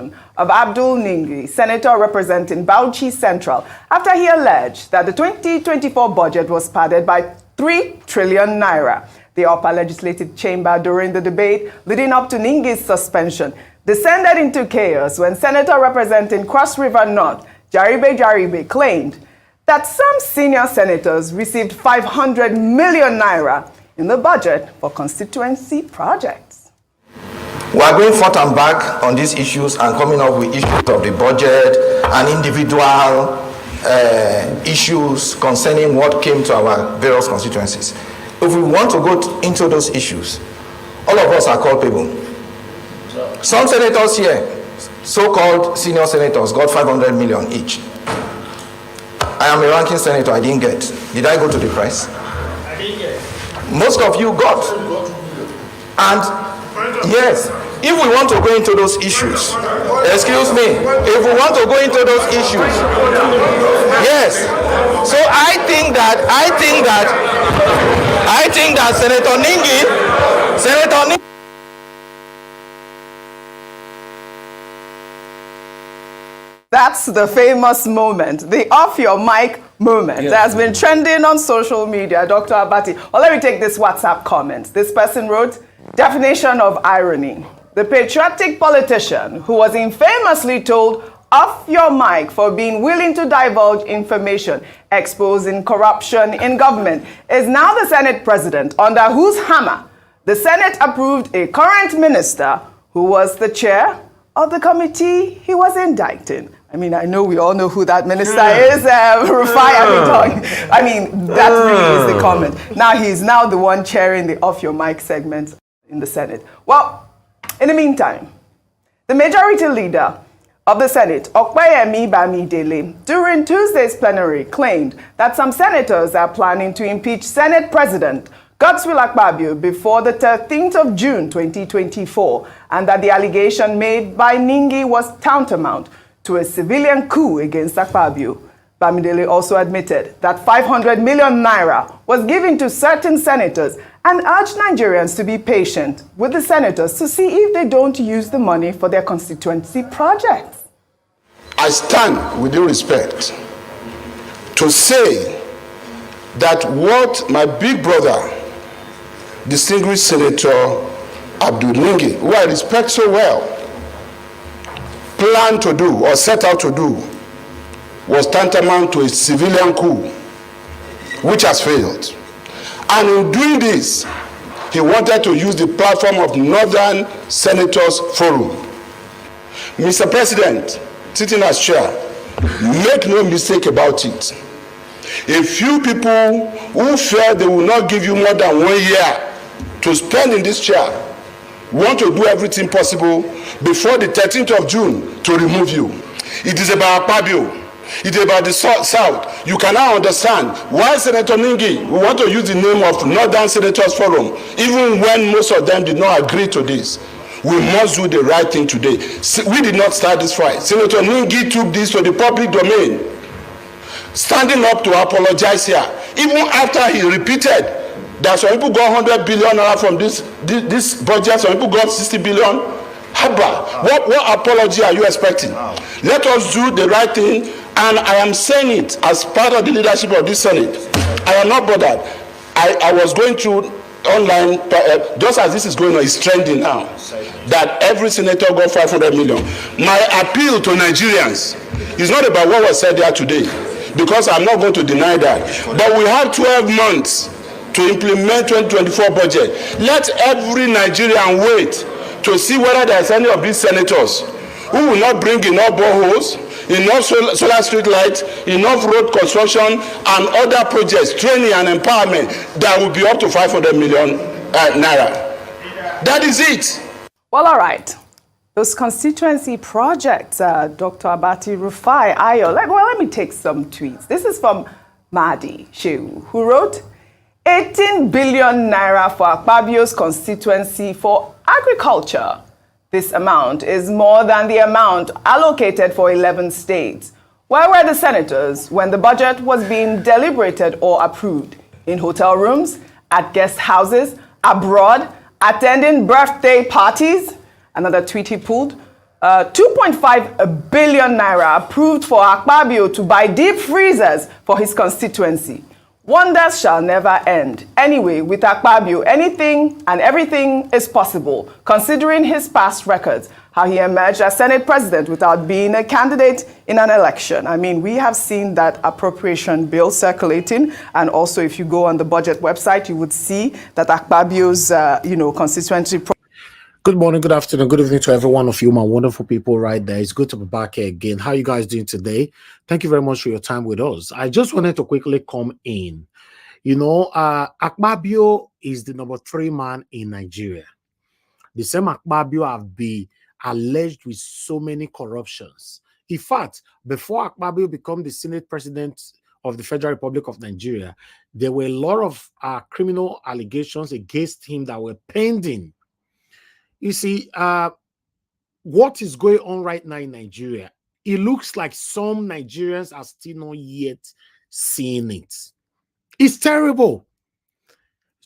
suspension of Abdul Ningi, senator representing Bauchi Central, after he alleged that the 2024 budget was padded by 3 trillion naira. The upper legislative chamber, during the debate leading up to Ningi's suspension, descended into chaos when senator representing Cross River North, Abaribe, claimed that some senior senators received 500 million naira in the budget for constituency projects. We are going forth and back on these issues and coming up with issues of the budget and individual issues concerning what came to our various constituencies. If we want to go into those issues, all of us are culpable. Some senators here, so-called senior senators, got 500 million each. I am a ranking senator, I didn't get. Did I go to the press? I didn't get. Most of you got. And yes, if we want to go into those issues, excuse me, if we want to go into those issues, yes. So I think that Senator Ningi, That's the famous moment, the off your mic moment that has been trending on social media, Dr. Abati. Well, let me take this WhatsApp comment. This person wrote, definition of irony. The patriotic politician who was infamously told off your mic for being willing to divulge information exposing corruption in government is now the Senate president under whose hammer the Senate approved a current minister who was the chair of the committee he was indicting. I mean, I know we all know who that minister is, Rufai Abidong. I mean, that really is the comment. Now he's now the one chairing the off your mic segment in the Senate. Well, in the meantime, the majority leader of the Senate, Okpeyemi Bamidele, during Tuesday's plenary claimed that some senators are planning to impeach Senate President Godswill Akpabio before the 13th of June 2024, and that the allegation made by Ningi was tantamount to a civilian coup against Akpabio. Bamidele also admitted that 500 million naira was given to certain senators and urged Nigerians to be patient with the senators to see if they don't use the money for their constituency projects. I stand with due respect to say that what my big brother, distinguished Senator Abdul Ningi, who I respect so well, planned to do or set out to do was tantamount to a civilian coup, which has failed. And in doing this, he wanted to use the platform of Northern Senators Forum. Mr. President, sitting as chair, make no mistake about it. A few people who fear they will not give you more than 1 year to spend in this chair want to do everything possible before the 13th of June to remove you. It is about Akpabio. It is about the South. You can now understand why Senator Ningi will want to use the name of Northern Senators Forum, even when most of them did not agree to this. We must do the right thing today. We did not start this fight. Senator Ningi took this to the public domain, standing up to apologize here, even after he repeated that some people got 100 billion from this budget, some people got 60 billion. Haba, what apology are you expecting? Let us do the right thing, and I am saying it as part of the leadership of this Senate. I am not bothered. I was going through online, just as this is going on, it's trending now, that every senator got 500 million. My appeal to Nigerians is not about what was said there today, because I'm not going to deny that. But we have 12 months to implement 2024 budget. Let every Nigerian wait to see whether there is any of these senators who will not bring enough boreholes, enough solar street lights, enough road construction, and other projects, training and empowerment that will be up to 500 million naira. That is it. Well, all right. Those constituency projects, Dr. Abati, Rufai, Ayo, let me take some tweets. This is from Mahdi Shehu, who wrote, 18 billion naira for Akpabio's constituency for agriculture. This amount is more than the amount allocated for 11 states. Where were the senators when the budget was being deliberated or approved? In hotel rooms, at guest houses, abroad, attending birthday parties? Another tweet he pulled. 2.5 billion naira approved for Akpabio to buy deep freezers for his constituency. Wonders shall never end. Anyway, with Akpabio, anything and everything is possible, considering his past records, how he emerged as Senate president without being a candidate in an election. I mean, we have seen that appropriation bill circulating, and also if you go on the budget website, you would see that Akpabio's, constituency. Good morning, good afternoon, good evening to every one of you, my wonderful people right there. It's good to be back here again. How are you guys doing today? Thank you very much for your time with us. I just wanted to quickly come in. Akpabio is the number 3 man in Nigeria. The same Akpabio have been alleged with so many corruptions. In fact, before Akpabio became the Senate president of the Federal Republic of Nigeria, there were a lot of criminal allegations against him that were pending. You see, what is going on right now in Nigeria, it looks like some Nigerians are still not yet seeing it. It's terrible.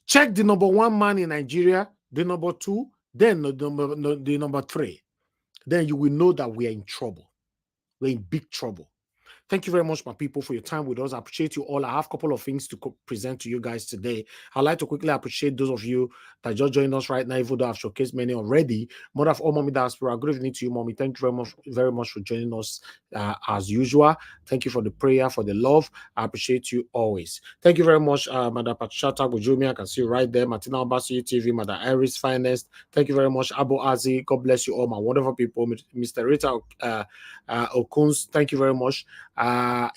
Check the number 1 man in Nigeria, the number 2, then the number 3. Then you will know that we are in trouble. We're in big trouble. Thank you very much, my people, for your time with us. I appreciate you all. I have a couple of things to present to you guys today. I'd like to quickly appreciate those of you that just joined us right now, even though I've showcased many already. Mother of all Mommy Diaspora, good evening to you, Mommy. Thank you very much for joining us as usual. Thank you for the prayer, for the love. I appreciate you always. Thank you very much, Madam Patricia Bujumi. I can see you right there. Martina Obasi TV, Madam Iris Finest. Thank you very much, Abu Azi. God bless you all, my wonderful people. Mr. Rita Okuns, thank you very much.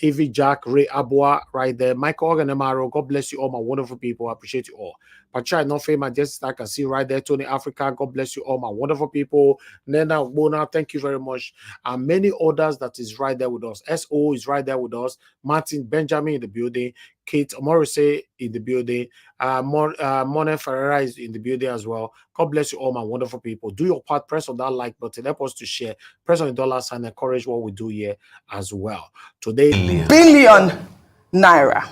Evie Jack, Ray Abua, right there. Michael Organemaro, God bless you all, my wonderful people. I appreciate you all. Pacha Nofe, my Jessica, I can see right there. Tony Africa, God bless you all, my wonderful people. Nena Bona, thank you very much. And many others that is right there with us. SO is right there with us. Martin Benjamin in the building. Kate Morrissey in the building. Mona Ferreira is in the building as well. God bless you all, my wonderful people. Do your part. Press on that like button. Help us to share. Press on the dollar sign. Encourage what we do here as well. Today, billion naira.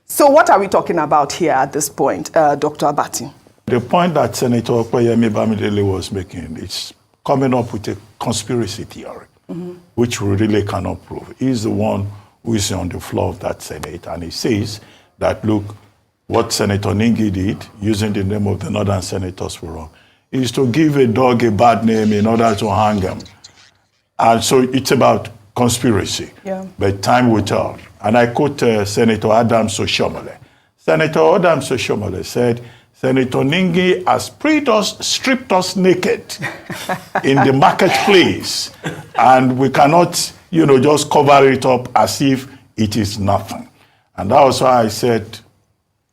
So what are we talking about here at this point, Dr. Abati? The point that Senator Okoyemi Bamidele was making is coming up with a conspiracy theory, which we really cannot prove. He's the one who is on the floor of that Senate, and he says that, look, what Senator Ningi did, using the name of the Northern Senators Forum, is to give a dog a bad name in order to hang him. And so it's about conspiracy, but time will tell. And I quote Senator Adams Oshiomhole. Senator Adams Oshiomhole said, Senator Ningi has stripped us naked in the marketplace, and we cannot, just cover it up as if it is nothing. And that was why I said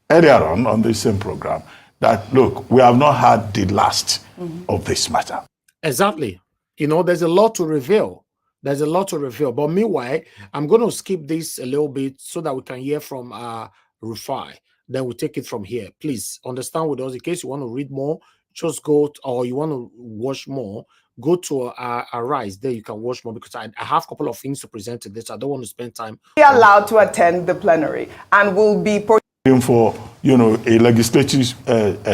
earlier on this same program that, look, we have not had the last of this matter. Exactly. There's a lot to reveal. There's a lot to reveal. But meanwhile, I'm going to skip this a little bit so that we can hear from Rufai. Then we'll take it from here. Please understand with us. In case you want to read more, just go or you want to watch more, go to Arise. There you can watch more, because I have a couple of things to present to this. I don't want to spend time. Be allowed to attend the plenary and will be for a legislative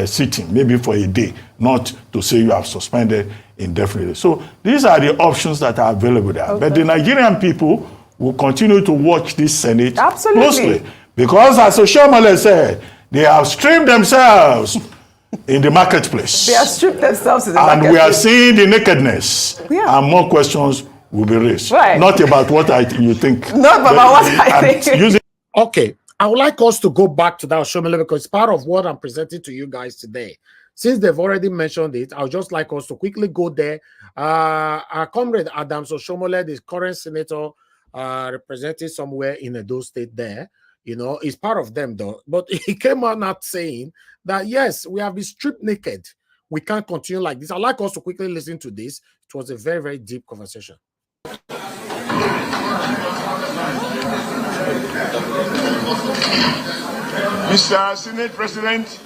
sitting, maybe for a day, not to say you have suspended indefinitely. So these are the options that are available there. Okay. But the Nigerian people will continue to watch this Senate closely, because, as Oshiomhole said, they have stripped themselves in the marketplace. They have stripped themselves in the marketplace. And we are seeing the nakedness, and more questions will be raised. Right. Not about what you think. Not about what I think. Okay. I would like us to go back to that Oshiomhole, because it's part of what I'm presenting to you guys today. Since they've already mentioned it, I would just like us to quickly go there. Our comrade Adams Oshiomhole, the current senator representing somewhere in Edo State there, is part of them though. But he came out not saying that, yes, we have been stripped naked. We can't continue like this. I'd like us to quickly listen to this. It was a very, very deep conversation. Mr. Senate President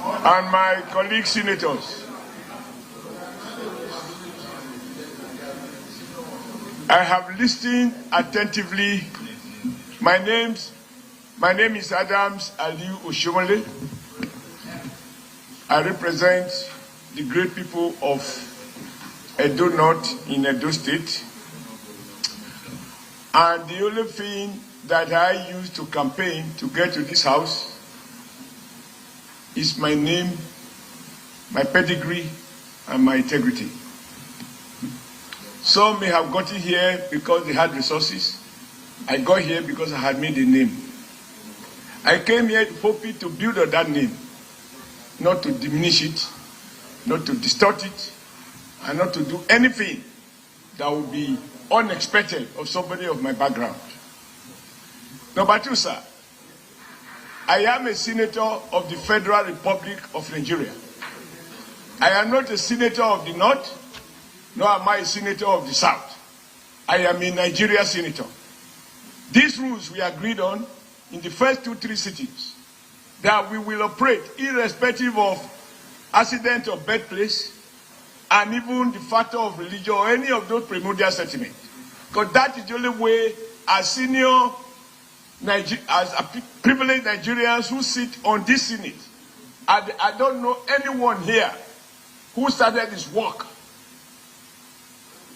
and my colleague senators, I have listened attentively. My name is Adams Aliu Oshiomhole. I represent the great people of Edo North in Edo State. And the only thing that I used to campaign to get to this house is my name, my pedigree, and my integrity. Some may have gotten here because they had resources. I got here because I had made a name. I came here hoping to build on that name, not to diminish it, not to distort it, and not to do anything that would be unexpected of somebody of my background. Number two, sir, I am a senator of the Federal Republic of Nigeria. I am not a senator of the North, nor am I a senator of the South. I am a Nigeria senator. These rules we agreed on in the first 2-3 sittings, that we will operate irrespective of accident or birthplace, and even the factor of religion or any of those primordial sentiments. Because that is the only way as senior, as privileged Nigerians who sit on this Senate. I don't know anyone here who started this work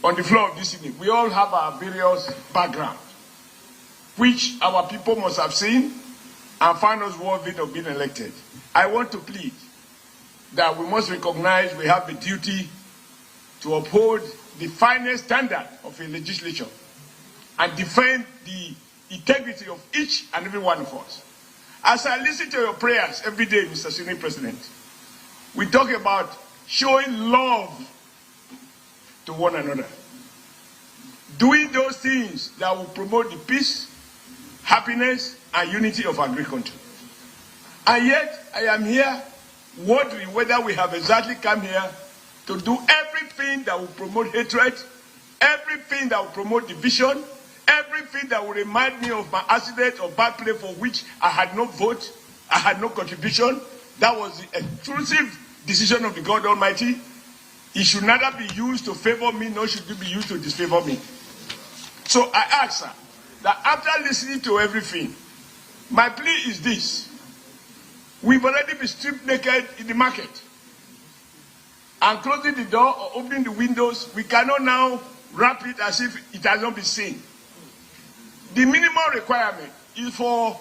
on the floor of this Senate. We all have our various backgrounds, which our people must have seen and find us worthy of being elected. I want to plead that we must recognize we have a duty to uphold the finest standard of a legislature and defend the integrity of each and every one of us. As I listen to your prayers every day, Mr. Senate President, we talk about showing love to one another, doing those things that will promote the peace, happiness, and unity of our great country. And yet, I am here wondering whether we have exactly come here to do everything that will promote hatred, everything that will promote division, everything that will remind me of my accident or bad play for which I had no vote, I had no contribution. That was the exclusive decision of the God Almighty. It should neither be used to favor me, nor should it be used to disfavor me. So I ask, sir, that after listening to everything, my plea is this. We've already been stripped naked in the market. And closing the door or opening the windows, we cannot now wrap it as if it has not been seen. The minimum requirement is for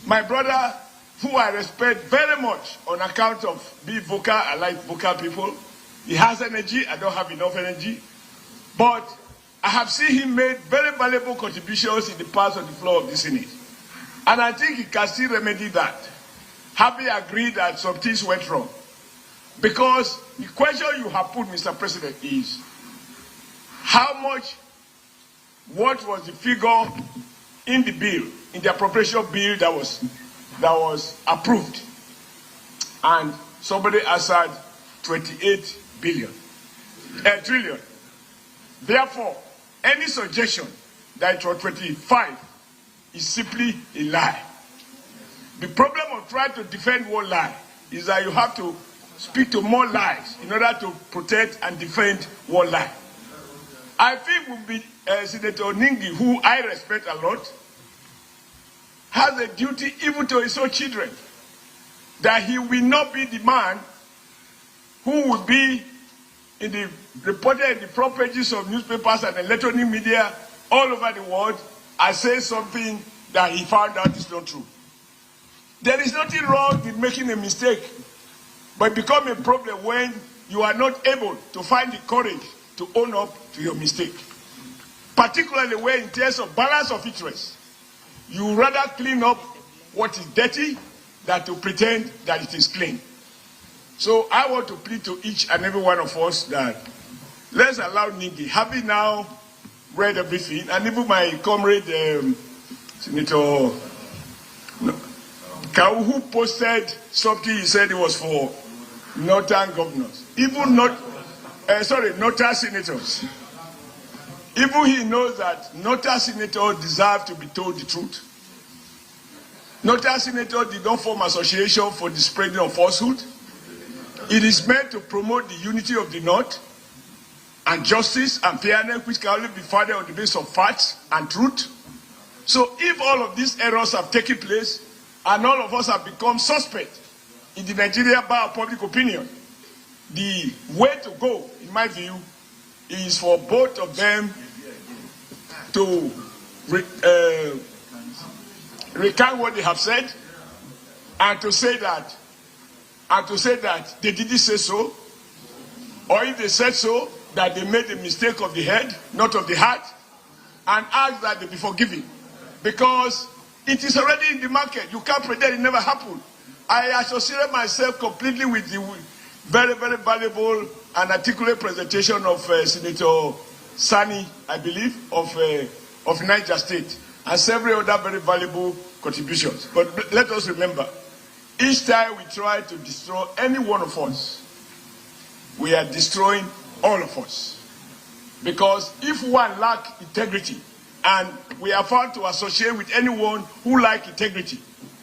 my brother, who I respect very much on account of being vocal. I like vocal people. He has energy. I don't have enough energy. But I have seen him make very valuable contributions in the past on the floor of the Senate. And I think he can still remedy that, having agreed that some things went wrong. Because the question you have put, Mr. President, is how much, what was the figure in the bill, in the appropriation bill that was approved? And somebody answered 28 trillion. Therefore, any suggestion that it was 25 is simply a lie. The problem of trying to defend one lie is that you have to speak to more lies in order to protect and defend one lie. I think would be Senator Ningi, who I respect a lot, has a duty even to his own children, that he will not be the man who will be reported in the front pages of newspapers and electronic media all over the world and say something that he found out is not true. There is nothing wrong with making a mistake, but it becomes a problem when you are not able to find the courage to own up to your mistake. Particularly when in terms of balance of interest, you rather clean up what is dirty than to pretend that it is clean. So I want to plead to each and every one of us that let's allow Ningi, having now read everything, and even my comrade, Senator Kau, who posted something, he said it was for northern governors, even northern senators. Even he knows that northern senators deserve to be told the truth. Northern senators did not form association for the spreading of falsehood. It is meant to promote the unity of the North and justice and fairness, which can only be founded on the basis of facts and truth. So if all of these errors have taken place and all of us have become suspect in the Nigerian bar of public opinion, the way to go, in my view, is for both of them to recount what they have said and to say that they didn't say so, or if they said so, that they made a mistake of the head, not of the heart, and ask that they be forgiven. Because it is already in the market. You can't pretend it never happened. I associated myself completely with the very, very valuable and articulate presentation of Senator Sani, I believe, of Niger State, and several other very valuable contributions. But let us remember, each time we try to destroy any one of us, we are destroying all of us. Because if one lacks integrity, and we are found to associate with anyone who lacks integrity,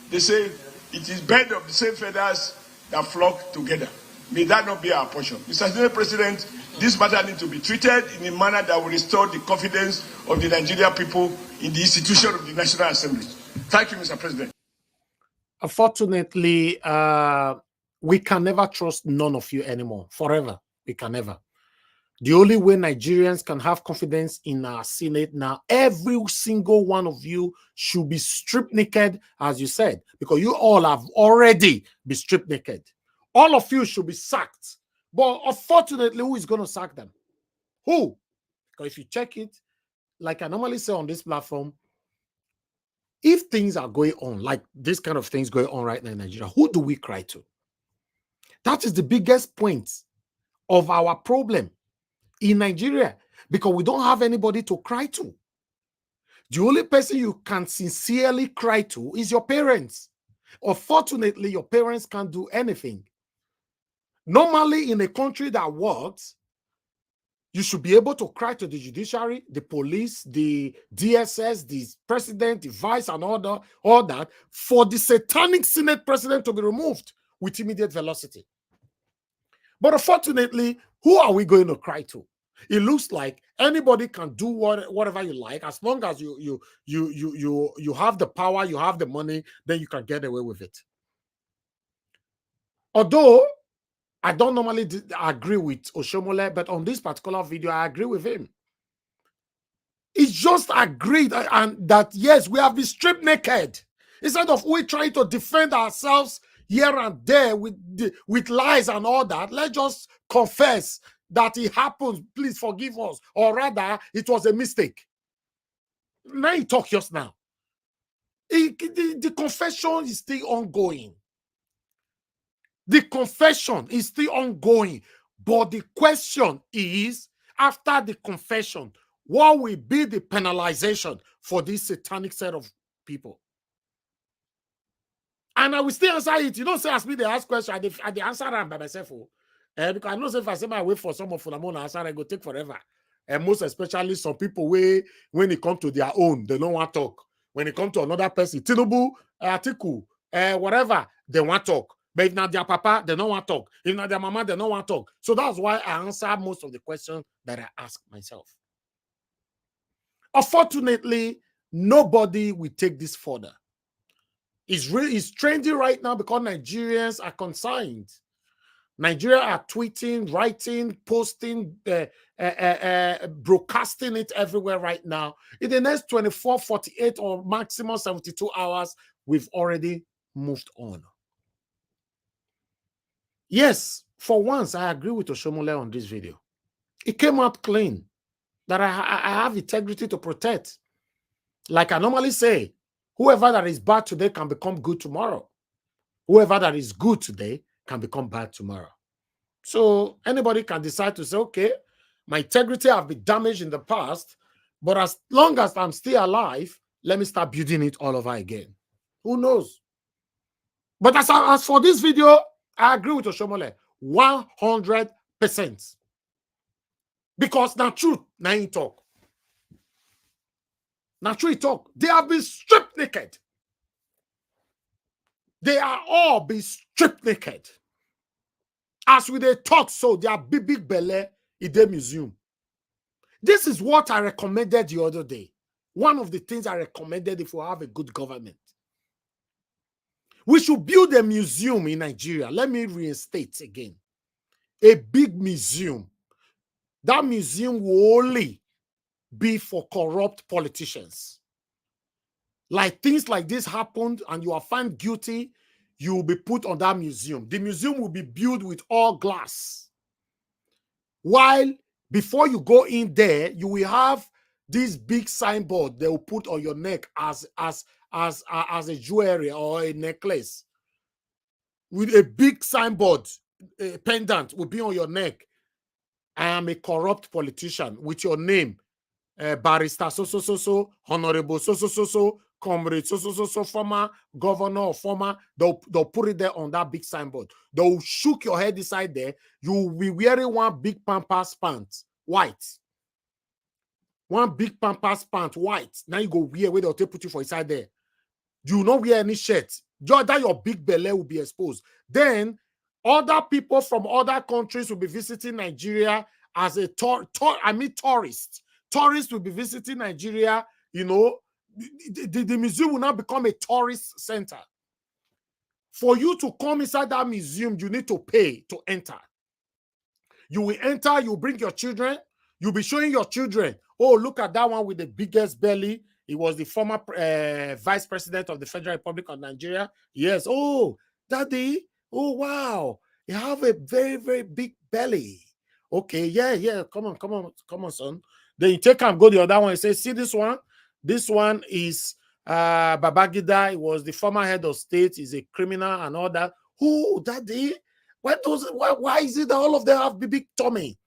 they say it is birds of the same feathers that flock together. May that not be our portion. Mr. Senate President, this matter needs to be treated in a manner that will restore the confidence of the Nigerian people in the institution of the National Assembly. Thank you, Mr. President. Unfortunately, we can never trust none of you anymore. Forever. We can never. The only way Nigerians can have confidence in our Senate now, every single one of you should be stripped naked, as you said, because you all have already been stripped naked. All of you should be sacked. But unfortunately, who is going to sack them? Who? Because if you check it, like I normally say on this platform, if things are going on, like this kind of things going on right now in Nigeria, who do we cry to? That is the biggest point of our problem in Nigeria, because we don't have anybody to cry to. The only person you can sincerely cry to is your parents. Unfortunately, your parents can't do anything. Normally, in a country that works, you should be able to cry to the judiciary, the police, the DSS, the president, the vice, and all that for the satanic Senate president to be removed with immediate velocity. But unfortunately, who are we going to cry to? It looks like anybody can do whatever you like, as long as you have the power, you have the money, then you can get away with it. Although I don't normally agree with Oshiomhole, but on this particular video, I agree with him. He just agreed and that, yes, we have been stripped naked. Instead of we trying to defend ourselves here and there with lies and all that, let's just confess that it happened. Please forgive us. Or rather, it was a mistake. Now you talk just now. The confession is still ongoing. The confession is still ongoing. But the question is, after the confession, what will be the penalization for this satanic set of people? And I will still answer it. You don't say ask me the ask question. I answer them by myself. Because I know if I say my way for some of them, answer, I go take forever. And most especially some people when it comes to their own, they don't want to talk. When it comes to another person, Tinubu, Atiku, whatever, they want to talk. But if not their papa, they don't want to talk. If not their mama, they don't want to talk. So that's why I answer most of the questions that I ask myself. Unfortunately, nobody will take this further. It's trendy right now because Nigerians are concerned. Nigeria are tweeting, writing, posting, broadcasting it everywhere right now. In the next 24, 48, or maximum 72 hours, we've already moved on. Yes, for once, I agree with Oshiomhole on this video. It came out clean that I have integrity to protect. Like I normally say, whoever that is bad today can become good tomorrow. Whoever that is good today can become bad tomorrow. So anybody can decide to say, okay, my integrity have been damaged in the past, but as long as I'm still alive, let me start building it all over again. Who knows? But as for this video, I agree with Oshiomhole 100%. Because now truth, now he talk. Now truth talk. They have been stripped naked. They are all been stripped naked. As we they talk, so they are big belly in the museum. This is what I recommended the other day. One of the things I recommended if we have a good government. We should build a museum in Nigeria. Let me reinstate again. a big museum. That museum will only be for corrupt politicians. Like things like this happened and you are found guilty, you will be put on that museum. The museum will be built with all glass. While before you go in there, you will have this big signboard they will put on your neck as a jewelry or a necklace. With a big signboard, a pendant will be on your neck. I am a corrupt politician with your name. Barrister so, honorable so, comrade so, former governor or former, they'll put it there on that big signboard. They'll shook your head inside there. You'll be wearing one big pampas pants, white. One big pampas pants, white. Now you go wear where they'll put you for inside there. You will not wear any shirt. Just that your big belly will be exposed. Then other people from other countries will be visiting Nigeria as a tourist. Tourists will be visiting Nigeria, you know, the museum will now become a tourist center. For you to come inside that museum, you need to pay to enter. You will enter, you bring your children, you'll be showing your children, oh, look at that one with the biggest belly. He was the former vice president of the Federal Republic of Nigeria. Yes, oh, daddy, oh, wow, you have a very, very big belly. Okay, yeah, come on, son. Then you take and go the other one and say, see this one? This one is Babangida. He was the former head of state. He's a criminal and all that. Oh, daddy, why is it that all of them have big tummy?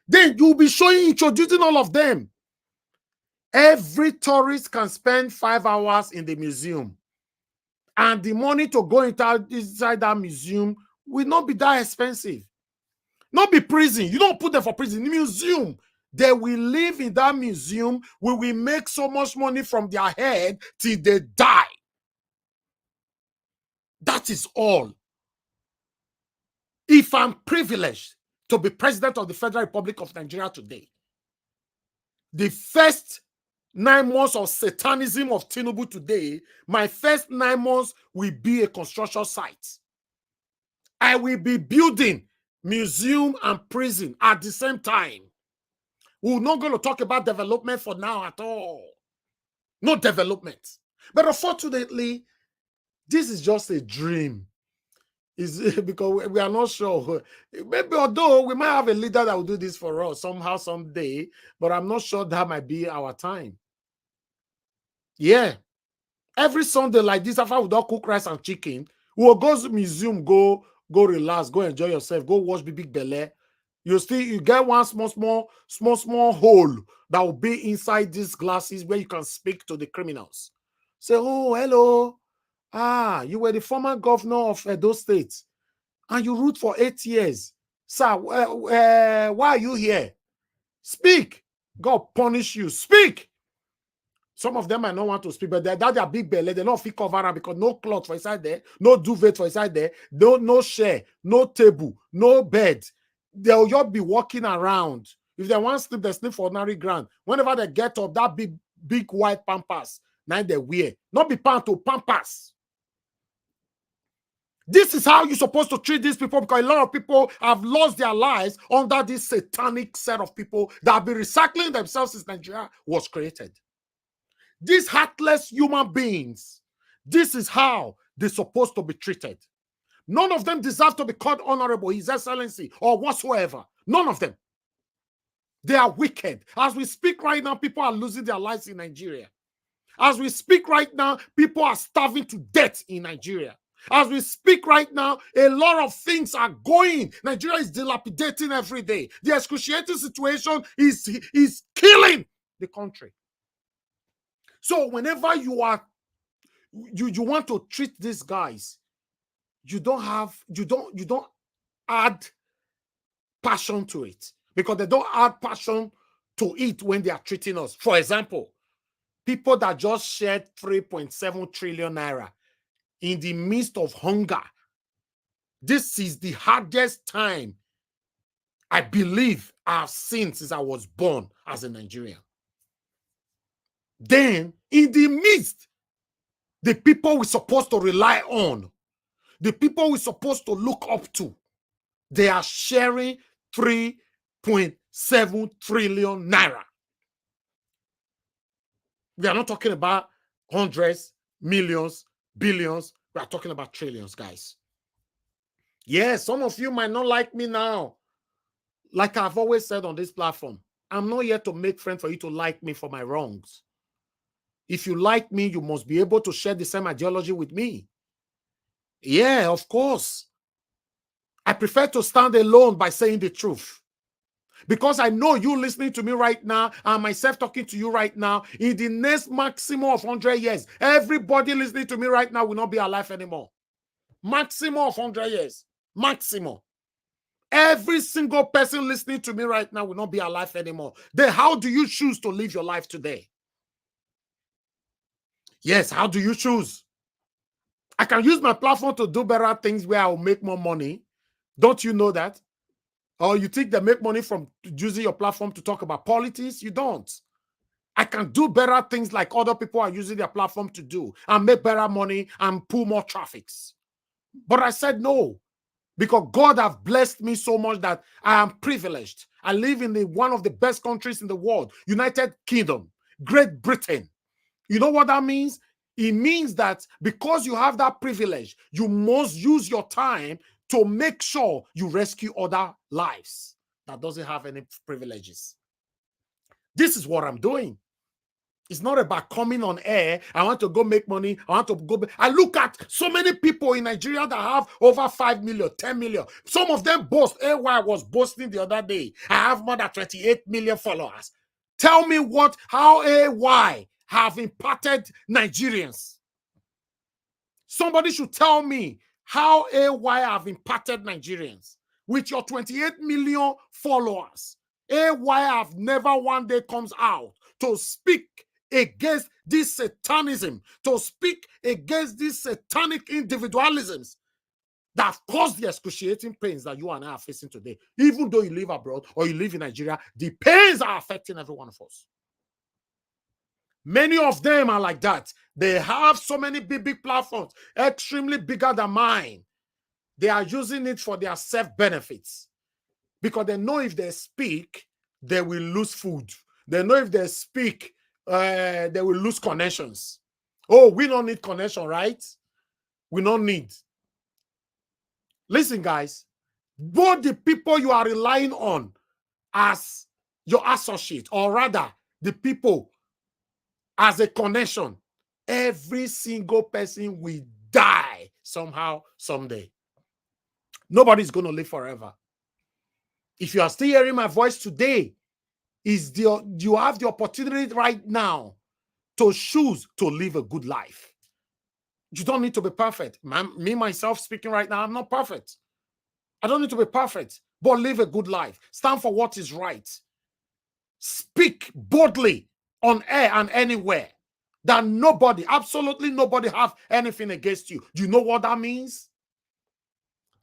Then you'll be introducing all of them. Every tourist can spend 5 hours in the museum. And the money to go inside that museum will not be that expensive. Not be prison. You don't put them for prison. The museum. They will live in that museum. We will make so much money from their head till they die. That is all. If I'm privileged to be president of the Federal Republic of Nigeria today, the first 9 months of satanism of Tinubu today, my first 9 months will be a construction site. I will be building museum and prison at the same time. We're not going to talk about development for now at all. No development. But unfortunately, this is just a dream. It's because we are not sure. Maybe although we might have a leader that will do this for us somehow, someday, but I'm not sure that might be our time. Yeah. Every Sunday like this, after we don't cook rice and chicken, we'll go to the museum, go relax, go enjoy yourself, go watch Big Bele. You get one small hole that will be inside these glasses where you can speak to the criminals. Say, oh, hello. Ah, you were the former governor of those states and you ruled for 8 years. Sir, why are you here? Speak. God punish you. Speak. Some of them might not want to speak, but that their big belly, they don't feel covered because no cloth for inside there, no duvet for inside there, no chair, no table, no bed. They'll just be walking around. If they want to sleep, they sleep for ordinary ground. Whenever they get up, that big white pampas, now they wear. Not be panto, pampas. This is how you're supposed to treat these people, because a lot of people have lost their lives under this satanic set of people that have been recycling themselves since Nigeria was created. These heartless human beings, this is how they're supposed to be treated. None of them deserve to be called honorable, His Excellency, or whatsoever. None of them. They are wicked. As we speak right now, people are losing their lives in Nigeria. As we speak right now, people are starving to death in Nigeria. As we speak right now, a lot of things are going. Nigeria is dilapidating every day. The excruciating situation is killing the country. So whenever you want to treat these guys, you don't add passion to it, because they don't add passion to it when they are treating us. For example, people that just shared 3.7 trillion naira in the midst of hunger. This is the hardest time I believe I've seen since I was born as a Nigerian. Then, in the midst, the people we're supposed to rely on, the people we're supposed to look up to, They are sharing 3.7 trillion naira. We are not talking about hundreds, millions, billions. We are talking about trillions, guys. Yes, some of you might not like me now. Like I've always said on this platform, I'm not here to make friends for you to like me for my wrongs. If you like me, you must be able to share the same ideology with me. Yeah, of course. I prefer to stand alone by saying the truth. Because I know you listening to me right now and myself talking to you right now, in the next maximum of 100 years, everybody listening to me right now will not be alive anymore. Maximum of 100 years. Maximum. Every single person listening to me right now will not be alive anymore. Then how do you choose to live your life today? Yes, how do you choose? I can use my platform to do better things where I'll make more money. Don't you know that? Or you think they make money from using your platform to talk about politics? You don't. I can do better things like other people are using their platform to do and make better money and pull more traffics. But I said no. Because God has blessed me so much that I am privileged. I live in one of the best countries in the world, United Kingdom, Great Britain. You know what that means? It means that because you have that privilege, you must use your time to make sure you rescue other lives that doesn't have any privileges. This is what I'm doing. It's not about coming on air. I want to go make money. I want to go. I look at so many people in Nigeria that have over 5 million, 10 million. Some of them boast. AY was boasting the other day. I have more than 28 million followers. Tell me how AY have impacted Nigerians. Somebody should tell me how AY have impacted Nigerians. With your 28 million followers, AY have never one day comes out to speak against this satanism, to speak against these satanic individualisms that have caused the excruciating pains that you and I are facing today. Even though you live abroad or you live in Nigeria, the pains are affecting every one of us. Many of them are like that. They have so many big platforms, extremely bigger than mine. They are using it for their self-benefits because they know if they speak, they will lose food. They know if they speak, they will lose connections. Oh, we don't need connection, right? We don't need. Listen, guys, both the people you are relying on as your associate, or rather, the people as a connection, every single person will die somehow, someday. Nobody's going to live forever. If you are still hearing my voice today, you have the opportunity right now to choose to live a good life. You don't need to be perfect. Me, myself speaking right now, I'm not perfect. I don't need to be perfect, but live a good life. Stand for what is right. Speak boldly on air and anywhere that nobody, absolutely nobody have anything against you. Do you know what that means?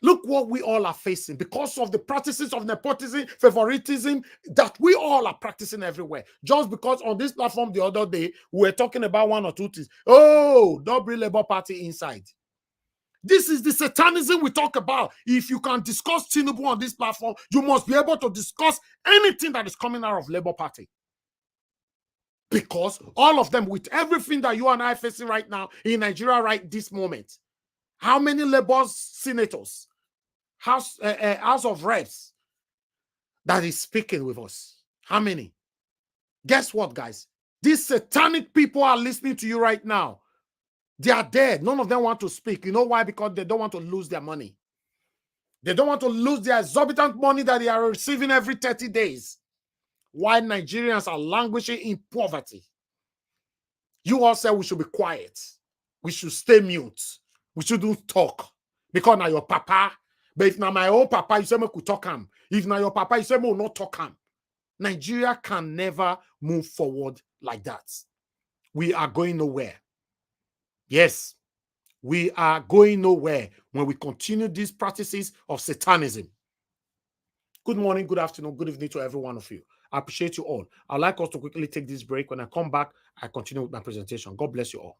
Look what we all are facing because of the practices of nepotism, favoritism that we all are practicing everywhere. Just because on this platform the other day, we were talking about one or two things. Oh, don't bring Labour Party inside. This is the satanism we talk about. If you can discuss Tinubu on this platform, you must be able to discuss anything that is coming out of Labour Party. Because all of them, with everything that you and I are facing right now in Nigeria right this moment, how many Labour senators, House of Reps that is speaking with us? How many? Guess what, guys? These satanic people are listening to you right now. They are dead. None of them want to speak. You know why? Because they don't want to lose their money. They don't want to lose their exorbitant money that they are receiving every 30 days. Why Nigerians are languishing in poverty. You all say we should be quiet. We should stay mute. We shouldn't talk. Because now your papa. But if now my own papa, you say me could talk him. If now your papa, you say me will not talk him. Nigeria can never move forward like that. We are going nowhere. Yes, we are going nowhere when we continue these practices of satanism. Good morning, good afternoon, good evening to every one of you. I appreciate you all. I'd like us to quickly take this break. When I come back, I continue with my presentation. God bless you all.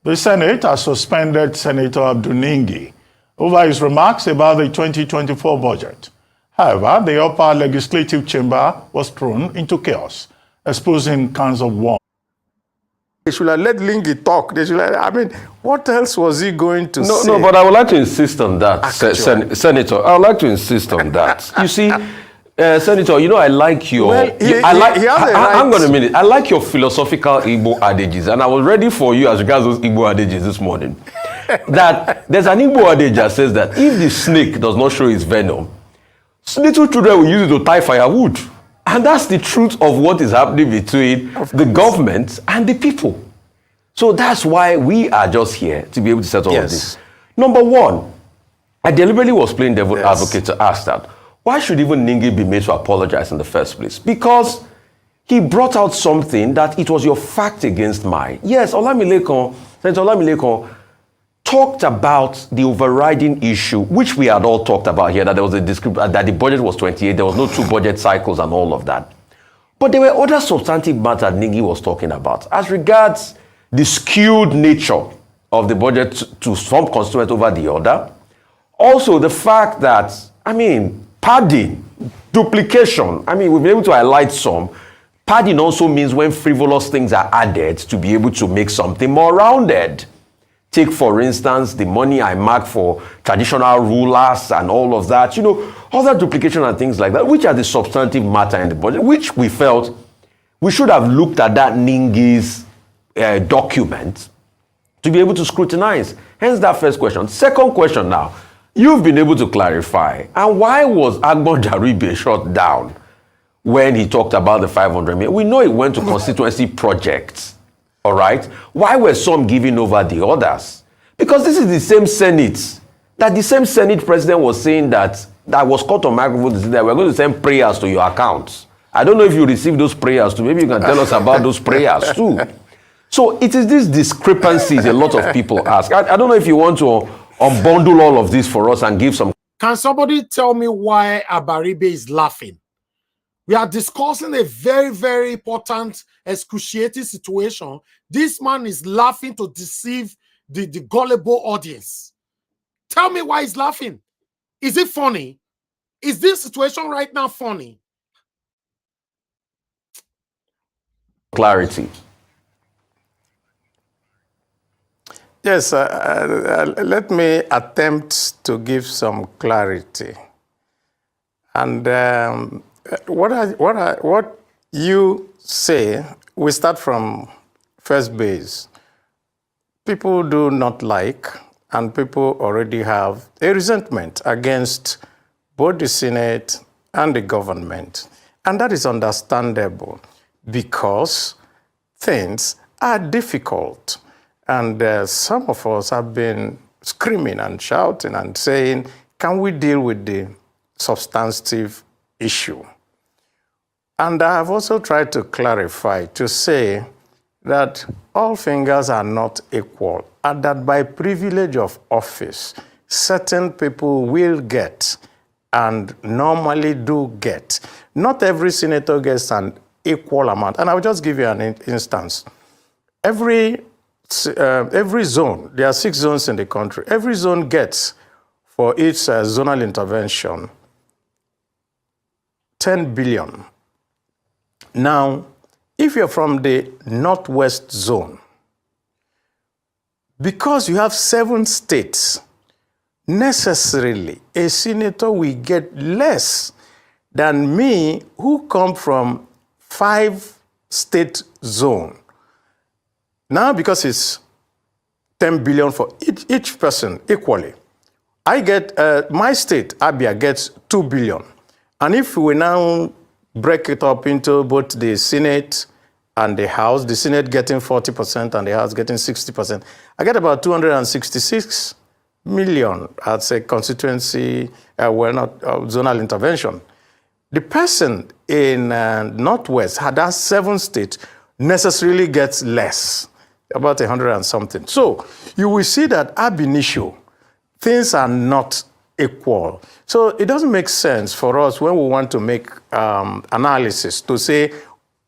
The Senate has suspended Senator Abdul-Ningi over his remarks about the 2024 budget. However, the upper legislative chamber was thrown into chaos, exposing cans of worms. They should have let Lingi talk. They should have, I mean, what else was he going to say? No, but I would like to insist on that, Senator. I would like to insist on that. You see, Senator, you know, I like your... Well, hang on a minute. I like your philosophical Igbo adages, and I was ready for you as regards those Igbo adages this morning. That there's an Igbo adage that says that if the snake does not show its venom, little children will use it to tie firewood. And that's the truth of what is happening between the government and the people. So that's why we are just here to be able to settle all of this. Number one, I deliberately was playing devil advocate to ask that, why should even Ningi be made to apologize in the first place? Because he brought out something that it was your fact against mine. Yes, Senator Olamilekon talked about the overriding issue, which we had all talked about here, that there was that the budget was 28, there was no 2 budget cycles and all of that. But there were other substantive matters Ningi was talking about, as regards the skewed nature of the budget to some constituent over the other. Also, the fact that, I mean, padding, duplication, I mean, we've been able to highlight some. Padding also means when frivolous things are added to be able to make something more rounded. Take, for instance, the money I mark for traditional rulers and all of that, you know, other duplication and things like that, which are the substantive matter in the budget, which we felt we should have looked at that Ningi's document to be able to scrutinize. Hence that first question. Second question now, you've been able to clarify. And why was Abaribe shut down when he talked about the 500 million? We know it went to constituency projects. All right. Why were some giving over the others? Because this is the same Senate that the same Senate president was saying that was caught on microphone that we're going to send prayers to your accounts. I don't know if you received those prayers too. Maybe you can tell us about those prayers too. So it is these discrepancies a lot of people ask. I don't know if you want to unbundle all of this for us and give some. Can somebody tell me why Abaribe is laughing? We are discussing a very, very important, excruciating situation. This man is laughing to deceive the gullible audience. Tell me why he's laughing. Is it funny? Is this situation right now funny? Clarity. Yes, let me attempt to give some clarity. And what you say, we start from first base. People do not like, and people already have a resentment against both the Senate and the government. And that is understandable because things are difficult. And some of us have been screaming and shouting and saying, can we deal with the substantive issue? And I have also tried to clarify, to say that all fingers are not equal, and that by privilege of office, certain people will get, and normally do get. Not every senator gets an equal amount. And I'll just give you an instance. Every zone, there are 6 zones in the country, every zone gets, for each zonal intervention, 10 billion. Now, if you're from the Northwest zone, because you have 7 states, necessarily a senator will get less than me, who come from 5-state zone. Now, because it's 10 billion for each person equally, I get, my state, Abia, gets 2 billion. And if we now break it up into both the Senate and the House, the Senate getting 40% and the House getting 60%, I get about 266 million as a constituency, zonal intervention. The person in Northwest had that 7 states necessarily gets less, about 100 and something. So you will see that ab initio, things are not equal. So it doesn't make sense for us when we want to make analysis to say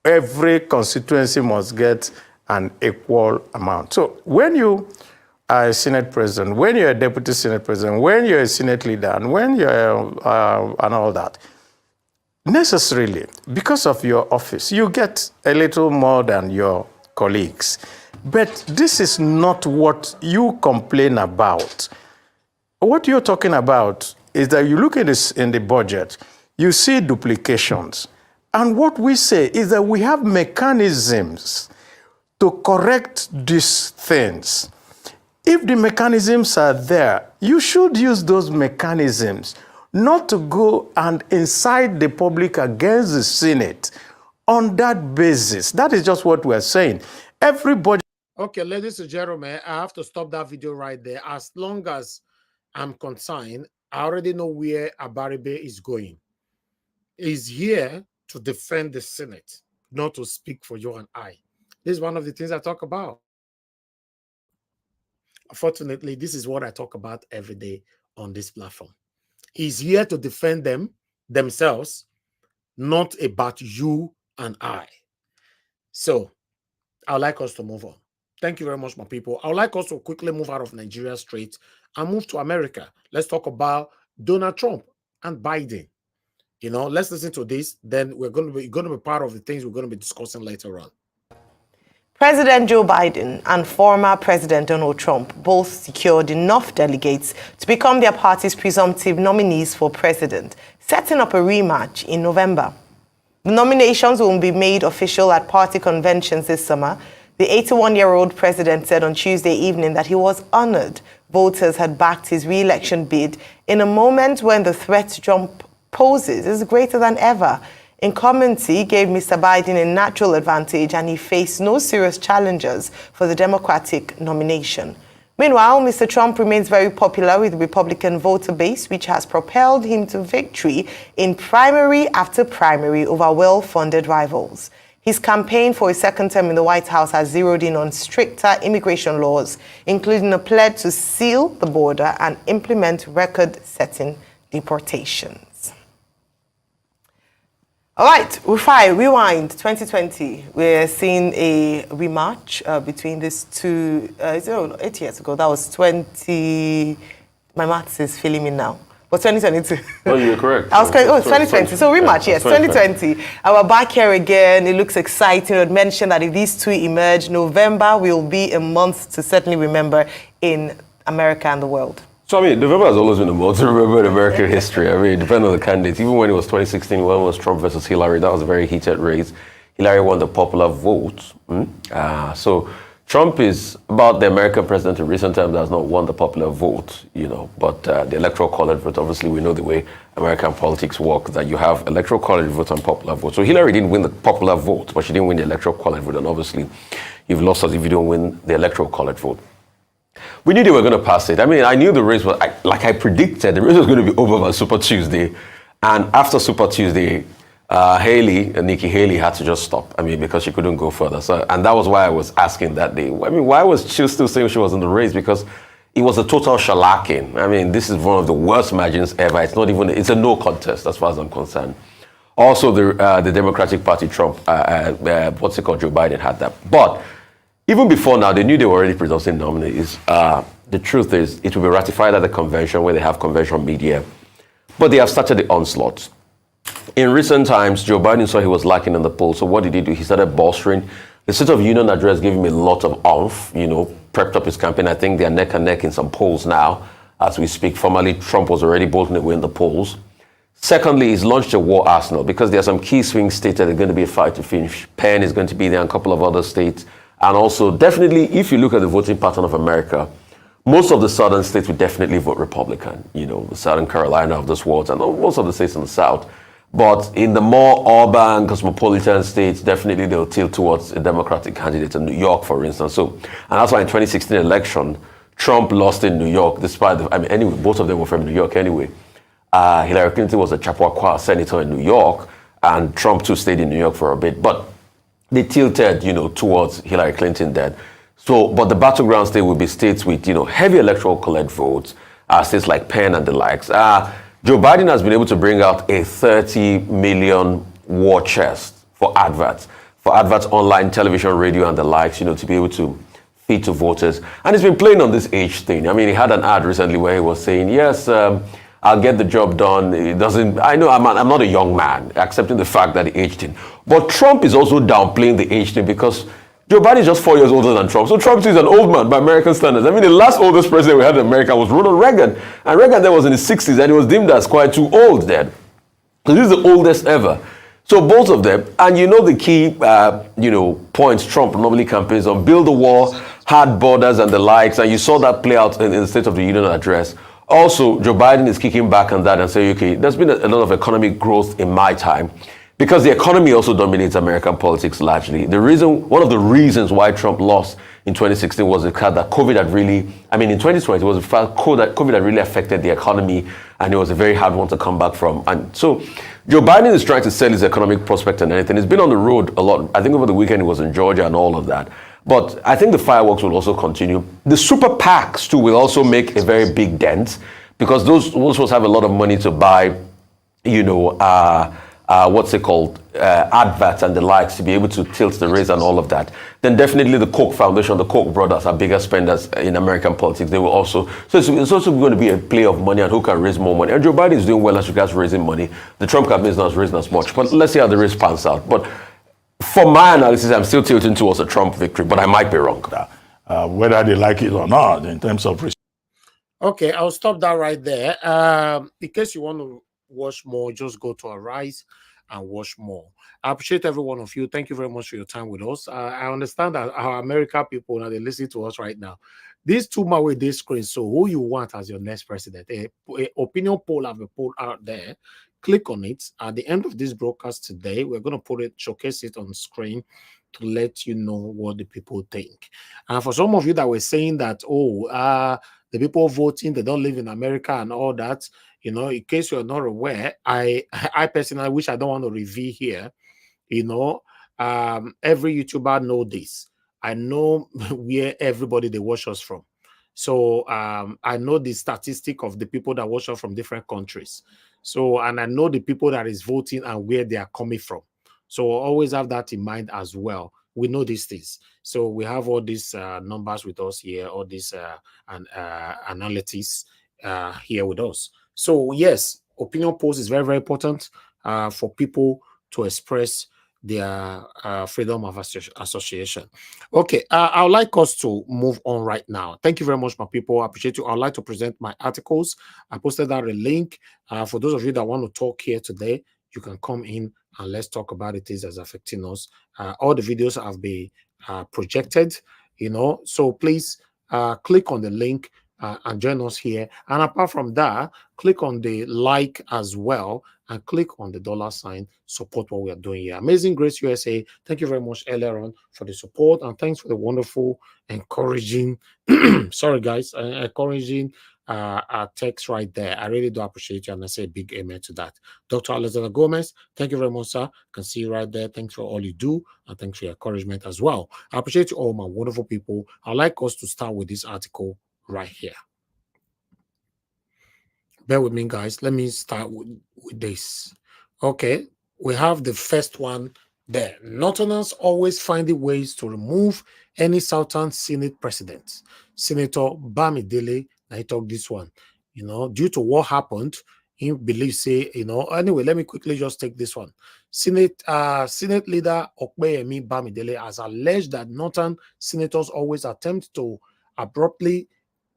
every constituency must get an equal amount. So when you are a Senate president, when you're a deputy Senate president, when you're a Senate leader, and when you're and all that, necessarily, because of your office, you get a little more than your colleagues. But this is not what you complain about. What you're talking about is that you look at this in the budget, you see duplications. And what we say is that we have mechanisms to correct these things. If the mechanisms are there, you should use those mechanisms, not to go and incite the public against the Senate on that basis. That is just what we're saying. Everybody. Okay, ladies and gentlemen, I have to stop that video right there. As long as I'm concerned, I already know where Abaribe is going. He's here to defend the Senate, not to speak for you and I. This is one of the things I talk about. Unfortunately, this is what I talk about every day on this platform. He's here to defend themselves, not about you and I. So, I'd like us to move on. Thank you very much, my people. I would like us to quickly move out of Nigeria straight and move to America. Let's talk about Donald Trump and Biden. You know, let's listen to this. Then we're going to be part of the things we're going to be discussing later on. President Joe Biden and former President Donald Trump both secured enough delegates to become their party's presumptive nominees for president, setting up a rematch in November. The nominations will be made official at party conventions this summer. The 81-year-old president said on Tuesday evening that he was honored voters had backed his re-election bid in a moment when the threat Trump poses is greater than ever. Incumbency gave Mr. Biden a natural advantage and he faced no serious challengers for the Democratic nomination. Meanwhile, Mr. Trump remains very popular with the Republican voter base, which has propelled him to victory in primary after primary over well-funded rivals. His campaign for a second term in the White House has zeroed in on stricter immigration laws, including a pledge to seal the border and implement record-setting deportations. All right, Rufai, rewind 2020. We're seeing a rematch between these two, 8 years ago. That was 20, my maths is failing me now. But 2022. Oh, you're correct. I was correct. Oh, 2020. So rematch, yes, 2020. And we're back here again. It looks exciting. I'd mentioned that if these two emerge, November will be a month to certainly remember in America and the world. So, I mean, November has always been a month to remember in American history. I mean, depending on the candidates. Even when it was 2016, when it was Trump versus Hillary, that was a very heated race. Hillary won the popular vote. So Trump is about the American president in recent times that has not won the popular vote, you know, but the electoral college vote, obviously we know the way American politics work, that you have electoral college votes and popular vote. So Hillary didn't win the popular vote, but she didn't win the electoral college vote, and obviously you've lost us if you don't win the electoral college vote. We knew they were going to pass it. I mean, I knew the race was, like I predicted, the race was going to be over by Super Tuesday, and after Super Tuesday, Nikki Haley had to just stop. I mean, because she couldn't go further. So, and that was why I was asking that day. I mean, why was she still saying she was in the race? Because it was a total shellacking. I mean, this is one of the worst margins ever. It's not even, it's a no contest as far as I'm concerned. Also, the Democratic Party, Trump, Joe Biden had that. But even before now, they knew they were already presumptive nominees. The truth is, it will be ratified at the convention where they have convention media. But they have started the onslaught. In recent times, Joe Biden saw he was lacking in the polls. So what did he do? He started bolstering. The State of Union address gave him a lot of oomph, you know, prepped up his campaign. I think they're neck and neck in some polls now as we speak. Formerly, Trump was already bolting away in the polls. Secondly, he's launched a war arsenal because there are some key swing states that are going to be a fight to finish. Penn is going to be there and a couple of other states. And also, definitely, if you look at the voting pattern of America, most of the southern states would definitely vote Republican. You know, the Southern Carolina of this world and most of the states in the South. But in the more urban, cosmopolitan states, definitely they'll tilt towards a Democratic candidate in New York, for instance. So, and that's why in 2016 election, Trump lost in New York, despite the, I mean, anyway, both of them were from New York anyway. Hillary Clinton was a Chappaqua senator in New York, and Trump too stayed in New York for a bit. But they tilted, you know, towards Hillary Clinton then. So, but the battleground state will be states with, you know, heavy electoral college votes, states like Penn and the likes. Joe Biden has been able to bring out a 30 million war chest for adverts. for adverts online, television, radio, and the likes, to be able to feed to voters. And he's been playing on this age thing. I mean, he had an ad recently where he was saying, yes, I'll get the job done. It doesn't, I know I'm not a young man, accepting the fact that the age thing. But Trump is also downplaying the age thing because Joe Biden is just 4 years older than Trump. So Trump is an old man by American standards. I mean, the last oldest president we had in America was Ronald Reagan. And Reagan then was in his 60s and he was deemed as quite too old then. So this is the oldest ever. So both of them, and the key, points Trump normally campaigns on: build a wall, hard borders, and the likes. And you saw that play out in the State of the Union address. Also, Joe Biden is kicking back on that and saying, okay, there's been a lot of economic growth in my time, because the economy also dominates American politics largely. One of the reasons why Trump lost in 2016 was the fact that COVID had really, in 2020, it was the fact that COVID had really affected the economy, and it was a very hard one to come back from. And so Joe Biden is trying to sell his economic prospect and anything. He's been on the road a lot. I think over the weekend he was in Georgia and all of that. But I think the fireworks will also continue. The super PACs too will also make a very big dent, because those folks have a lot of money to buy, adverts and the likes to be able to tilt the race and all of that. Then definitely the Koch Foundation, the Koch brothers are bigger spenders in American politics. They will also, so it's also going to be a play of money and who can raise more money. And Joe Biden is doing well as regards raising money. The Trump campaign is not raising as much, but let's see how the race pans out. But for my analysis, I'm still tilting towards a Trump victory, but I might be wrong. Whether they like it or not, in terms of... Okay, I'll stop that right there. In case you want to watch more, just go to Arise and watch more. I appreciate every one of you. Thank you very much for your time with us. I understand that our American people, now they listen to us right now. These two my way this screen. So who you want as your next president? A opinion poll have a poll out there. Click on it. At the end of this broadcast today, we're going to showcase it on screen to let you know what the people think. And for some of you that were saying that, the people voting, they don't live in America and all that, in case you're not aware, I personally, which I don't want to reveal here, every YouTuber know this. I know where everybody they watch us from. So I know the statistic of the people that watch us from different countries. So, and I know the people that is voting and where they are coming from. So always have that in mind as well. We know these things. So we have all these numbers with us here, all these analytics here with us. So yes, opinion polls is very, very important for people to express their freedom of association. Okay, I would like us to move on right now. Thank you very much, my people. I appreciate you. I'd like to present my articles. I posted out a link. For those of you that want to talk here today, you can come in and let's talk about it as affecting us. All the videos have been projected, so please click on the link and join us here. And apart from that, click on the like as well and click on the $sign, support what we are doing here. Amazing Grace USA, thank you very much earlier on for the support, and thanks for the wonderful, encouraging, sorry guys, encouraging text right there. I really do appreciate you, and I say a big amen to that. Dr. Alexander Gomez, thank you very much, sir. Can see you right there. Thanks for all you do, and thanks for your encouragement as well. I appreciate you all, my wonderful people. I'd like us to start with this article right here. Bear with me, guys. Let me start with this. Okay, we have the first one there. Northerners always finding ways to remove any Southern Senate president. Senator Bamidele, I talk this one, due to what happened, he believes, anyway, let me quickly just take this one. Senate leader Okpeyemi Bamidele has alleged that Northern senators always attempt to abruptly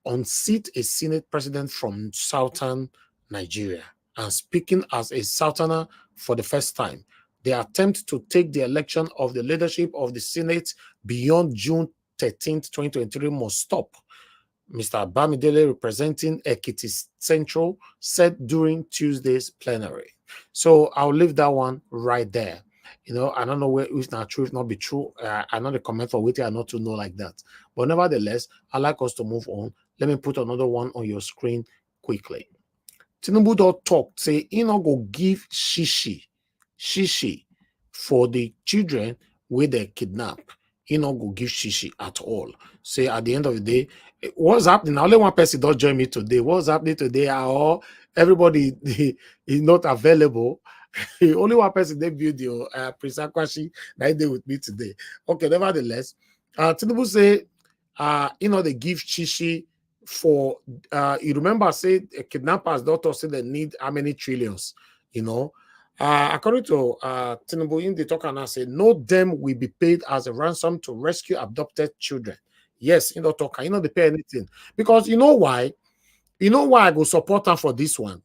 unseat a Senate president from Southern Nigeria. And speaking as a Southerner for the first time, the attempt to take the election of the leadership of the Senate beyond June 13th, 2023 must stop. Mr. Bamidele, representing Ekiti Central, said during Tuesday's plenary. So I'll leave that one right there. I don't know where it's not true, if not be true. I know the comment for waiting, I not to know like that. But nevertheless, I'd like us to move on. Let me put another one on your screen quickly. Tinubu talk, say he not go give shishi for the children where they kidnap. He not go give shishi at all. Say at the end of the day, what's happening? Only one person don't join me today. What's happening today? Everybody is not available. Only one person they video, Prince Akwashi, that day with me today. Okay, nevertheless, Tinubu say, they give Chishi for, you remember, say, kidnappers, daughter say they need how many trillions, according to Tinubu, in the talk and I say, no them will be paid as a ransom to rescue abducted children. Yes, talk, they pay anything. Because you know why? You know why I go support them for this one?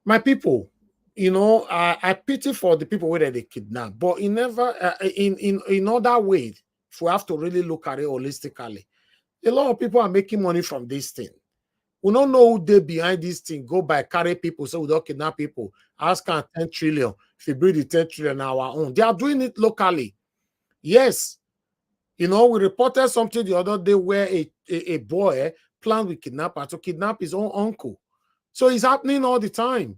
My people, I pity for the people where they kidnap, but in never in other ways, if we have to really look at it holistically, a lot of people are making money from this thing. We don't know who they behind this thing. Go by carry people, so we don't kidnap people. Ask 10 trillion. If you bring the 10 trillion on our own, they are doing it locally. Yes, we reported something the other day where a boy planned with kidnapper to kidnap his own uncle. So it's happening all the time.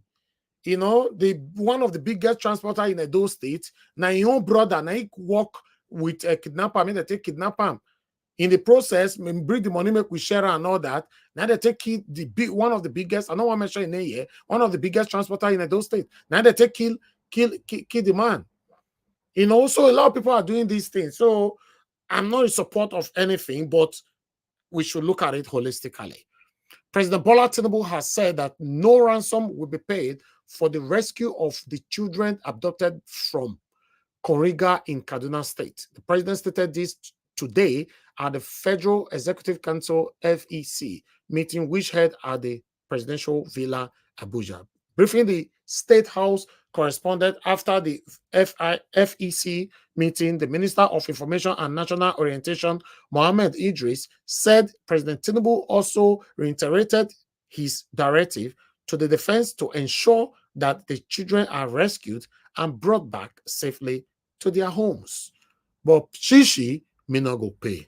One of the biggest transporter in Edo State, now your own brother, now he work with a kidnapper, I mean they take kidnap him. In the process, bring the money, make we share and all that. Now they take one of the biggest, I don't want to mention in a year, one of the biggest transporter in Edo State. Now they take kill the man. So a lot of people are doing these things. So I'm not in support of anything, but we should look at it holistically. President Bola Tinubu has said that no ransom will be paid for the rescue of the children abducted from Koriga in Kaduna State. The president stated this today at the Federal Executive Council FEC meeting, which held at the Presidential Villa, Abuja. Briefing the State House correspondent after the FEC meeting, the Minister of Information and National Orientation, Mohammed Idris, said President Tinubu also reiterated his directive to the defense to ensure that the children are rescued and brought back safely to their homes. But Shishi may not go pay.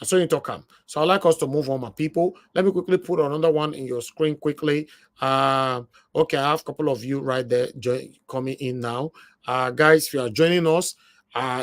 So you talk. So I'd like us to move on, my people. Let me quickly put another one in your screen quickly. Okay, I have a couple of you right there coming in now. Guys, if you are joining us,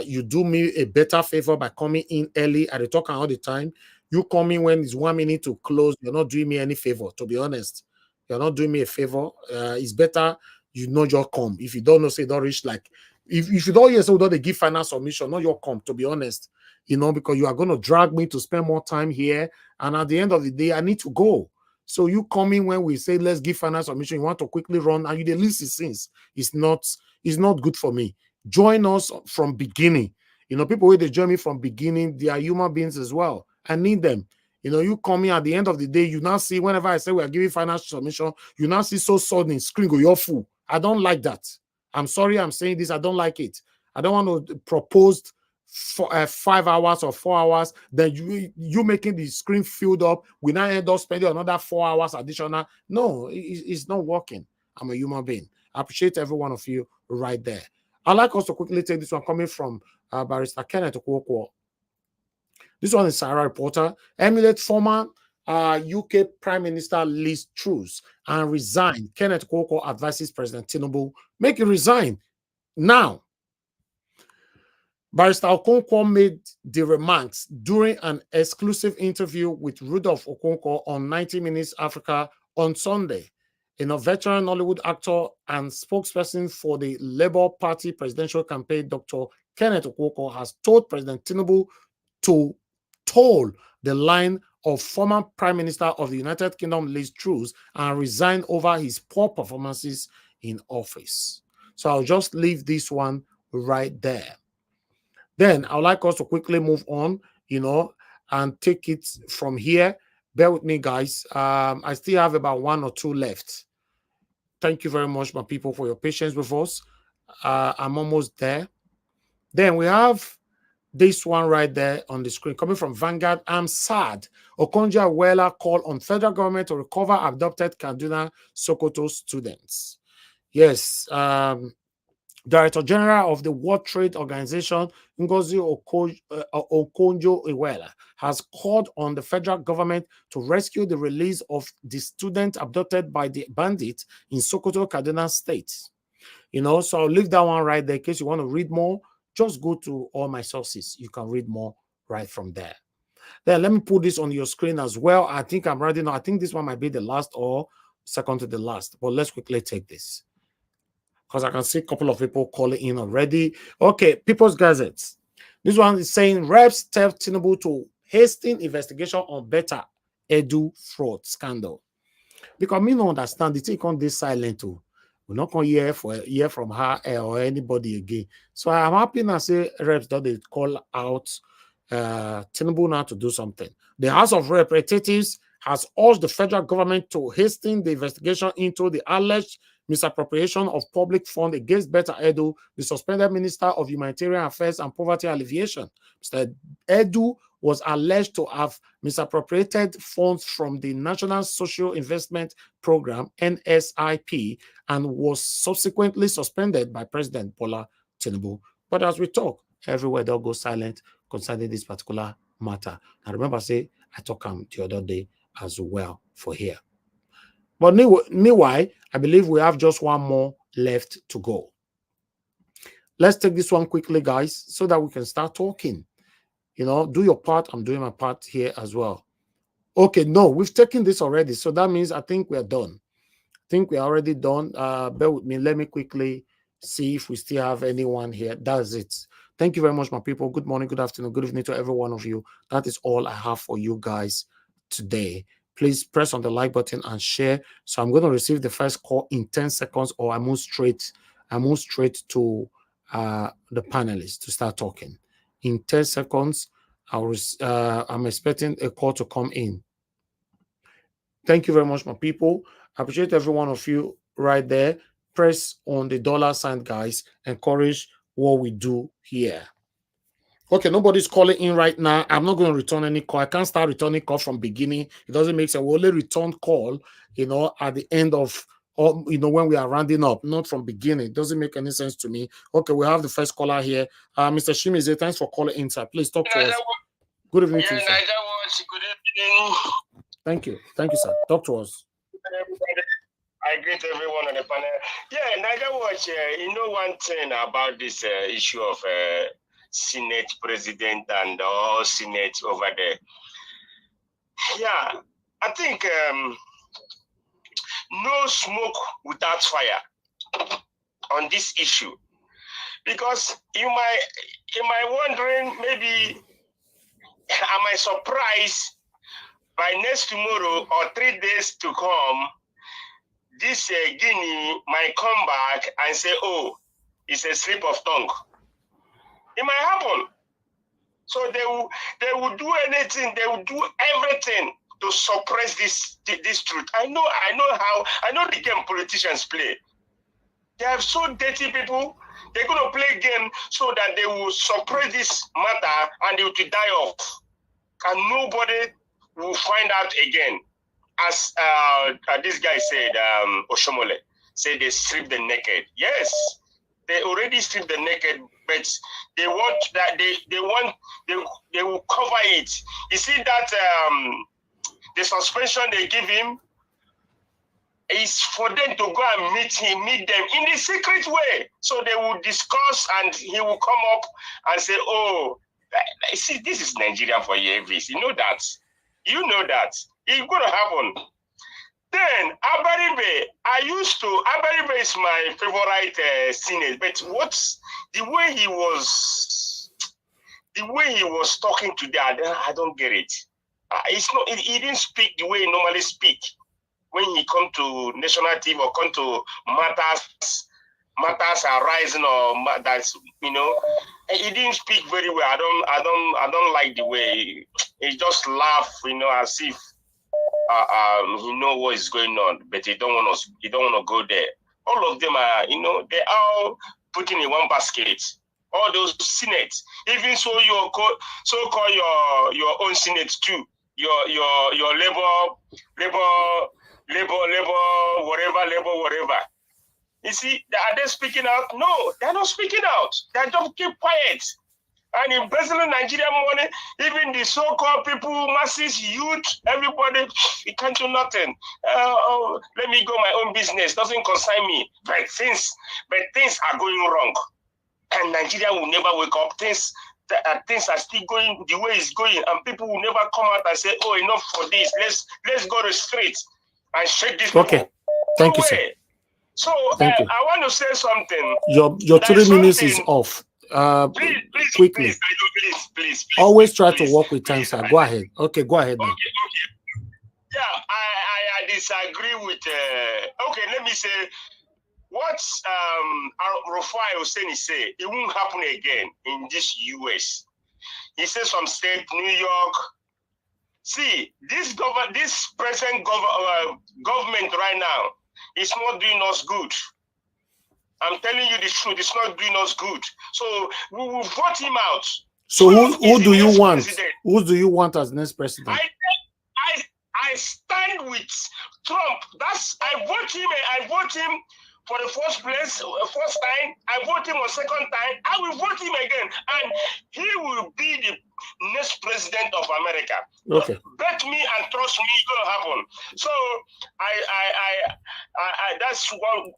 you do me a better favor by coming in early. I talk all the time. You come in when it's 1 minute to close. You're not doing me any favor, to be honest. You're not doing me a favor. It's better you know just come. If you don't know, say don't reach like if you don't hear, so don't they give final submission, not your come, to be honest. Because you are going to drag me to spend more time here. And at the end of the day, I need to go. So you come in when we say, let's give final submission, you want to quickly run, and you the least it since it's not good for me. Join us from beginning. People where they join me from beginning, they are human beings as well. I need them. You come in at the end of the day, you now see, whenever I say we are giving final submission, you now see so sudden screen go, you're full. I don't like that. I'm sorry I'm saying this. I don't like it. I don't want to propose for 5 hours or 4 hours, then you making the screen filled up. We now end up spending another 4 hours additional. No, it's not working. I'm a human being. I appreciate every one of you right there. I'd like us to quickly take this one coming from Barrister Kenneth Okonkwo. This one is Sarah Reporter. Emulate former UK Prime Minister Liz Truss and resign. Kenneth Okonkwo advises President Tinubu, make it resign now. Barrister Okonkwo made the remarks during an exclusive interview with Rudolph Okonkwo on 90 Minutes Africa on Sunday. A veteran Hollywood actor and spokesperson for the Labour Party presidential campaign, Dr. Kenneth Okonkwo, has told President Tinubu to toe the line of former Prime Minister of the United Kingdom, Liz Truss, and resign over his poor performances in office. So I'll just leave this one right there. Then I would like us to quickly move on, and take it from here. Bear with me, guys. I still have about 1 or 2 left. Thank you very much, my people, for your patience with us. I'm almost there. Then we have this one right there on the screen coming from Vanguard. I'm sad. Okonjo-Iweala call on federal government to recover abducted Kaduna Sokoto students. Yes. Director General of the World Trade Organization, Ngozi Okonjo-Iweala, has called on the federal government to rescue the release of the student abducted by the bandits in Sokoto, Kaduna State. So I'll leave that one right there in case you want to read more. Just go to all my sources. You can read more right from there. Then let me put this on your screen as well. I think I'm ready now. I think this one might be the last or second to the last. But let's quickly take this, because I can see a couple of people calling in already. Okay, People's Gazette. This one is saying reps tell Tinubu to hasten investigation on better edu fraud scandal. Because me don't understand the thing on this silent too. We're not going to hear from her or anybody again. So I'm happy now say reps that they call out Tinubu now to do something. The House of Representatives has urged the federal government to hasten the investigation into the alleged misappropriation of public funds against Betta Edu, the suspended Minister of Humanitarian Affairs and Poverty Alleviation. Mr. Edu was alleged to have misappropriated funds from the National Social Investment Program, NSIP, and was subsequently suspended by President Bola Tinubu. But as we talk, everywhere they'll go silent concerning this particular matter. And remember, say, I talked the other day as well for here. But meanwhile, I believe we have just one more left to go. Let's take this one quickly, guys, so that we can start talking. You know, do your part. I'm doing my part here as well. Okay, no, we've taken this already. So that means I think we are done. I think we are already done. Bear with me. Let me quickly see if we still have anyone here. That's it. Thank you very much, my people. Good morning, good afternoon, good evening to every one of you. That is all I have for you guys today. Please press on the like button and share. So I'm going to receive the first call in 10 seconds, or I move straight to the panelists to start talking. In 10 seconds, I'm expecting a call to come in. Thank you very much, my people. I appreciate every one of you right there. Press on the $sign, guys. Encourage what we do here. Okay, nobody's calling in right now. I'm not going to return any call. I can't start returning call from beginning. It doesn't make sense. We only return call, you know, at the end of, or, you know, when we are rounding up, not from beginning. It doesn't make any sense to me. Okay, we have the first caller here. Mr. Shimize, thanks for calling in, sir. Please talk to us. Good evening to you, sir. Good evening. Thank you. Thank you, sir. Talk to us. I greet everyone on the panel. Yeah, Niger Watch, you know one thing about this issue of Senate president and all Senate over there. Yeah, I think no smoke without fire on this issue. Because you might wondering, maybe, am I surprised by next tomorrow or 3 days to come, this Guinea might come back and say, oh, it's a slip of tongue. It might happen. So they will do anything, they will do everything to suppress this truth. I know the game politicians play. They have so dirty people, they're going to play game so that they will suppress this matter and they will die off. And nobody will find out again. As this guy said, Oshiomhole said they stripped the naked. Yes, they already stripped the naked, but they want that they will cover it. You see that the suspension they give him is for them to go and meet them in the secret way. So they will discuss and he will come up and say, oh, see, this is Nigeria for you, Elvis. You know that. You know that. It's going to happen. Then, Abaribe, Abaribe is my favorite Senate, but the way he was talking today, I don't get it. He didn't speak the way he normally speak when he come to national TV or come to matters arising or that's, you know, he didn't speak very well. I don't like the way he just laugh, you know, as if he know what is going on, but he don't want to go there. All of them are, you know, they are putting in one basket. All those senates, even so your so-called your own senate too, your labor, whatever. You see, are they speaking out? No, they're not speaking out. They just keep quiet. And embezzling Nigerian money, even the so-called people, masses, youth, everybody, it can't do nothing. Let me go my own business. Doesn't concern me. But things are going wrong. And Nigeria will never wake up. Things are still going the way it's going. And people will never come out and say, oh, enough for this. Let's go to the streets and shake this. Okay. Thank you, sir. So Thank you. I want to say something. Your 3 minutes is off. Quickly. Please. Always try to work with time, sir. Go ahead. Okay, go ahead now. Okay. Yeah, I disagree with. Okay, let me say what Rufai Hussein say. It won't happen again in this US. He says some state, New York. See, this present government right now is not doing us good. I'm telling you the truth. It's not doing us good. So we will vote him out. So who do you want? President. Who do you want as next president? I stand with Trump. I vote him for the first time. I vote him a second time. I will vote him again, and he will be the next president of America. Okay. Bet me and trust me, it's gonna happen. So I that's one.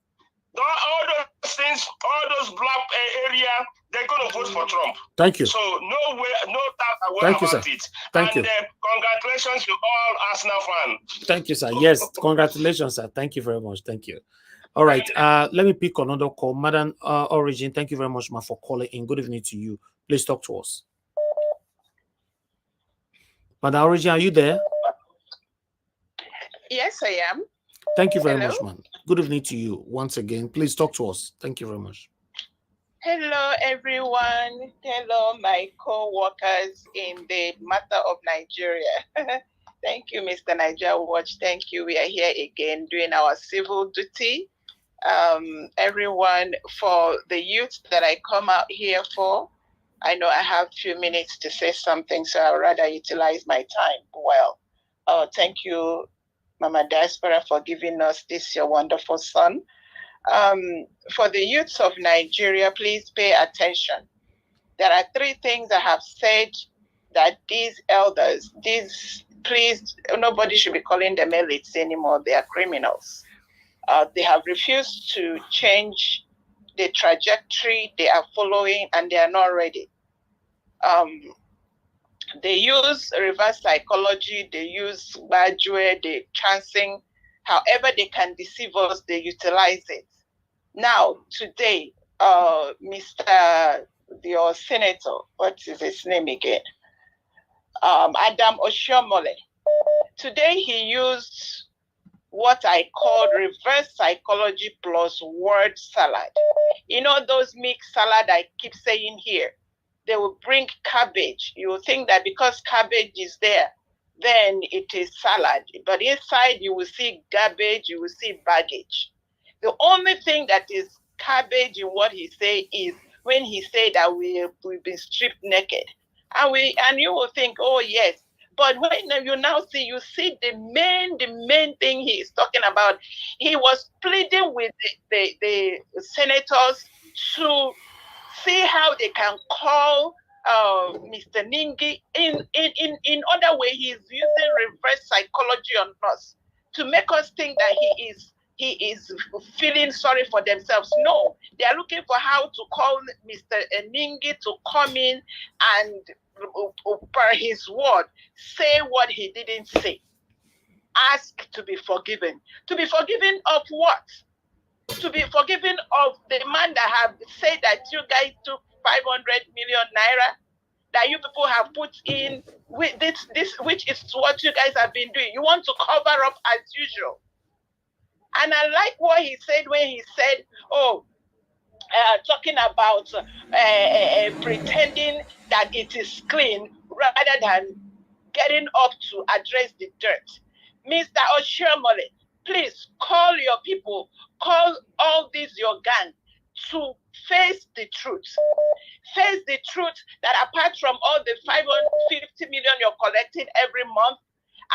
All those things, all those black area, they're going to vote for Trump. Thank you. So no way, no doubt about it. Thank you. Congratulations to all Arsenal fans. Thank you, sir. Yes, congratulations, sir. Thank you very much. Thank you. All right. Let me pick another call. Madam Origin, thank you very much, ma, for calling in. Good evening to you. Please talk to us. Madam Origin, are you there? Yes, I am. Thank you very much, ma'am. Good evening to you once again. Please talk to us. Thank you very much. Hello, everyone. Hello, my co-workers in the matter of Nigeria. Thank you, Mr. Niger Watch. Thank you. We are here again doing our civil duty. Everyone, for the youth that I come out here for, I know I have a few minutes to say something, so I'd rather utilize my time well. Thank you, Mama Diaspora, for giving us this, your wonderful son. For the youths of Nigeria, please pay attention. There are 3 things I have said that these elders, please, nobody should be calling them elites anymore. They are criminals. They have refused to change the trajectory they are following, and they are not ready. They use reverse psychology, they use badgeware, they chancing, however they can deceive us, they utilize it. Now, today, your senator, what is his name again? Adam Oshiomhole. Today he used what I call reverse psychology plus word salad. You know those mixed salad I keep saying here? They will bring cabbage. You will think that because cabbage is there, then it is salad. But inside you will see garbage, you will see baggage. The only thing that is cabbage in what he said is when he said that we've been stripped naked. And you will think, oh yes. But when you now see, you see the main thing he is talking about. He was pleading with the senators to see how they can call Mr. Ningi. In other way, he is using reverse psychology on us to make us think that he is feeling sorry for themselves. No, they are looking for how to call Mr. Ningi to come in and, per his word, say what he didn't say. Ask to be forgiven. To be forgiven of what? To be forgiven of the man that have said that you guys took 500 million naira that you people have put in with this, which is what you guys have been doing. You want to cover up as usual. And I like what he said when he said, talking about pretending that it is clean rather than getting up to address the dirt. Mr. Oshiomhole, please call your people, call all these your gang to face the truth. Face the truth that apart from all the 550 million you're collecting every month,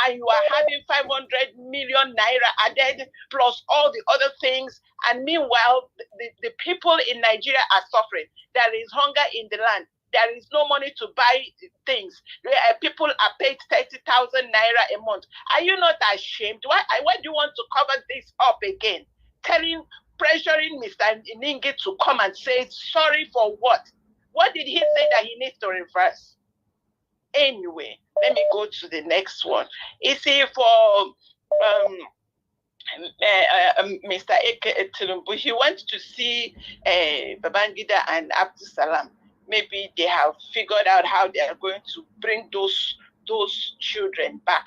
and you are having 500 million naira added, plus all the other things. And meanwhile, the people in Nigeria are suffering. There is hunger in the land. There is no money to buy things. People are paid 30,000 naira a month. Are you not ashamed? Why do you want to cover this up again? Pressuring Mr. Ningi to come and say sorry for what? What did he say that he needs to reverse? Anyway, let me go to the next one. You see, for Mr. Eke Tinubu, he went to see Babangida and Abdul Salam. Maybe they have figured out how they are going to bring those children back,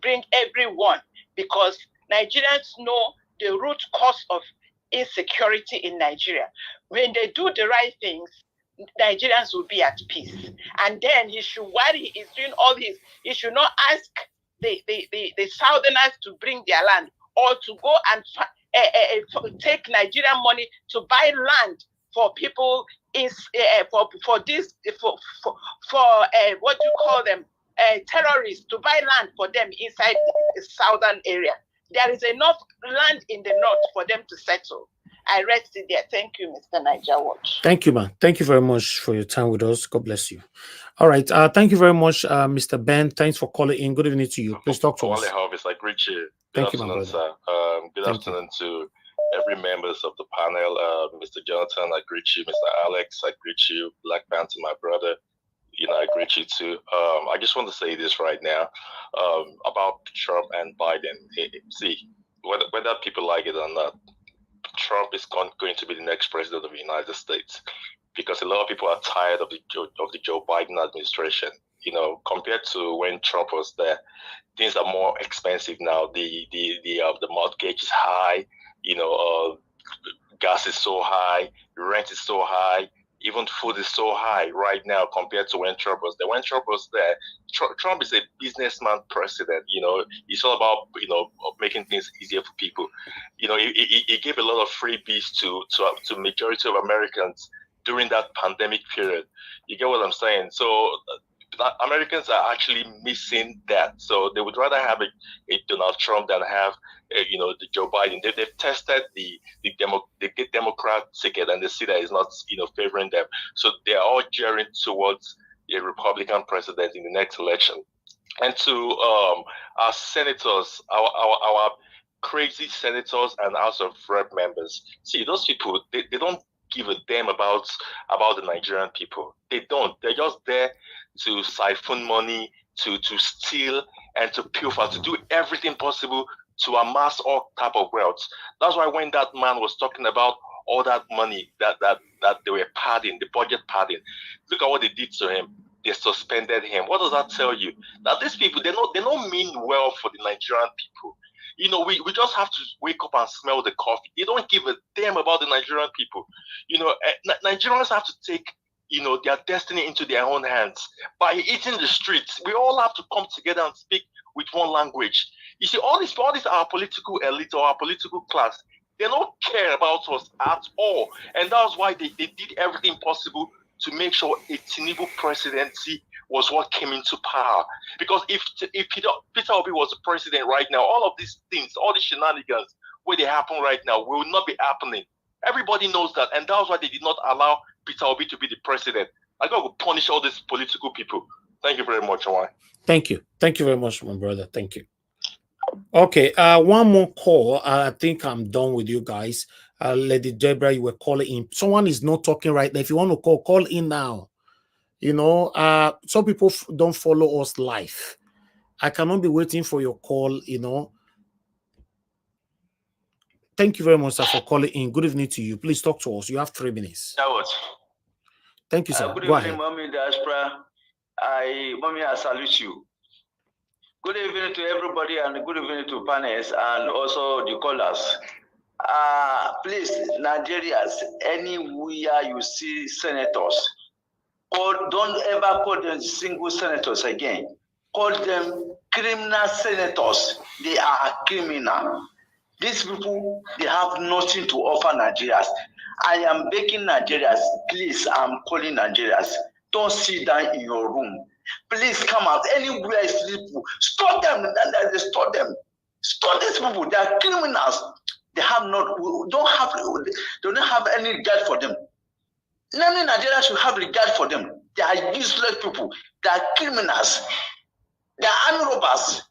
bring everyone, because Nigerians know the root cause of insecurity in Nigeria. When they do the right things, Nigerians will be at peace. And then he should, while he is doing all this, he should not ask the Southerners to bring their land, or to go and take Nigerian money to buy land for people for what do you call them, terrorists, to buy land for them inside the southern area. There is enough land in the north for them to settle. I rest it there. Thank you, Mr. Niger Watch. Thank you, man. Thank you very much for your time with us. God bless you. All right. Thank you very much, Mr. Ben. Thanks for calling in. Good evening to you. Please talk to us. I greet you. Thank you, my brother. Sir. Good afternoon to every members of the panel. Mr. Jonathan, I greet you. Mr. Alex, I greet you. Black Panther, my brother. I greet you too. I just want to say this right now about Trump and Biden. See, whether people like it or not, Trump is going to be the next president of the United States, because a lot of people are tired of the Joe Biden administration. Compared to when Trump was there, things are more expensive now. The mortgage is high. Gas is so high. Rent is so high. Even food is so high right now compared to when Trump was there. When Trump was there, Trump is a businessman president. It's all about making things easier for people. He gave a lot of freebies to majority of Americans during that pandemic period. You get what I'm saying? So Americans are actually missing that. So they would rather have a Donald Trump than have the Joe Biden. They've tested the Democrat ticket, and they see that it's not favoring them. So they are all gearing towards a Republican president in the next election. And to our senators, our crazy senators and House of Rep members, see, those people, they don't give a damn about the Nigerian people. They don't. They're just there to siphon money, to steal, and to pilfer, to do everything possible to amass all type of wealth. That's why when that man was talking about all that money that they were padding, the budget padding, look at what they did to him. They suspended him. What does that tell you? That these people, they don't mean well for the Nigerian people. We just have to wake up and smell the coffee. They don't give a damn about the Nigerian people. Nigerians have to take their destiny into their own hands by eating the streets. We all have to come together and speak with one language. You see, all these our political elite or our political class, they don't care about us at all. And that's why they did everything possible to make sure a Tinubu presidency was what came into power. Because if Peter Obi was the president right now, all of these things, all the shenanigans where they happen right now will not be happening. Everybody knows that, and that's why they did not allow Peter Obi to be the president. I got to punish all these political people. Thank you very much, Hawaii. Thank you. Thank you very much, my brother. Thank you. Okay, one more call. I think I'm done with you guys. Lady Deborah, you were calling in. Someone is not talking right now. If you want to call in now. Some people don't follow us live. I cannot be waiting for your call, Thank you very much, sir, for calling in. Good evening to you. Please talk to us. You have 3 minutes. Thank you, sir. Good Go evening, ahead. Mommy Diaspora. Mommy, I salute you. Good evening to everybody, and good evening to panelists and also the callers. Please, Nigerians, anywhere you see senators, don't ever call them single senators again. Call them criminal senators. They are criminal. These people, they have nothing to offer Nigerians. I am begging Nigerians, please, I'm calling Nigerians. Don't sit down in your room. Please come out. Anywhere you see people, stop them. Stop them. Stop these people. They are criminals. They don't have any regard for them. None Nigeria should have regard for them. They are useless people. They are criminals. They are armed robbers.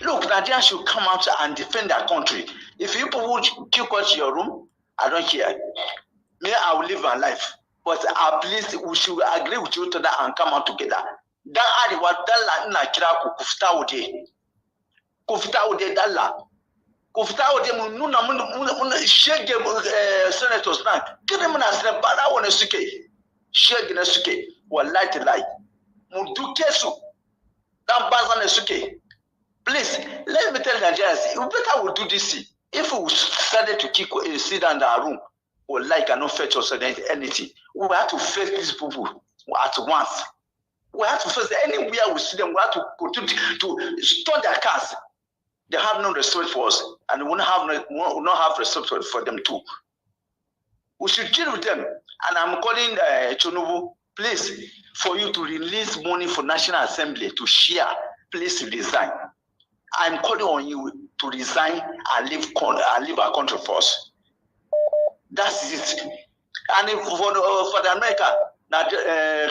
Look, Nigeria should come out and defend their country. If you people would keep quiet in your room, I don't care. Me, I will live my life. But at least we should agree with you to that and come out together. Dan Ariwa Dalla na kira ku kufta waje. Kufta waje Dalla. Kufutao dem nuna shege senators na. Kene muna sene bana wana suke. Shege na suke. Wallahi to lie. Mudu kesu. Dan baza na suke. Please, let me tell Nigerians, you better will do this. If we started to sit down in our room, or like cannot fetch us anything, we have to face these people at once. We have to face anywhere we see them, we have to continue to stone their cars. They have no respect for us, and we will not have respect for them too. We should deal with them. And I'm calling Chonubu, please, for you to release money for National Assembly to share, please resign. I'm calling on you to resign and leave our country first. That's it. And for the America, now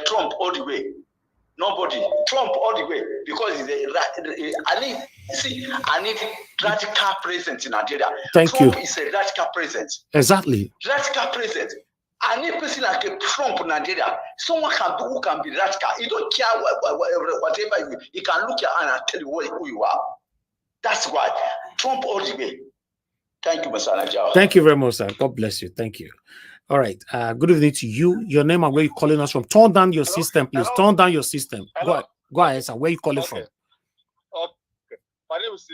Trump all the way. Nobody. Trump all the way. Because I need radical presence in Nigeria. Trump is a radical presence. Exactly. Radical presence. I need a person like a Trump in Nigeria. Someone who can be radical. You don't care whatever you can look at and tell you who you are. That's why Trump all the way. Thank you, Mr. Najao. Thank you very much, sir. God bless you. Thank you. All right. Good evening to you. Your name and where you calling us from. Turn down your system, please. Hello? Turn down your system. Hello? Go ahead, sir. Where you calling from? Okay. My name is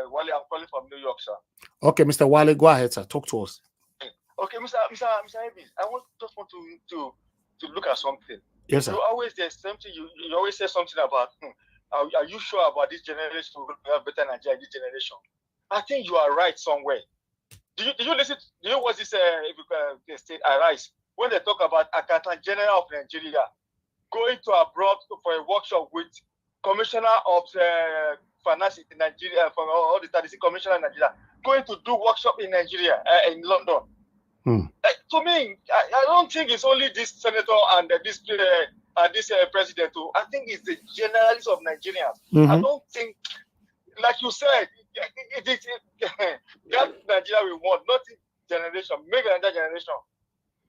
Wale. I'm calling from New York, sir. Okay, Mr. Wale, go ahead, sir. Talk to us. Okay, Mr. Evans, I just want to look at something. Yes, sir. You always say something about. Are you sure about this generation will have better Nigeria this generation? I think you are right somewhere. Do you listen? Do you watch this state Arise when they talk about Accountant General of Nigeria going to abroad for a workshop with Commissioner of Finance in Nigeria, from all the statistics Commissioner in Nigeria, going to do workshop in Nigeria, in London. To me, I don't think it's only this senator and this president. I think it's the generalists of Nigerians. I don't think, like you said, that Nigeria we want, not generation, maybe another generation.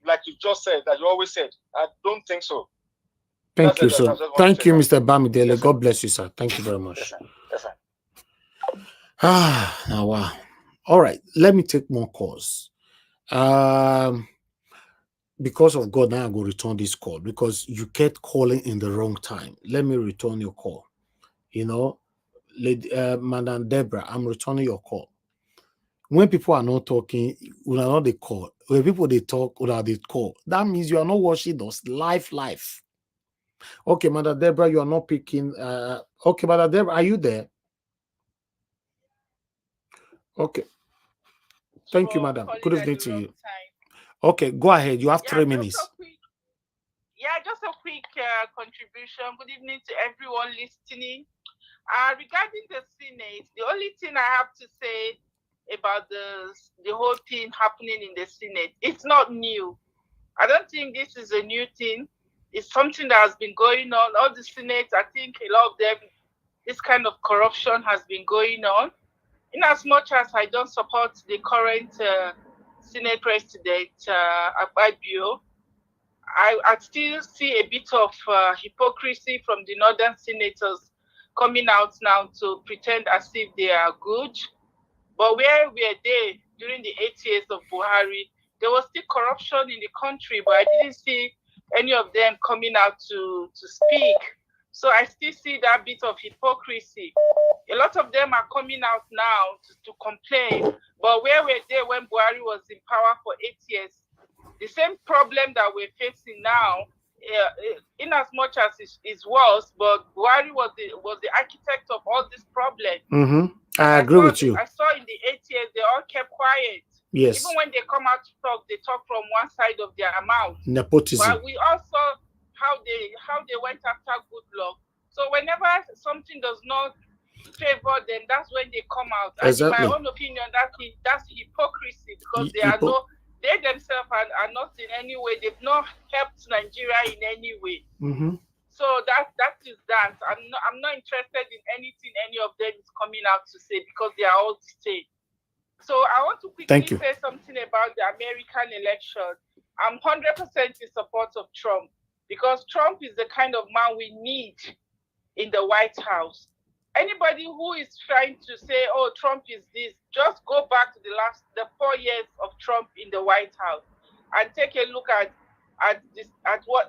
Like you just said, that you always said. I don't think so. Thank you, sir. Thank you, Mr. Bamidele. Yes, God bless you, sir. Thank you very much. Yes, sir. Yes, sir. Now, wow. All right, let me take more calls. Because of God, now I'm going to return this call because you kept calling in the wrong time. Let me return your call. You know, Madam Deborah, I'm returning your call. When people are not talking, we are not the call. When people they talk, we are the call. That means you are not watching us live. Okay, Madam Deborah, you are not picking. Okay, Madam Deborah, are you there? Okay. Thank you, madam. Good evening to you. Okay, go ahead. You have 3 minutes. Just a quick contribution. Good evening to everyone listening. Regarding the Senate, the only thing I have to say about the whole thing happening in the Senate, it's not new. I don't think this is a new thing. It's something that has been going on. All the Senate, I think a lot of them, this kind of corruption has been going on. In as much as I don't support the current Senate President, Abaribe, I still see a bit of hypocrisy from the northern senators coming out now to pretend as if they are good. But where were they during the 8 years of Buhari? There was still corruption in the country, but I didn't see any of them coming out to speak. So I still see that bit of hypocrisy. A lot of them are coming out now to complain, but where were they when Buhari was in power for 8 years? The same problem that we're facing now, in as much as it's worse, but Buhari was the architect of all this problem. I agree with you. I saw in the 8 years, they all kept quiet. Yes. Even when they come out to talk, they talk from one side of their mouth. Nepotism. But we also how they went after Goodluck. So whenever something does not favor them, that's when they come out. And exactly. in my own opinion, that's hypocrisy because they themselves are not in any way. They've not helped Nigeria in any way. So that is that. I'm not interested in anything any of them is coming out to say because they are all the same. So I want to quickly say something about the American election. I'm 100% in support of Trump because Trump is the kind of man we need in the White House. anybody who is trying to say, oh, Trump is this, just go back to the 4 years of Trump in the White House and take a look at what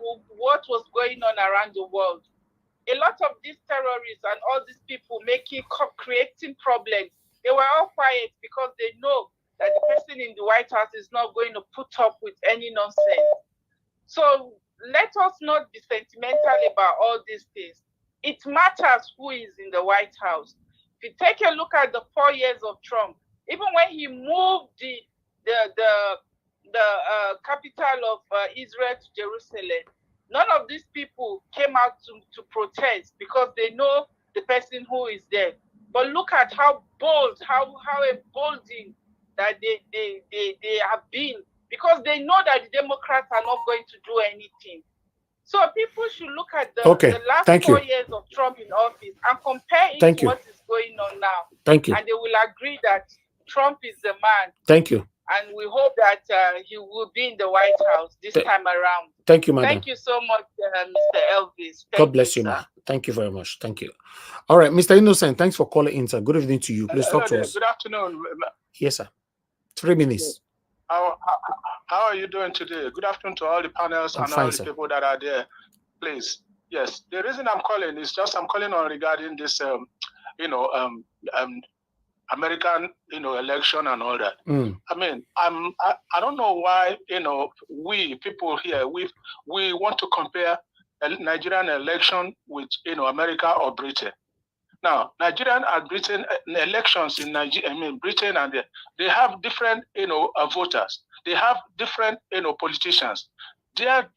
was going on around the world. A lot of these terrorists and all these people creating problems, they were all quiet because they know that the person in the White House is not going to put up with any nonsense. So let us not be sentimental about all these things. It matters who is in the White House. If you take a look at the 4 years of Trump, even when he moved the capital of Israel to Jerusalem, none of these people came out to protest because they know the person who is there. But look at how bold, how emboldened that they have been, because they know that the Democrats are not going to do anything. So people should look at the last 4 years of Trump in office and compare it to what is going on now. Thank you. And they will agree that Trump is the man. Thank you. And we hope that he will be in the White House this time around. Thank you, madam. Thank you so much, Mr. Elvis. God bless you, ma. Thank you very much. Thank you. All right, Mr. Innocent, thanks for calling in, sir. Good evening to you. Please talk to us. Good afternoon. Yes, sir. 3 minutes. How are you doing today? Good afternoon to all the panels and all the people that are there. Please, yes. The reason I'm calling is just I'm calling on regarding this, American, election and all that. I mean, I don't know why, we people here, we want to compare a Nigerian election with, America or Britain. Now, Nigerian and Britain elections in Britain, and they have different, voters. They have different, politicians. Their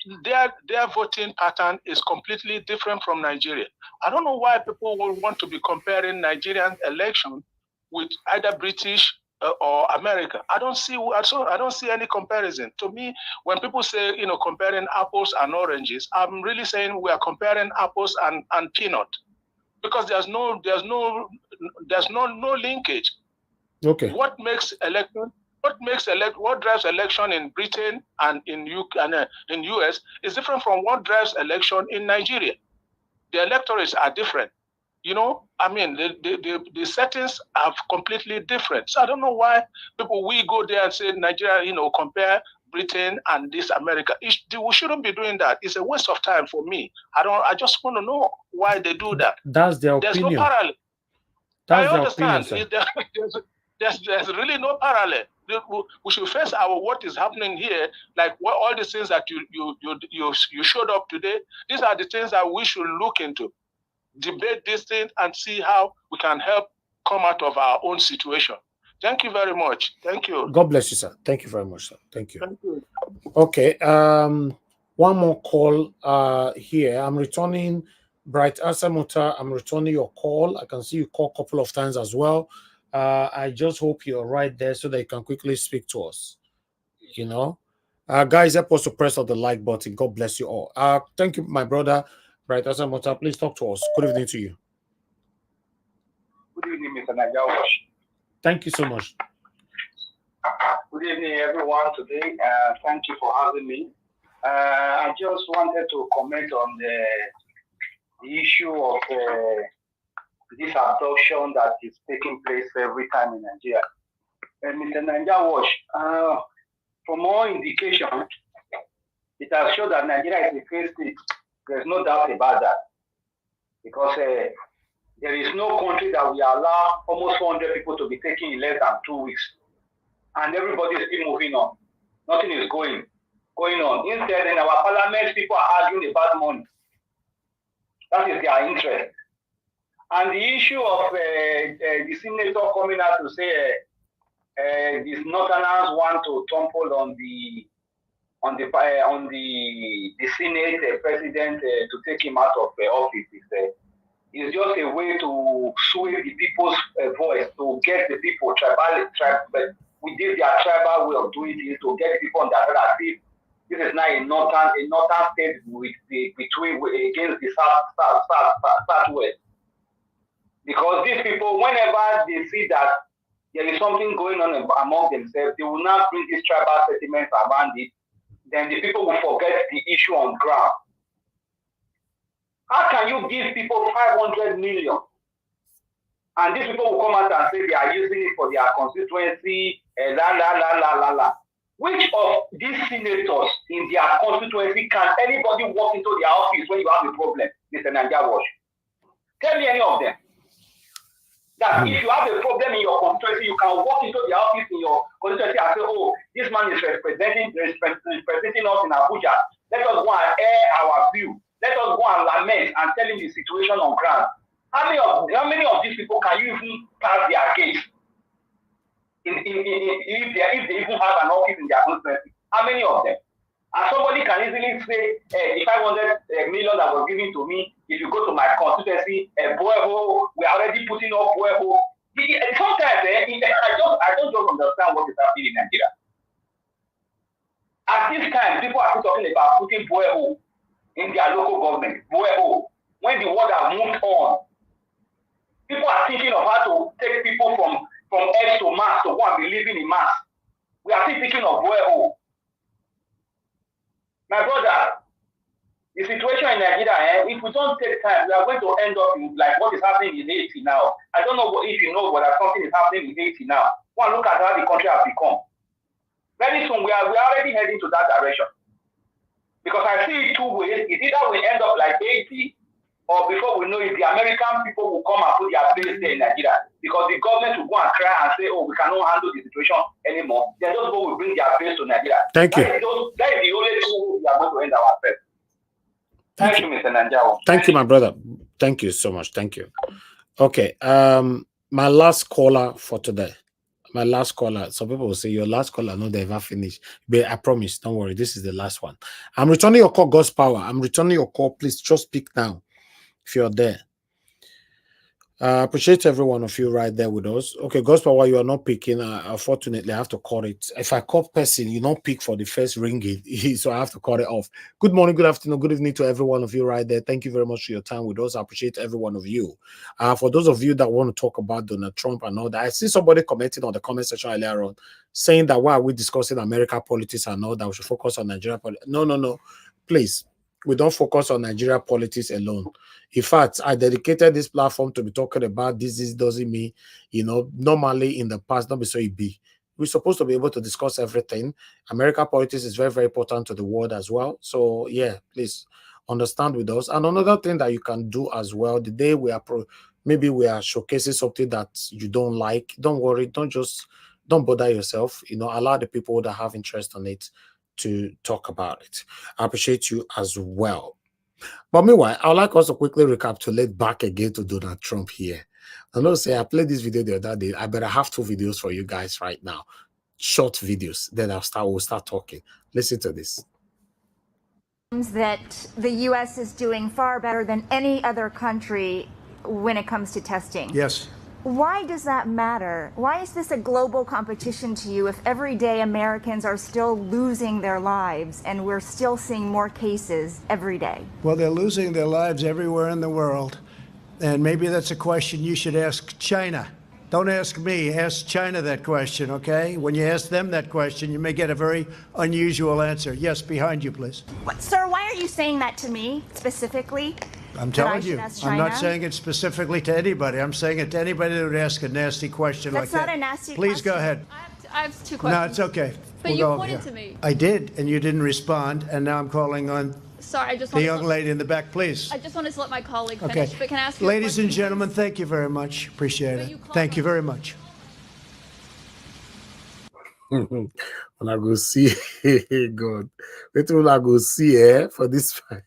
voting pattern is completely different from Nigeria. I don't know why people will want to be comparing Nigerian election with either British or America. I don't see any comparison. To me, when people say, comparing apples and oranges, I'm really saying we are comparing apples and peanut, because there's no linkage. Okay. What drives election in Britain and in US is different from what drives election in Nigeria. The electorates are different. The settings are completely different. So I don't know why we go there and say Nigeria, compare Britain and this America. We shouldn't be doing that. It's a waste of time for me. I just want to know why they do that. That's their There's opinion. No parallel. That's I understand. Opinion, there's really no parallel. We should face what is happening here, like all the things that you showed up today. These are the things that we should look into, debate this thing, and see how we can help come out of our own situation. Thank you very much. Thank you. God bless you, sir. Thank you very much, sir. Thank you. Thank you. Okay. One more call here. I'm returning, Bright Asamuta. I'm returning your call. I can see you call a couple of times as well. I just hope you're right there so that you can quickly speak to us. Guys, help us to press on the like button. God bless you all. Thank you, my brother, Bright Asamuta. Please talk to us. Good evening to you. Good evening, Mr. Nigerian. Thank you so much. Good evening, everyone, today. Thank you for having me. I just wanted to comment on the issue of this abduction that is taking place every time in Nigeria. Mr. Nigerian, for more indication, it has shown that Nigeria is a failed state. There's no doubt about that. Because there is no country that will allow almost 400 people to be taken in less than 2 weeks. And everybody is still moving on. Nothing is going on. Instead, in our parliament, people are arguing about money. That is their interest. And the issue of the senator coming out to say these northerners want to topple on the Senate president to take him out of office is just a way to sway the people's voice, to get the people we did their tribal way of doing this, to get people on their side. This is now a northern state against the southwest. Because these people, whenever they see that there is something going on among themselves, they will not bring these tribal settlements around it. Then the people will forget the issue on ground. How can you give people 500 million And these people will come out and say they are using it for their constituency, la. Which of these senators in their constituency can anybody walk into their office when you have a problem, Mr. Nigeria Watch? Tell me any of them. That if you have a problem in your constituency, you can walk into the office in your constituency and say, oh, this man is representing us in Abuja. Let us go and air our view. Let us go and lament and tell him the situation on ground. How many of these people can you even pass their case? If they even have an office in their constituency, how many of them? And somebody can easily say, the 500 million that was given to me, if you go to my constituency, Boeho, we are already putting up Boeho. Sometimes I don't just understand what is happening in Nigeria. At this time, people are talking about putting Boeho in their local government. Boeho, when the world has moved on, people are thinking of how to take people from Earth to Mars to go and be living in Mars. We are still thinking of Boeho. My brother, the situation in Nigeria, if we don't take time, we are going to end up in like what is happening in Haiti now. I don't know if you know whether something is happening in Haiti now. Go and look at how the country has become. Very soon, we are already heading to that direction. Because I see it two ways. It's either we end up like Haiti, or before we know it, the American people will come and put their place there in Nigeria. Because the government will go and cry and say, oh, we cannot handle the situation anymore. Then those people will bring their place to Nigeria. Thank you. That is the only way we are going to end our affairs. Thank you, Mr. Nanjawa. Thank you, my brother. Thank you so much. Thank you. Okay. My last caller for today. My last caller. Some people will say your last caller, no, they ever finished. But I promise, don't worry. This is the last one. I'm returning your call, God's power. I'm returning your call. Please just speak now if you're there. Appreciate every one of you right there with us. Okay, God's power, you are not picking. Unfortunately, I have to call it. If I call person, you don't pick for the first ringing, so I have to cut it off. Good morning, good afternoon, good evening to every one of you right there. Thank you very much for your time with us. I appreciate every one of you. For those of you that want to talk about Donald Trump and all that, I see somebody commenting on the comment section earlier on, saying that why are we discussing American politics and all that, we should focus on Nigeria politics. No. Please, we don't focus on Nigeria politics alone. In fact, I dedicated this platform to be talking about this doesn't mean, normally in the past, not be so it be. We're supposed to be able to discuss everything. American politics is very, very important to the world as well. So, yeah, please understand with us. And another thing that you can do as well, the day we are, maybe we are showcasing something that you don't like, don't worry, don't bother yourself. Allow the people that have interest on it to talk about it. I appreciate you as well. But meanwhile, I would like us to quickly recapitulate back again to Donald Trump here. I know, say I played this video the other day. I better have 2 videos for you guys right now. Short videos. Then we'll start talking. Listen to this. That the U.S. is doing far better than any other country when it comes to testing. Yes. Why does that matter? Why is this a global competition to you if every day Americans are still losing their lives and we're still seeing more cases every day? Well, they're losing their lives everywhere in the world. And maybe that's a question you should ask China. Don't ask me, ask China that question, okay? When you ask them that question, you may get a very unusual answer. Yes, behind you, please. What, sir, why are you saying that to me specifically? I'm telling you, I'm not saying it specifically to anybody. I'm saying it to anybody that would ask a nasty question like that. That's not a nasty question. Please go ahead. I have 2 questions. No, it's okay. But you pointed to me. I did, and you didn't respond, and now I'm calling on Sorry, I just the young lady in the back, please. I just wanted to let my colleague finish, Okay. but can I ask you Ladies and gentlemen, thank you very much. Appreciate it. Thank you very much. When I go see, God, wait till I go see for this fight.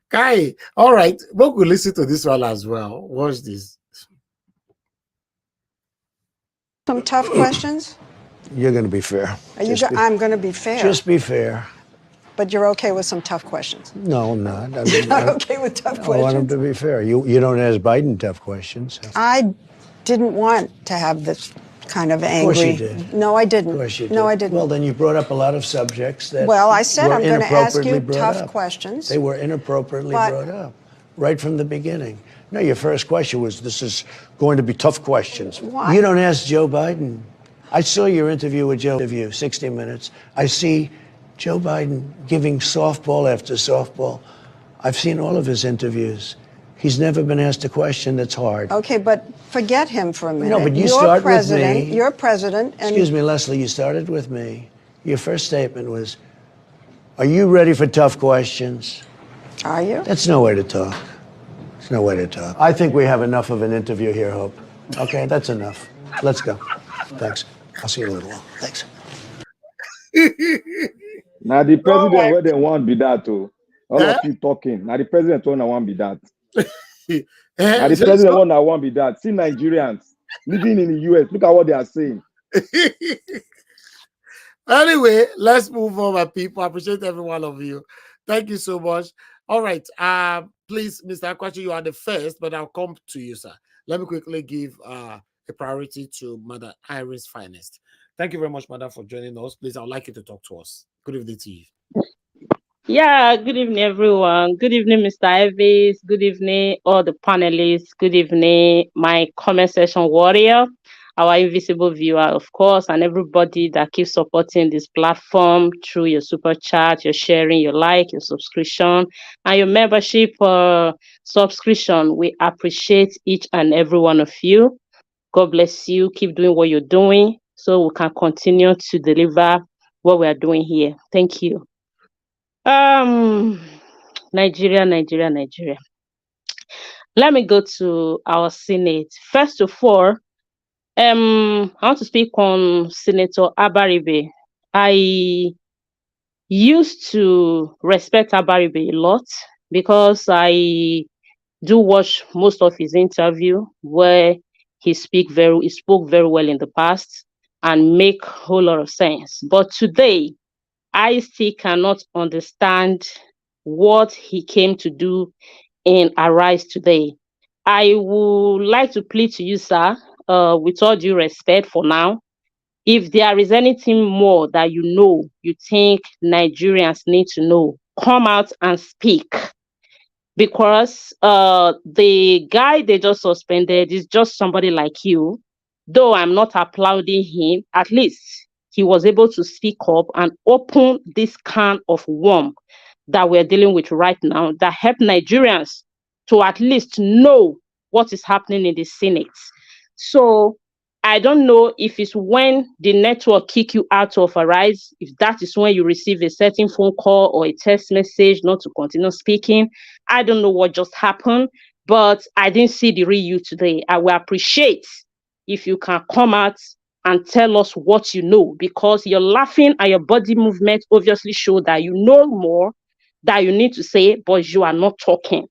Guy, all right, we will listen to this one as well. Watch this. Some tough questions? You're going to be fair. I'm going to be fair. Just be fair. But you're okay with some tough questions? No, I'm not. I mean, You're not okay with tough questions? I want him to be fair. You don't ask Biden tough questions. I didn't want to have this kind of angry. Of course you did. No, I didn't. Of course you did. No, I didn't. Well, then you brought up a lot of subjects that Well, I said I'm going to ask you brought tough up. questions. They were inappropriately brought up right from the beginning. No, your first question was, this is going to be tough questions. Why? You don't ask Joe Biden. I saw your interview with Joe, 60 Minutes. I see Joe Biden giving softball after softball. I've seen all of his interviews. He's never been asked a question that's hard. Okay, but forget him for a minute. No, but you You're start president, with me. You're president. And Excuse me, Leslie, you started with me. Your first statement was, are you ready for tough questions? Are you? That's no way to talk. It's no way to talk. I think we have enough of an interview here, Hope. Okay, that's enough. Let's go. Thanks. I'll see you in a little while. Thanks. Now the president where they want be that too. All of you talking. Now the president want to be that. Now the president want be that. See Nigerians living in the US. Look at what they are saying. Anyway, let's move on, my people. I appreciate every one of you. Thank you so much. All right. Please, Mr. Akwachi, you are the first, but I'll come to you, sir. Let me quickly give a priority to Mother Iris Finest. Thank you very much, Madam, for joining us. Please, I would like you to talk to us. Good evening to you. Yeah, good evening, everyone. Good evening, Mr. Evis. Good evening, all the panelists. Good evening, my comment section warrior, our invisible viewer, of course, and everybody that keeps supporting this platform through your super chat, your sharing, your like, your subscription, and your membership subscription. We appreciate each and every one of you. God bless you. Keep doing what you're doing so we can continue to deliver what we are doing here. Thank you. Nigeria. Let me go to our Senate. First of all, I want to speak on Senator Abaribe. I used to respect Abaribe a lot because I do watch most of his interview where he spoke very well in the past and make a whole lot of sense. But today, I still cannot understand what he came to do in Arise today. I would like to plead to you, sir, with all due respect for now, if there is anything more that you think Nigerians need to know, come out and speak. Because the guy they just suspended is just somebody like you. Though I'm not applauding him, at least he was able to speak up and open this can of worm that we're dealing with right now that help Nigerians to at least know what is happening in the Senate. So I don't know if it's when the network kick you out of Arise, if that is when you receive a certain phone call or a text message not to continue speaking. I don't know what just happened, but I didn't see the real you today. I will appreciate if you can come out and tell us what you know, because your laughing and your body movement obviously show that you know more that you need to say, but you are not talking.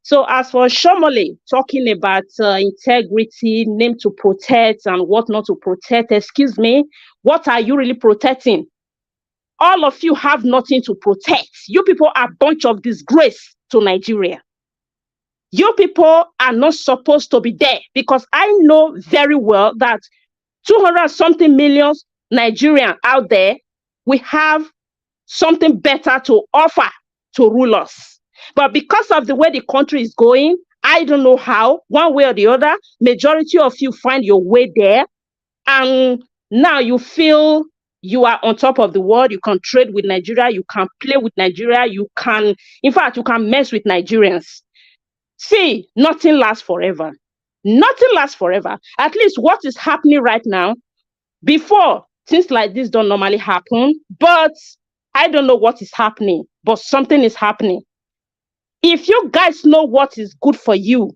So as for Oshiomhole, talking about integrity, name to protect and what not to protect, excuse me, what are you really protecting? All of you have nothing to protect. You people are a bunch of disgrace to Nigeria. You people are not supposed to be there because I know very well that 200-something million Nigerians out there, we have something better to offer to rule us. But because of the way the country is going, I don't know how, one way or the other, majority of you find your way there. And now you feel you are on top of the world. You can trade with Nigeria. You can play with Nigeria. In fact, you can mess with Nigerians. See, nothing lasts forever. Nothing lasts forever. At least what is happening right now, before, things like this don't normally happen, but I don't know what is happening, but something is happening. If you guys know what is good for you,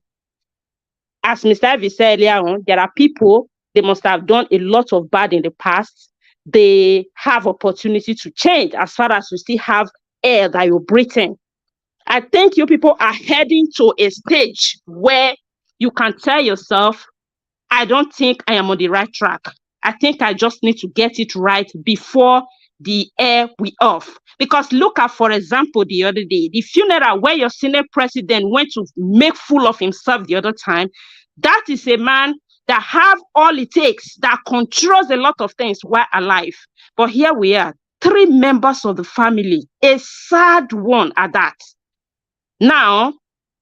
as Mr. Evie said earlier on, there are people, they must have done a lot of bad in the past. They have opportunity to change as far as you still have air that you're breathing. I think you people are heading to a stage where you can tell yourself, I don't think I am on the right track. I think I just need to get it right before the air we off. Because look at, for example, the other day, the funeral where your Senate president went to make fool of himself the other time. That is a man that have all it takes, that controls a lot of things while alive. But here we are, 3 members of the family, a sad one at that. Now,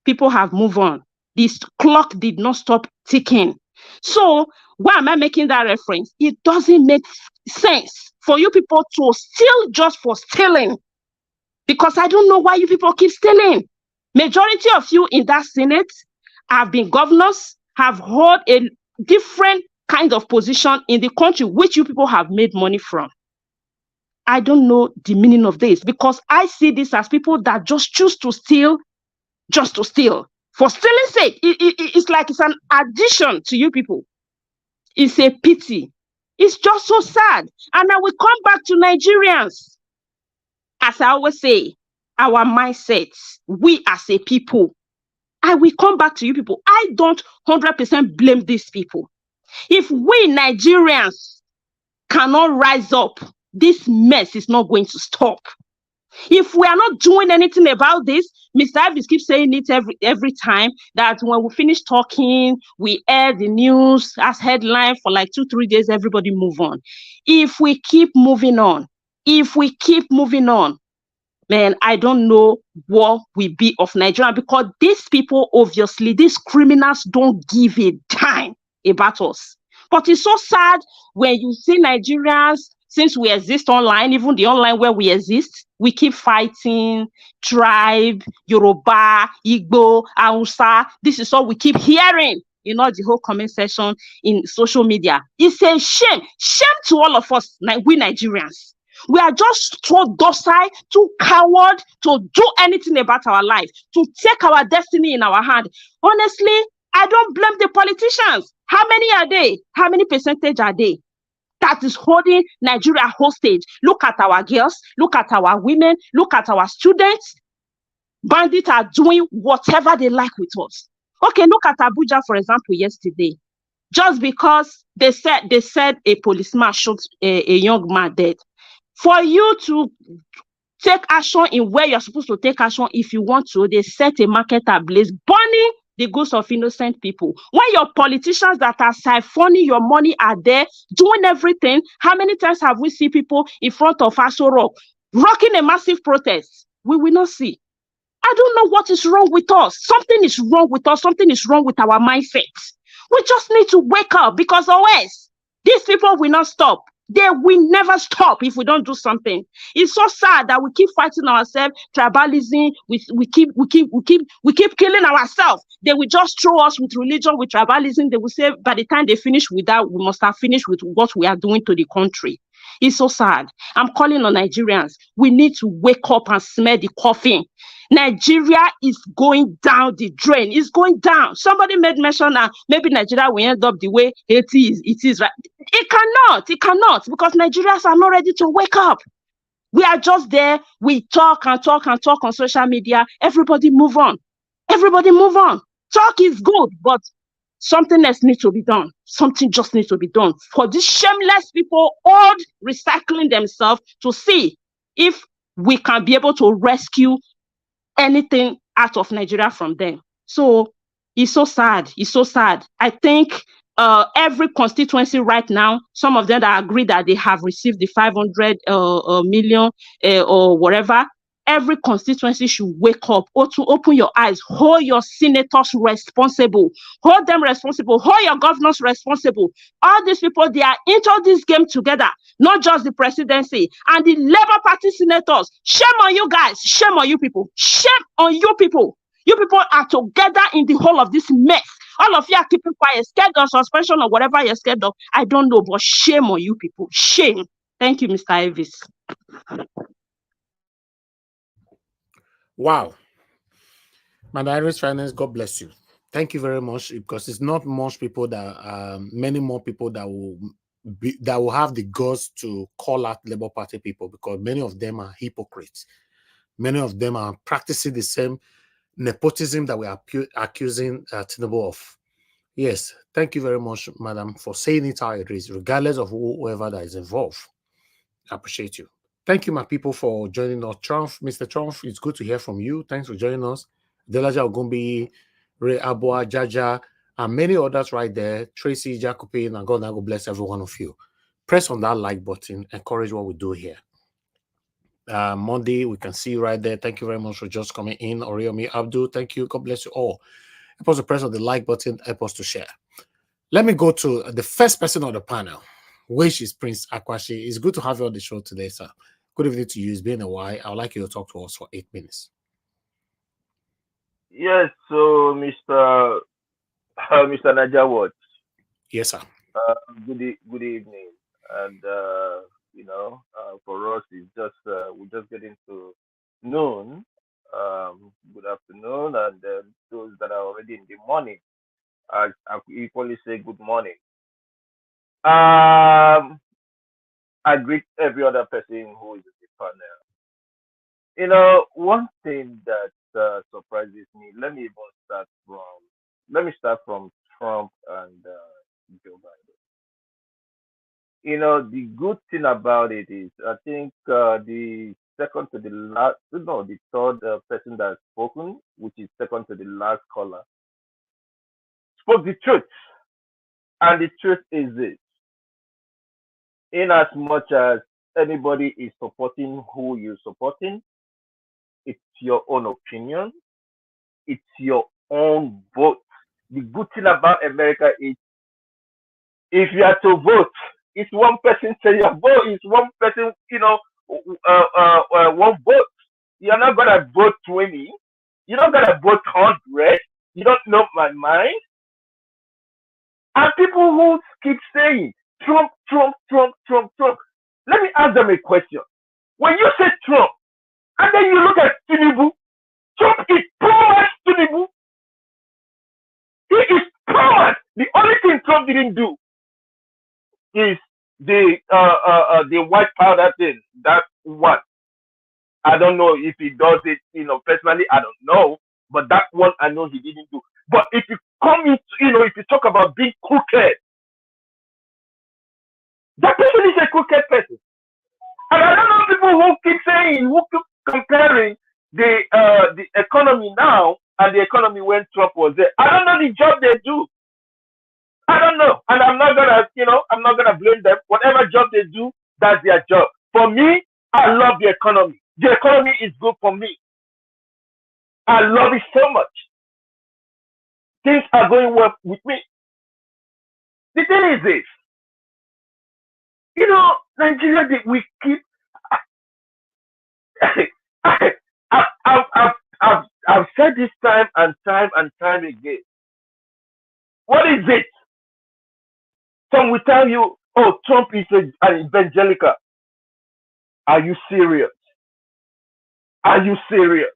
people have moved on. This clock did not stop ticking. So, why am I making that reference? It doesn't make sense for you people to steal just for stealing. Because I don't know why you people keep stealing. Majority of you in that Senate have been governors, have held a different kind of position in the country which you people have made money from. I don't know the meaning of this because I see this as people that just choose to steal just to steal. For stealing's sake, it's like it's an addition to you people. It's a pity. It's just so sad. And I will come back to Nigerians. As I always say, our mindsets, we as a people, I will come back to you people. I don't 100% blame these people. If we Nigerians cannot rise up, this mess is not going to stop. If we are not doing anything about this, Mr. Ives keeps saying it every time that when we finish talking, we air the news as headline for like 2-3 days, everybody move on. If we keep moving on, man, I don't know what will be of Nigeria because these people, obviously, these criminals don't give a damn about us. But it's so sad when you see Nigerians, since we exist online, even the online where we exist, we keep fighting, tribe, Yoruba, Igbo, Hausa. This is all we keep hearing, you know, the whole comment section in social media. It's a shame. Shame to all of us, we Nigerians. We are just too docile, too coward to do anything about our life, to take our destiny in our hand. Honestly, I don't blame the politicians. How many are they? How many percentage are they? That is holding Nigeria hostage. Look at our girls, look at our women, look at our students. Bandits are doing whatever they like with us. Okay, look at Abuja, for example, yesterday. Just because they said a policeman shot a young man dead. For you to take action in where you're supposed to take action, if you want to, they set a market ablaze, burning the goods of innocent people. When your politicians that are siphoning your money are there, doing everything, how many times have we seen people in front of Aso Rock rocking a massive protest? We will not see. I don't know what is wrong with us. Something is wrong with us. Something is wrong with our mindset. We just need to wake up because otherwise, these people will not stop. They will never stop if we don't do something. It's so sad that we keep fighting ourselves, tribalism. We keep killing ourselves. They will just throw us with religion, with tribalism. They will say by the time they finish with that, we must have finished with what we are doing to the country. It's so sad. I'm calling on Nigerians. We need to wake up and smell the coffin. Nigeria is going down the drain. It's going down. Somebody made mention that maybe Nigeria will end up the way it is, right? It cannot, because Nigerians are not ready to wake up. We are just there. We talk and talk and talk on social media. Everybody move on. Everybody move on. Talk is good, but something else needs to be done. Something just needs to be done for these shameless people all recycling themselves to see if we can be able to rescue anything out of Nigeria from them. So it's so sad. It's so sad. I think every constituency right now, some of them that agree that they have received the 500 million or whatever, every constituency should wake up or to open your eyes, hold your senators responsible, hold them responsible, hold your governors responsible. All these people, they are into this game together, not just the presidency and the Labour Party senators. Shame on you guys. Shame on you people. Shame on you people. You people are together in the whole of this mess. All of you are keeping quiet, scared of suspension or whatever you're scared of. I don't know, but shame on you people. Shame. Thank you, Mr. Ives. Wow. Madam Iris Finance, God bless you. Thank you very much, because it's not much people that many more people that will have the guts to call out Labour Party people, because many of them are hypocrites. Many of them are practicing the same nepotism that we are accusing Tinubu of. Yes, thank you very much, madam, for saying it how it is, regardless of whoever that is involved. I appreciate you. Thank you, my people, for joining us. Trump, Mr. Trump, it's good to hear from you. Thanks for joining us. Delaja Ogumbi, Ray Abua, Jaja, and many others right there. Tracy, Jacobin, and God bless every one of you. Press on that like button. Encourage what we do here. Monday, we can see you right there. Thank you very much for just coming in. Oriomi Abdul, thank you. God bless you all. Help us to press on the like button. Help us to share. Let me go to the first person on the panel, which is Prince Akwashi. It's good to have you on the show today, sir. Good evening to you. It's been a while. I would like you to talk to us for 8 minutes. Yes, so Mr. Najawat. Yes, sir. Good evening, and for us it's just we're just getting to noon. Good afternoon, and those that are already in the morning, I could equally say good morning. I greet every other person who is in the panel. One thing that surprises me. Let me start from Trump and Joe Biden. The good thing about it is, I think the second to the last, no, the third person that has spoken, which is second to the last caller, spoke the truth. And the truth is this: in as much as anybody is supporting who you're supporting, it's your own opinion, it's your own vote. The good thing about America is, if you are to vote, it's one person say your vote, it's one person, one vote. You're not gonna vote 20. You're not gonna vote 100. You don't know my mind. And people who keep saying Trump, Trump, Trump, Trump, Trump. Let me ask them a question. When you say Trump, and then you look at Tinubu, Trump is poor Tinubu. He is poor. The only thing Trump didn't do is the white powder thing. That one. I don't know if he does it, personally, I don't know. But that one I know he didn't do. But if you come into, if you talk about being crooked, that person is a crooked person. And I don't know people who keep saying, who keep comparing the economy now and the economy when Trump was there. I don't know the job they do. I don't know. And I'm not gonna blame them. Whatever job they do, that's their job. For me, I love the economy. The economy is good for me. I love it so much. Things are going well with me. The thing is this: Nigeria, we keep. I've said this time and time again. What is it? Some will tell you, "Oh, Trump is an evangelical." Are you serious? Are you serious?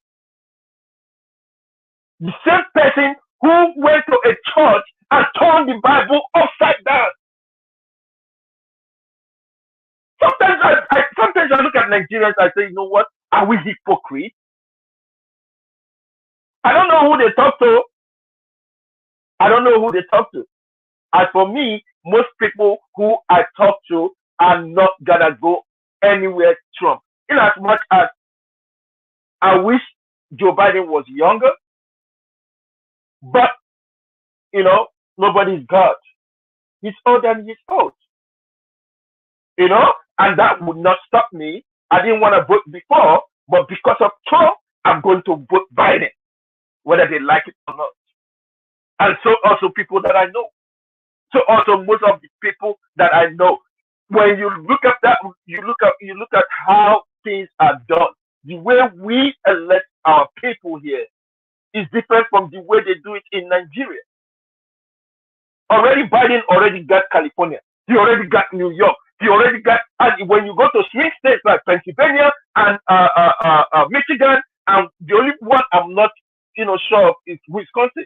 The same person who went to a church and turned the Bible upside down. Sometimes I look at Nigerians, I say, you know what? Are we hypocrites? I don't know who they talk to. I don't know who they talk to. As for me, most people who I talk to are not gonna go anywhere Trump. In as much as I wish Joe Biden was younger, but nobody's God. He's older than he's old. And that would not stop me. I didn't want to vote before, but because of Trump, I'm going to vote Biden, whether they like it or not. And so also people that I know. So also most of the people that I know. When you look at that, you look at how things are done. The way we elect our people here is different from the way they do it in Nigeria. Biden already got California. He already got New York. He already got, and when you go to swing states like Pennsylvania and Michigan, and the only one I'm not sure of is Wisconsin.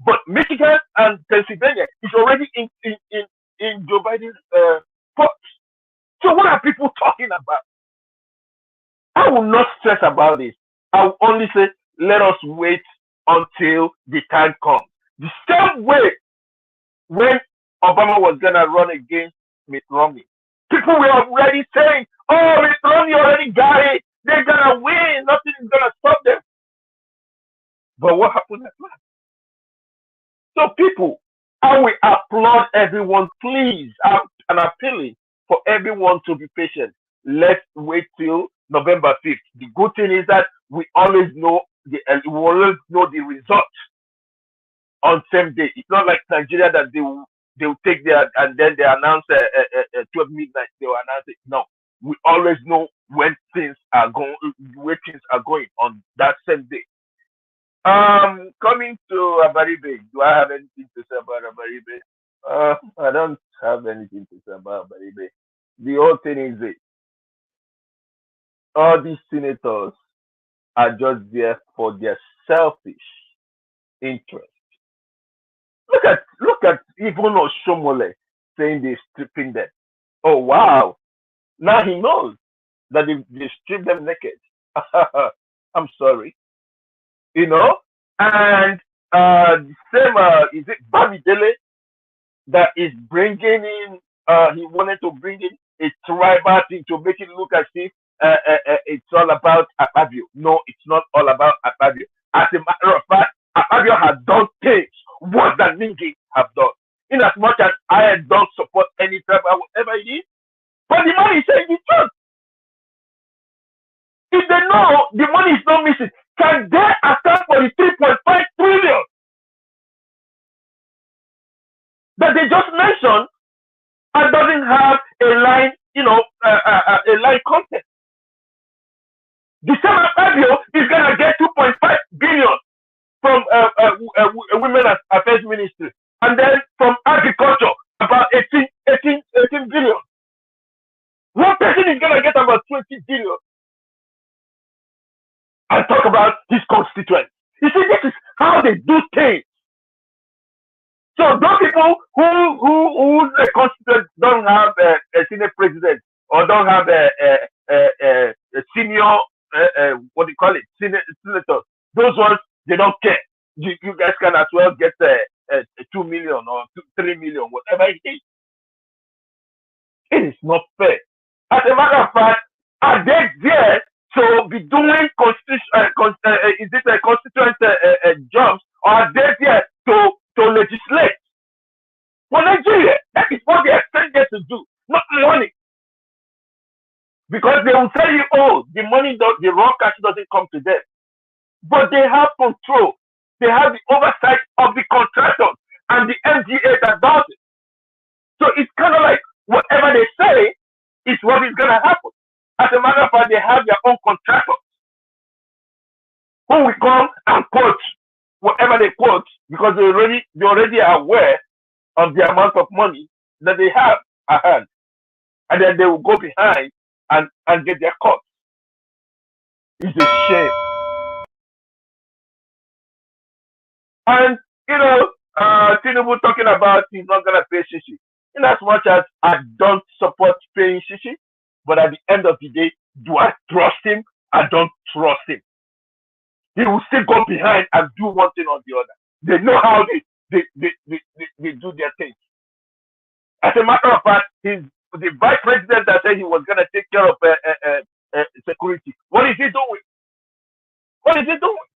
But Michigan and Pennsylvania is already in Joe Biden's pot. So what are people talking about? I will not stress about this. I will only say, let us wait until the time comes. The same way when Obama was going to run against Mitt Romney, people were already saying, oh, Mitt Romney already got it. They're going to win. Nothing is going to stop them. But what happened at last? So people, I will applaud everyone. Please, I'm appealing for everyone to be patient. Let's wait till November 5th. The good thing is that we always know the result on same day. It's not like Nigeria that they will take their, and then they announce 12 midnight. They will announce it. No, we always know when things are going on that same day. Coming to Abaribe, do I have anything to say about Abaribe? I don't have anything to say about Abaribe. The whole thing is this. All these senators are just there for their selfish interest. Look at even Oshiomhole saying they're stripping them. Oh wow. Now he knows that they strip them naked. I'm sorry. You know? And the same is it Bamidele that is bringing in he wanted to bring in a tribal thing to make it look as if it's all about Akpabio. No, it's not all about Akpabio. As a matter of fact, Akpabio has done things worse than Ningi have done. In as much as I don't support any tribal, whatever it is, but the man is saying the truth. If they know the money is not missing, can they account for the 3.5 trillion that they just mentioned and doesn't have a line, a line content? The same Fabio is gonna get 2.5 billion from Women Affairs Ministry, and then from agriculture about 18 billion. One person is gonna get about 20 billion. And talk about his constituents. You see, this is how they do things. So those people whose constituents don't have a senior president or don't have a senior what do you call it, senator, those ones, they don't care. You guys can as well get 2 million or 3 million, whatever it is. It is not fair. As a matter of fact, are they there to be doing constituent jobs, or are they there to legislate for Nigeria? That is what they are sent there to do, not money. Because they will tell you, oh, the money, the raw cash doesn't come to them. But they have control. They have the oversight of the contractors and the MGA that does it. So it's kind of like whatever they say is what is going to happen. As a matter of fact, they have their own contractors who will come and quote whatever they quote because they already are aware of the amount of money that they have at hand. And then they will go behind and get their cut. It's a shame. And, Tinubu talking about he's not going to pay shishi. In as much as I don't support paying shishi, but at the end of the day, do I trust him? I don't trust him. He will still go behind and do one thing or the other. They know how they do their things. As a matter of fact, he's the vice president that said he was going to take care of security. What is he doing? What is he doing?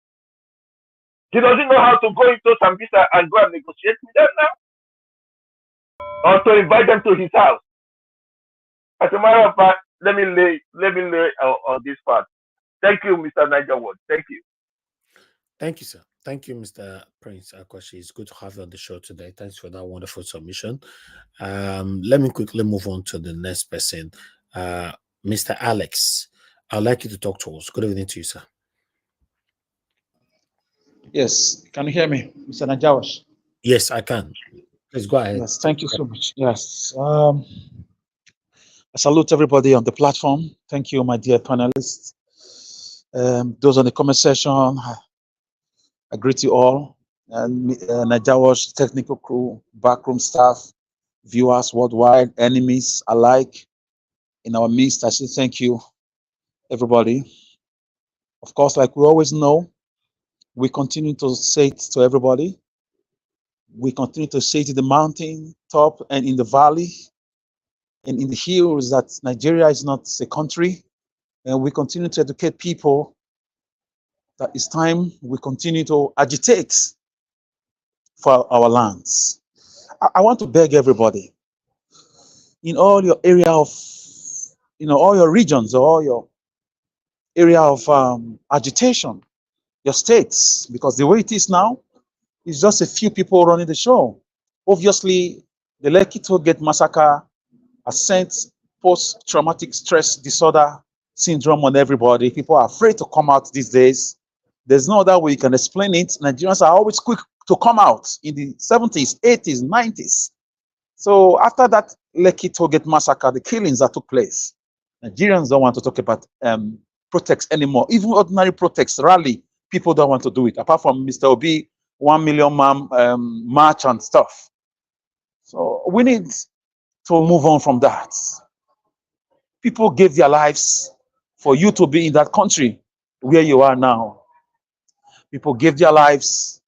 He doesn't know how to go into Sambisa and go and negotiate with them now, or to invite them to his house. As a matter of fact, let me lay on this part. Thank you, Mr. Niger Ward. Thank you. Thank you, sir. Thank you, Mr. Prince Akwashi. It's good to have you on the show today. Thanks for that wonderful submission. Let me quickly move on to the next person. Mr. Alex, I'd like you to talk to us. Good evening to you, sir. Yes, can you hear me, Mr. Najawash? Yes, I can. Please go ahead. Yes, thank you so much. Yes. I salute everybody on the platform. Thank you, my dear panelists. Those on the comment section, I greet you all. And Najawash, technical crew, backroom staff, viewers worldwide, enemies alike in our midst. I say thank you, everybody. Of course, like we always know, we continue to say it to everybody. We continue to say it in the mountain top and in the valley and in the hills that Nigeria is not a country. And we continue to educate people that it's time we continue to agitate for our lands. I want to beg everybody in all your area of, all your regions or all your area of agitation, your states, because the way it is now, it's just a few people running the show. Obviously, the Lekki Tollgate massacre has sent post-traumatic stress disorder syndrome on everybody. People are afraid to come out these days. There's no other way you can explain it. Nigerians are always quick to come out in the 70s, 80s, 90s. So after that Lekki Tollgate massacre, the killings that took place, Nigerians don't want to talk about protests anymore. Even ordinary protests, rally, people don't want to do it, apart from Mr. Obi, 1 million man march and stuff. So we need to move on from that. People gave their lives for you to be in that country where you are now. People gave their lives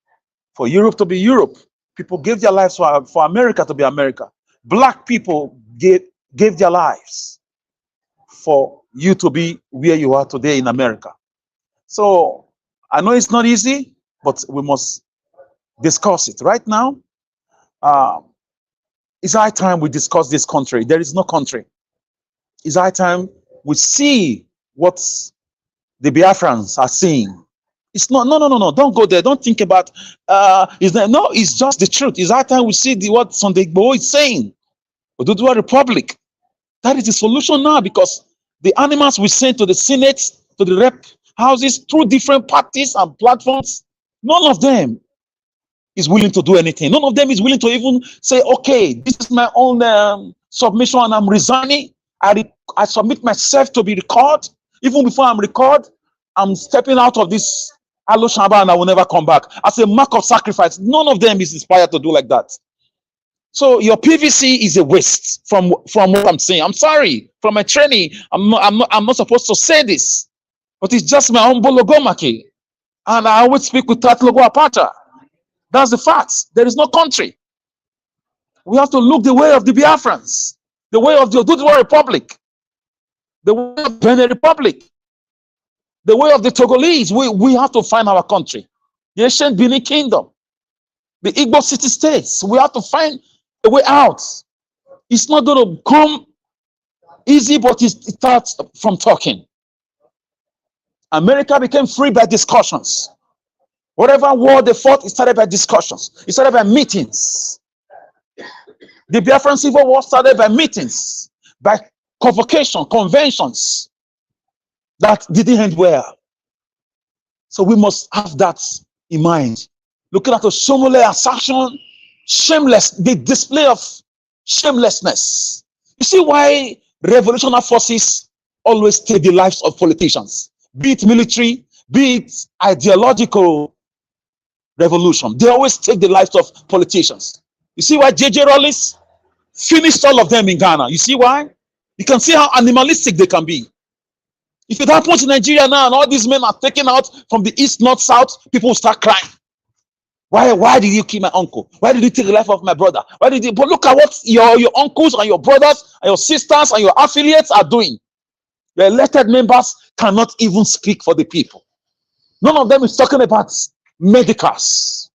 for Europe to be Europe. People gave their lives for America to be America. Black people gave their lives for you to be where you are today in America. So I know it's not easy, but we must discuss it. Right now, it's high time we discuss this country. There is no country. It's high time we see what the Biafrans are seeing. It's not, no, don't go there. Don't think about, no, it's just the truth. It's high time we see what Sunday Igboho is saying. Oduduwa Republic. That is the solution now, because the animals we send to the Senate, to the rep houses, through different parties and platforms, none of them is willing to do anything. None of them is willing to even say, okay, this is my own submission and I'm resigning. I submit myself to be recorded. Even before I'm recorded, I'm stepping out of this Alo Shamba and I will never come back. As a mark of sacrifice, none of them is inspired to do like that. So your PVC is a waste from what I'm saying. I'm sorry, from my training, I'm not supposed to say this, but it's just my own bologomaki. And I always speak with that logo apata. That's the facts. There is no country. We have to look the way of the Biafrans, the way of the Oduduwa Republic, the way of the Benin Republic, the way of the Togolese. We have to find our country. The ancient Benin Kingdom, the Igbo city states. We have to find a way out. It's not going to come easy, but it starts from talking. America became free by discussions. Whatever war they fought, it started by discussions. It started by meetings. The Biafran Civil War started by meetings, by convocation, conventions that didn't end well. So we must have that in mind. Looking at the Oshiomhole assertion, the display of shamelessness. You see why revolutionary forces always take the lives of politicians, be it military, be it ideological revolution. They always take the lives of politicians. You see why J.J. Rawlings finished all of them in Ghana? You see why? You can see how animalistic they can be. If it happens in Nigeria now and all these men are taken out from the east, north, south, people will start crying. Why did you kill my uncle? Why did you take the life of my brother? Why did you? But look at what your uncles and your brothers and your sisters and your affiliates are doing. The elected members cannot even speak for the people. None of them is talking about medicals,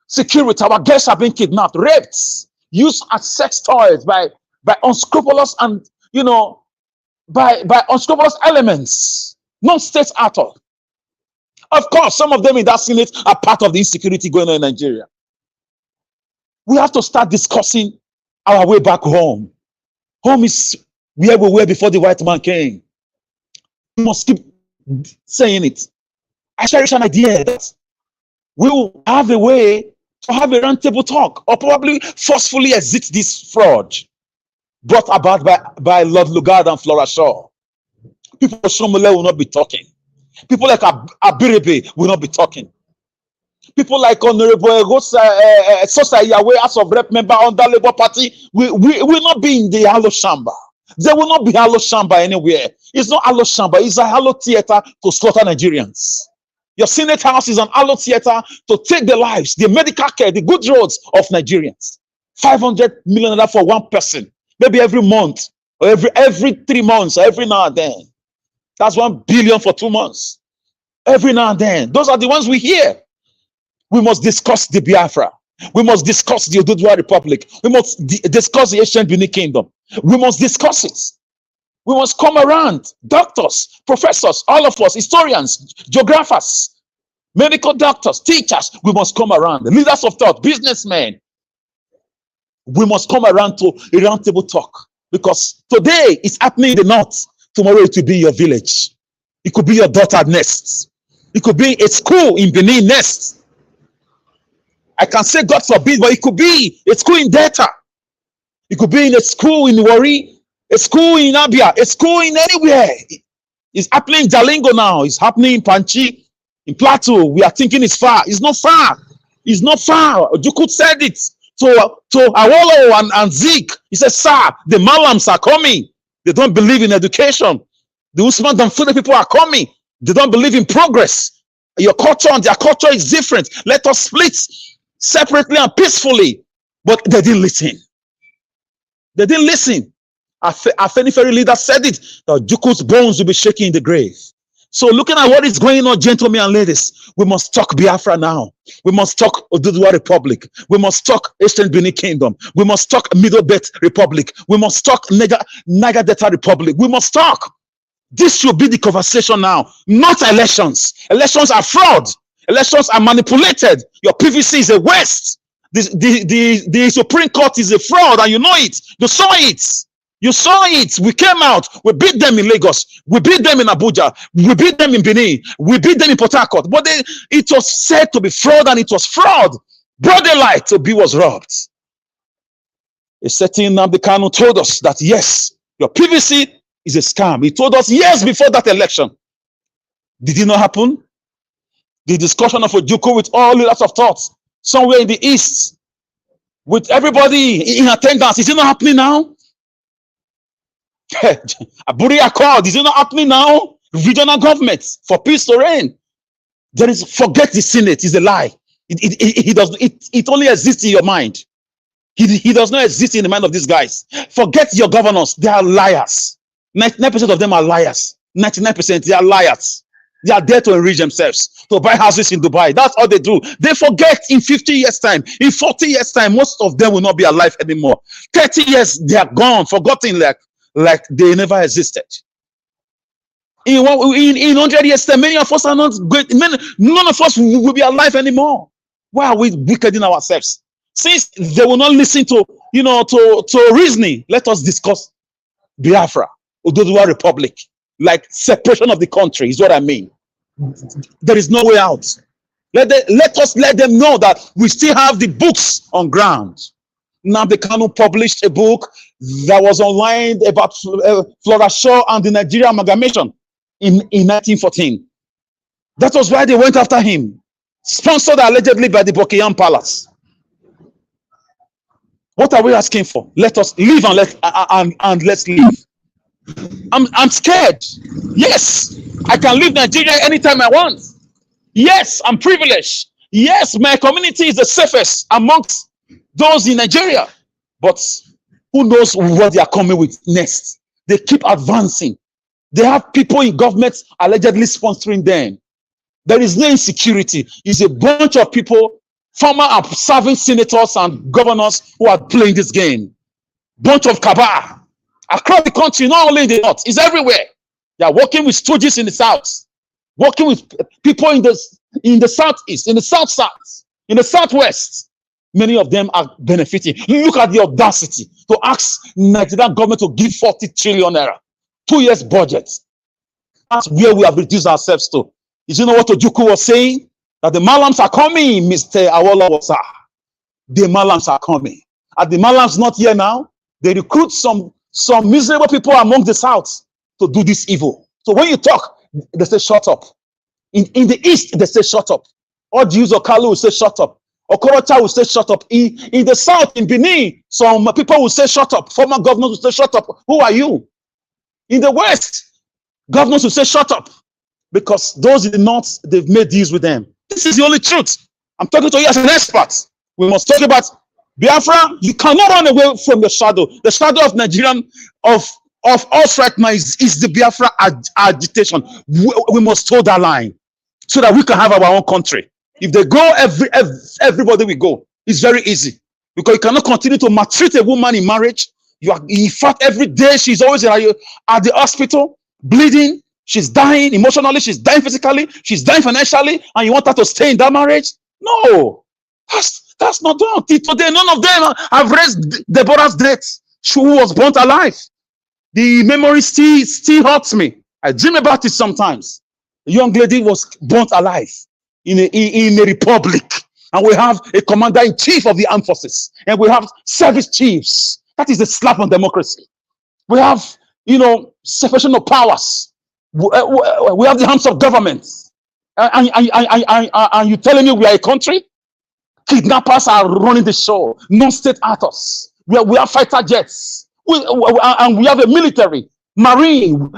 security. Our guests are being kidnapped, raped, used as sex toys by unscrupulous and by unscrupulous elements, non-state at all. Of course, some of them in that Senate are part of the insecurity going on in Nigeria. We have to start discussing our way back home. Home is where we were before the white man came. We must keep saying it. I cherish an idea that we will have a way to have a roundtable talk, or probably forcefully exit this fraud brought about by Lord Lugard and Flora Shaw. People of Oshiomhole will not be talking. People like Abaribe will not be talking. People like Honorable Sosa Yahweh, as of rep member under Labour Party, will not be in the Alo Shamba. There will not be Alo Shamba anywhere. It's not Alo Shamba, it's a Alo theater to slaughter Nigerians. Your Senate House is an Alo theater to take the lives, the medical care, the good roads of Nigerians. 500 million for one person, maybe every month, or every 3 months, or every now and then. That's 1 billion for 2 months. Every now and then. Those are the ones we hear. We must discuss the Biafra. We must discuss the Oduduwa Republic. We must discuss the ancient Benin Kingdom. We must discuss it. We must come around. Doctors, professors, all of us, historians, geographers, medical doctors, teachers. We must come around. The leaders of thought, businessmen. We must come around to a roundtable talk. Because today it's happening in the north. Tomorrow it will be your village. It could be your daughter's nest. It could be a school in Benin next. I can say God forbid, but it could be a school in Delta. It could be in a school in Wari, a school in Abia, a school in anywhere. It's happening in Jalingo now. It's happening in Panchi, in Plateau. We are thinking it's far. It's not far. It's not far. Ojukwu said it to Awolo and Zeke. He said, sir, the Malams are coming. They don't believe in education. The Usman Danfodio people are coming. They don't believe in progress. Your culture and their culture is different. Let us split separately and peacefully. But they didn't listen. They didn't listen. Afenifere leader said it, that Juku's bones will be shaking in the grave. So looking at what is going on, gentlemen and ladies, we must talk Biafra now. We must talk Oduduwa Republic. We must talk Eastern Benin Kingdom. We must talk Middle Belt Republic. We must talk Niger Delta Republic. We must talk. This should be the conversation now, not elections. Elections are fraud. Elections are manipulated. Your PVC is a waste. The Supreme Court is a fraud, and you know it. You saw it. You saw it. We came out. We beat them in Lagos. We beat them in Abuja. We beat them in Benin. We beat them in Port Harcourt. But it was said to be fraud, and it was fraud. Broad daylight, Obi was robbed. A certain Nnamdi Kanu told us that, yes, your PVC is a scam. He told us years before that election. Did it not happen? The discussion of Ojukwu with all lots of thoughts somewhere in the east, with everybody in attendance, is it not happening now? Aburi Accord, is it not happening now? Regional governments for peace to reign. There is, forget the Senate, is a lie. It only exists in your mind. He does not exist in the mind of these guys. Forget your governors, they are liars. 99% of them are liars. 99% they are liars. They are there to enrich themselves, to buy houses in Dubai. That's all they do. They forget in 50 years' time, in 40 years' time, most of them will not be alive anymore. 30 years, they are gone, forgotten like they never existed. In 100 years' time, many of us are not great. None of us will be alive anymore. Why are we wickeding ourselves? Since they will not listen to reasoning, let us discuss Biafra, Oduduwa Republic, like separation of the country is what I mean. There is no way out. Let us let them know that we still have the books on ground. Nnamdi Kanu published a book that was online about Flora Shaw and the Nigeria amalgamation in 1914. That was why they went after him, sponsored allegedly by the Buckingham Palace. What are we asking for? Let us live and let's live. I'm scared. Yes, I can leave Nigeria anytime I want. Yes, I'm privileged. Yes, my community is the safest amongst those in Nigeria. But who knows what they are coming with next? They keep advancing. They have people in government allegedly sponsoring them. There is no insecurity. It's a bunch of people, former and serving senators and governors who are playing this game. Bunch of cabal. Across the country, not only in the north, it's everywhere. They are working with stooges in the south, working with people in the southeast, in the south, in the southwest. Many of them are benefiting. Look at the audacity to ask Nigerian government to give 40 trillion naira, 2 years budget. That's where we have reduced ourselves to. Did you know what Ojukwu was saying? That the Malams are coming, Mr. Awolowo. The Malams are coming. Are the Malams not here now? They recruit some miserable people among the south to do this evil. So when you talk, they say shut up. In the east, they say shut up. Or the use of Kalu will say shut up. Okorocha will say shut up. In the south, in Benin, some people will say shut up. Former governors will say shut up. Who are you? In the west, governors will say shut up. Because those in the north, they've made deals with them. This is the only truth. I'm talking to you as an expert. We must talk about Biafra. You cannot run away from your shadow. The shadow of Nigerian, of us right now is the Biafra agitation. We must hold that line so that we can have our own country. If they go, everybody will go. It's very easy. Because you cannot continue to maltreat a woman in marriage. In fact, every day she's always at the hospital, bleeding. She's dying emotionally, she's dying physically, she's dying financially, and you want her to stay in that marriage? No, that's not done. Till today, none of them have raised Deborah's death. She was burnt alive. The memory still hurts me. I dream about it sometimes. young lady was burnt alive in a republic. And we have a commander-in-chief of the armed forces. And we have service chiefs. That is a slap on democracy. We have, separation of powers. We have the arms of government. And you telling me we are a country? Kidnappers are running the show. Non-state actors. We have fighter jets. And we have a military, marine.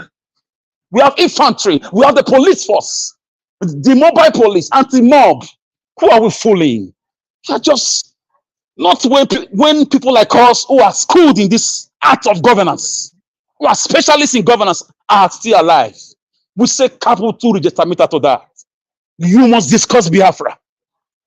We have infantry. We have the police force. The mobile police, anti-mob. Who are we fooling? You are just not when people like us who are schooled in this art of governance, who are specialists in governance, are still alive. We say capital to register to that. You must discuss Biafra.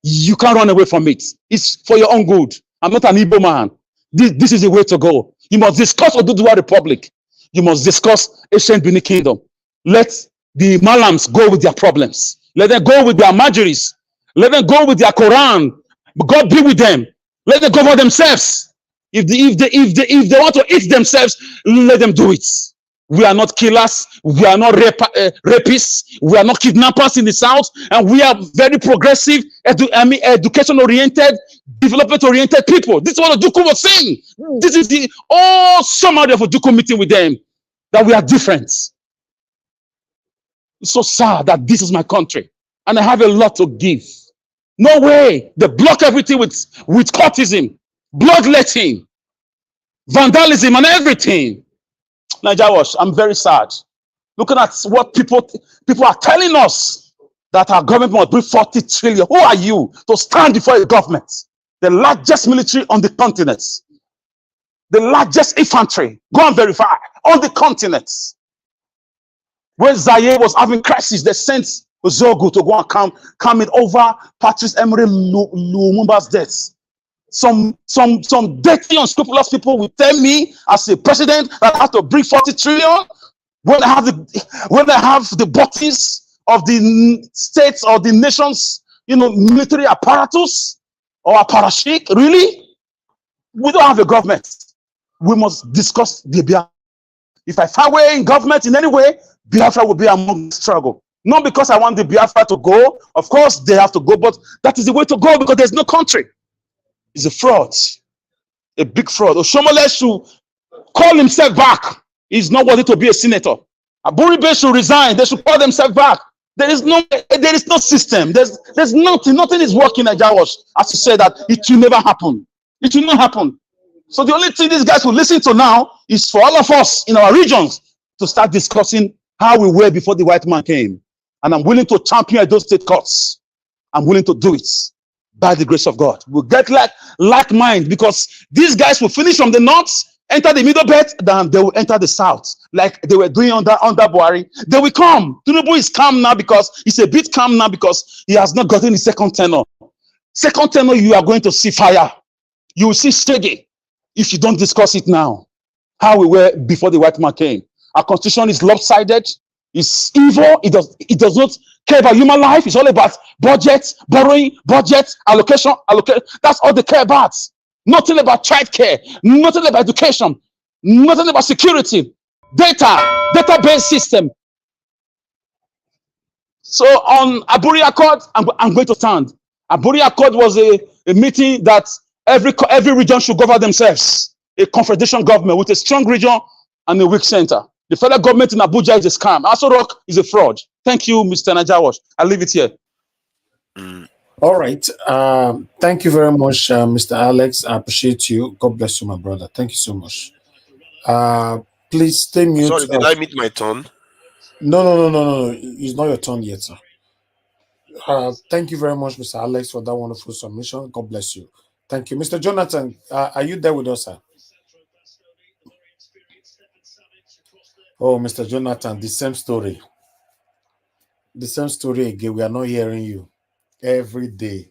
You can't run away from it. It's for your own good. I'm not an Igbo man. This is the way to go. You must discuss Oduduwa Republic. You must discuss ancient Benin Kingdom. Let the Malams go with their problems. Let them go with their margeries. Let them go with their Quran. God be with them. Let them govern themselves. If they want to eat themselves, let them do it. We are not killers. We are not rapists. We are not kidnappers in the South. And we are very progressive, education-oriented, development-oriented people. This is what Oduku was saying. This is the summary of Oduku meeting with them, that we are different. It's so sad that this is my country. And I have a lot to give. No way. They block everything with courtism, bloodletting, vandalism, and everything. Nigeria, I'm very sad. Looking at what people are telling us, that our government must bring 40 trillion. Who are you to stand before a government? The largest military on the continent. The largest infantry. Go and verify. On the continent. When Zaire was having crisis, they sent Zogu to go and come in over Patrice Emery Lumumba's death. Some dirty, unscrupulous people will tell me, as a president, that I have to bring 40 trillion when I have the bodies of the states or the nations, military apparatus or apparatchik. Really? We don't have a government. We must discuss the Biafra. If I find way in government in any way, Biafra will be among the struggle. Not because I want the Biafra to go. Of course, they have to go, but that is the way to go because there's no country. It's a fraud, a big fraud. Oshiomhole should call himself back. He's not worthy to be a senator. Abaribe should resign. They should call themselves back. There is no system. There's nothing is working. As to say that it will never happen. It will not happen. So the only thing these guys will listen to now is for all of us in our regions to start discussing how we were before the white man came. And I'm willing to champion those state courts. I'm willing to do it. By the grace of God, we'll get like mind, because these guys will finish from the north, enter the middle belt, then they will enter the south, like they were doing under Buhari. They will come. Tinubu is calm now because he's a bit calm now because he has not gotten his second tenure. Second tenure, you are going to see fire. You will see shege if you don't discuss it now. How we were before the white man came. Our constitution is lopsided. It's evil. It does not care about human life. It's all about budget, borrowing, budget, allocation. That's all they care about. Nothing about child care, nothing about education, nothing about security, database system. So on Aburi Accord, I'm going to stand. Aburi Accord was a meeting that every region should govern themselves. A confederation government with a strong region and a weak center. The federal government in Abuja is a scam. Aso Rock is a fraud. Thank you, Mr. Najawash. I'll leave it here. All right. Thank you very much, Mr. Alex. I appreciate you. God bless you, my brother. Thank you so much. Please stay mute. Sorry, did I meet my turn? No. It's not your turn yet, sir. Thank you very much, Mr. Alex, for that wonderful submission. God bless you. Thank you. Mr. Jonathan, are you there with us, sir? Oh, Mr. Jonathan, the same story. The same story again. We are not hearing you every day.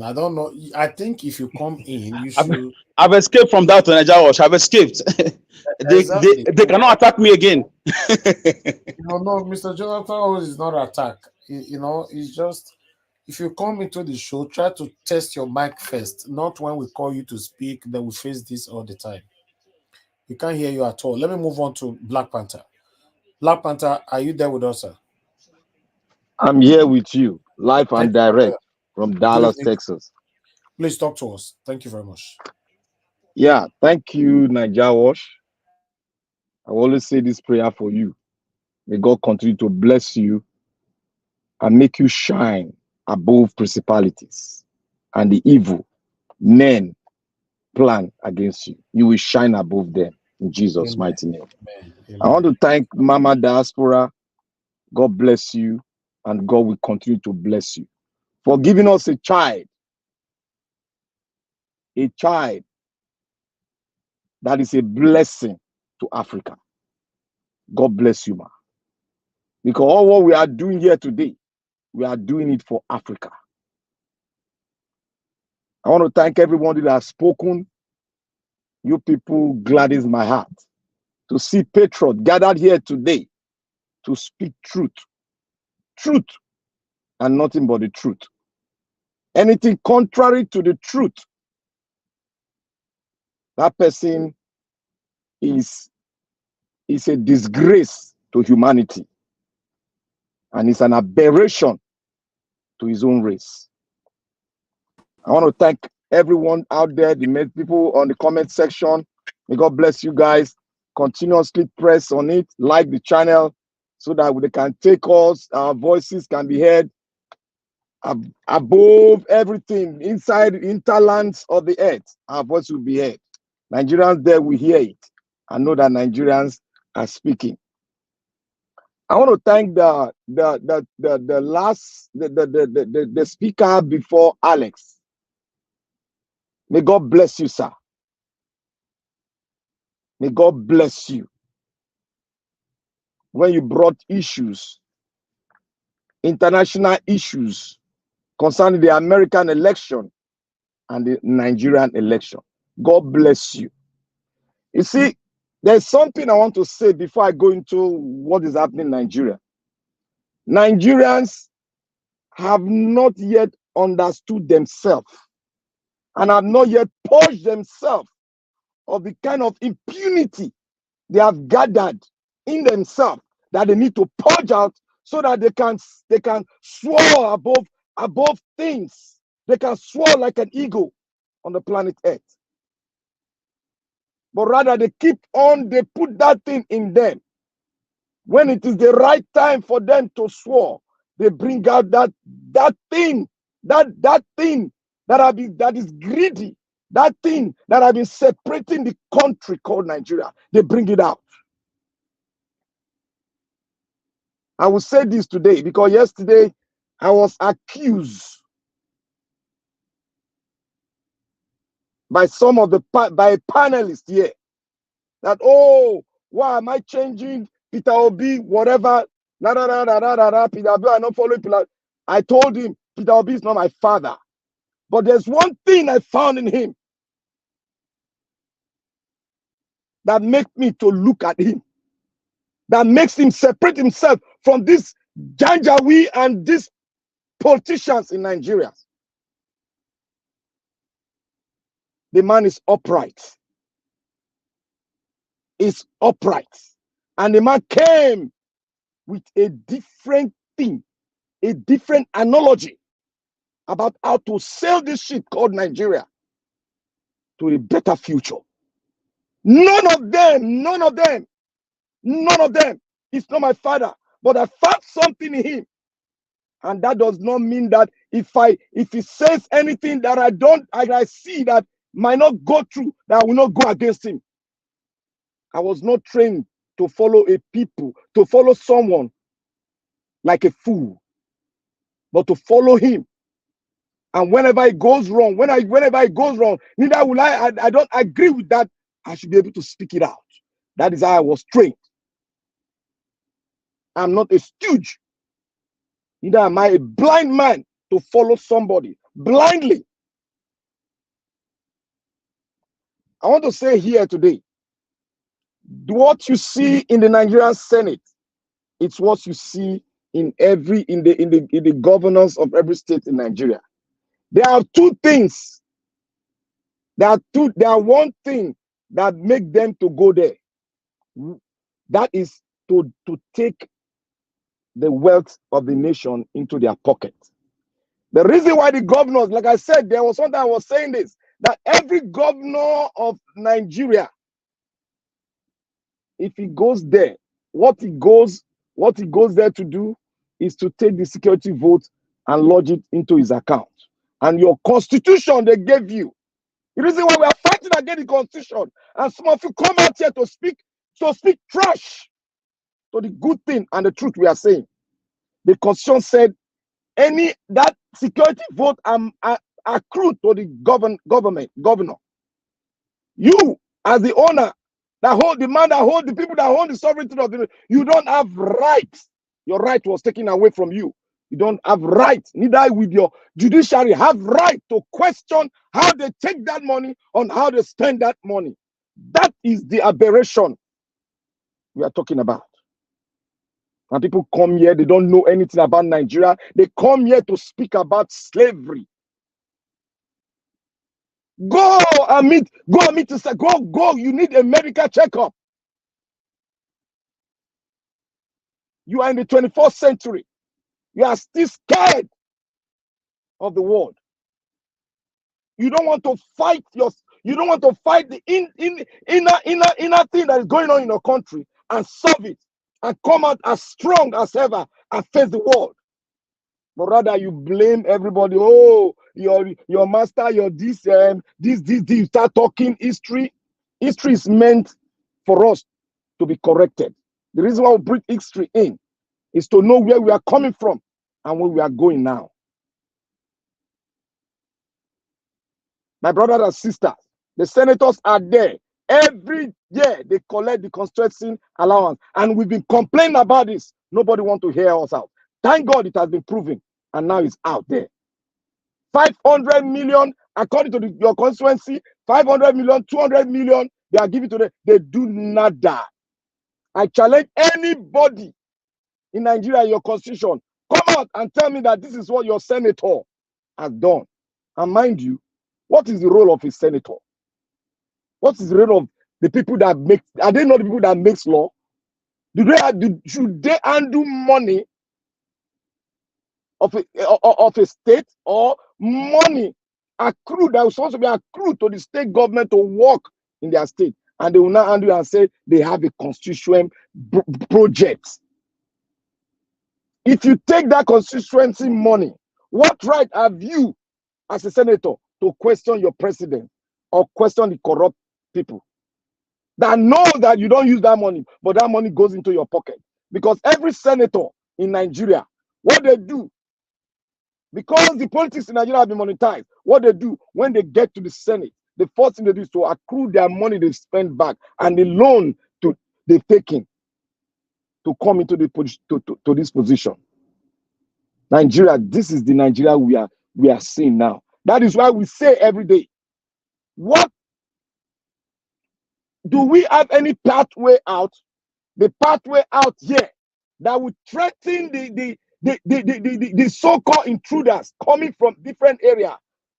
I don't know. I think if you come in, you should. I've escaped from that, Najawash. I've escaped. They cannot attack me again. No, Mr. Jonathan is not attack. It's just if you come into the show, try to test your mic first. Not when we call you to speak, then we face this all the time. We can't hear you at all. Let me move on to Black Panther. Black Panther, are you there with us, sir? I'm here with you, live and direct from Dallas, Texas. Please talk to us. Thank you very much. Yeah, thank you, Niger Wash. I always say this prayer for you. May God continue to bless you and make you shine above principalities and the evil men plan against you. You will shine above them in Jesus' mighty name. Amen. I want to thank Mama Diaspora. God bless you, and God will continue to bless you for giving us a child that is a blessing to Africa. God bless you, ma. Because all what we are doing here today, we are doing it for Africa. I want to thank everyone that has spoken. You people gladdens my heart to see patriots gathered here today to speak truth. Truth and nothing but the truth. Anything contrary to the truth, that person is a disgrace to humanity, and it's an aberration to his own race. I want to thank everyone out there, the people on the comment section. May God bless you guys. Continuously press on it, like the channel, so that they can take us, our voices can be heard above everything, inside interlands of the earth. Our voice will be heard. Nigerians there will hear it and know that Nigerians are speaking. I want to thank the speaker before Alex. May God bless you, sir. May God bless you. When you brought issues, international issues concerning the American election and the Nigerian election. God bless you. You see, there's something I want to say before I go into what is happening in Nigeria. Nigerians have not yet understood themselves and have not yet purged themselves of the kind of impunity they have gathered in themselves that they need to purge out so that they can soar above things. They can soar like an eagle on the planet Earth. But rather they put that thing in them. When it is the right time for them to soar, they bring out that thing that is greedy, that thing that has been separating the country called Nigeria. They bring it out. I will say this today because yesterday I was accused by some of by a panelist here that, oh, why am I changing Peter Obi, whatever? Peter Obi, I'm not following Peter. I told him Peter Obi is not my father. But there's one thing I found in him that makes me to look at him, that makes him separate himself from this Janjaweed and these politicians in Nigeria. The man is upright. Is upright. And the man came with a different thing, a different analogy about how to sail this ship called Nigeria to a better future. None of them is not my father, but I found something in him. And that does not mean that if he says anything that I see that might not go through, that I will not go against him. I was not trained to follow to follow someone like a fool, but to follow him. And whenever it goes wrong, whenever it goes wrong, neither will I don't agree with that. I should be able to speak it out. That is how I was trained. I'm not a stooge. Neither am I a blind man to follow somebody blindly. I want to say here today, what you see in the Nigerian Senate, it's what you see in the governors of every state in Nigeria. There are two things. There are one thing that make them to go there. That is to take the wealth of the nation into their pocket. The reason why the governors, like I said, there was something I was saying this, that every governor of Nigeria, if he goes there, what he goes there to do is to take the security vote and lodge it into his account. And your constitution they gave you. The reason why we are fighting against the constitution, and some of you come out here to speak trash to the good thing and the truth we are saying. The constitution said that security vote accrued to the governor. You, as the owner, the people that hold the sovereignty of the, you don't have rights. Your right was taken away from you. You don't have right, neither with your judiciary have right to question how they take that money and how they spend that money. That is the aberration we are talking about. And people come here, they don't know anything about Nigeria. They come here to speak about slavery. Go, you need a medical checkup. You are in the 21st century. You are still scared of the world. You don't want to fight the inner thing that is going on in your country and solve it and come out as strong as ever and face the world. But rather you blame everybody. Oh, your master, your this. You start talking history. History is meant for us to be corrected. The reason why we bring history in is to know where we are coming from and where we are going now. My brothers and sisters, the senators are there. Every year they collect the constituency allowance. And we've been complaining about this. Nobody wants to hear us out. Thank God it has been proven. And now it's out there. 500 million, according to your constituency, 500 million, 200 million, they are giving to them. They do nada. I challenge anybody in Nigeria, your constitution, come out and tell me that this is what your senator has done. And mind you, what is the role of a senator? What is the role of the people that make, are they not the people that makes law? Should they handle money of a state or money accrued that was supposed to be accrued to the state government to work in their state? And they will now handle and say they have a constituent project. If you take that constituency money, what right have you as a senator to question your president or question the corrupt people that know that you don't use that money, but that money goes into your pocket? Because every senator in Nigeria, what they do, because the politics in Nigeria have been monetized, what they do when they get to the Senate, the first thing they do is to accrue their money they spend back and the loan they've taken to come into to this position. Nigeria, this is the Nigeria we are seeing now. That is why we say every day, what do we have any pathway out? The pathway out here that would threaten the so-called intruders coming from different areas,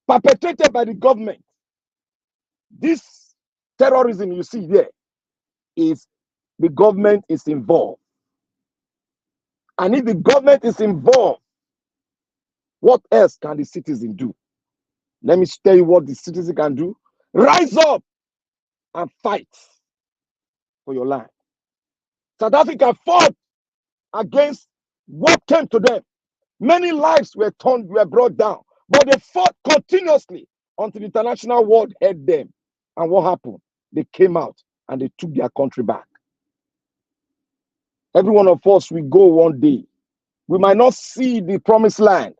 perpetrated by the government. This terrorism you see there is the government is involved. And if the government is involved, what else can the citizen do? Let me tell you what the citizen can do. Rise up and fight for your land. South Africa fought against what came to them. Many lives were brought down, but they fought continuously until the international world heard them. And what happened? They came out and they took their country back. Every one of us will go one day. We might not see the promised land,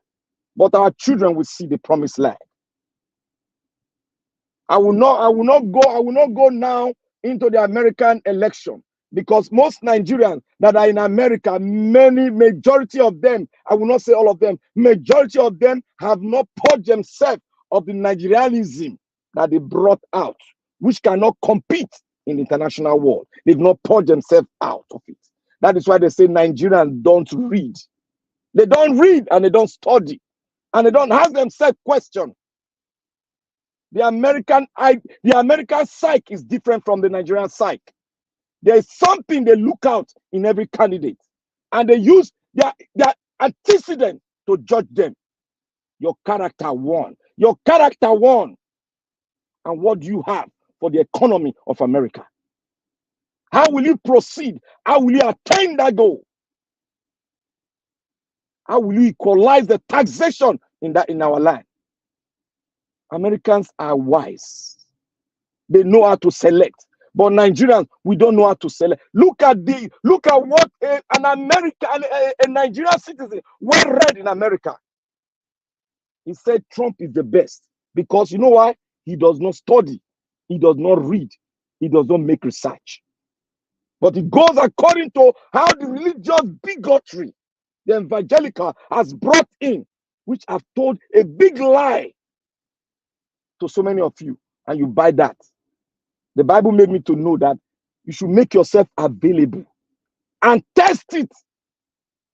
but our children will see the promised land. I will not go now into the American election, because most Nigerians that are in America, majority of them, I will not say all of them, majority of them have not purged themselves of the Nigerianism that they brought out, which cannot compete in the international world. They've not purged themselves out of it. That is why they say Nigerians don't read. They don't read and they don't study. And they don't ask themselves questions. The American psyche is different from the Nigerian psyche. There is something they look out in every candidate. And they use They are antecedent to judge them. Your character won. Your character won. And what do you have for the economy of America? How will you proceed? How will you attain that goal? How will you equalize the taxation in our land? Americans are wise. They know how to select. But Nigerians, we don't know how to select. Look at what a Nigerian citizen, well read in America. He said Trump is the best. Because you know why? He does not study. He does not read. He does not make research. But it goes according to how the religious bigotry the evangelical has brought in, which have told a big lie to so many of you, and you buy that. The Bible made me to know that you should make yourself available and test it.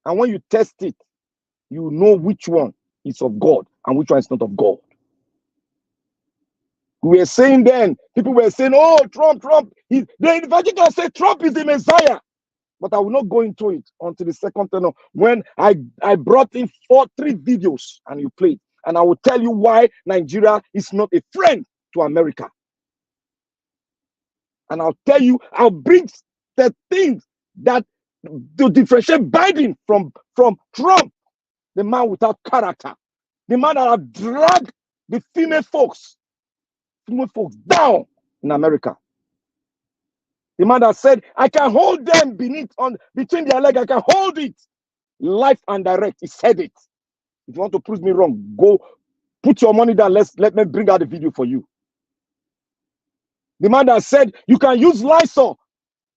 And when you test it, you know which one is of God and which one is not of God. We were saying then, people were saying, oh, Trump. The evangelical said Trump is the Messiah. But I will not go into it until the second tenor when I brought in 3 videos and you played. And I will tell you why Nigeria is not a friend to America. And I'll tell you, I'll bring the things that to differentiate Biden from Trump, the man without character, the man that have dragged the female folks down in America. The man that said, I can hold them between their legs, I can hold it. Life and direct, he said it. If you want to prove me wrong, go put your money down. Let me bring out the video for you. The man that said you can use Lysol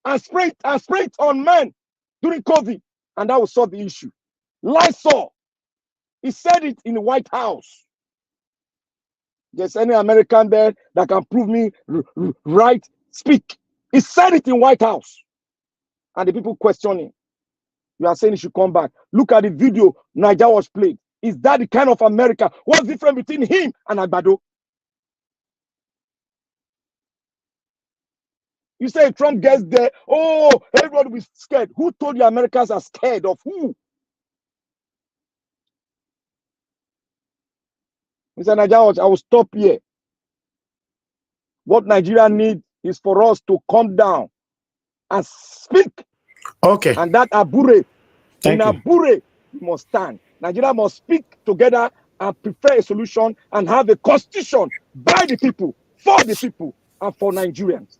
and spray it on men during COVID, and that will solve the issue. Lysol. He said it in the White House. There's any American there that can prove me right? Speak. He said it in White House. And the people questioning. You are saying he should come back. Look at the video Niger was played. Is that the kind of America? What's different between him and Agbado? You say Trump gets there, oh, everybody will be scared. Who told you Americans are scared of who? Mr. Nigeria, I will stop here. What Nigeria needs is for us to come down and speak. Okay. And that Abure, Abure must stand. Nigeria must speak together and prepare a solution and have a constitution by the people, for the people, and for Nigerians.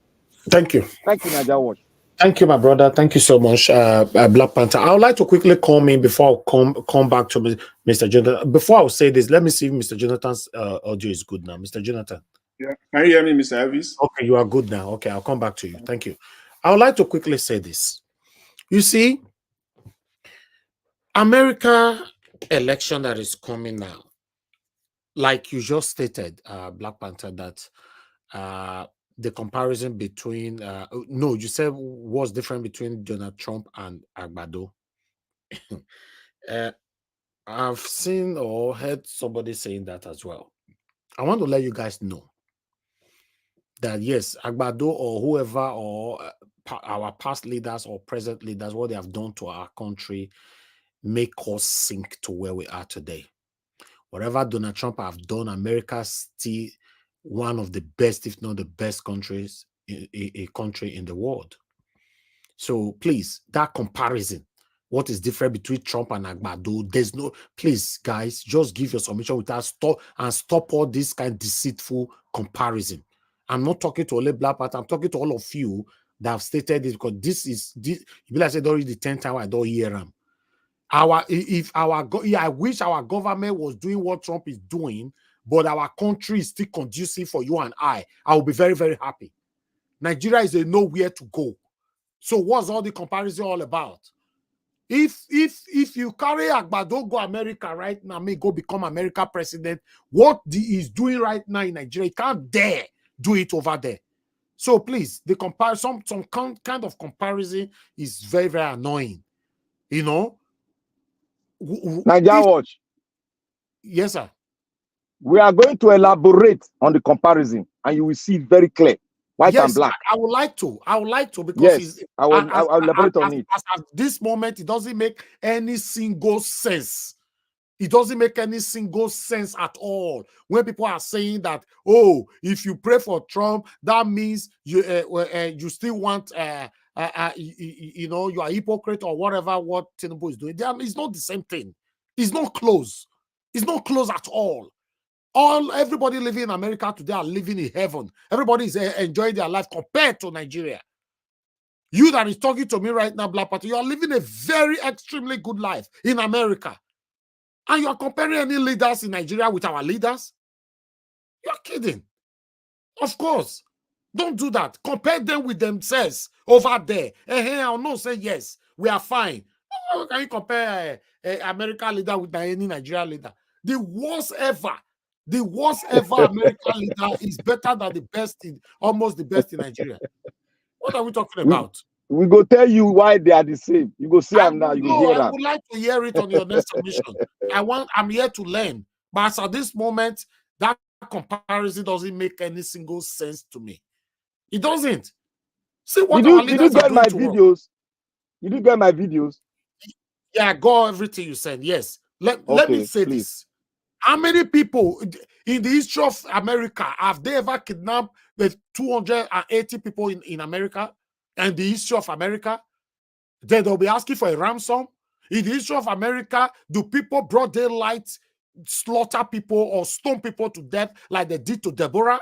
Thank you. Thank you, Nigeria Watch. Thank you, my brother. Thank you so much, Black Panther. I would like to quickly come in before I come back to Mr. Jonathan. Before I will say this, let me see if Mr. Jonathan's audio is good now. Mr. Jonathan. Yeah. Can you hear me, Mr. Elvis? Okay, you are good now. Okay, I'll come back to you. Thank you. I would like to quickly say this. You see, America election that is coming now, like you just stated, Black Panther, that the comparison between no, you said what's different between Donald Trump and Agbado. I've seen or heard somebody saying that as well. I want to let you guys know that yes, Agbado or whoever or our past leaders or present leaders, what they have done to our country make us sink to where we are today. Whatever Donald Trump have done, America's still one of the best, if not the best countries, a country in the world. So please, that comparison, what is different between Trump and Agbado, there's no, please guys, just give your submission without stop all this kind of deceitful comparison. I'm not talking to Ole Black Panther, I'm talking to all of you that have stated this, because this, you like I said already the 10th time I don't hear them. I wish our government was doing what Trump is doing, but our country is still conducive for you and I will be very, very happy. Nigeria is a nowhere to go. So what's all the comparison all about? If you carry Agbado go America right now, may go become America president, what he's doing right now in Nigeria, he can't dare do it over there. So please, the comparison, some kind of comparison is very, very annoying. You know? Nigeria Watch. Yes, sir. We are going to elaborate on the comparison and you will see very clear. white yes, and black. I would like to. I would like to because Yes, he's, I will elaborate on it. At this moment, it doesn't make any single sense. It doesn't make any single sense at all when people are saying that, oh, if you pray for Trump, that means you you still want you know, you are a hypocrite or whatever what Tinubu is doing. It's not the same thing. It's not close. It's not close at all. Everybody living in America today are living in heaven. Everybody is enjoying their life compared to Nigeria. You that is talking to me right now, Black Party, you are living a very extremely good life in America. And you are comparing any leaders in Nigeria with our leaders? You're kidding. Of course. Don't do that. Compare them with themselves over there. I'll not say yes, we are fine. How can you compare American leader with any Nigerian leader? The worst ever American leader is better than the best in, almost the best in Nigeria. What are we talking about? We go tell you why they are the same. You go see them now. You go hear I them. would like to hear it on your next submission. I'm here to learn. But as at this moment, that comparison doesn't make any single sense to me. It doesn't. See what our leaders did you get are doing my to videos? us. Did you get my videos? Yeah, go everything you said. Yes. Let me say this. How many people in the history of America have they ever kidnapped the 280 people in America and the history of America? Then they'll be asking for a ransom. In the history of America, do people broad daylight slaughter people or stone people to death like they did to Deborah?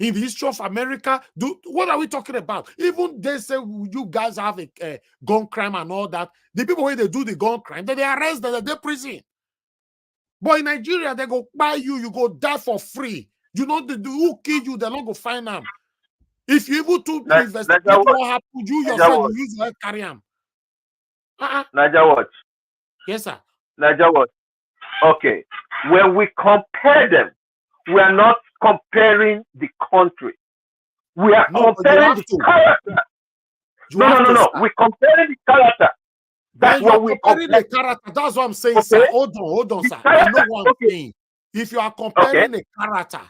In the history of America, what are we talking about? Even they say you guys have a gun crime and all that. The people when they do the gun crime, they arrest them, they prison. But in Nigeria, they go buy you, you go die for free. You know who killed you, they're not go find them. If you even to investigate what happened, you yourself, you use your head carry them. Niger what? Yes, sir. Niger what? Okay. When we compare them, we are not comparing the country. We are comparing the character. No. We're comparing the character. That's what we're comparing the character. That's what I'm saying, okay. Sir. Hold on, sir. I know what I'm saying. If you are comparing the character,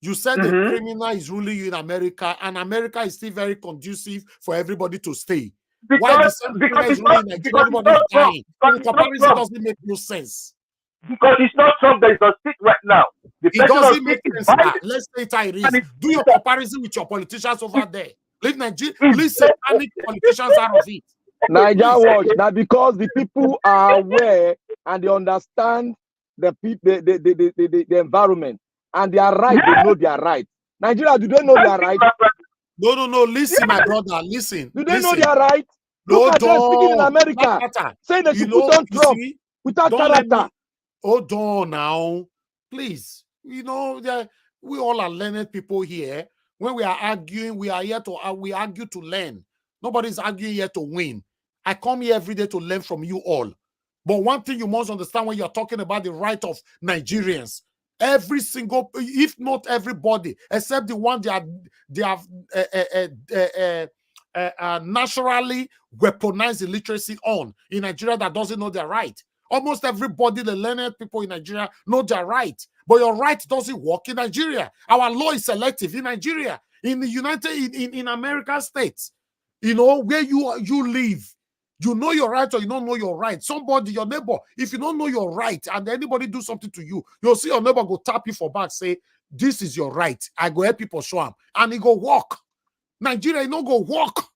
you said the criminal is ruling you in America, and America is still very conducive for everybody to stay. Why the same criminal is ruling Nigeria, everybody is dying? The comparison doesn't make no sense. Because it's not Trump that is on seat right now. It doesn't make sense. Let's say it is. Do your comparison with your politicians over there. Leave Nigeria. Please say panic politicians out of it. Niger watch. Now because the people are aware and they understand the environment and they are right. They know they are right. Nigeria, do they know they are right? No. Listen, my brother. Listen. Do they know they are right? No, look at them speaking in America, saying they should put on Trump without character. Hold on now, please. You know that we all are learned people here. When we are arguing, we are here to we argue to learn. Nobody's arguing here to win. I come here every day to learn from you all. But one thing you must understand when you're talking about the right of Nigerians, every single, if not everybody, except the one they have naturally weaponized illiteracy on in Nigeria that doesn't know their right. Almost everybody, the learned people in Nigeria, know their right. But your right doesn't work in Nigeria. Our law is selective in Nigeria, in the in American states. You know, where you live, you know your right or you don't know your right. Somebody, your neighbor, if you don't know your right and anybody do something to you, you'll see your neighbor go tap you for back, say, this is your right. I go help people show him. And he go walk. Nigeria, you don't go walk.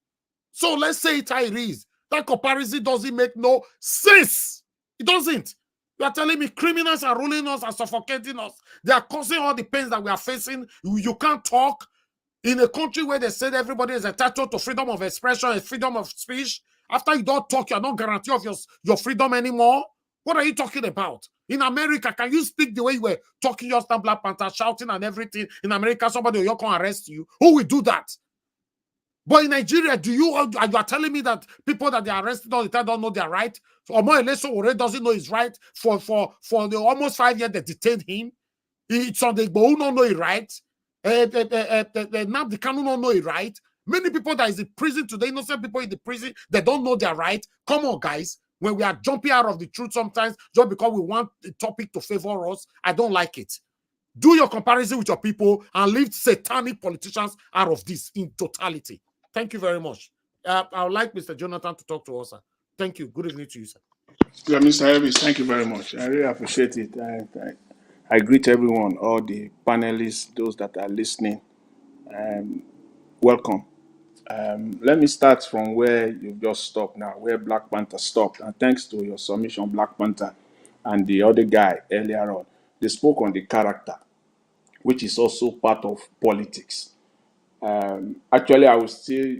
So let's say it how it is. That comparison doesn't make no sense. It doesn't. You are telling me criminals are ruling us and suffocating us. They are causing all the pains that we are facing. You can't talk. In a country where they said everybody is entitled to freedom of expression and freedom of speech, after you don't talk, you're not guaranteed of your freedom anymore. What are you talking about? In America, can you speak the way you were talking just now, Black Panther, shouting and everything? In America, somebody will come arrest you. Who will do that? But in Nigeria, you are telling me that people that they are arrested all the time don't know their right? Or more or less, already doesn't know his right for the almost 5 years they detained him. It's on the who don't know his right. Now the Kanu don't know his right. Many people that is in prison today, innocent people in the prison, they don't know their right. Come on, guys. When we are jumping out of the truth sometimes, just because we want the topic to favor us, I don't like it. Do your comparison with your people and leave satanic politicians out of this in totality. Thank you very much. I would like Mr. Jonathan to talk to us, sir. Thank you. Good evening to you, sir. Yeah, Mr. Elvis, thank you very much. I really appreciate it. I greet everyone, all the panelists, those that are listening. Welcome. Let me start from where you just stopped now, where Black Panther stopped. And thanks to your submission, Black Panther, and the other guy earlier on, they spoke on the character, which is also part of politics. Actually, I will still,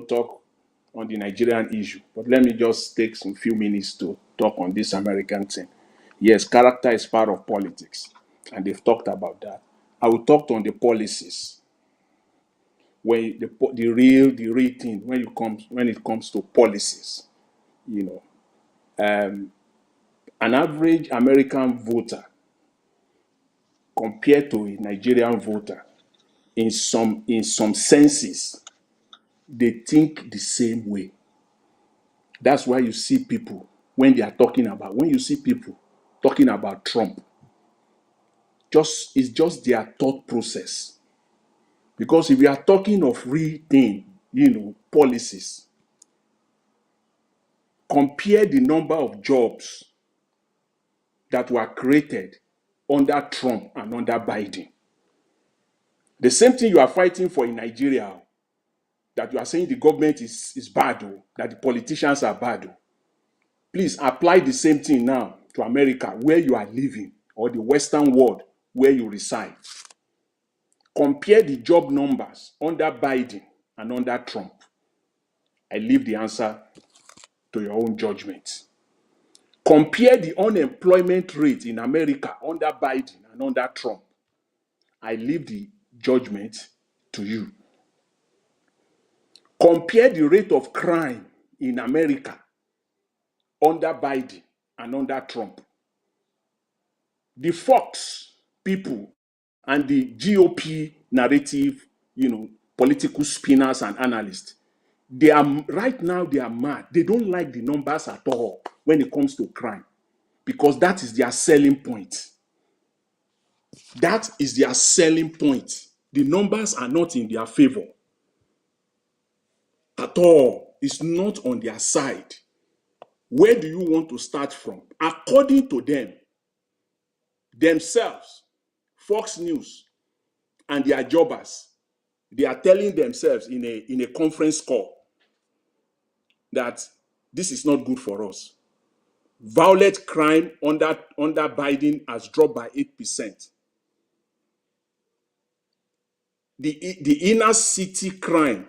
talk on the Nigerian issue, but let me just take some few minutes to talk on this American thing. Yes, character is part of politics, and they've talked about that. I will talk on the policies. When the real thing when it comes to policies, an average American voter compared to a Nigerian voter, in some senses, they think the same way. That's why you see people when you see people talking about Trump, it's just their thought process. Because if we are talking of real thing, policies, compare the number of jobs that were created under Trump and under Biden. The same thing you are fighting for in Nigeria, that you are saying the government is bad, that the politicians are bad. Please apply the same thing now to America, where you are living, or the Western world where you reside. Compare the job numbers under Biden and under Trump. I leave the answer to your own judgment. Compare the unemployment rate in America under Biden and under Trump. I leave the judgment to you. Compare the rate of crime in America under Biden and under Trump. The Fox people and the GOP narrative, political spinners and analysts, right now they are mad. They don't like the numbers at all when it comes to crime, because that is their selling point. That is their selling point. The numbers are not in their favor at all. It's not on their side. Where do you want to start from? According to them, themselves, Fox News and their jobbers, they are telling themselves in a conference call that this is not good for us. Violent crime under Biden has dropped by 8%. The inner city crime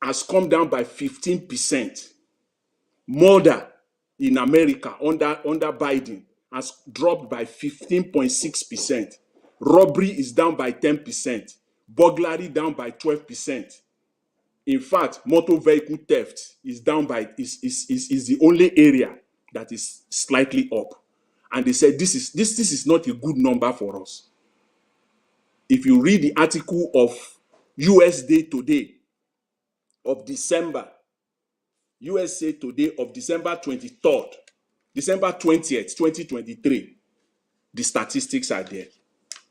has come down by 15%. Murder in America under Biden has dropped by 15.6%. Robbery is down by 10%. Burglary down by 12%. In fact, motor vehicle theft is down by is the only area that is slightly up. And they said this is not a good number for us. If you read the article of USA Today of December, USA Today of December 23rd, December 20th, 2023, the statistics are there.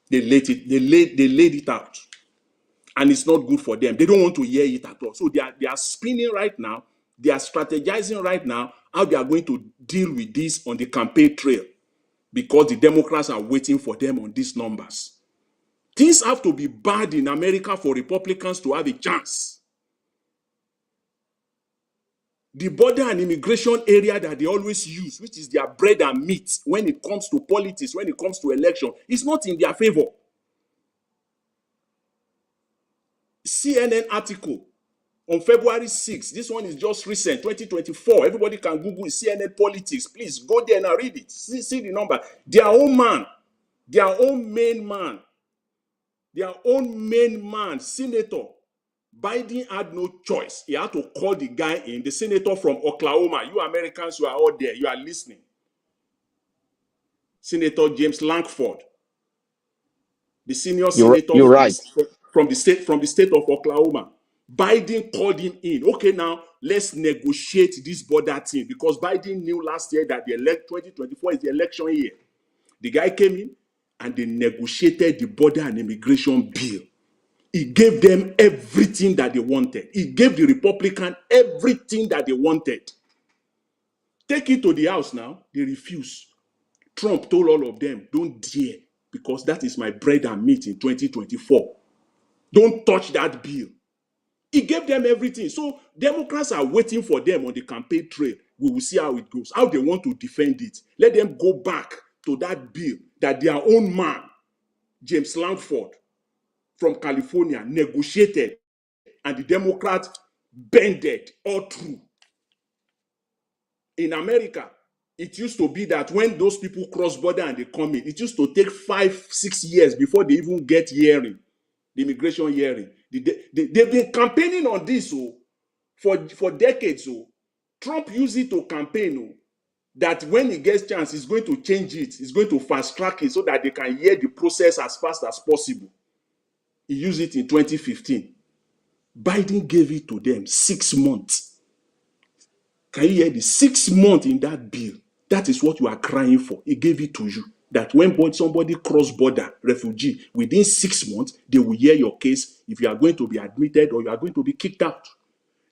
They laid it out. And it's not good for them. They don't want to hear it at all. So they are spinning right now. They are strategizing right now how they are going to deal with this on the campaign trail, because the Democrats are waiting for them on these numbers. Things have to be bad in America for Republicans to have a chance. The border and immigration area that they always use, which is their bread and meat when it comes to politics, when it comes to election, is not in their favor. CNN article on February 6th. This one is just recent, 2024. Everybody can Google CNN politics. Please go there and read it. See the number. Their own man, their own main man, Senator Biden had no choice. He had to call the guy in, the senator from Oklahoma. You Americans who are out there, you are listening. Senator James Lankford, the senior senator you're right. from the state of Oklahoma. Biden called him in. Okay, now let's negotiate this border thing, because Biden knew last year that 2024 is the election year. The guy came in and they negotiated the border and immigration bill. It gave them everything that they wanted. It gave the Republican everything that they wanted. Take it to the House now, they refuse. Trump told all of them, don't dare, because that is my bread and meat in 2024. Don't touch that bill. He gave them everything. So Democrats are waiting for them on the campaign trail. We will see how it goes, how they want to defend it. Let them go back to that bill that their own man, James Langford from California, negotiated, and the Democrats bended all through. In America, it used to be that when those people cross border and they come in, it used to take 5-6 years before they even get hearing, the immigration hearing. They've been campaigning on this for decades. Trump used it to campaign that when he gets chance, he's going to change it. He's going to fast track it so that they can hear the process as fast as possible. He used it in 2015. Biden gave it to them 6 months. Can you hear the 6 months in that bill? That is what you are crying for. He gave it to you. That when somebody cross border, refugee, within 6 months, they will hear your case if you are going to be admitted or you are going to be kicked out.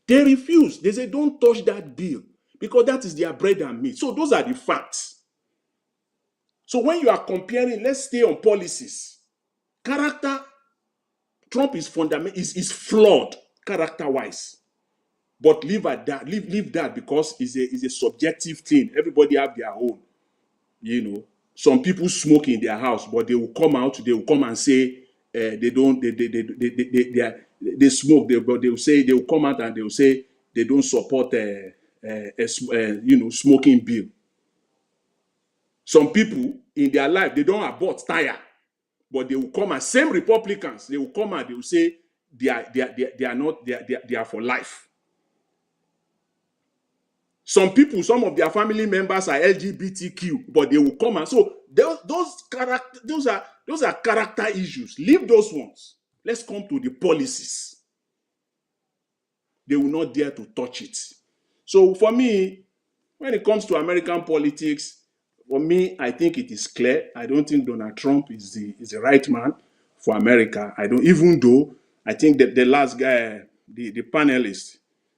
They refuse. They say, don't touch that bill because that is their bread and meat. So those are the facts. So when you are comparing, let's stay on policies. Character, Trump is is flawed character-wise. But leave that because it's a subjective thing. Everybody have their own. Some people smoke in their house, but they will come out. They will come and say they smoke. But they will say they will come out and they will say they don't support smoking bill. Some people in their life they don't abort tire, but they will come and same Republicans. They will come and they will say they are for life. Some people, some of their family members are LGBTQ, but they will come and so those are character issues. Leave those ones. Let's come to the policies. They will not dare to touch it. So for me, when it comes to American politics, for me, I think it is clear. I don't think Donald Trump is the right man for America. Even though I think that the last guy, the panelist,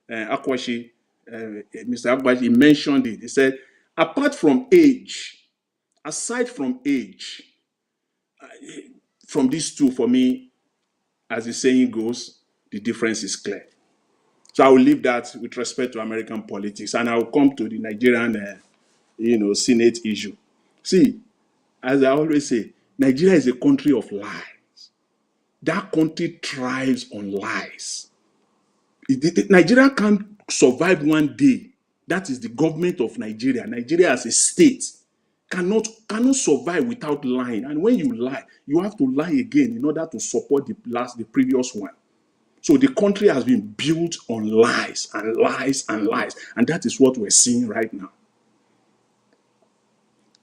Akwashi, Mr. Agbaji mentioned it. He said, aside from age, from these two, for me, as the saying goes, the difference is clear. So I will leave that with respect to American politics, and I will come to the Nigerian, Senate issue. See, as I always say, Nigeria is a country of lies. That country thrives on lies. Nigeria can't survive one day. That is the government of Nigeria. Nigeria as a state cannot survive without lying. And when you lie, you have to lie again in order to support the previous one. So the country has been built on lies and lies and lies. And that is what we're seeing right now.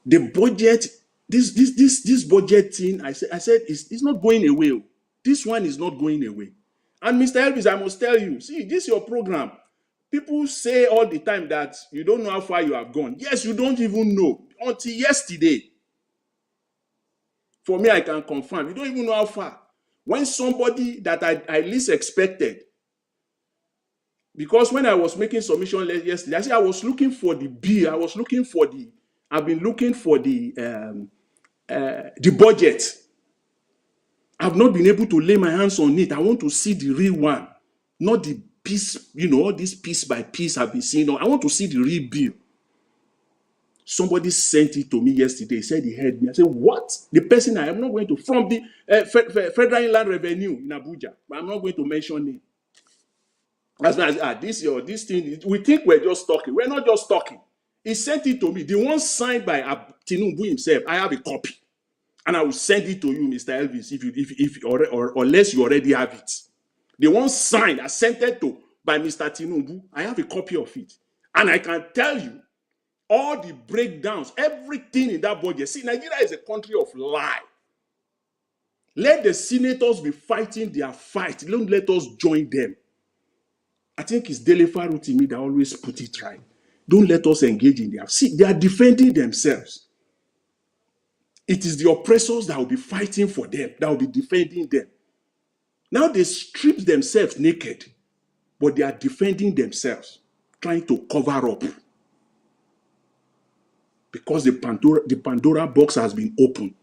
The budget, this budget thing, I said it's not going away. This one is not going away. And Mr. Elvis, I must tell you, see, this is your program. People say all the time that you don't know how far you have gone. Yes, you don't even know. Until yesterday. For me, I can confirm. You don't even know how far. When somebody that I least expected, because when I was making submission yesterday, I said I was looking for the bill. I've been looking for the budget. I've not been able to lay my hands on it. I want to see the real one, not the piece, all this piece by piece I've been seeing. I want to see the real bill. Somebody sent it to me yesterday. He said he heard me. I said, what? The person I am not going to, from the Federal Inland Revenue in Abuja, but I'm not going to mention it. As this thing, we think we're just talking. We're not just talking. He sent it to me. The one signed by Tinubu himself, I have a copy. And I will send it to you, Mr. Elvis, if or unless you already have it. The one signed, I sent it to by Mr. Tinubu. I have a copy of it. And I can tell you all the breakdowns, everything in that budget. See, Nigeria is a country of lie. Let the senators be fighting their fight. Don't let us join them. I think it's Dele Farutimi that always put it right. Don't let us engage in their. See, they are defending themselves. it is the oppressors that will be fighting for them, that will be defending them. Now they strip themselves naked, but they are defending themselves, trying to cover up. Because the Pandora box has been opened.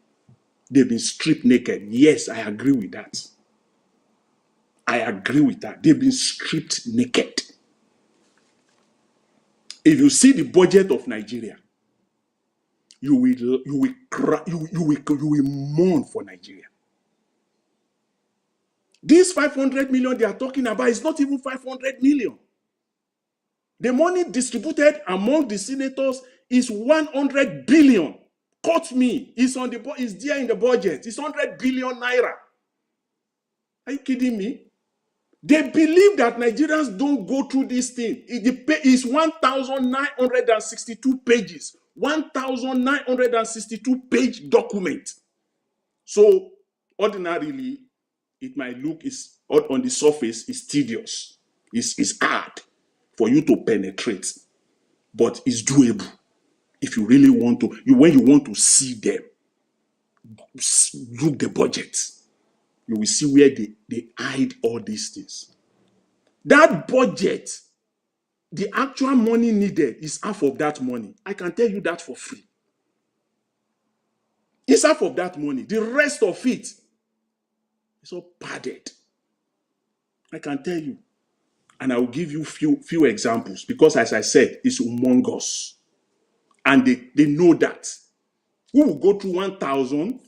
They've been stripped naked. Yes, I agree with that. I agree with that. They've been stripped naked. If you see the budget of Nigeria, you will mourn for Nigeria. This 500 million they are talking about is not even 500 million. The money distributed among the senators is 100 billion. Quote me. It's there in the budget. It's 100 billion naira. Are you kidding me? They believe that Nigerians don't go through this thing. It's 1,962 pages. 1,962 page document. So ordinarily, it might look on the surface is tedious. It's hard for you to penetrate, but it's doable. If you really want to, when you want to see them, look the budget. You will see where they hide all these things. That budget, the actual money needed is half of that money. I can tell you that for free. It's half of that money. The rest of it is all padded. I can tell you. And I will give you few examples because, as I said, it's humongous. And they know that. Who will go through 1,000?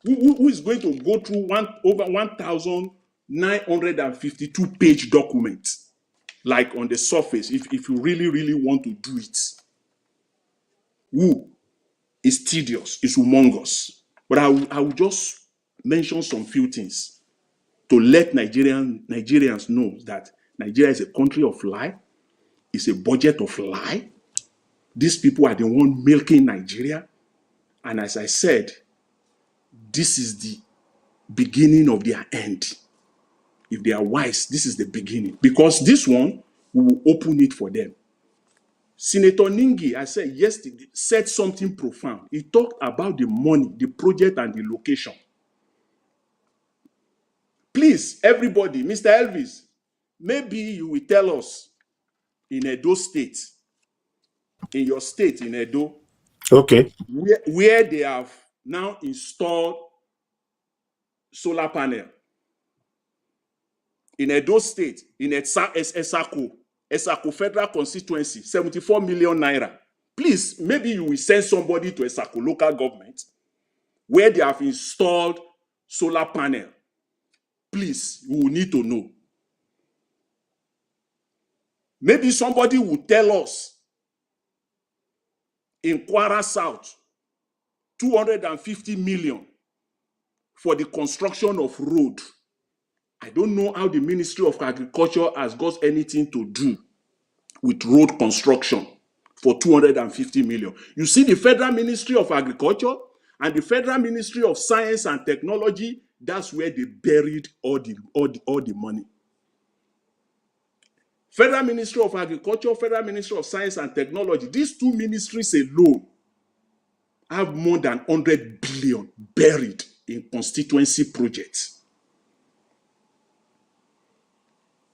Who is going to go through over 1,952 page documents? Like on the surface, if you really, really want to do it. Who is tedious, is humongous. But I will just mention some few things to let Nigerians know that Nigeria is a country of lie. It's a budget of lie. These people are the one milking Nigeria. And as I said, this is the beginning of their end. If they are wise, this is the beginning. Because this one, we will open it for them. Senator Ningi, I said yesterday, said something profound. He talked about the money, the project, and the location. Please, everybody, Mr. Elvis, maybe you will tell us in Edo State, in your state, in Edo, okay, where they have now installed solar panel. In Edo State, in Esako Federal Constituency, 74 million naira. Please, maybe you will send somebody to Esako local government where they have installed solar panel. Please, we will need to know. Maybe somebody will tell us in Kwara South, 250 million for the construction of road. I don't know how the Ministry of Agriculture has got anything to do with road construction for 250 million. You see, the Federal Ministry of Agriculture and the Federal Ministry of Science and Technology, that's where they buried all the money. Federal Ministry of Agriculture, Federal Ministry of Science and Technology, these two ministries alone have more than 100 billion buried in constituency projects.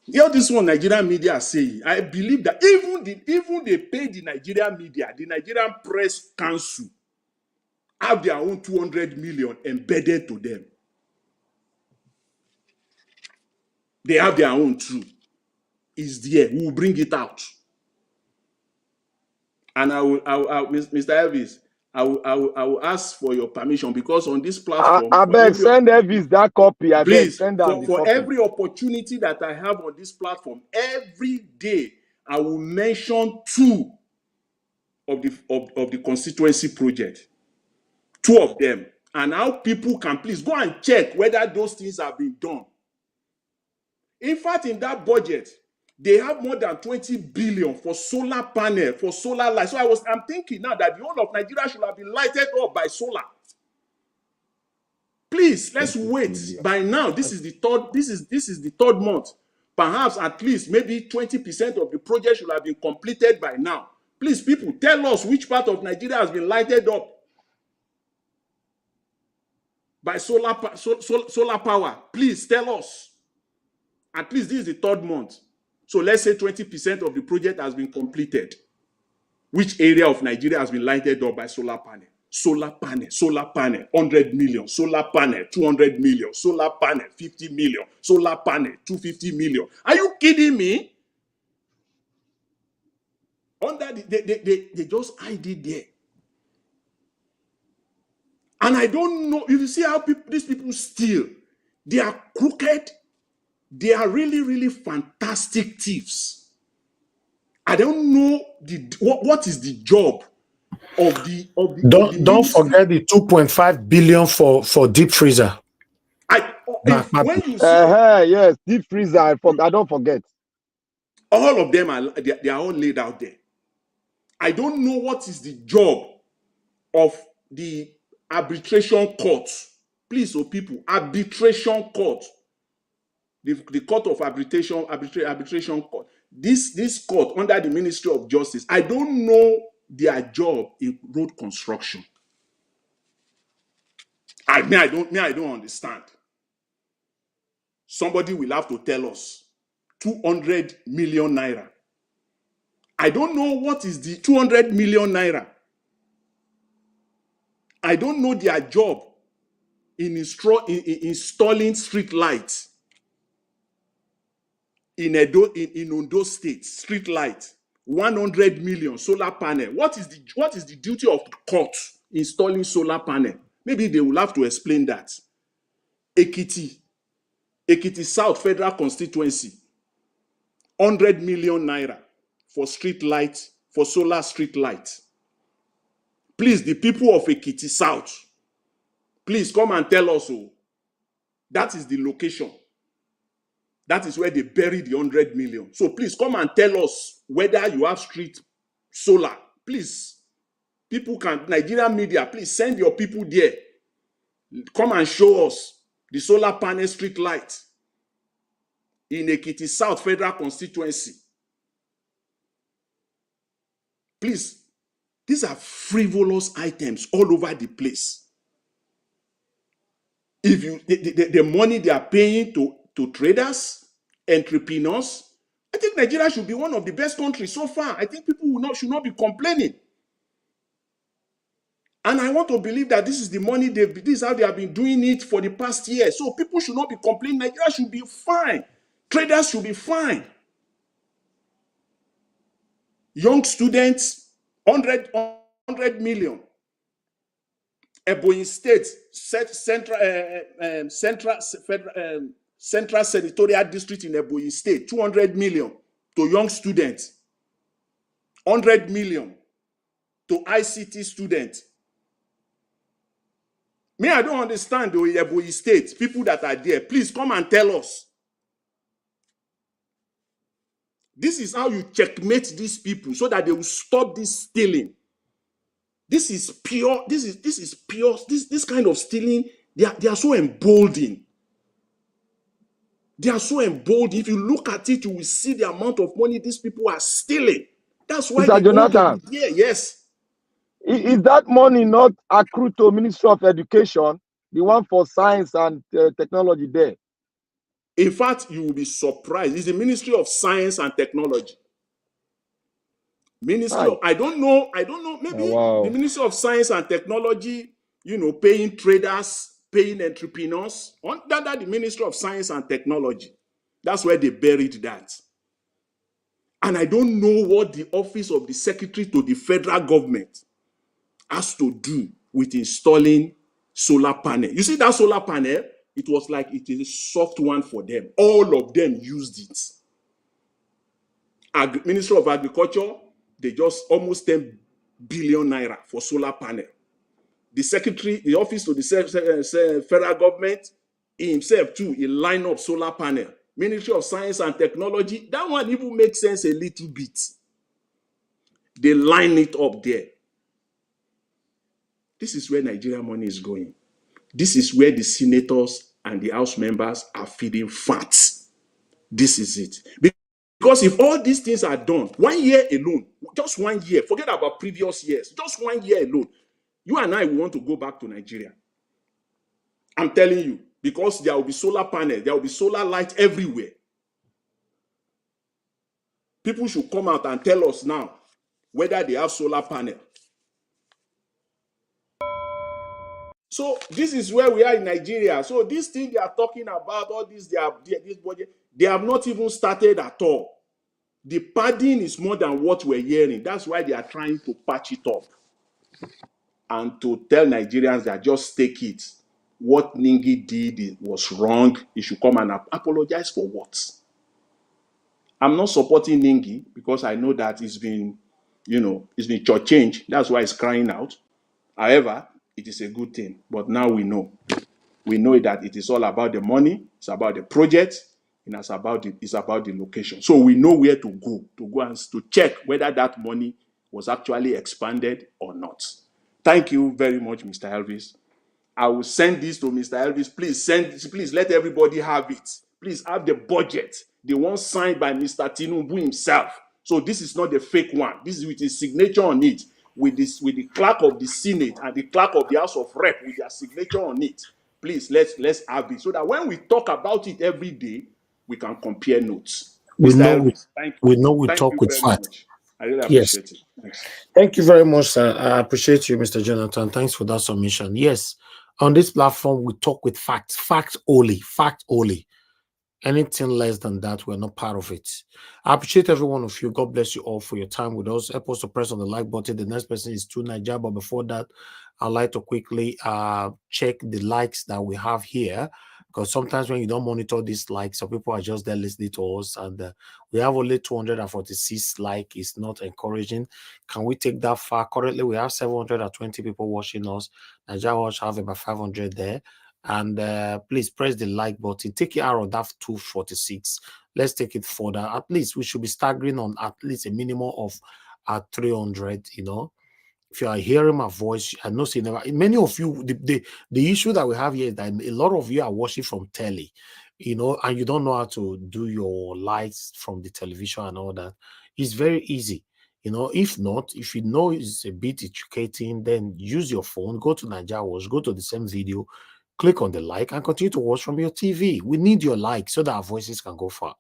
Hear this one Nigerian media are saying. I believe that even they pay the Nigerian media, the Nigerian Press Council, have their own 200 million embedded to them. They have their own too. It's there. We will bring it out. And I will Mr. Elvis, I will ask for your permission because on this platform, I beg, send Elvis that copy. I beg, send down the for copy. every opportunity that I have on this platform, every day I will mention two of the constituency project, two of them, and how people can please go and check whether those things have been done. In fact, in that budget, they have more than 20 billion for solar panel, for solar light. So I'm thinking now that the whole of Nigeria should have been lighted up by solar. Please, let's wait. By now, this is the third month. Perhaps at least maybe 20% of the project should have been completed by now. Please, people, tell us which part of Nigeria has been lighted up. by solar power? Please tell us. At least this is the third month. So let's say 20% of the project has been completed. Which area of Nigeria has been lighted up by solar panel? Solar panel, 100 million. Solar panel, 200 million. Solar panel, 50 million. Solar panel, 250 million. Are you kidding me? Under they just hide it there. And I don't know, if you see how these people steal, they are crooked, they are really, really fantastic thieves. I don't know what is the job of the don't forget the 2.5 billion for deep freezer. When you see yes, deep freezer, I don't forget. All of them they are all laid out there. I don't know what is the job of the arbitration court. Please, people, arbitration court. The court of arbitration court. This court under the Ministry of Justice, I don't know their job in road construction. I don't understand. Somebody will have to tell us. 200 million naira. I don't know what is the 200 million naira. I don't know their job in installing street lights in Ondo State. Street light, 100 million solar panel. What is the duty of the court installing solar panel? Maybe they will have to explain that. Ekiti South Federal Constituency, 100 million naira for street light, for solar street light. Please, the people of Ekiti South, please come and tell us. That is the location. That is where they buried the 100 million. So please come and tell us whether you have street solar. Please, Nigerian media, please send your people there. Come and show us the solar panel street light in Ekiti South Federal Constituency. Please, these are frivolous items all over the place. If the money they are paying to traders, entrepreneurs, I think Nigeria should be one of the best countries so far. I think people should not be complaining. And I want to believe that this is the money this is how they have been doing it for the past year. So people should not be complaining. Nigeria should be fine. Traders should be fine. Young students, 100 million. Ebonyi State, Central Senatorial District in Ebonyi State, 200 million to young students, 100 million to ICT students. I don't understand the Ebonyi State, people that are there. Please come and tell us. This is how you checkmate these people so that they will stop this stealing. This is pure. This is pure. This kind of stealing. They are so emboldened. They are so emboldened. If you look at it, you will see the amount of money these people are stealing. That's why. Mr. Jonathan. Yeah, yes. Is that money not accrued to Ministry of Education, the one for science and technology there? In fact, you will be surprised. It's the Ministry of Science and Technology. I don't know. Maybe the Ministry of Science and Technology, paying traders, paying entrepreneurs, under the Ministry of Science and Technology. That's where they buried that. And I don't know what the office of the Secretary to the federal government has to do with installing solar panel. You see that solar panel? It was like it is a soft one for them. All of them used it. Ministry of Agriculture, they just almost 10 billion naira for solar panel. The secretary, the office to the federal government, he himself too, he line up solar panel. Ministry of Science and Technology, that one even makes sense a little bit. They line it up there. This is where Nigeria money is going. This is where the senators and the House members are feeding fat. This is it. Because if all these things are done, 1 year alone, just 1 year, forget about previous years, just 1 year alone, you and I want to go back to Nigeria. I'm telling you, because there will be solar panels, there will be solar light everywhere. People should come out and tell us now whether they have solar panel. So this is where we are in Nigeria. So this thing they are talking about, all this, this budget, they have not even started at all. The padding is more than what we're hearing. That's why they are trying to patch it up and to tell Nigerians that just take it. What Ningi did was wrong. He should come and apologize for what? I'm not supporting Ningi because I know that it's been, it's been shortchanged. That's why it's crying out. However, it is a good thing. But now we know. We know that it is all about the money, it's about the project, and it's about the location. So we know where to go and to check whether that money was actually expanded or not. Thank you very much, Mr. Elvis. I will send this to Mr. Elvis. Please let everybody have it. Please have the budget, the one signed by Mr. Tinubu himself. So this is not the fake one. This is with his signature on it, with the clerk of the Senate and the clerk of the House of Rep with their signature on it. Please let's have it so that when we talk about it every day, we can compare notes. Mr. Elvis, thank you. Thank you very much. I really appreciate it. Thanks. Thank you very much, sir. I appreciate you, Mr. Jonathan. Thanks for that submission. Yes, on this platform, we talk with facts. Facts only. Fact only. Anything less than that, we're not part of it. I appreciate every one of you. God bless you all for your time with us. Help us to press on the like button. The next person is 2 Nigeria. But before that, I'd like to quickly check the likes that we have here. Because sometimes when you don't monitor these likes, some people are just there listening to us, and we have only 246 likes. It's not encouraging. Can we take that far? Currently, we have 720 people watching us. Nigeria Watch have about 500 there. And please press the like button. Take it out of that 246. Let's take it further. At least we should be staggering on at least a minimum of 300. If you are hearing my voice, I know many of you, the issue that we have here is that a lot of you are watching from telly, and you don't know how to do your lights from the television and all that. It's very easy. If not, if you know it's a bit educating, then use your phone, go to Nigeria Watch, go to the same video, click on the like, and continue to watch from your TV. We need your like so that our voices can go far.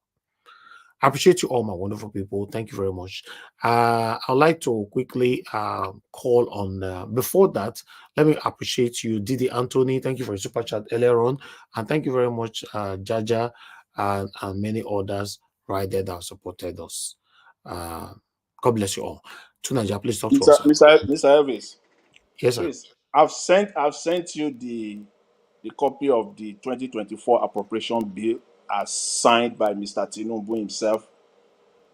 I appreciate you all, my wonderful people. Thank you very much. I'd like to quickly call on, before that, let me appreciate you, Didi Anthony. Thank you for your super chat earlier on. And thank you very much, Jaja, and many others right there that supported us. God bless you all. Tunaja, please talk to us. Mr. Elvis. Yes, sir. Please, I've sent you the copy of the 2024 appropriation bill as signed by Mr. Tinubu himself.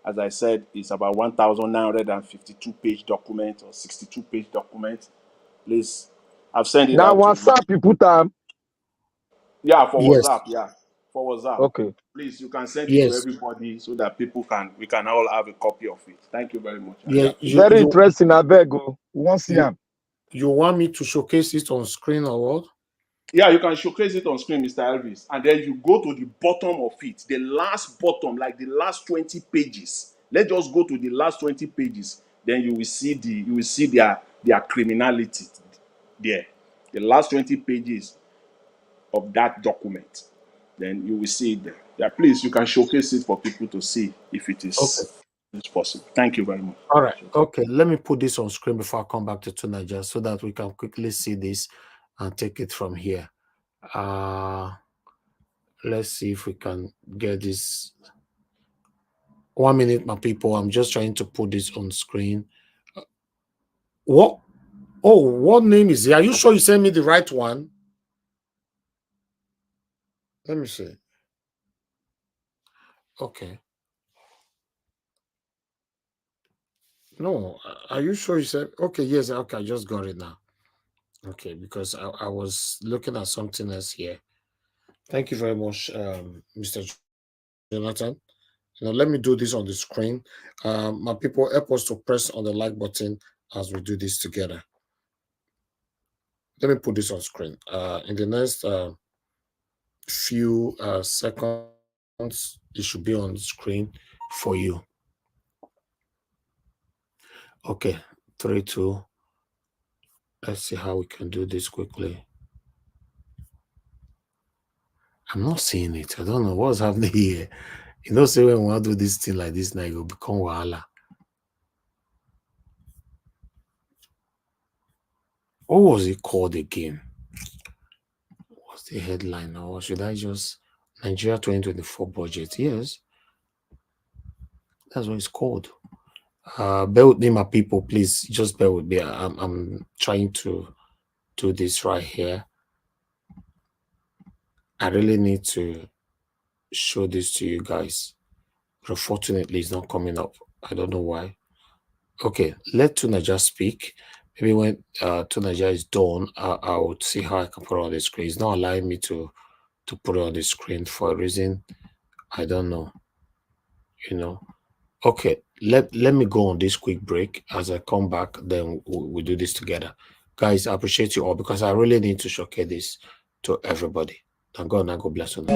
As I said, it's about 1,952-page document or 62-page document. Please, I've sent it now out. WhatsApp, you put them. Yeah, for Yes. WhatsApp. Yeah, for WhatsApp. Okay. Please, you can send it to everybody so that we can all have a copy of it. Thank you very much. Yeah, very interesting. I beg you. Once again. You want me to showcase it on screen or what? Yeah, you can showcase it on screen, Mr. Elvis, and then you go to the bottom of it, the last bottom, like the last 20 pages. Let's just go to the last 20 pages. Then you will see their criminality there. The last 20 pages of that document. Then you will see it there. Yeah, please, you can showcase it for people to see if it is possible. Thank you very much. All right. Okay, let me put this on screen before I come back to Tunaja so that we can quickly see this and take it from here. Let's see if we can get this. 1 minute, my people. I'm just trying to put this on screen. What? Oh, what name is it? Are you sure you sent me the right one? Let me see. Okay. No, are you sure you said? Okay, yes. Okay, I just got it now. Okay, because I was looking at something else here. Thank you very much, Mr. Jonathan. Let me do this on the screen. My people, help us to press on the like button as we do this together. Let me put this on screen. In the next few seconds, it should be on the screen for you. Okay, 3, 2. Let's see how we can do this quickly. I'm not seeing it. I don't know what's happening here. You know, say when we want to do this thing like this now, it will become wahala. What was it called again? What's the headline? Or should I just Nigeria 2024 budget? Yes, that's what it's called. Bear with me, my people, please. Just bear with me. I'm trying to do this right here. I really need to show this to you guys. But unfortunately, it's not coming up. I don't know why. Okay, let Tunaja speak. Maybe when Tunaja is done, I would see how I can put it on the screen. It's not allowing me to put it on the screen for a reason. I don't know. You know. Okay, let me go on this quick break. As I come back, then we do this together. Guys, I appreciate you all because I really need to showcase this to everybody. Thank God, and God bless you.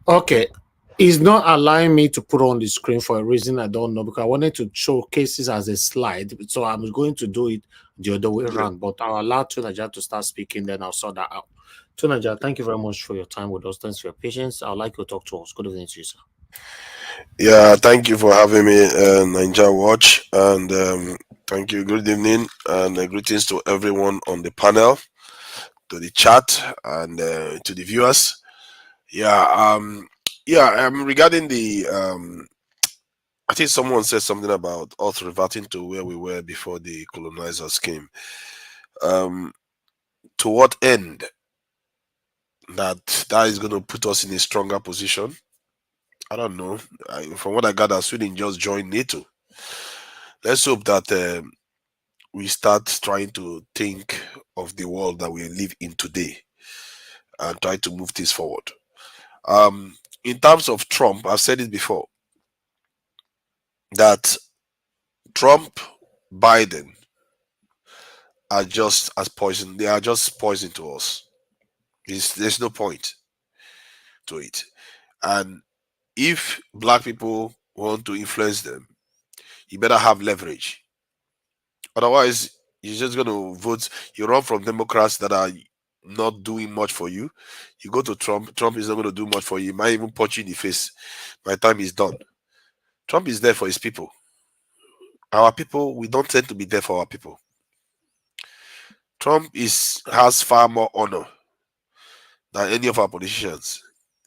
Okay, it's not allowing me to put on the screen for a reason I don't know, because I wanted to showcase this as a slide, so I'm going to do it the other way around. But I'll allow Tunaja to start speaking, then I'll sort that out. Tunaja, thank you very much for your time with us. Thanks for your patience. I'd like you to talk to us. Good evening to you, sir. Yeah, thank you for having me, Ninja Watch, and thank you. Good evening, and greetings to everyone on the panel, to the chat, and to the viewers. Regarding the I think someone said something about us reverting to where we were before the colonizers came. To what end? That is going to put us in a stronger position. I don't know. From what I gather, Sweden just joined NATO. Let's hope that we start trying to think of the world that we live in today and try to move this forward. In terms of Trump, I've said it before, that Trump, Biden are just as poison. They are just poison to us. There's no point to it. And if black people want to influence them, you better have leverage. Otherwise, you're just going to vote. You run from Democrats that are not doing much for you. You go to Trump. Trump is not going to do much for you. He might even punch you in the face by the time he's done. Trump is there for his people. Our people, we don't tend to be there for our people. Trump has far more honor than any of our politicians.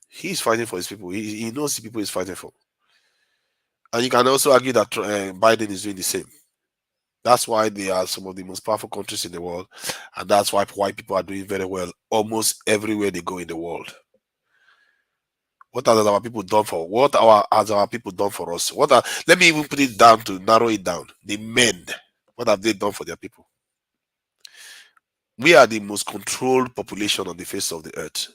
He's fighting for his people. He knows the people he's fighting for. And you can also argue that Biden is doing the same. That's why they are some of the most powerful countries in the world. And that's why white people are doing very well almost everywhere they go in the world. What has our people done for? Has our people done for us? Let me even put it down to narrow it down. The men, what have they done for their people? We are the most controlled population on the face of the earth.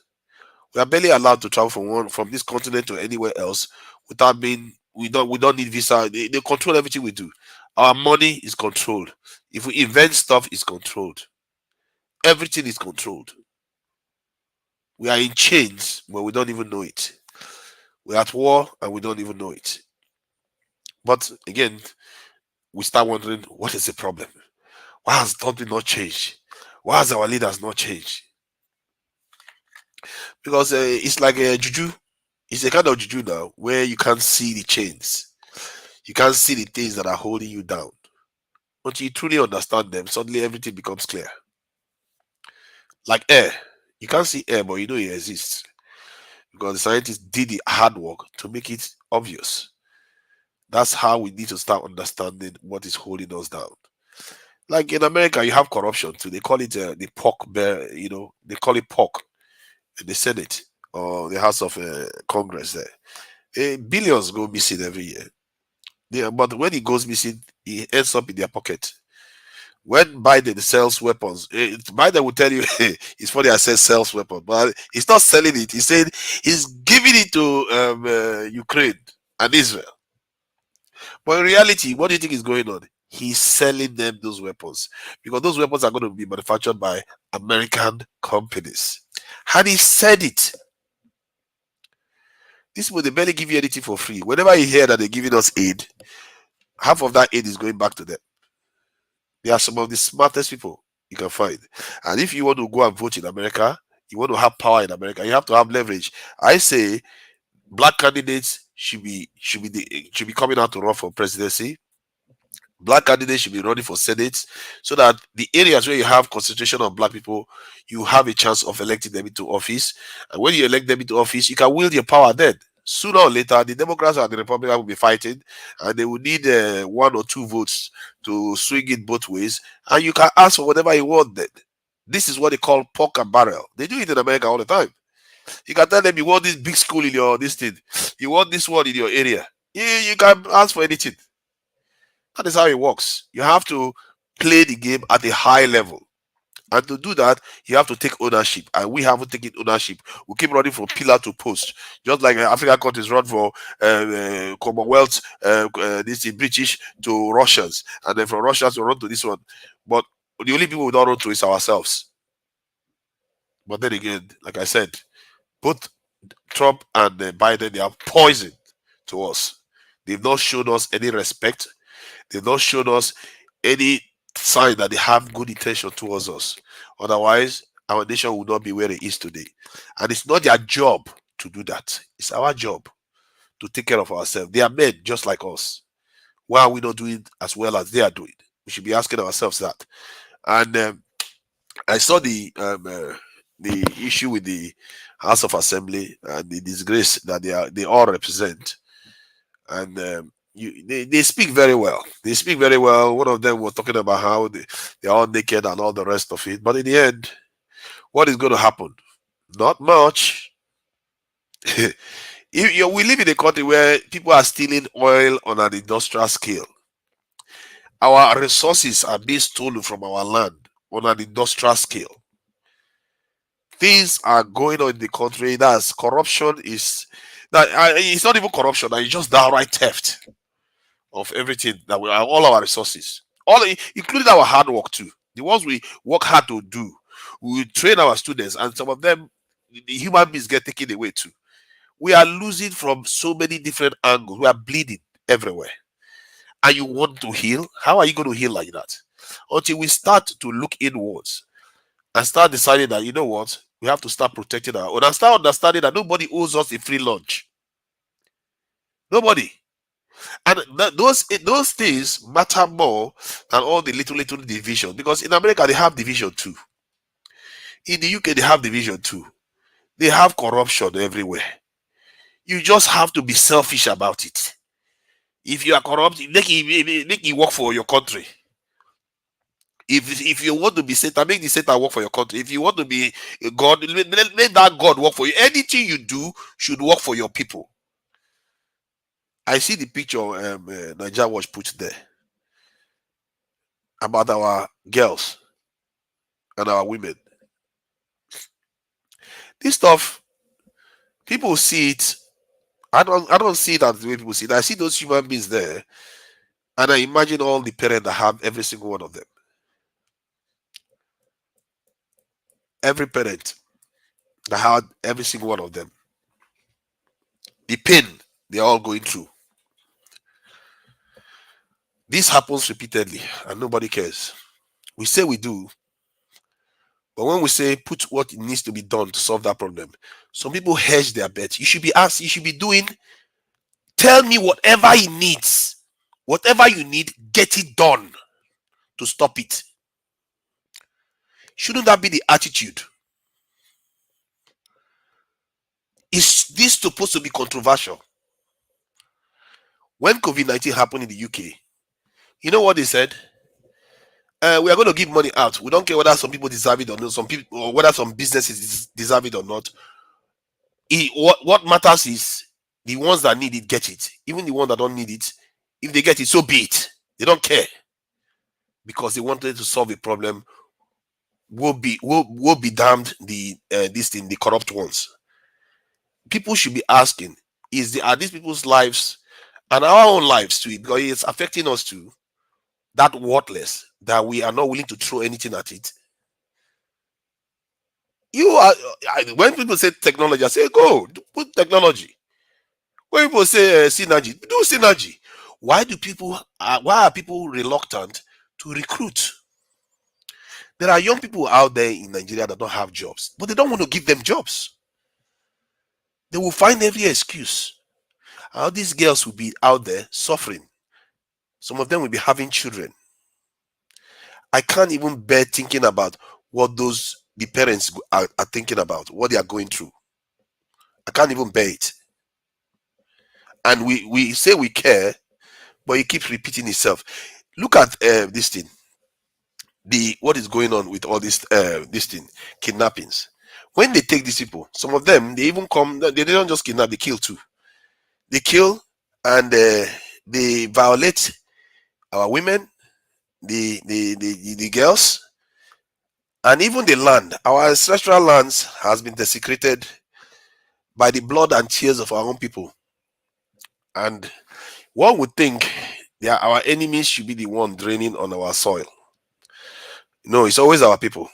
We are barely allowed to travel from this continent to anywhere else without being we don't need visa. They control everything we do. Our money is controlled. If we invent stuff, it's controlled. Everything is controlled. We are in chains, but we don't even know it. We're at war and we don't even know it. But again, we start wondering, what is the problem? Why has something not changed? Why has our leaders not changed? Because it's like a juju. It's a kind of juju now where you can't see the chains. You can't see the things that are holding you down. Until you truly understand them, suddenly everything becomes clear. Like air. You can't see air, but you know it exists. Because the scientists did the hard work to make it obvious. That's how we need to start understanding what is holding us down. Like in America, you have corruption too. They call it the pork bear, they call it pork in the Senate or the House of Congress there. Billions go missing every year. But when it goes missing, it ends up in their pocket. When Biden sells weapons, Biden will tell you it's funny I said sells weapons, but he's not selling it. He said he's giving it to Ukraine and Israel. But in reality, what do you think is going on? He's selling them those weapons because those weapons are going to be manufactured by American companies. And he said it. This way, they barely give you anything for free. Whenever you hear that they're giving us aid, half of that aid is going back to them. They are some of the smartest people you can find. And if you want to go and vote in America, you want to have power in America, you have to have leverage. I say black candidates should be coming out to run for presidency. Black candidates should be running for Senate so that the areas where you have concentration of black people, you have a chance of electing them into office. And when you elect them into office, you can wield your power then. Sooner or later, the Democrats and the Republicans will be fighting, and they will need 1 or 2 votes to swing it both ways. And you can ask for whatever you want then. This is what they call pork and barrel. They do it in America all the time. You can tell them you want this big school in your this thing. You want this one in your area. You can ask for anything. That is how it works. You have to play the game at a high level. And to do that, you have to take ownership. And we haven't taken ownership. We keep running from pillar to post. Just like African countries run for Commonwealth, this is British to Russians. And then from Russians to run to this one. But the only people we don't run to is ourselves. But then again, like I said, both Trump and Biden, they are poison to us. They've not shown us any respect. They've not shown us any sign that they have good intention towards us. Otherwise, our nation would not be where it is today. And it's not their job to do that. It's our job to take care of ourselves. They are men just like us. Why are we not doing as well as they are doing? We should be asking ourselves that. And I saw the issue with the House of Assembly and the disgrace that they all represent. And they speak very well. They speak very well. One of them was talking about how they're all naked and all the rest of it. But in the end, what is going to happen? Not much. We live in a country where people are stealing oil on an industrial scale. Our resources are being stolen from our land on an industrial scale. Things are going on in the country. That's corruption. It's not even corruption. It's just downright theft of everything that we are, all our resources, all including our hard work too. The ones we work hard to do, we train our students, and some of them, the human beings get taken away too. We are losing from so many different angles. We are bleeding everywhere. And you want to heal? How are you going to heal like that? Until we start to look inwards and start deciding that, you know what, we have to start protecting our own and start understanding that nobody owes us a free lunch. Nobody. And those things matter more than all the little division, because in America they have division too. In the UK they have division too. They have corruption everywhere. You just have to be selfish about it. If you are corrupt, make it work for your country. If you want to be Satan, make the Satan work for your country. If you want to be God, let that God work for you. Anything you do should work for your people. I see the picture Nigeria was put there about our girls and our women. This stuff, people see it I don't see that the way people see it. I see those human beings there, and I imagine all the parents that have every single one of them. Every parent that had every single one of them. The pain they're all going through. This happens repeatedly, and nobody cares. We say we do, but when we say put what needs to be done to solve that problem, some people hedge their bet. You should be asked, you should be doing, tell me whatever he needs. Whatever you need, get it done to stop it. Shouldn't that be the attitude? Is this supposed to be controversial? When COVID-19 happened in the UK, you know what they said? We are going to give money out. We don't care whether some people deserve it or not, some people, or whether some businesses deserve it or not. What matters is the ones that need it get it. Even the ones that don't need it, if they get it, so be it. They don't care, because they wanted to solve a problem. Will be damned the corrupt ones. People should be asking: are these people's lives and our own lives too? Because it's affecting us too. That worthless that we are not willing to throw anything at it. When people say technology, I say go put technology. When people say synergy, do synergy. Why are people reluctant to recruit? There are young people out there in Nigeria that don't have jobs, but they don't want to give them jobs. They will find every excuse. How these girls will be out there suffering. Some of them will be having children. I can't even bear thinking about what the parents are thinking about, what they are going through. I can't even bear it. And we say we care, but it keeps repeating itself. Look at this thing. What is going on with all this thing, kidnappings. When they take these people, some of them, they even come, they don't just kidnap, they kill too. They kill and they violate our women, the girls, and even the land. Our ancestral lands has been desecrated by the blood and tears of our own people. And one would think that our enemies should be the one draining on our soil. No, it's always our people.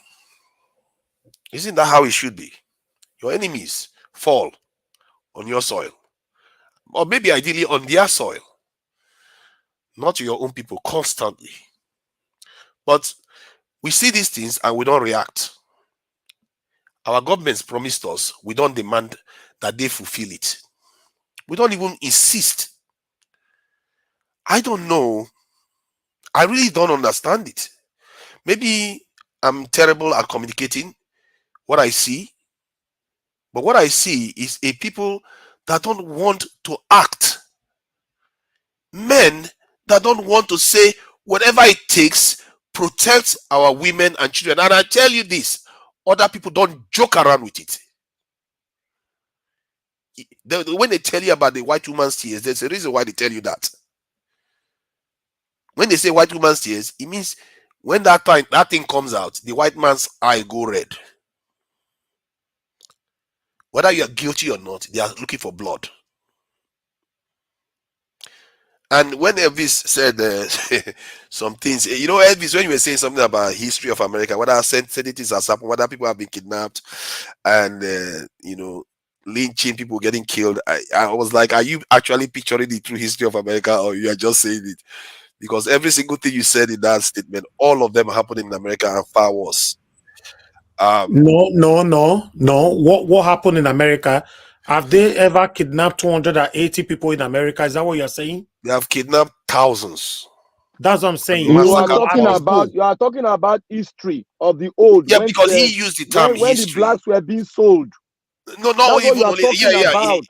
Isn't that how it should be? Your enemies fall on your soil, or maybe ideally on their soil, not your own people constantly. But we see these things and we don't react. Our governments promised us, we don't demand that they fulfill it. We don't even insist. I don't know. I really don't understand it. Maybe I'm terrible at communicating what I see, but what I see is a people that don't want to act. Men that don't want to say whatever it takes, protect our women and children. And I tell you this, other people don't joke around with it. When they tell you about the white woman's tears, there's a reason why they tell you that. When they say white woman's tears, it means when that thing comes out, the white man's eye go red. Whether you are guilty or not, they are looking for blood. And when Elvis said some things, Elvis, when you were saying something about history of America, whether sentences has happened, whether people have been kidnapped, and lynching, people getting killed, I was like, are you actually picturing the true history of America, or you are just saying it? Because every single thing you said in that statement, all of them happened in America and far worse. No. What happened in America? Have they ever kidnapped 280 people in America? Is that what you're saying? They have kidnapped thousands. That's what I'm saying. You are talking about history of the old. Yeah, because he used the term when the blacks were being sold. No, not even only. About.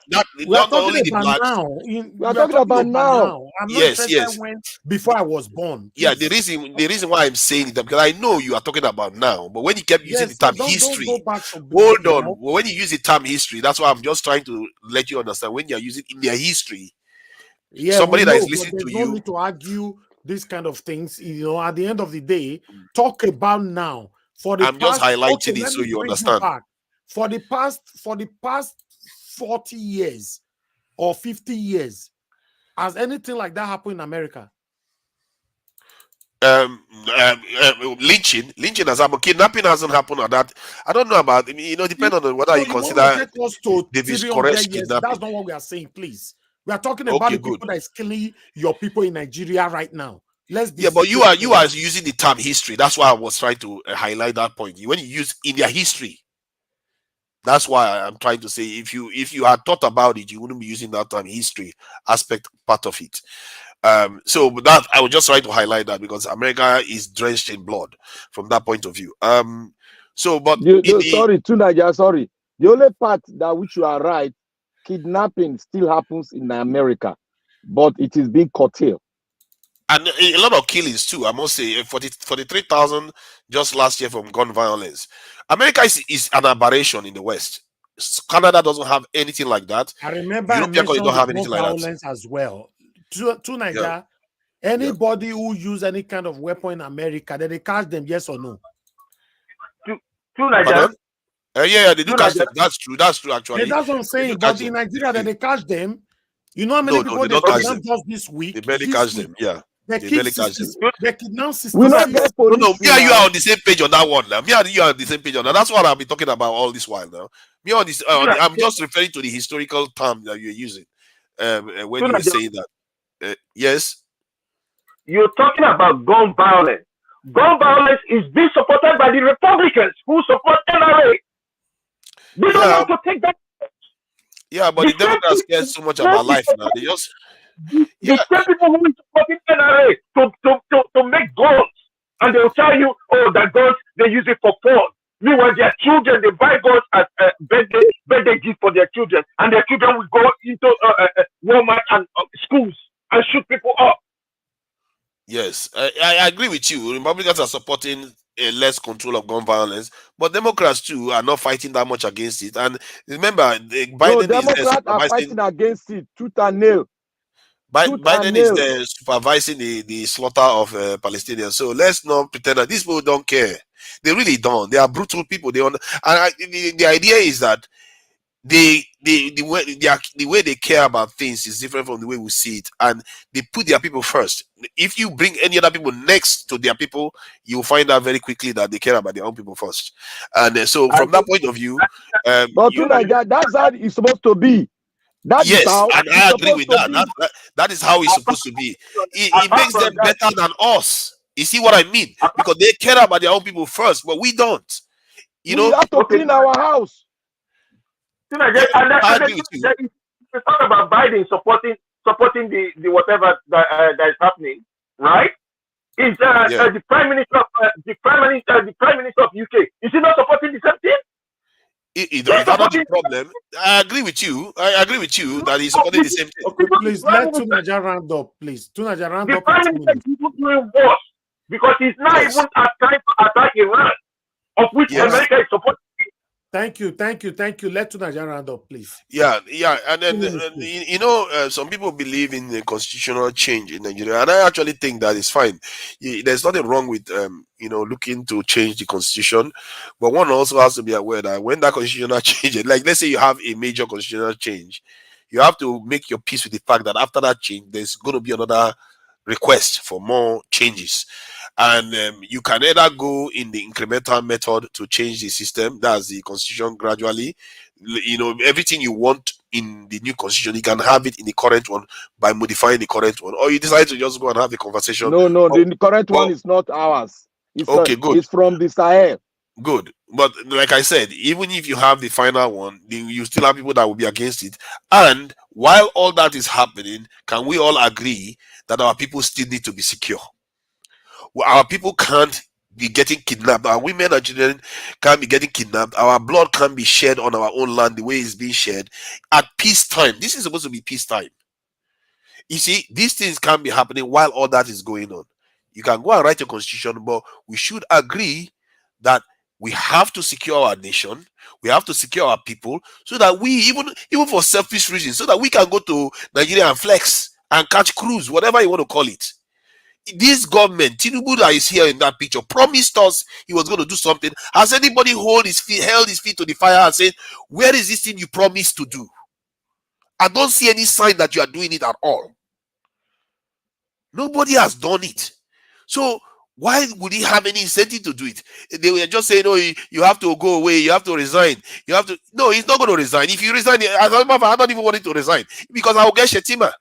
We are talking about now. We are talking about now. I'm not interested when before I was born. Yeah, the reason why I'm saying it, because I know you are talking about now, but when you kept using the term history, hold on. When you use the term history, that's why I'm just trying to let you understand. When you're using in their history, somebody that is listening to you, don't need to argue these kind of things. At the end of the day, talk about now. I'm just highlighting it so you understand. For the past 40 years, or 50 years. Has anything like that happened in America? Lynching has happened. Kidnapping hasn't happened at that. I don't know about, depending on whether you consider take us to Davis 300 Koresh years. kidnapping. That's not what we are saying, please. We are talking about the people that is killing your people in Nigeria right now. Let's be but you are using the term history. That's why I was trying to highlight that point. When you use India history, that's why I'm trying to say if you had thought about it, you wouldn't be using that term history aspect part of it. So that I would just try to highlight that because America is drenched in blood from that point of view. Sorry, Tunaja, sorry. The only part that which you are right, kidnapping still happens in America, but it is being curtailed. And a lot of killings too. I must say, 43,000 just last year from gun violence. America is an aberration in the West. Canada doesn't have anything like that. I remember European countries don't have anything like that. Violence as well. To Nigeria, anybody who use any kind of weapon in America, then they catch them, yes or no? To Nigeria. They do catch them. That's true actually. That's what I'm saying. But in Nigeria, then they catch them. You know how many people they kidnapped just this week? They barely catch them, yeah. They kidnap 66. We not get police. No, me and you are on the same page on that one now. Me and you are on the same page on that. That's what I've been talking about all this while now. Me on this, I'm just referring to the historical term that you're using when you're saying that. Yes. You're talking about gun violence. Gun violence is being supported by the Republicans who support NRA. They don't want to take that. Yeah, but the Democrats care so much about life now. They just the same people who are supporting NRA to make guns, and they'll tell you, oh, that guns they use it for fun. Meanwhile, their children they buy guns as birthday gift for their children, and their children will go into Walmart and schools and shoot people up. Yes, I agree with you. Republicans are supporting a less control of gun violence, but Democrats too are not fighting that much against it. And remember, Biden Democrats are fighting against it tooth and nail. Biden is supervising the slaughter of Palestinians. So let's not pretend that these people don't care. They really don't. They are brutal people. The idea is that the way they care about things is different from the way we see it, and they put their people first. If you bring any other people next to their people, you'll find out very quickly that they care about their own people first. And so from that point of view, but that's how it's supposed to be. Yes, and I agree with that. That is how it's supposed to be. It makes them better than us. You see what I mean? Because they care about their own people first, but we don't. We have to clean our house. It's not about Biden supporting the whatever that is happening, right? Is the prime minister of UK? Is he not supporting the same thing? That's not the problem. I agree with you that he's supporting the same thing. Okay, please let Tunaja round up, please. Tunaja round up. The prime minister is even doing worse because he's not even trying to attack Iran, of which America is supporting. Thank you. Let Tunaja round up, please. Yeah, and then some people believe in the constitutional change in Nigeria, and I actually think that is fine. There's nothing wrong with looking to change the constitution, but one also has to be aware that when that constitutional change, like let's say you have a major constitutional change, you have to make your peace with the fact that after that change, there's going to be another request for more changes. And you can either go in the incremental method to change the system, that's the constitution gradually. Everything you want in the new constitution, you can have it in the current one by modifying the current one. Or you decide to just go and have the conversation. No, the current one is not ours. It's good. It's from the Sahel. Good. But like I said, even if you have the final one, you still have people that will be against it. And while all that is happening, can we all agree that our people still need to be secure? Our people can't be getting kidnapped. Our women and children can't be getting kidnapped. Our blood can't be shed on our own land the way it's being shed at peacetime. This is supposed to be peacetime. You see, these things can't be happening while all that is going on. You can go and write a constitution, but we should agree that we have to secure our nation. We have to secure our people so that we, even for selfish reasons, so that we can go to Nigeria and flex and catch cruise, whatever you want to call it. This government, Tinubu that is here in that picture, promised us he was going to do something. Has anybody held his feet to the fire and said, where is this thing you promised to do? I don't see any sign that you are doing it at all. Nobody has done it. So why would he have any incentive to do it? They were just saying, "Oh, you have to go away. You have to resign. You have to." No, he's not going to resign. If you resign, I don't even want him to resign because I will get Shetima.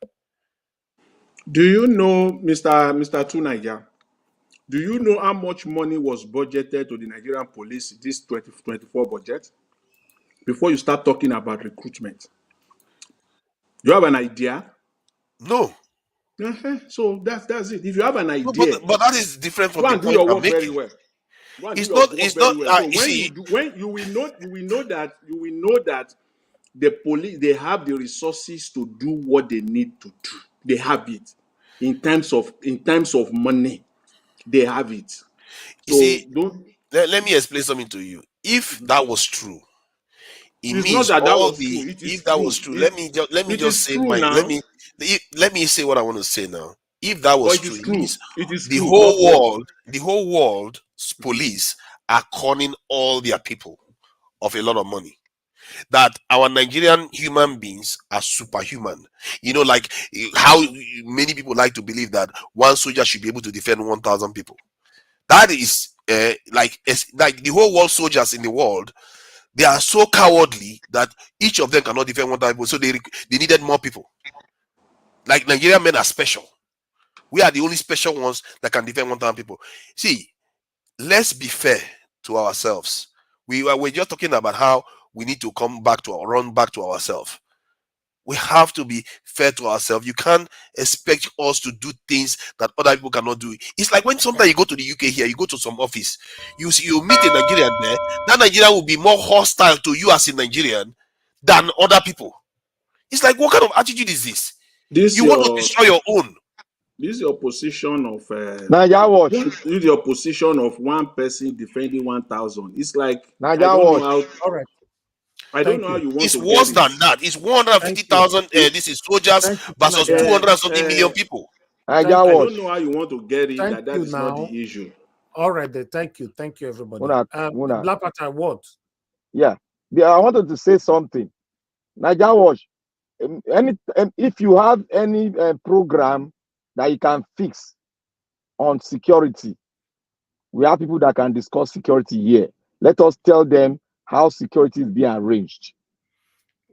Do you know, Mr. Tunaija? Do you know how much money was budgeted to the Nigerian police this 2024 budget? Before you start talking about recruitment, you have an idea? No. So that's it. If you have an No, idea, but that is different from go the and do point your I'm work very making. well. Go and do It's your not. work It's very not. well. So You see, you will know that the police, they have the resources to do what they need to do. They have it in terms of money. They have it. you So see. don't. Let me explain something to you. If that was true, it It's not means that all was true. the. It is If that was true. true, let me It just is say true my. now. Let me say what I want to say now. If that was But it true, is it true. means It is the true. whole Not world, police are conning all their people of a lot of money. That our Nigerian human beings are superhuman. You know, like how many people like to believe that one soldier should be able to defend 1,000 people. That is like the whole world soldiers in the world. They are so cowardly that each of them cannot defend 1,000 people. So they needed more people. Like Nigerian men are special. We are the only special ones that can defend 1,000 people. See, let's be fair to ourselves. We're just talking about how we need to run back to ourselves. We have to be fair to ourselves. You can't expect us to do things that other people cannot do. It's like when sometimes you go to the UK here, you go to some office, you meet a Nigerian there. That Nigerian will be more hostile to you as a Nigerian than other people. It's like, what kind of attitude is this? You want to destroy your own. This is your position of Watch. position of one person defending 1,000. It's like I Watch. don't know how. All right. I don't know how you want It's to worse get than it. that. It's 150,000. This is soldiers versus 200 and something million people. I don't know how you want to get it. Thank That you is not now. the issue. All right, then. Thank you, everybody. Black Panther, what? Yeah, I wanted to say something. Naija Watch. If you have any program that you can fix on security, we have people that can discuss security here. Let us tell them how security is being arranged.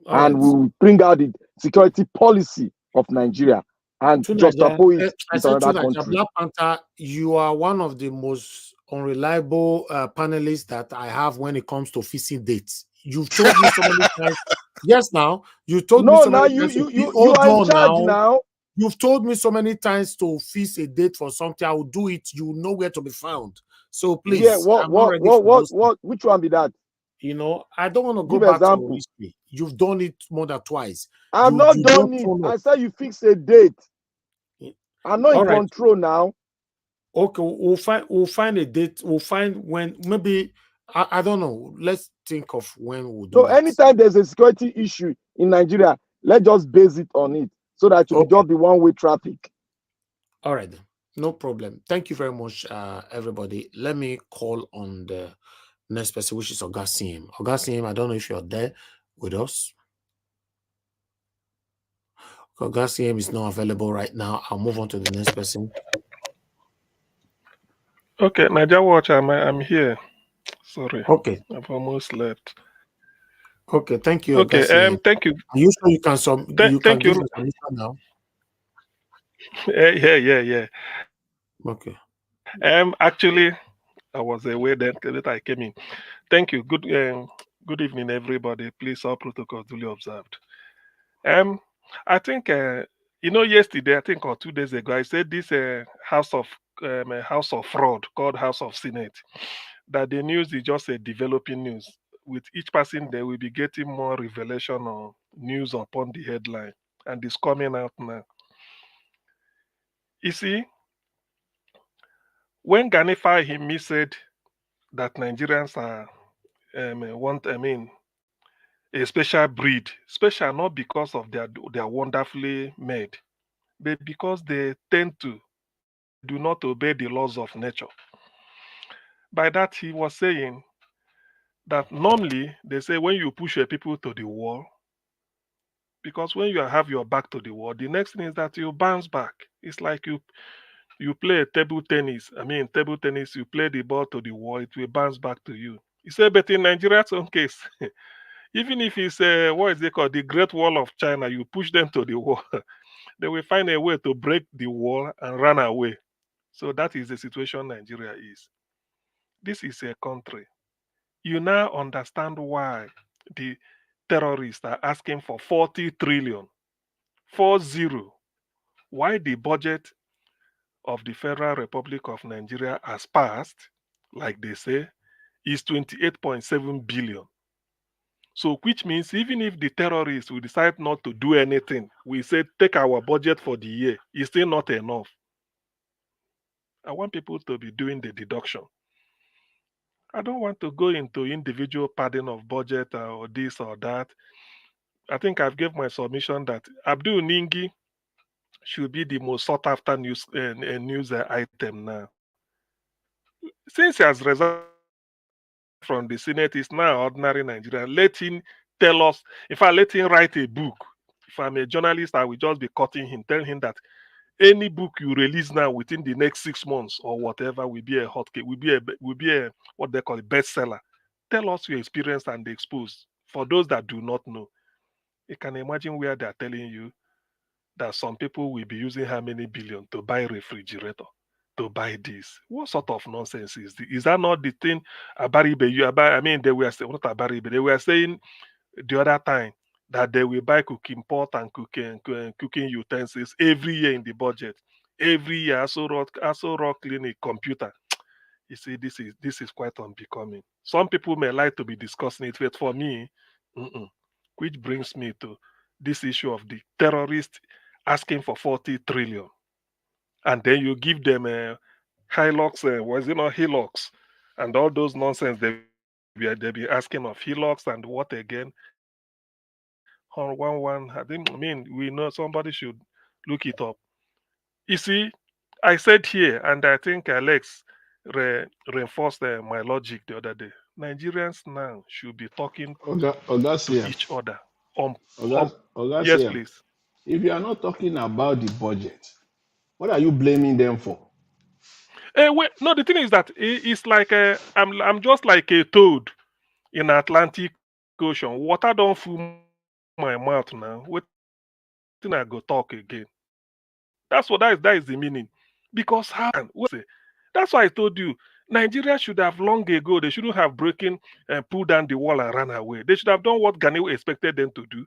And we will bring out the security policy of Nigeria and just oppose it with another country. Black Panther, you are one of the most unreliable panelists that I have when it comes to fixing dates. You've told me so many times. Yes, now you told me so many times. You are in charge now. You've told me so many times to fix a date for something. I will do it. You will know where to be found. So please, yeah. Which one be that? You know, I don't want to go back to history. You've done it more than twice. I've not done it. I said you fix a date. I'm not in control now. Okay, we'll find a date. We'll find when, maybe I don't know. Let's think of when we'll do so that. Anytime there's a security issue in Nigeria, let's just base it on it so that it will just be one-way traffic. All right, then. No problem. Thank you very much, everybody. Let me call on the next person, which is Ogasim. Ogasim, I don't know if you're there with us. Ogasim is not available right now. I'll move on to the next person. Okay, Naija Watch, I'm here. Sorry. Okay. I've almost left. Okay, thank you. Okay, thank you. Are you sure you can thank you. Give the submission now? Yeah. Okay. Actually, I was away then later I came in. Thank you. Good evening, everybody. Please, all protocols duly observed. I think yesterday, I think, or 2 days ago, I said this house of fraud called House of Senate, that the news is just a developing news. With each person, they will be getting more revelation or news upon the headline, and it's coming out now. You see, when Gani Fahimi said that Nigerians are a special breed, special not because of their wonderfully made, but because they tend to do not obey the laws of nature. By that, he was saying that normally they say when you push your people to the wall, Because when you have your back to the wall, the next thing is that you bounce back. It's like you play table tennis. I mean, table tennis, you play the ball to the wall, it will bounce back to you. You say, but in Nigeria's own case, even if it's what is it called, the Great Wall of China, you push them to the wall, they will find a way to break the wall and run away. So that is the situation Nigeria is. This is a country. You now understand why the terrorists are asking for 40 trillion, 40. Why the budget of the Federal Republic of Nigeria has passed, like they say, is 28.7 billion. So, which means even if the terrorists will decide not to do anything, we say take our budget for the year, it's still not enough. I want people to be doing the deduction. I don't want to go into individual padding of budget or this or that. I think I've given my submission that Abdul Ningi should be the most sought after news item now. Since he has resigned from the Senate, is now ordinary Nigerian. Let him tell us, if I let him write a book, if I'm a journalist, I will just be cutting him, telling him that any book you release now within the next 6 months or whatever will be a hotcake, will be a what they call a bestseller. Tell us your experience and the expose. For those that do not know, you can imagine where they are telling you that some people will be using how many billion to buy refrigerator, to buy this. What sort of nonsense is this? Is that not the thing Abaribe? I mean, they were saying, not Abaribe, they were saying the other time that they will buy cooking pot and cooking utensils every year in the budget. Every year, also rock clinic computer. You see, this is quite unbecoming. Some people may like to be discussing it, but for me, which brings me to this issue of the terrorists asking for 40 trillion. And then you give them Hilux, was it not Hilux? And all those nonsense they be asking of Hilux and what again? I mean, we know somebody should look it up. You see, I said here, and I think Alex reinforced my logic the other day. Nigerians now should be talking to each other. Yes, please. If you are not talking about the budget, what are you blaming them for? Wait, no, the thing is that it's like I'm just like a toad in Atlantic Ocean. Water don't fill my mouth now. Wait till I go talk again. That is the meaning. Because how can that's why I told you Nigeria should have long ago, they shouldn't have broken and pulled down the wall and ran away. They should have done what Ghana expected them to do.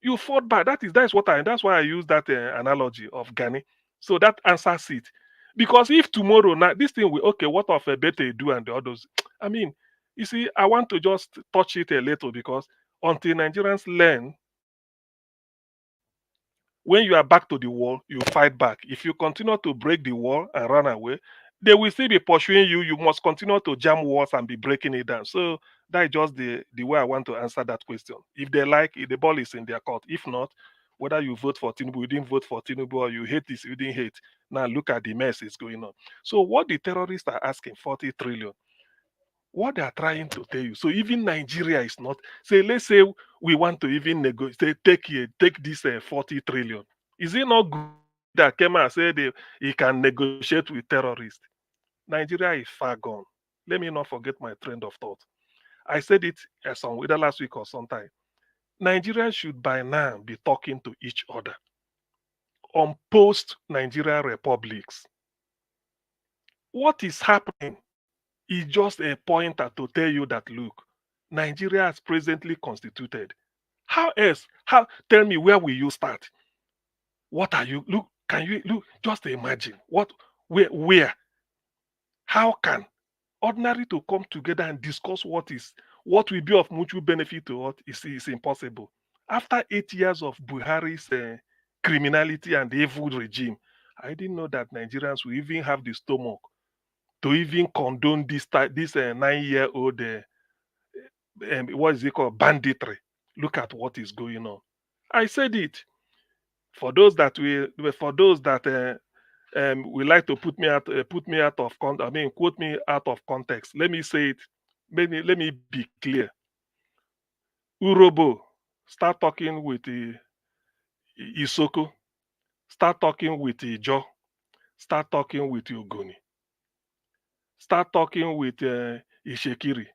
You fought back. That's why I use that analogy of Ghana. So that answers it. Because if tomorrow now this thing will what of a better you do and the others? I mean, you see, I want to just touch it a little because until Nigerians learn, when you are back to the wall, you fight back. If you continue to break the wall and run away, they will still be pursuing you. You must continue to jam walls and be breaking it down. So that is just the way I want to answer that question. If they like it, the ball is in their court. If not, whether you vote for Tinubu, you didn't vote for Tinubu, or you hate this, you didn't hate. Now look at the mess is going on. So what the terrorists are asking, 40 trillion, what they are trying to tell you. So even Nigeria is not, say, let's say we want to even negotiate, take this 40 trillion. Is it not good that Kema said he can negotiate with terrorists? Nigeria is far gone. Let me not forget my trend of thought. I said it either last week or sometime. Nigerians should by now be talking to each other on post-Nigeria republics. What is happening is just a pointer to tell you that, look, Nigeria is presently constituted. How else? Tell me, where will you start? What are you? Look, can you look? Just imagine where? How can ordinary to come together and discuss what will be of mutual benefit to us is impossible. After 8 years of Buhari's criminality and evil regime, I didn't know that Nigerians will even have the stomach to even condone this 9-year-old what is it called, banditry. Look at what is going on. I said it. For those that we like to quote me out of context. Let me say it. Let me be clear. Urobo, start talking with Isoko, start talking with Ijo, start talking with Ogoni, start talking with Ishekiri,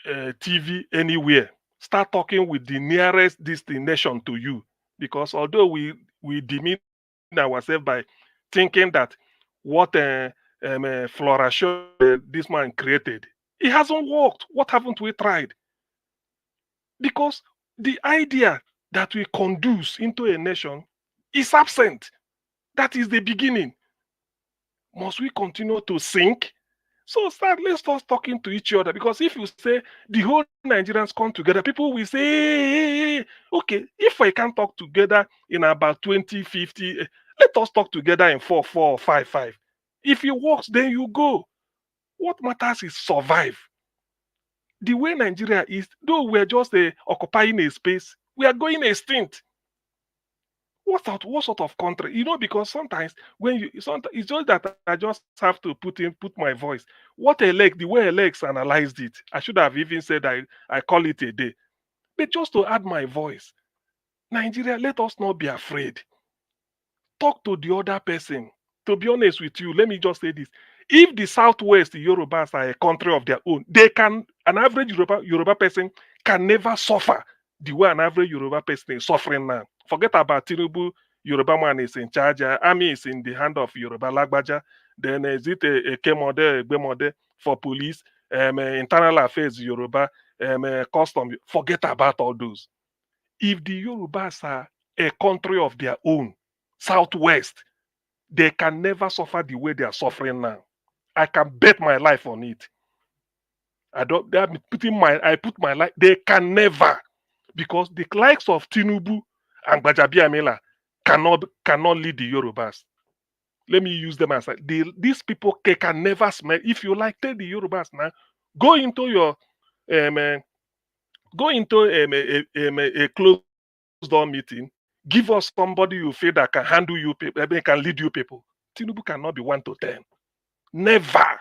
TV anywhere. Start talking with the nearest destination to you, because although we demean ourselves by thinking that what Flora show this man created, it hasn't worked. What haven't we tried? Because the idea that we conduce into a nation is absent. That is the beginning. Must we continue to sink? So let's start talking to each other, because if you say the whole Nigerians come together, people will say, hey, okay, if I can talk together in about 2050, let us talk together in 4, 4, 5, 5. If it works, then you go. What matters is survive. The way Nigeria is, though we're just occupying a space, we are going extinct. What sort of country? Because sometimes it's just that I just have to put my voice. The way Alex analyzed it, I should have even said I call it a day. But just to add my voice, Nigeria, let us not be afraid. Talk to the other person. To be honest with you, let me just say this. If the Southwest Yorubas are a country of their own, an average Yoruba person can never suffer the way an average Yoruba person is suffering now. Forget about Tinubu, Yoruba man is in charge, army is in the hand of Yoruba Lagbaja, then is it a Kemode for police, internal affairs Yoruba, custom, forget about all those. If the Yorubas are a country of their own, Southwest, they can never suffer the way they are suffering now. I can bet my life on it. I put my life. They can never, because the likes of Tinubu and Gbajabiamila cannot lead the Yorubas. Let me use them as these people can never smell. If you like, take the Yorubas now, go into your a closed door meeting. Give us somebody you feel that can handle you people, can lead you people. Tinubu cannot be 1 to 10. Never.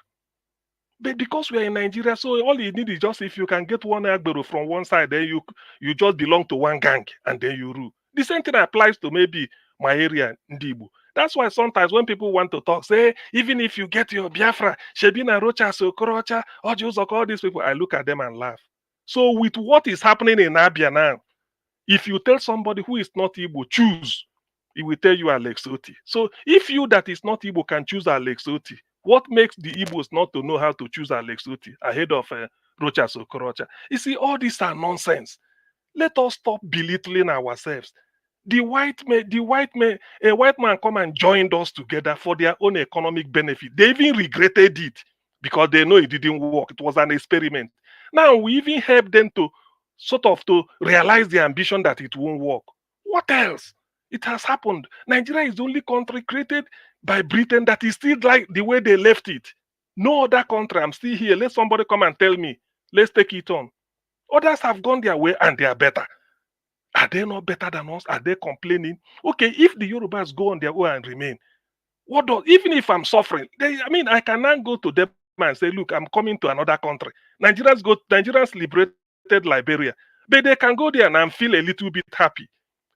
But because we are in Nigeria, so all you need is just if you can get one Agbero from one side, then you just belong to one gang and then you rule. The same thing applies to maybe my area, Ndibu. That's why sometimes when people want to talk, say, even if you get your Biafra, Shebina Rocha, Sokorocha, Ojuzok, all these people, I look at them and laugh. So with what is happening in Abia now, if you tell somebody who is not Igbo, choose, he will tell you Alex Oti. So if you that is not Igbo can choose Alex Oti, what makes the Igbos not to know how to choose Alex Oti ahead of Rocha Sokorocha? You see, all these are nonsense. Let us stop belittling ourselves. A white man come and joined us together for their own economic benefit. They even regretted it because they know it didn't work. It was an experiment. Now we even help them to realize the ambition that it won't work. What else? It has happened. Nigeria is the only country created by Britain that is still like the way they left it. No other country. I'm still here. Let somebody come and tell me. Let's take it on. Others have gone their way and they are better. Are they not better than us? Are they complaining? Okay, if the Yorubas go on their own and remain, even if I'm suffering, I can now go to them and say, look, I'm coming to another country. Nigerians liberated Liberia, but they can go there and feel a little bit happy.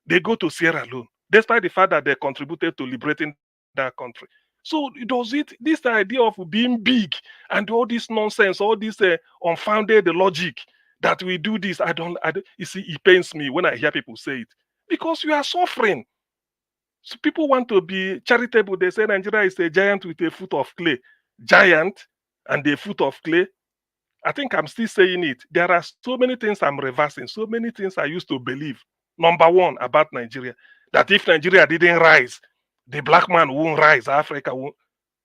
They go to Sierra Leone, despite the fact that they contributed to liberating that country. So this idea of being big and all this nonsense, all this unfounded logic that we do this, you see, it pains me when I hear people say it, because you are suffering. So people want to be charitable. They say Nigeria is a giant with a foot of clay. Giant and a foot of clay. I think I'm still saying it. There are so many things I'm reversing, so many things I used to believe. Number one, about Nigeria, that if Nigeria didn't rise, the black man won't rise, Africa won't.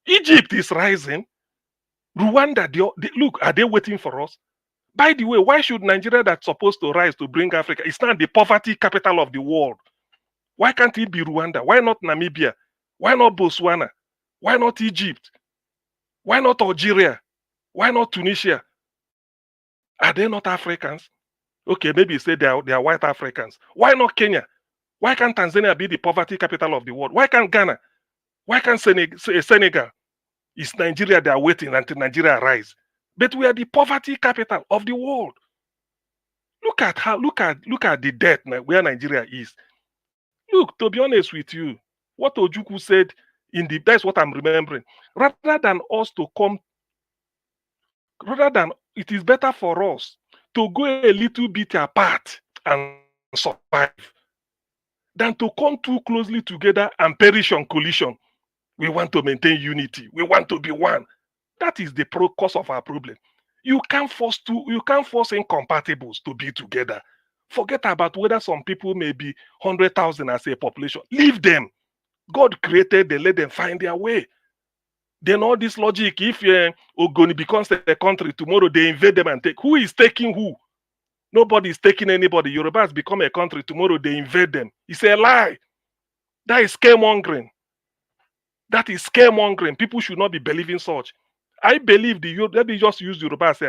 Egypt is rising. Rwanda, look, are they waiting for us? By the way, why should Nigeria, that's supposed to rise to bring Africa, it's not the poverty capital of the world? Why can't it be Rwanda? Why not Namibia? Why not Botswana? Why not Egypt? Why not Algeria? Why not Tunisia? Are they not Africans? Okay, maybe say they are white Africans. Why not Kenya? Why can't Tanzania be the poverty capital of the world? Why can't Ghana? Why can't Senegal? It's Nigeria they are waiting until Nigeria rise. But we are the poverty capital of the world. Look at the debt where Nigeria is. Look, to be honest with you, what Ojukwu said that's what I'm remembering. Rather than it is better for us to go a little bit apart and survive than to come too closely together and perish on collision. We want to maintain unity. We want to be one. That is the cause of our problem. You can't force incompatibles to be together. Forget about whether some people may be 100,000 as a population. Leave them. God created them. Let them find their way. Then all this logic, if Ogoni becomes a country, tomorrow they invade them and take. Who is taking who? Nobody is taking anybody. Yoruba has become a country, tomorrow they invade them. It's a lie. That is scaremongering. That is scaremongering. People should not be believing such. I believe let me just use Yoruba as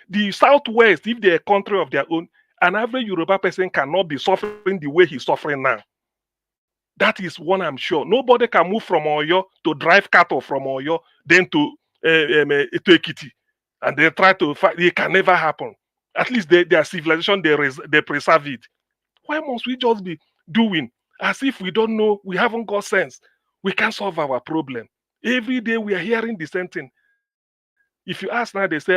the Southwest, if they're a country of their own, an average Yoruba person cannot be suffering the way he's suffering now. That is one I'm sure. Nobody can move from Oyo to drive cattle from Oyo, then to Ekiti, and they try to fight. It can never happen. At least their civilization, they preserve it. Why must we just be doing as if we don't know, we haven't got sense? We can't solve our problem. Every day we are hearing the same thing. If you ask now, they say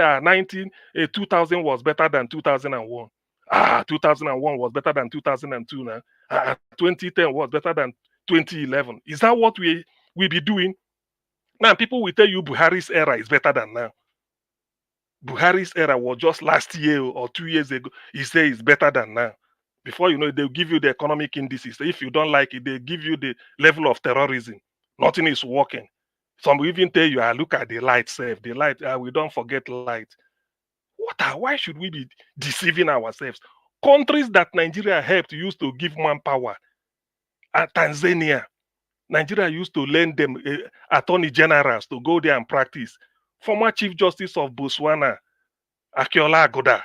2000 was better than 2001. 2001 was better than 2002 now. 2010 was better than 2011. Is that what we be doing? Now people will tell you Buhari's era is better than now. Buhari's era was just last year or 2 years ago. He says it's better than now. Before you know it, they'll give you the economic indices. If you don't like it, they give you the level of terrorism. Nothing is working. Some will even tell you, look at the light, save the light. We don't forget light. Why should we be deceiving ourselves? Countries that Nigeria helped used to give manpower. Tanzania, Nigeria used to lend them attorney generals to go there and practice. Former Chief Justice of Botswana, Akiola Agoda,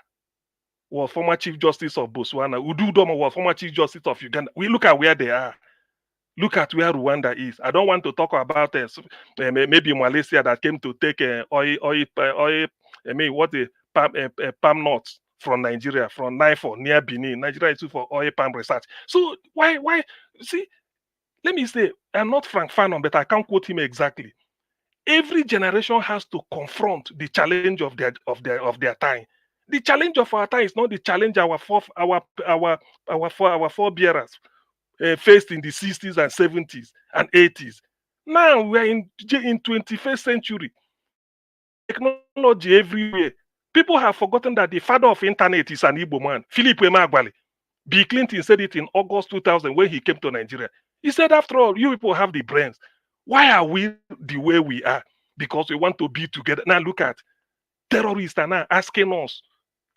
was former Chief Justice of Botswana. Ududomo was former Chief Justice of Uganda. We look at where they are. Look at where Rwanda is. I don't want to talk about maybe Malaysia that came to take palm nuts from Nigeria, from Nifo near Benin. Nigeria is for oil palm research. So why? See, let me say, I'm not Frank Fanon, but I can't quote him exactly. Every generation has to confront the challenge of their time. The challenge of our time is not the challenge our forebearers faced in the 60s and 70s and 80s. Now we are in 21st century. Technology everywhere. People have forgotten that the father of internet is an Igbo man, Philip Emeagwali. Bill Clinton said it in August 2000 when he came to Nigeria. He said, after all, you people have the brains. Why are we the way we are? Because we want to be together. Now look at terrorists are now asking us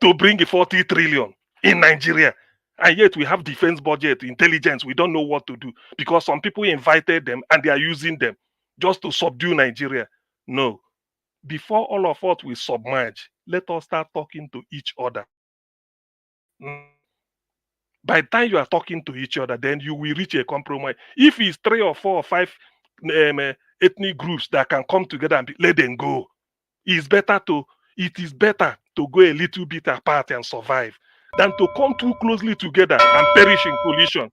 to bring 40 trillion in Nigeria. And yet we have defense budget, intelligence. We don't know what to do because some people invited them and they are using them just to subdue Nigeria. No. Before all of us will submerge, let us start talking to each other. By the time you are talking to each other, then you will reach a compromise. If it's 3 or 4 or 5 ethnic groups that can come together and let them go, it is better to go a little bit apart and survive than to come too closely together and perish in collision.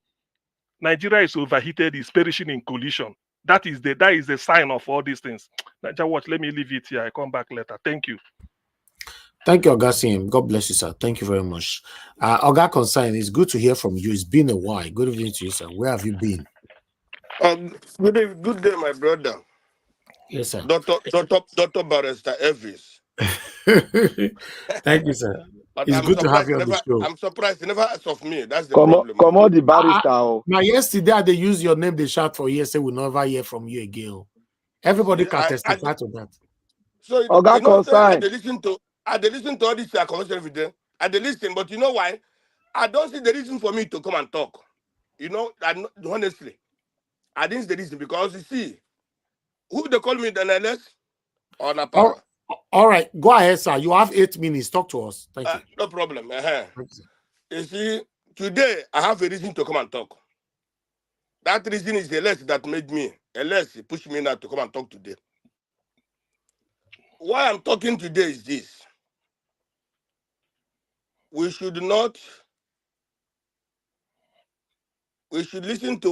Nigeria is overheated, is perishing in collision. That is the sign of all these things. Naija Watch, let me leave it here. I come back later. Thank you. Thank you, Ogasim. God bless you, sir. Thank you very much. Oga Consign, it's good to hear from you. It's been a while. Good evening to you, sir. Where have you been? Good day, my brother. Yes, sir. Dr. Barrister Elvis. Thank you, sir. But It's good to have you on the show. I'm surprised. He never asked of me. That's the problem. Come on, the barrister. Now, yesterday, they use your name. They shout for years. Say, we'll never hear from you again. Everybody can testify to that. So, Oga Consign. I listen to all this conversation every day. I listen, but you know why? I don't see the reason for me to come and talk. You know, honestly, I didn't see the reason because you see, who they call me the NLS or Napara? All right, go ahead, sir. You have 8 minutes. Talk to us. Thank you. No problem. You see, today I have a reason to come and talk. That reason is the less that made me, pushed me now to come and talk today. Why I'm talking today is this. we should not. We should listen to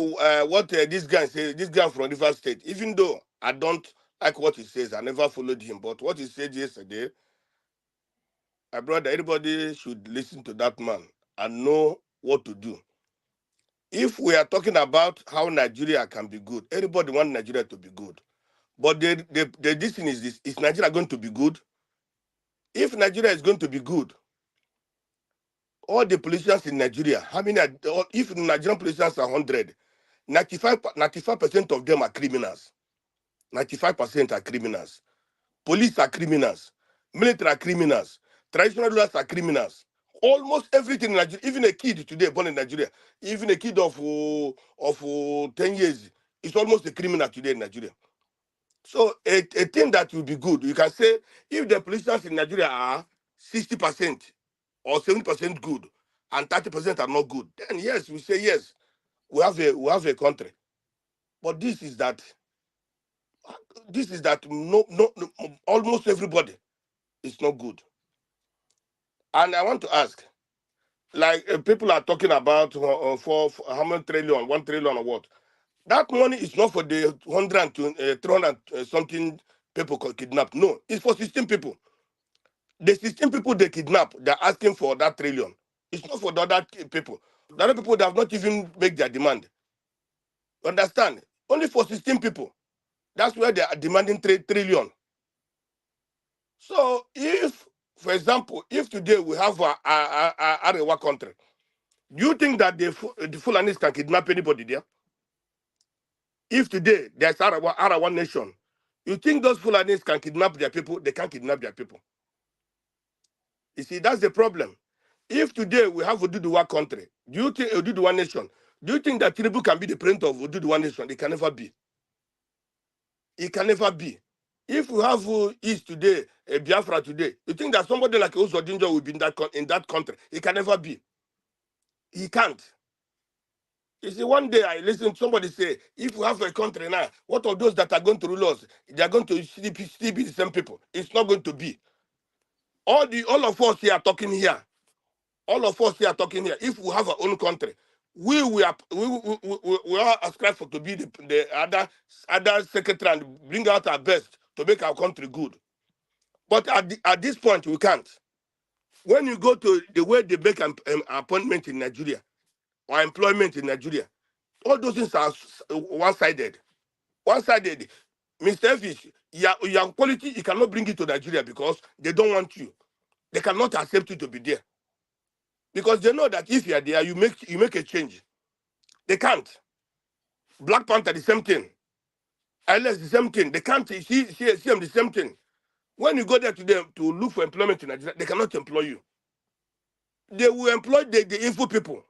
what this guy says. This guy from River State. Even though I don't like what he says, I never followed him. But what he said yesterday, my brother, everybody should listen to that man and know what to do. If we are talking about how Nigeria can be good, everybody wants Nigeria to be good. But the this thing is this: is Nigeria going to be good? If Nigeria is going to be good, all the politicians in Nigeria, how many? If Nigerian politicians are 100, 95% of them are criminals. 95% are criminals. Police are criminals. Military are criminals. Traditional rulers are criminals. Almost everything in Nigeria, even a kid today born in Nigeria, even a kid of 10 years is almost a criminal today in Nigeria. So a thing that will be good, you can say if the politicians in Nigeria are 60% or 70% good and 30% are not good, then yes, we say yes, we have a country. But this is that no, almost everybody is not good. And I want to ask, like people are talking about for how many trillion, 1 trillion or what? That money is not for the 300 something people kidnapped. No, it's for 16 people. The 16 people they kidnap, they're asking for that trillion. It's not for the other people. The other people, they have not even made their demand. Understand? Only for 16 people. That's where they are demanding 3 trillion. So if, for example, if today we have a Arewa country, do you think that the Fulanis can kidnap anybody there? If today there's Arewa nation, you think those Fulanis can kidnap their people? They can't kidnap their people. You see, that's the problem. If today we have Oduduwa country, do you think Oduduwa nation, do you think that Tinubu can be the president of Oduduwa nation? It can never be. It can never be. If we have East today, Biafra today, you think that somebody like Osodinjo will be in that country? It can never be. He can't. You see, one day I listened to somebody say, if we have a country now, what of those that are going to rule us? They are going to still be the same people. It's not going to be. All of us here talking here. All of us here talking here. If we have our own country, we are ascribed for to be the other secretary and bring out our best to make our country good. But at this point, we can't. When you go to the way they make an appointment in Nigeria or employment in Nigeria, all those things are one-sided. One-sided. Mr. Fish, your quality, you cannot bring it to Nigeria because they don't want you. They cannot accept you to be there. Because they know that if you are there, you make a change. They can't. Black Panther, the same thing. LS, the same thing. They can't see them, the same thing. When you go there to them to look for employment in Nigeria, they cannot employ you. They will employ the info people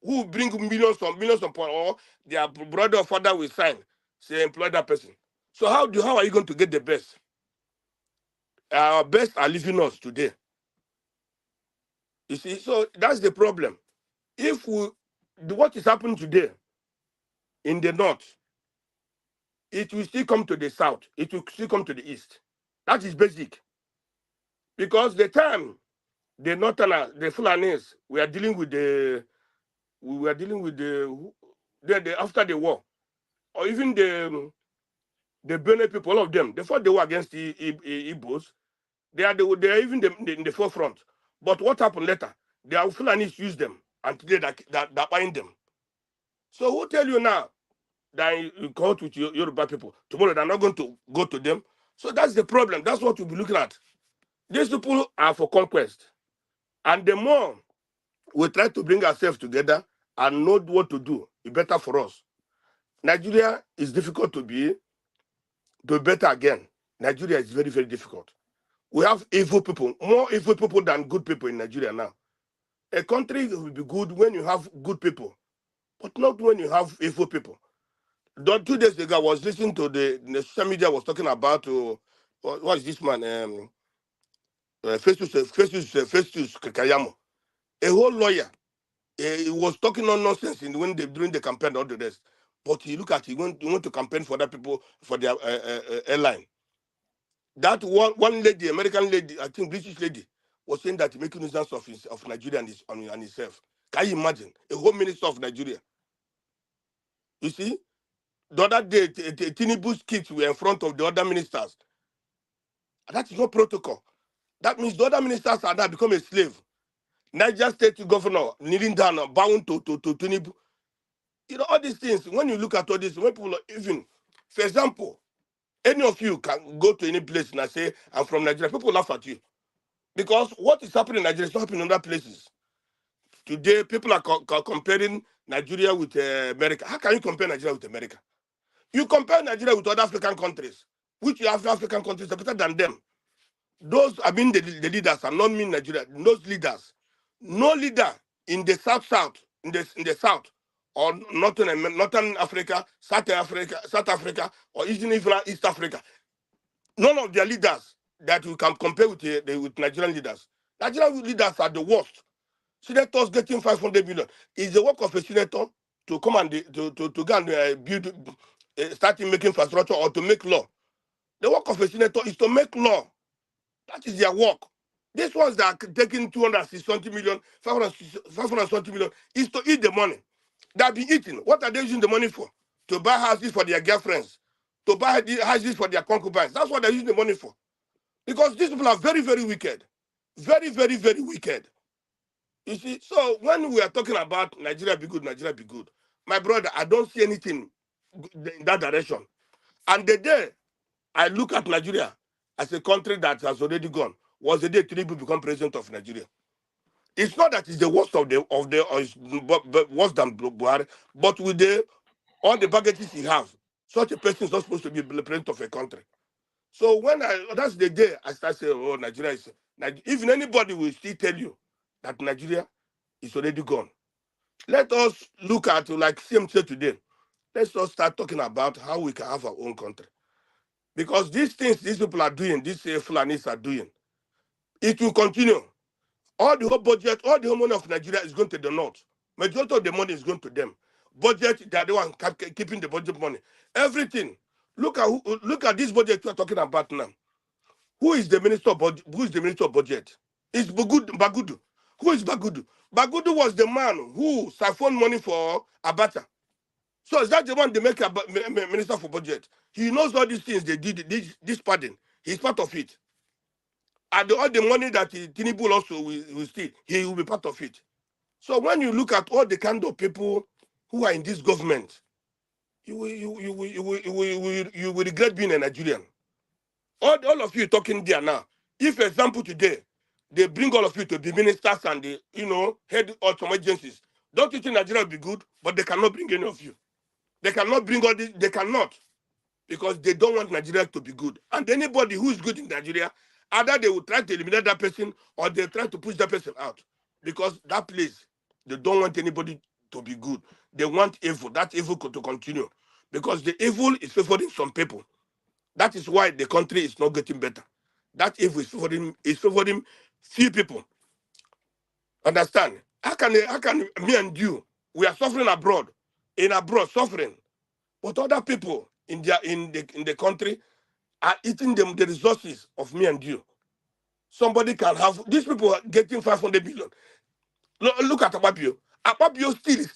who bring millions of pounds, or their brother or father will sign, say employ that person. So how are you going to get the best? Our best are leaving us today. You see, so that's the problem. If what is happening today in the north, it will still come to the south. It will still come to the east. That is basic. Because the time the northerners, the Fulanis, we were dealing with the after the war, or even the Benue people, all of them, they fought the war against the Igbos. They are even in the forefront. But what happened later? The Fulanis used them, and today they're buying them. So who tell you now that you go with Yoruba people, tomorrow they're not going to go to them? So that's the problem. That's what we'll be looking at. These people are for conquest. And the more we try to bring ourselves together and know what to do, it's better for us. Nigeria is difficult to be better again. Nigeria is very, very difficult. We have evil people, more evil people than good people in Nigeria now. A country will be good when you have good people, but not when you have evil people. 2 days ago, I was listening to the social media was talking about, what is this man? Festus Kekayamo, a whole lawyer. He was talking on nonsense during the campaign and all the rest. But you look at he want to campaign for other people for their airline. That one lady, American lady, I think British lady, was saying that he making nuisance of Nigeria and himself. Can you imagine? A home minister of Nigeria. You see? The other day, Tinubu's kids were in front of the other ministers. That is not protocol. That means the other ministers are now become a slave. Niger State governor kneeling down, bound to Tinubu. You know, all these things, when you look at all this, when people even, for example, any of you can go to any place and say, I'm from Nigeria, people laugh at you. Because what is happening in Nigeria is not happening in other places. Today, people are comparing Nigeria with America. How can you compare Nigeria with America? You compare Nigeria with other African countries, which African countries are better than them. Those, I mean, the leaders are not mean Nigeria. Those leaders, no leader in the South, in the South, or Northern Africa, South Africa, or even East Africa. None of their leaders that we can compare with Nigerian leaders. Nigerian leaders are the worst. Senators getting 500 million. It's the work of a senator to come and to go and build, starting making infrastructure or to make law. The work of a senator is to make law. That is their work. These ones that are taking 260 million, 520 million is to eat the money. They'll be eating. What are they using the money for? To buy houses for their girlfriends, to buy houses for their concubines. That's what they're using the money for. Because these people are very, very wicked. Very, very, very wicked. You see, so when we are talking about Nigeria be good, Nigeria be good, my brother, I don't see anything in that direction. And the day I look at Nigeria as a country that has already gone was the day Tinubu become president of Nigeria. It's not that it's the worst or it's worse than Buhari, but with all the baggages he has, such a person is not supposed to be the president of a country. So that's the day I start saying, oh, Nigeria is, even anybody will still tell you that Nigeria is already gone. Let us look at, like CM said today, let's just start talking about how we can have our own country. Because these things these people are doing, these Fulanis are doing, it will continue. All the whole budget, all the whole money of Nigeria is going to the north. Majority of the money is going to them. Budget, they are the one keeping the budget money. Everything. Look at this budget we are talking about now. Who is the minister of budget? Who is the minister of budget? It's Bagudu. Who is Bagudu? Bagudu was the man who siphoned money for Abacha. So is that the one they make a minister for budget? He knows all these things they did, this pardon. He's part of it. And all the money that Tinubu also will steal, he will be part of it. So when you look at all the kind of people who are in this government, you will regret being a Nigerian. All of you talking there now. If, for example, today, they bring all of you to be ministers and they, head of some agencies, don't you think Nigeria will be good? But they cannot bring any of you. They cannot bring all this. They cannot. Because they don't want Nigeria to be good. And anybody who is good in Nigeria, either they will try to eliminate that person or they try to push that person out. Because that place, they don't want anybody to be good. They want evil. That evil to continue. Because the evil is favoring some people. That is why the country is not getting better. That evil is favoring few people. Understand? How can me and you, we are suffering abroad, suffering, but other people in the country are eating the resources of me and you. Somebody can have, these people are getting 500 billion. Look at Ababio. Ababio still in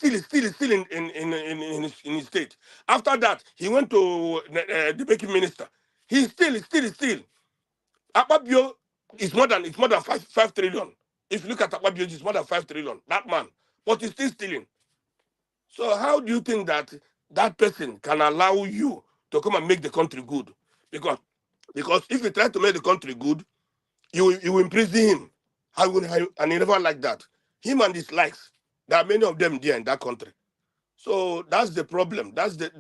his state. After that, he went to the banking minister. He's still. Ababio is more than 5 trillion. If you look at Ababio, it's more than 5 trillion. That man, but he's still stealing. So how do you think that person can allow you to come and make the country good? Because if you try to make the country good, you will imprison him. And he never like that. Him and his likes. There are many of them there in that country. So that's the problem. That's the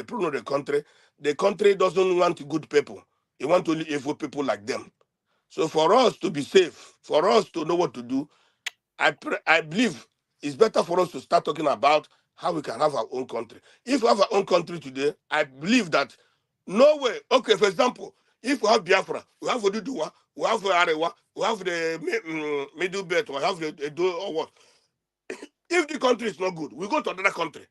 problem of the country. The country doesn't want good people. It wants only evil people like them. So for us to be safe, for us to know what to do, I believe it's better for us to start talking about how we can have our own country. If we have our own country today, I believe that no way. Okay, for example, if we have Biafra, we have Oduduwa, we have Arewa, we have the Middle Belt, we have the Edo or what. If the country is not good, we go to another country.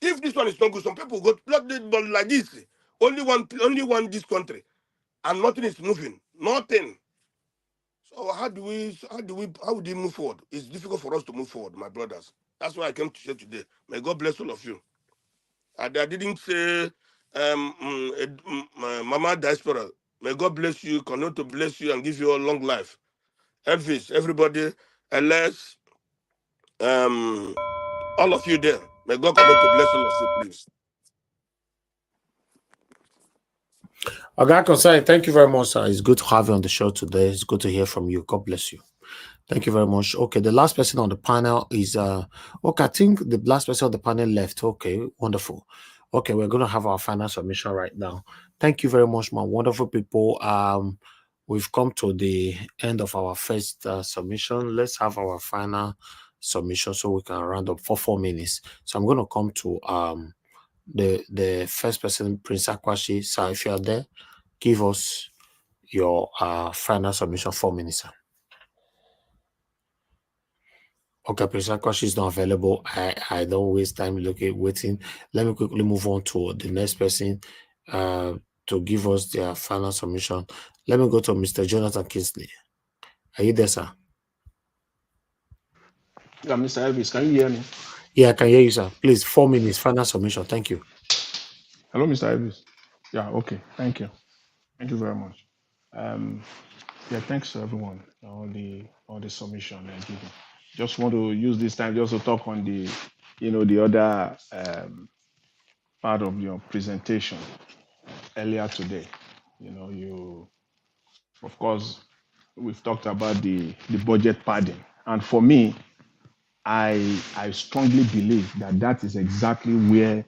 If this one is not good, some people go like this. Only one this country, and nothing is moving. Nothing. So how do we move forward? It's difficult for us to move forward, my brothers. That's why I came to share today. May God bless all of you. And I didn't say Mama Diaspora. May God bless you, continue to bless you and give you a long life. Elvis, everybody, Alex, all of you there. May God continue to bless all of you, please. Okay, Concern, thank you very much, sir. It's good to have you on the show today. It's good to hear from you. God bless you. Thank you very much. Okay, the last person on the panel is okay, I think the last person on the panel left. Okay, wonderful. Okay, we're gonna have our final submission right now. Thank you very much, my wonderful people. We've come to the end of our first submission. Let's have our final submission so we can round up for 4 minutes. So I'm gonna come to the first person, Prince Akwashi. Sir, if you're there, give us your final submission, 4 minutes, sir. Okay, Prince Akwashi is not available. I don't waste time waiting. Let me quickly move on to the next person to give us their final submission. Let me go to Mr. Jonathan Kingsley. Are you there, sir? Yeah, Mr. Elvis, can you hear me? Yeah, I can hear you, sir. Please, 4 minutes, final submission. Thank you. Hello, Mr. Elvis. Yeah, okay. Thank you. Thank you very much. Yeah, thanks to everyone, all the submission they're giving. Just want to use this time just to talk on the, the other part of your presentation earlier today. Of course, we've talked about the budget padding, and for me, I strongly believe that is exactly where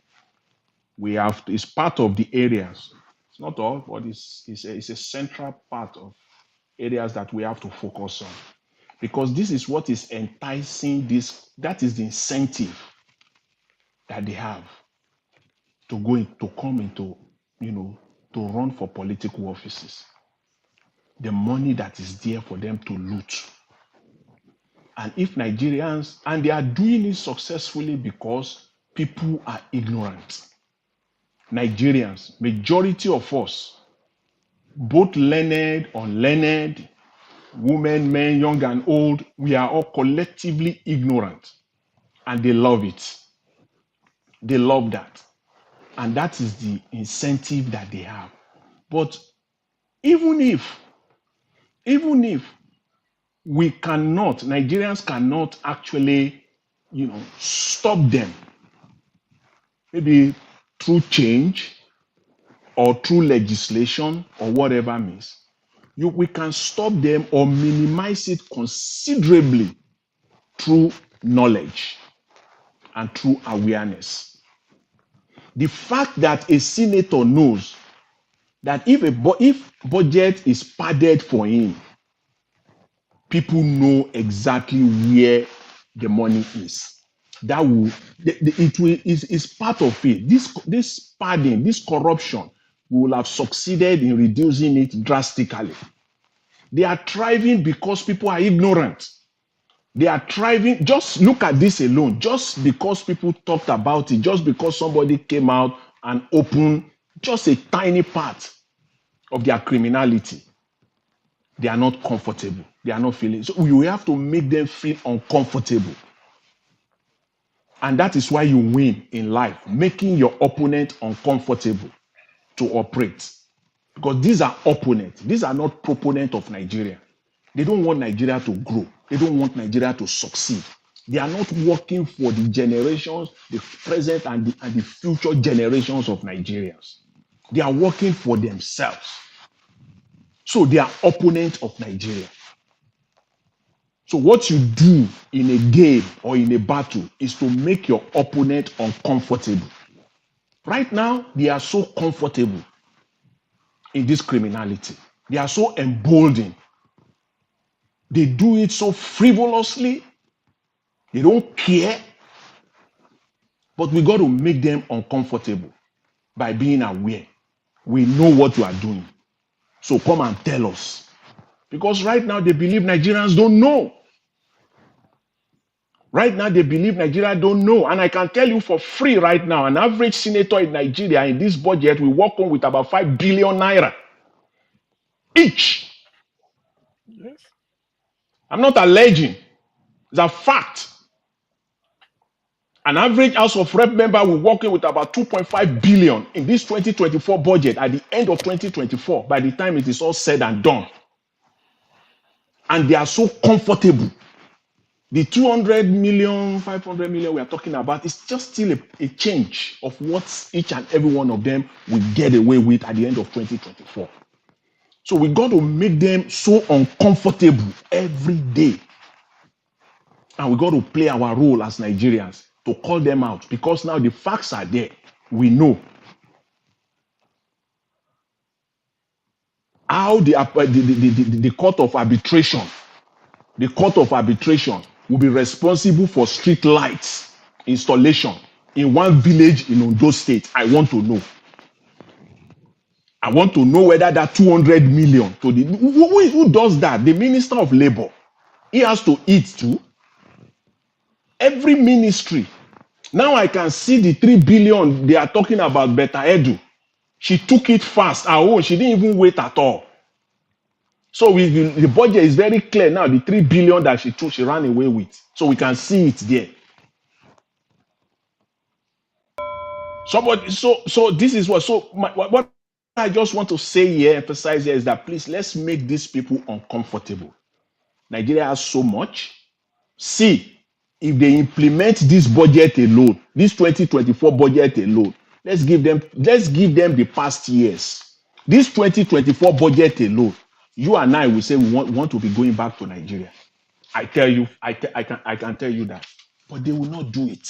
we have to. It's part of the areas. It's not all, but it's a central part of areas that we have to focus on, because this is what is enticing this. That is the incentive that they have to come into, to run for political offices. The money that is there for them to loot. And if Nigerians, and they are doing it successfully because people are ignorant. Nigerians, majority of us, both learned, unlearned, women, men, young and old, we are all collectively ignorant. And they love it. They love that. And that is the incentive that they have. But even if we cannot, Nigerians cannot actually, stop them, maybe through change or through legislation or whatever means, we can stop them or minimize it considerably through knowledge and through awareness. The fact that a senator knows that if budget is padded for him, people know exactly where the money is. That will is part of it. This padding, this corruption, we will have succeeded in reducing it drastically. They are thriving because people are ignorant. They are thriving. Just look at this alone. Just because people talked about it, just because somebody came out and opened just a tiny part of their criminality, they are not comfortable. They are not feeling. So you have to make them feel uncomfortable. And that is why you win in life, making your opponent uncomfortable to operate. Because these are opponents. These are not proponents of Nigeria. They don't want Nigeria to grow. They don't want Nigeria to succeed. They are not working for the generations, the present and the future generations of Nigerians. They are working for themselves. So they are opponents of Nigeria. So what you do in a game or in a battle is to make your opponent uncomfortable. Right now, they are so comfortable in this criminality. They are so emboldened. They do it so frivolously. They don't care. But we got to make them uncomfortable by being aware. We know what you are doing. So come and tell us. Because right now they believe Nigerians don't know. Right now they believe Nigeria don't know. And I can tell you for free right now, an average senator in Nigeria in this budget will walk on with about 5 billion naira each. Yes. I'm not alleging. It's a fact. An average House of Rep member will walk in with about 2.5 billion in this 2024 budget at the end of 2024, by the time it is all said and done. And they are so comfortable. The 200 million, 500 million we are talking about is just still a change of what each and every one of them will get away with at the end of 2024. So we got to make them so uncomfortable every day. And we got to play our role as Nigerians to call them out, because now the facts are there. We know how the court of arbitration, will be responsible for street lights installation in one village in Ondo State. I want to know. I want to know whether that 200 million to the who does that? The Minister of Labor. He has to eat too. Every ministry. Now I can see the 3 billion they are talking about Beta Edu. She took it fast. She didn't even wait at all. So the budget is very clear now. The 3 billion that she took, she ran away with. So we can see it there. So this is what. So what I just want to say here, emphasize here, is that please let's make these people uncomfortable. Nigeria has so much. See, if they implement this budget alone, this 2024 budget alone, let's give them the past years. This 2024 budget alone, you and I will say we want to be going back to Nigeria. I tell you, I can tell you that. But they will not do it.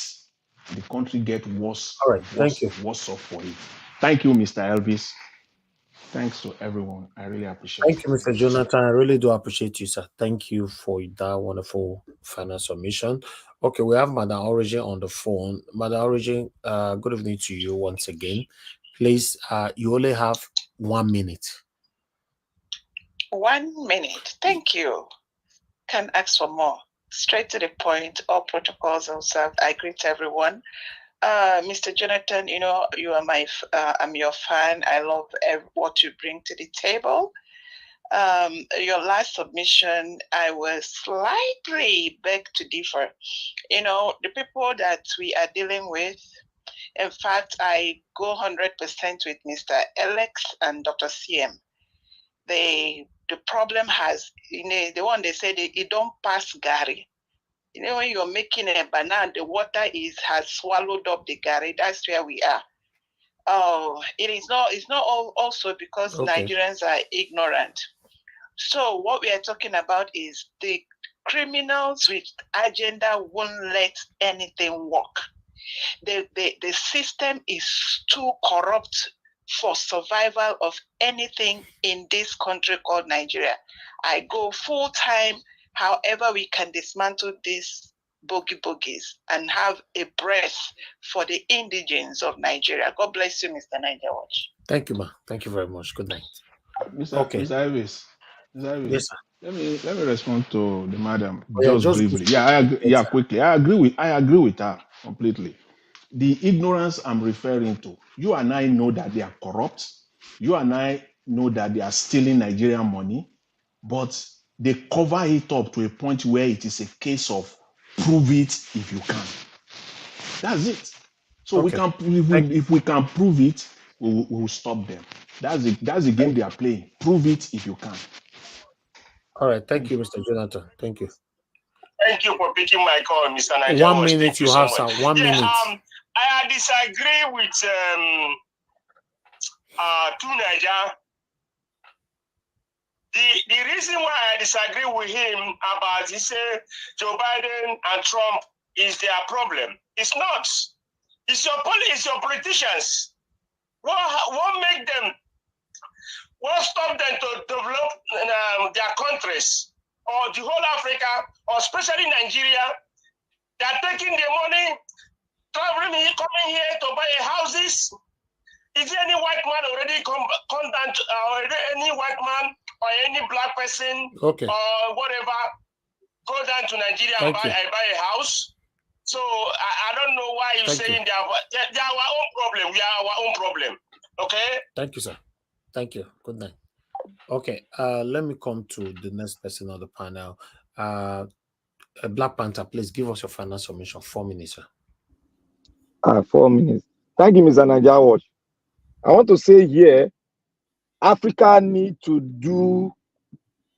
The country get worse, All right, thank you. worse off for it. Thank you, Mr. Elvis. Thanks to everyone. I really appreciate it. Thank you, Mr. Jonathan. I really do appreciate you, sir. Thank you for that wonderful final submission. Okay, we have Madam Origin on the phone. Madam Origin, good evening to you once again. Please, you only have 1 minute. 1 minute. Thank you. Can ask for more. Straight to the point. All protocols observed. I greet everyone. Mr. Jonathan, you know, you are I'm your fan. I love what you bring to the table. Your last submission, I was slightly beg to differ. You know, the people that we are dealing with, in fact, I go 100% with Mr. Alex and Dr. CM. The problem has, you know, the one they said it don't pass Gary. You know, when you're making a banana, the water has swallowed up the Gary. That's where we are. Oh, it's not also because Nigerians are ignorant. So what we are talking about is the criminals with agenda won't let anything work. The system is too corrupt for survival of anything in this country called Nigeria. I go full time. However, we can dismantle these bogies and have a breath for the indigents of Nigeria. God bless you, Mr. Niger Watch. Thank you, ma. Thank you very much. Good night. Mr. Elvis. Yes, sir. Let me respond to the madam just briefly. Yeah, I agree, quickly. I agree with her completely. The ignorance I'm referring to, you and I know that they are corrupt. You and I know that they are stealing Nigerian money, but they cover it up to a point where it is a case of prove it if you can. That's it. So we can, if we can prove it, we will stop them. That's the game they are playing. Prove it if you can. All right. Thank you, Mr. Jonathan. Thank you. Thank you for picking my call, Mr. Niger. 1 minute you have, sir. 1 minute. I disagree with to Niger. The reason why I disagree with him about he say Joe Biden and Trump is their problem. It's not. It's your politicians. What make them? What stop them to develop their countries or the whole Africa or especially Nigeria? They're taking the money, traveling here, coming here to buy houses. Is there any white man already come down to, or any white man or any black person or whatever go down to Nigeria and buy a house? So I don't know why you're saying they are our own problem. We are our own problem. Okay? Thank you, sir. Thank you. Good night. Okay, let me come to the next person on the panel. Black Panther, please give us your final submission. 4 minutes, sir. 4 minutes. Thank you, Mr. Naija Watch. I want to say here, Africa need to do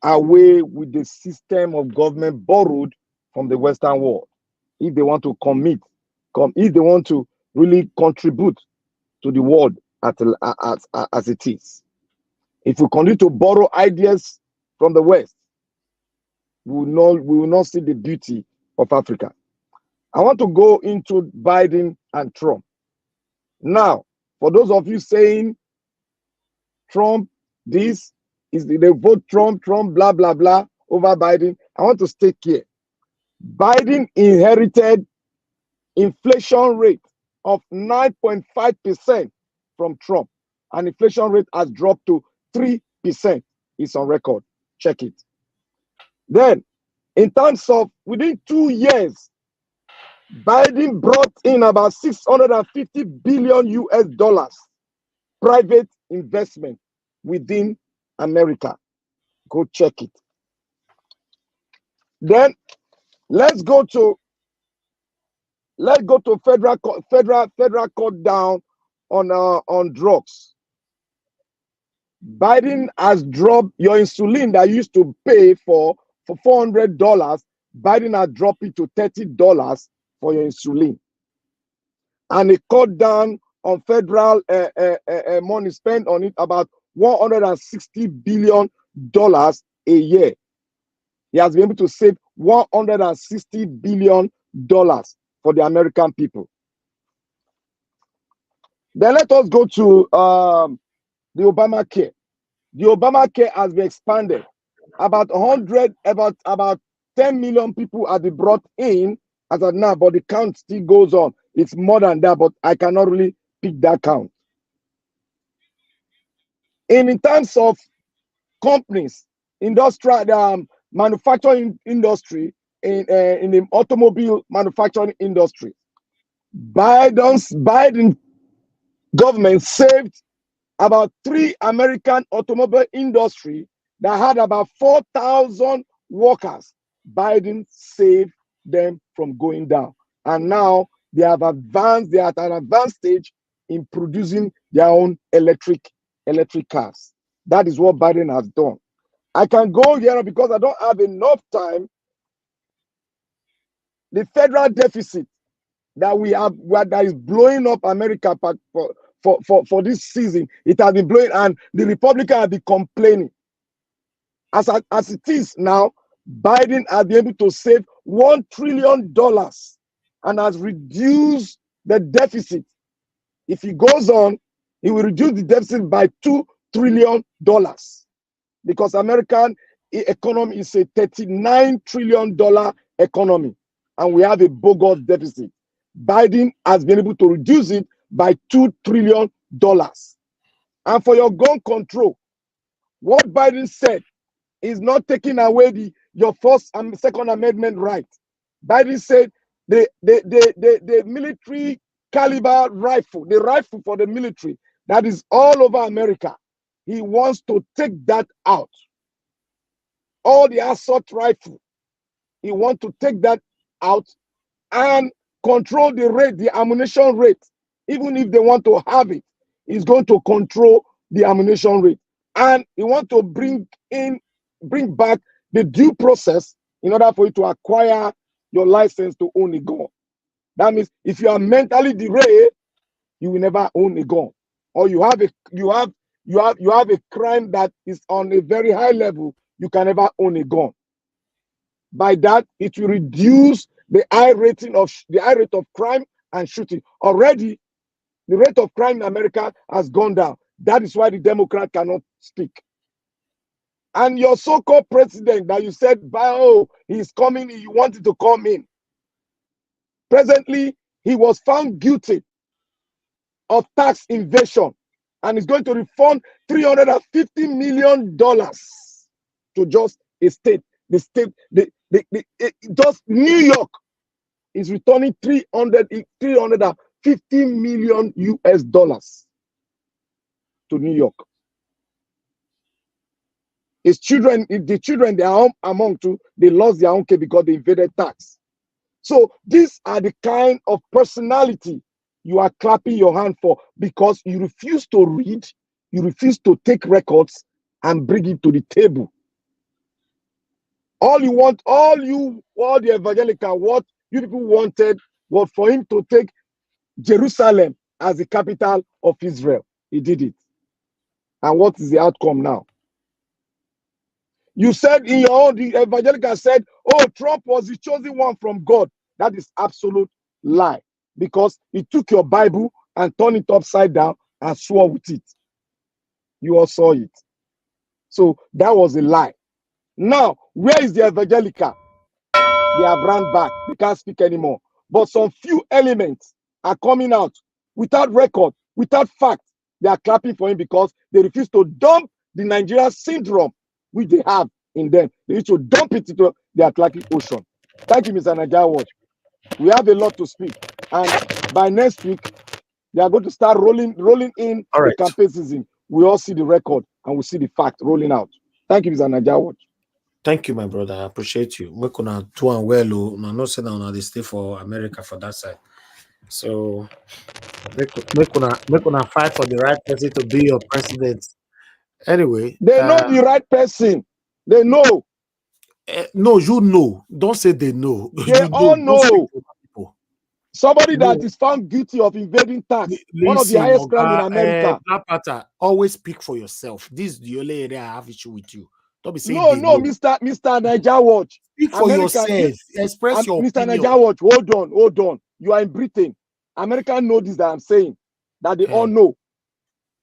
away with the system of government borrowed from the Western world if they want to if they want to really contribute to the world as it is. If we continue to borrow ideas from the West, we will not see the beauty of Africa. I want to go into Biden and Trump. Now, for those of you saying Trump, this is they vote Trump, blah, blah, blah, over Biden, I want to stay here. Biden inherited inflation rate of 9.5% from Trump, and inflation rate has dropped to 3%. It's on record. Check it. Then, in terms of within 2 years, Biden brought in about 650 billion US dollars private investment within America. Go check it. Then let's go to federal court down on drugs. Biden has dropped your insulin that you used to pay for $400. Biden has dropped it to $30 for your insulin, and it cut down on federal money spent on it about $160 billion a year. He has been able to save $160 billion for the American people. Then let us go to the Obamacare. The Obamacare has been expanded. About 10 million people have been brought in as of now, but the count still goes on. It's more than that, but I cannot really pick that count. In terms of companies, industrial, manufacturing industry, in the automobile manufacturing industry, Biden government saved about 3 American automobile industry that had about 4,000 workers. Biden saved them from going down, and now they have advanced. They are at an advanced stage in producing their own electric cars. That is what Biden has done. I can go here because I don't have enough time. The federal deficit that we have, that is blowing up America for this season, it has been blowing, and the Republicans have been complaining. As it is now, Biden has been able to save $1 trillion and has reduced the deficit. If he goes on, he will reduce the deficit by $2 trillion because American economy is a $39 trillion economy, and we have a bogus deficit. Biden has been able to reduce it by $2 trillion. And for your gun control, what Biden said is not taking away your First and Second Amendment right. Biden said the military caliber rifle, the rifle for the military that is all over America, he wants to take that out. All the assault rifle, he wants to take that out and control the rate, the ammunition rate. Even if they want to have it, he's going to control the ammunition rate. And he wants to bring back the due process in order for you to acquire your license to own a gun. That means if you are mentally derailed, you will never own a gun, or you have a crime that is on a very high level, you can never own a gun. By that, it will reduce the high rate of crime and shooting. Already, the rate of crime in America has gone down. That is why the Democrat cannot speak. And your so-called president that you said, he's coming, you wanted to come in. Presently, he was found guilty of tax evasion and is going to refund $350 million to just a state. Just New York is returning $350 million US to New York. His children, if the children they are among too, they lost their own case because they invaded tax. So these are the kind of personality you are clapping your hand for because you refuse to read, you refuse to take records and bring it to the table. All you want, all the evangelical, what you people wanted was for him to take Jerusalem as the capital of Israel. He did it. And what is the outcome now? You said in your own, the evangelical said, oh, Trump was the chosen one from God. That is absolute lie. Because he took your Bible and turned it upside down and swore with it. You all saw it. So that was a lie. Now, where is the evangelical? They have run back. They can't speak anymore. But some few elements are coming out without record, without fact. They are clapping for him because they refuse to dump the Nigerian syndrome which they have in them. They need to dump it into the Atlantic Ocean. Thank you, Mr. Nigeria Watch. We have a lot to speak. And by next week, they are going to start rolling in the campaign season. We all see the record and we see the fact rolling out. Thank you, Mr. Nigeria Watch. Thank you, my brother. I appreciate you. We're gonna do and well. I'm not saying on the stay for America for that side. So we're gonna fight for the right person to be your president. Anyway, they know the right person. They know. No, you know. Don't say they know. They all know. Somebody that is found guilty of invading tax, one of the highest crimes in America. Black always speak for yourself. This is the only area I have issue with you. Don't be saying no, Mr. Nigeria Watch. Speak for yourself. Express your Mr. opinion. Nigeria Watch, hold on. You are in Britain. Americans know this that I'm saying. That they all know.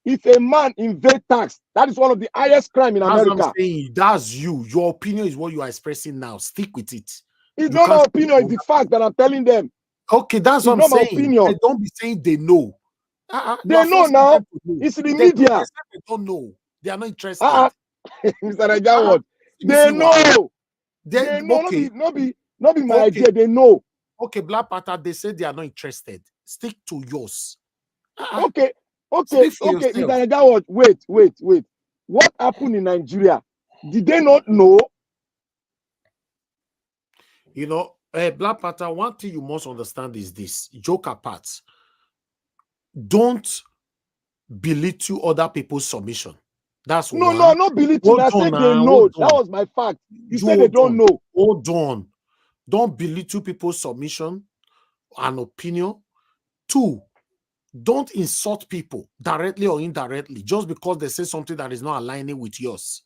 If a man invade tax, that is one of the highest crime in America. What I'm saying. That's you. Your opinion is what you are expressing now. Stick with it. It's not my opinion, it's the fact that I'm telling them. Okay, that's what I'm saying. Opinion. They don't be saying they know. They know now. It's the media. They don't know. They are not interested. Mr. Nigeria Watch. They know. They know. Okay. Not be my idea. They know. Okay, Black Panther, they say they are not interested. Stick to yours. Okay, Mr. Nigeria Watch. Wait. What happened in Nigeria? Did they not know? You know, Black Panther, one thing you must understand is this. Joke apart. Don't belittle other people's submission. That's no, not belittle. I said they know. That was my fact. You said they don't know. Hold on. Don't belittle people's submission and opinion. 2, don't insult people directly or indirectly just because they say something that is not aligning with yours.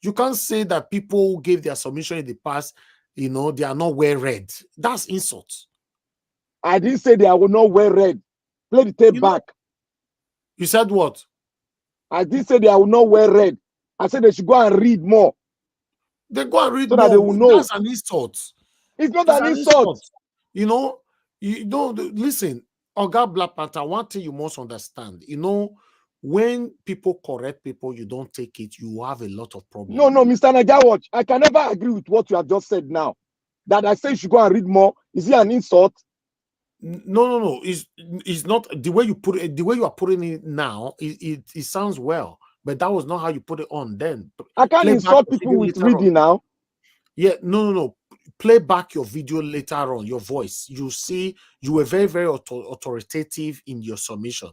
You can't say that people who gave their submission in the past, you know, they are not well read. That's insult. I didn't say they are not well read. Play the tape back. You said what? I didn't say they are not well read. I said they should go and read more. They go and read so more. That they will know. That's an insult. It's not an insult. You know, listen, Oga Black Panther, one thing you must understand, you know, when people correct people, you don't take it, you have a lot of problems. No, Mr. Nigeria Watch, I can never agree with what you have just said now. That I say you should go and read more. Is it an insult? No. It's not the way you put it. The way you are putting it now, it sounds well, but that was not how you put it on then. I can't insult people with reading now. Yeah, no. Play back your video later on, your voice. You see, you were very, very authoritative in your submission,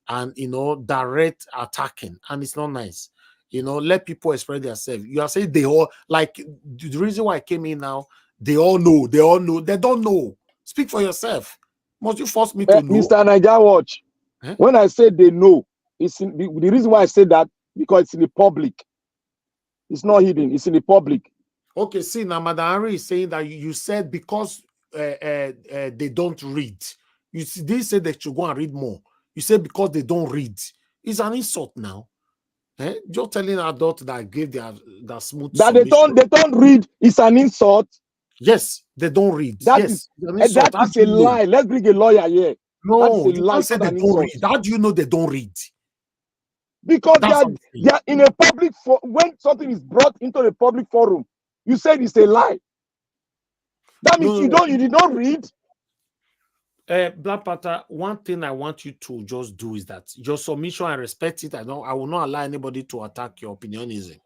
and you know, direct attacking, and it's not nice. You know, let people express themselves. You are saying they all like the reason why I came in now. They all know. They don't know. Speak for yourself. Must you force me to know? Mr. Nigeria Watch, when I say they know, it's the reason why I say that because it's in the public. It's not hidden. It's in the public. Okay, see, now Madam Henry is saying that you said because they don't read. You see, they said they should go and read more. You said because they don't read. It's an insult now. Just telling adults that gave their smooth that submission. they don't read is an insult. Yes, they don't read. That yes, is a lie. Let's bring a lawyer here. No, you can't say they don't read. How do you know they don't read? Because they are in a public when something is brought into the public forum, you said it's a lie. That means you did not read. Black Panther, one thing I want you to just do is that your submission, I respect it. I will not allow anybody to attack your opinionism.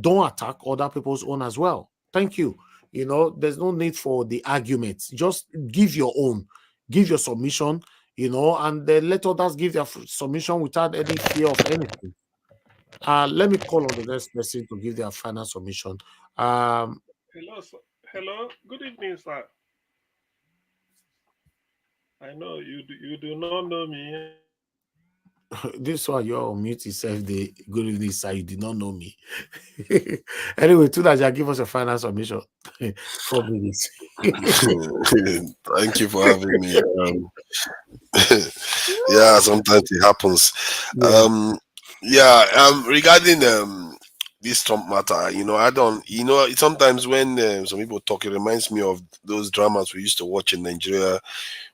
don't attack other people's own as well. Thank you. You know, there's no need for the arguments. Just give your own, give your submission, you know, and then let others give their submission without any fear of anything. Let me call on the next person to give their final submission. Hello, sir. Hello. Good evening, sir. I know you do not know me. This one you're on mute yourself. The good evening, sir. You did not know me. Anyway, Tudaja, give us a final submission. 4 minutes. Thank you for having me. Yeah, sometimes it happens. Regarding this Trump matter, you know, I don't, you know, sometimes when some people talk, it reminds me of those dramas we used to watch in Nigeria,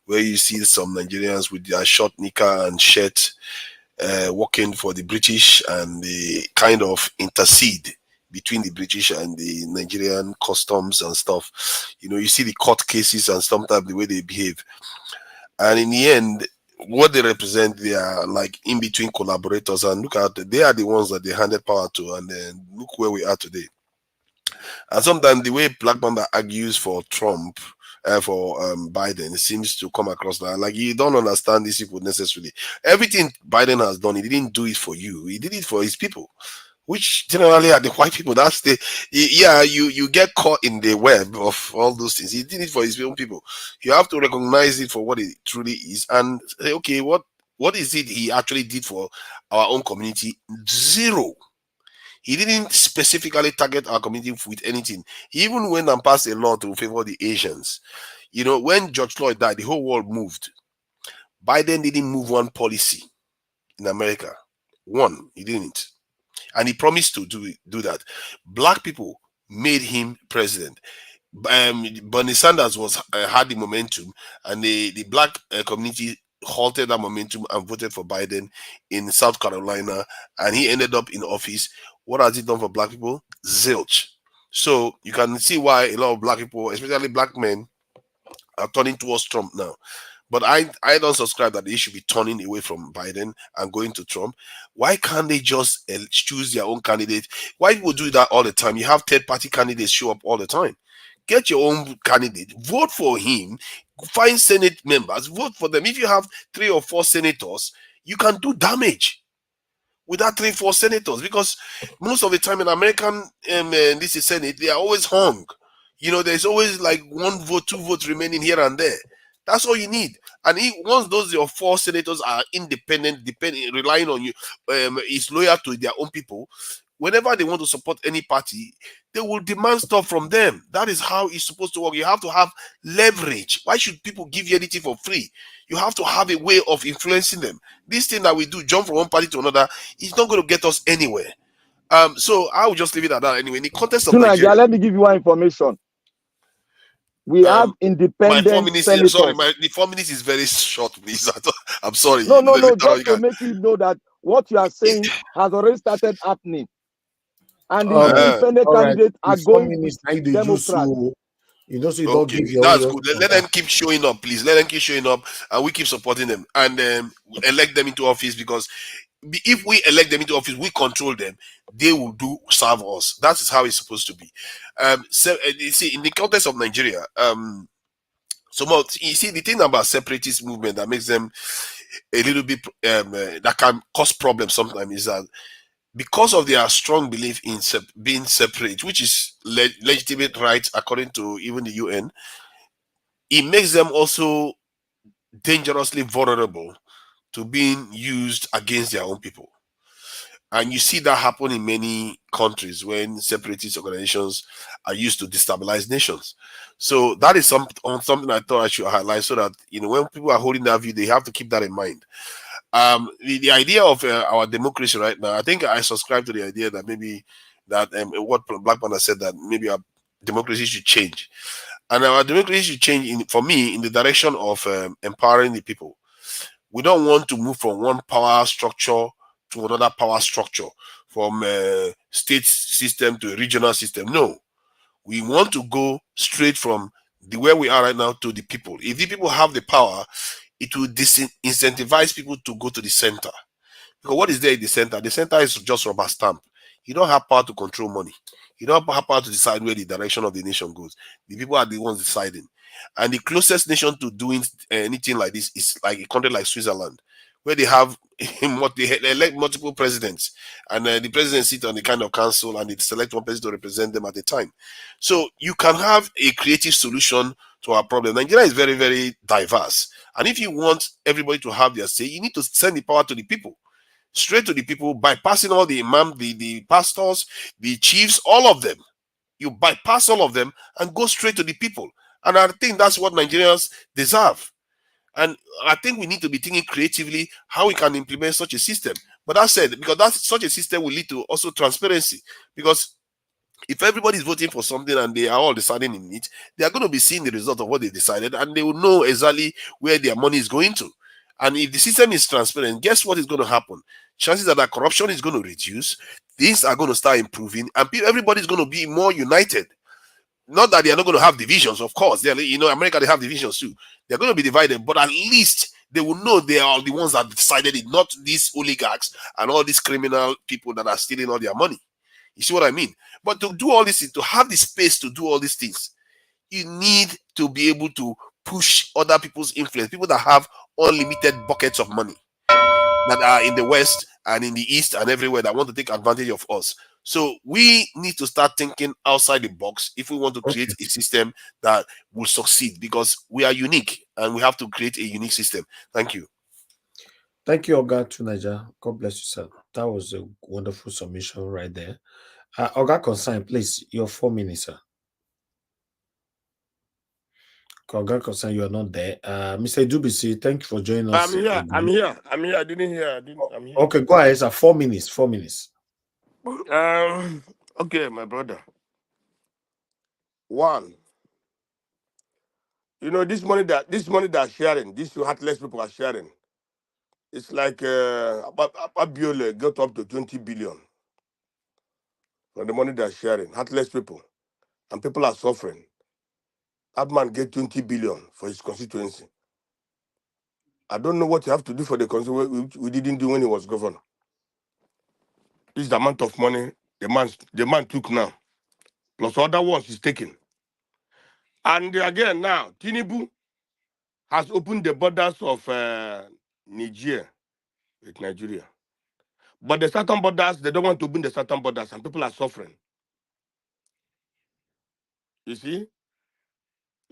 where you see some Nigerians with their short knicker and shirt working for the British, and they kind of intercede between the British and the Nigerian customs and stuff. You know, you see the court cases and sometimes the way they behave. And in the end, what they represent, they are like in between collaborators, and look at, they are the ones that they handed power to, and then look where we are today. And sometimes the way Black Mamba argues for Trump, for Biden, seems to come across that like you don't understand these people necessarily. Everything Biden has done, he didn't do it for you, he did it for his people, which generally are the white people. That's the, yeah, you get caught in the web of all those things. He did it for his own people. You have to recognize it for what it truly is and say, okay, what is it he actually did for our own community? Zero. He didn't specifically target our community with anything. He even went and passed a law to favor the Asians. You know, when George Floyd died, the whole world moved. Biden didn't move one policy in America. One, he didn't. And he promised to do that. Black people made him president. Bernie Sanders had the momentum, and the black community halted that momentum and voted for Biden in South Carolina, and he ended up in office. What has he done for black people? Zilch. So you can see why a lot of black people, especially black men, are turning towards Trump now. But I don't subscribe that they should be turning away from Biden and going to Trump. Why can't they just choose their own candidate? Why people do that all the time? You have third-party candidates show up all the time. Get your own candidate, vote for him, find Senate members, vote for them. If you have 3 or 4 senators, you can do damage with that 3 or 4 senators, because most of the time in American this is Senate, they are always hung. You know, there's always like 1 vote, 2 votes remaining here and there. That's all you need. And once those your 4 senators are independent, relying on you, is loyal to their own people, whenever they want to support any party, they will demand stuff from them. That is how it's supposed to work. You have to have leverage. Why should people give you anything for free? You have to have a way of influencing them. This thing that we do, jump from one party to another, is not going to get us anywhere. So I will just leave it at that anyway. In the context of Nigeria, let me give you one information. We have independent my 4 minutes, senators. sorry, the 4 minutes is very short, please. I'm sorry. No, just to make you know that what you are saying has already started happening. And the independent candidates are going with Democrats. You know, so you okay, don't give your that's good. Let them keep showing up, please. Let them keep showing up, and we keep supporting them, and elect them into office, because if we elect them into office, we control them. They will serve us. That is how it's supposed to be. So you see, in the context of Nigeria, you see, the thing about separatist movement that makes them a little bit that can cause problems sometimes is that because of their strong belief in being separate, which is legitimate right according to even the UN, it makes them also dangerously vulnerable to being used against their own people. And you see that happen in many countries when separatist organizations are used to destabilize nations. So that is something I thought I should highlight, so that, you know, when people are holding that view, they have to keep that in mind. The idea of our democracy right now, I think I subscribe to the idea that maybe that what Black Panther said, that maybe our democracy should change, and our democracy should change for me in the direction of empowering the people. We don't want to move from one power structure to another power structure, from a state system to a regional system. No, we want to go straight from where we are right now to the people. If the people have the power, it will incentivize people to go to the center. Because what is there in the center? The center is just rubber stamp. You don't have power to control money. You don't have power to decide where the direction of the nation goes. The people are the ones deciding. And the closest nation to doing anything like this is like a country like Switzerland, where they have they elect multiple presidents, and the president sit on the kind of council, and they select one person to represent them at a time. So you can have a creative solution to our problem. Nigeria is very, very diverse, and if you want everybody to have their say, you need to send the power to the people, straight to the people, bypassing all the imam, the pastors, the chiefs, all of them. You bypass all of them and go straight to the people. And I think that's what Nigerians deserve. And I think we need to be thinking creatively how we can implement such a system. But that said, because such a system will lead to also transparency. Because if everybody is voting for something and they are all deciding in it, they are going to be seeing the result of what they decided, and they will know exactly where their money is going to. And if the system is transparent, guess what is going to happen? Chances are that corruption is going to reduce, things are going to start improving, and everybody is going to be more united. Not that they are not going to have divisions, of course. America, they have divisions too. They're going to be divided, but at least they will know they are the ones that decided it, not these oligarchs and all these criminal people that are stealing all their money. You see what I mean? But to do all this, to have the space to do all these things, you need to be able to push other people's influence, people that have unlimited buckets of money, that are in the West and in the East and everywhere, that want to take advantage of us. So we need to start thinking outside the box if we want to create a system that will succeed, because we are unique and we have to create a unique system. Thank you. Thank you, Oga Tunaja. God bless you, sir. That was a wonderful submission right there. Oga Consign, please, your 4 minutes, sir. Oga Consign, you are not there. Mr. Dubisi, thank you for joining us. I'm here. I'm here. I didn't hear. I'm here. Okay, go ahead, sir. 4 minutes. 4 minutes. Okay, my brother. One, this money that sharing, these heartless people are sharing. It's like Abiole got up to 20 billion for the money they're sharing. Heartless people, and people are suffering. That man get 20 billion for his constituency. I don't know what you have to do for the constituency, which we didn't do when he was governor. This is the amount of money the man took now, plus other ones he's taking. And again now, Tinubu has opened the borders of Niger with Nigeria. But the southern borders, they don't want to open the southern borders, and people are suffering. You see?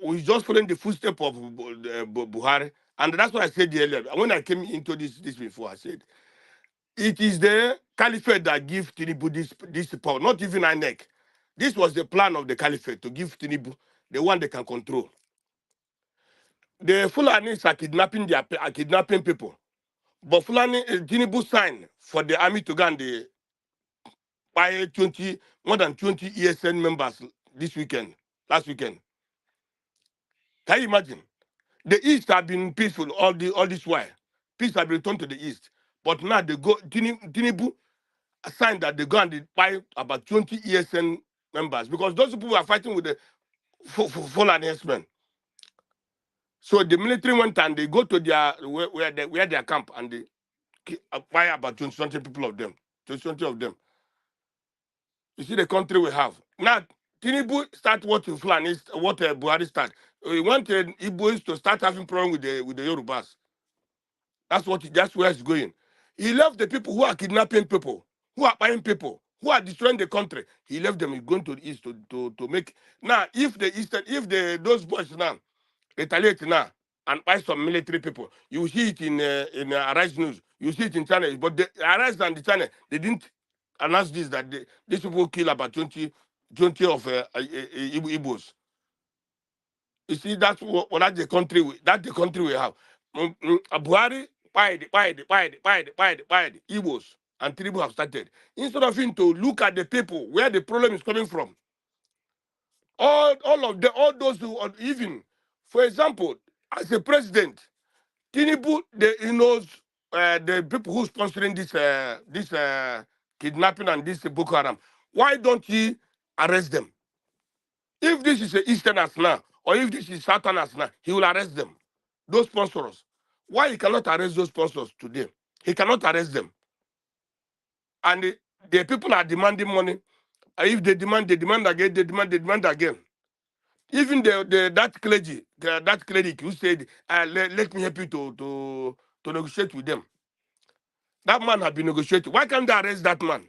We're just following the footsteps of Buhari. And that's what I said earlier. When I came into this before, I said, it is the caliphate that gives Tinubu this power, not even INEC. This was the plan of the caliphate, to give Tinubu the one they can control. The Fulanis are kidnapping people. But Tinubu signed for the army to go and buy more than 20 ESN members last weekend. Can you imagine? The East have been peaceful all this while. Peace have been returned to the East. But now they go, Tinubu signed that they go and they buy about 20 ESN members, because those people are fighting with the Fulani herdsmen. So the military went and they go to their where their camp, and they buy about 20 people of them. 20 of them. You see the country we have. Now, Tinubu start what Buhari start. He wanted Igbos to start having problem with the Yorubas. That's where it's going. He left the people who are kidnapping people, who are buying people, who are destroying the country. He left them. He's going to the East to make. Now, if those boys now retaliate now and buy some military people, you see it in Arise News. You see it in China. But the Arise and the China, they didn't announce this, that these people kill about 20 of Igbos. You see, that's the country we have. Buhari buy the Igbos, and Tinubu have started. Instead of him to look at the people where the problem is coming from. All those who, even, for example, as a president, Tinubu, he knows the people who sponsoring this kidnapping and this Boko Haram. Why don't he arrest them? If this is a Easterners now, or if this is Southerners now, he will arrest them. Those sponsors. Why he cannot arrest those sponsors today? He cannot arrest them. And the people are demanding money. If they demand again, they demand again. Even that clergy who said, let me help you to negotiate with them. That man has been negotiating. Why can't they arrest that man?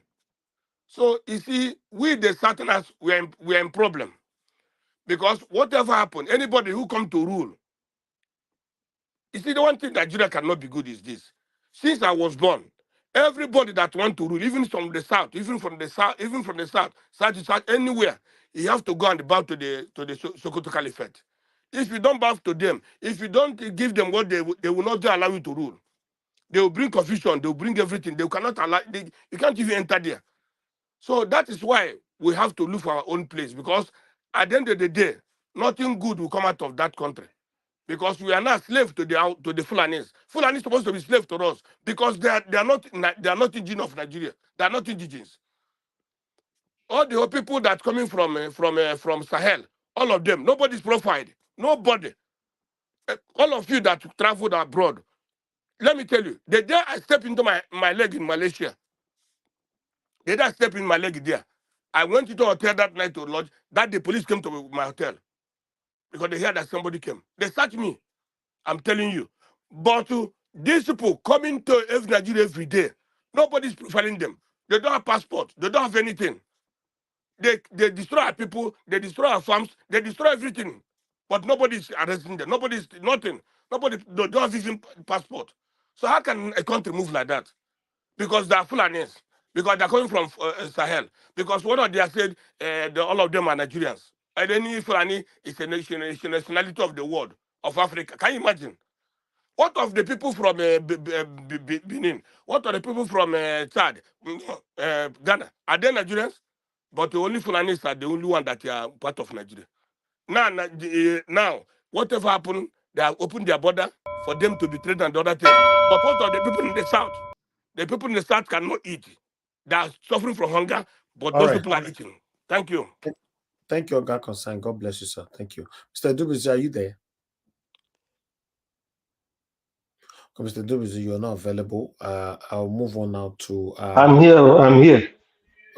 So you see, we the Southerners, we are in problem. Because whatever happened, anybody who come to rule, you see, the one thing Nigeria cannot be good is this. Since I was born, everybody that want to rule, even from the south, south to south, anywhere, you have to go and bow to the Sokoto Caliphate. If you don't bow to them, if you don't give them what they will not allow you to rule. They will bring confusion, they will bring everything. They cannot allow, you can't even enter there. So that is why we have to look for our own place, because at the end of the day, nothing good will come out of that country. Because we are not slaves to the Fulanis. Fulanis are supposed to be slaves to us because they are not indigenous of Nigeria. They are not indigenous. All the people that coming from Sahel, all of them, nobody's profiled. Nobody. All of you that traveled abroad, let me tell you, the day I stepped into my leg in Malaysia, the day I stepped in my leg there, I went into a hotel that night to lodge. That the police came to my hotel because they heard that somebody came. They searched me. I'm telling you. But these people coming to Nigeria every day, nobody's profiling them. They don't have passport. They don't have anything. They destroy our people. They destroy our farms. They destroy everything. But nobody's arresting them. Nobody's nothing. Nobody they don't have even passport. So how can a country move like that? Because they are Fulanis. Because they're coming from Sahel. Because one of them said all of them are Nigerians. And any Fulani is a nationality of the world, of Africa. Can you imagine? What of the people from Benin? What are the people from Chad, Ghana? Are they Nigerians? But the only Fulanis are the only one that are part of Nigeria. Now, whatever happened, they have opened their border for them to be traded and other things. But what are the people in the south? The people in the south cannot eat. They are suffering from hunger, but those people are eating. Thank you. Thank you, God concern. God bless you, sir. Thank you. Mr. Dubizi, are you there? Mr. Dubizi, you're not available. I'll move on now to... I'm here.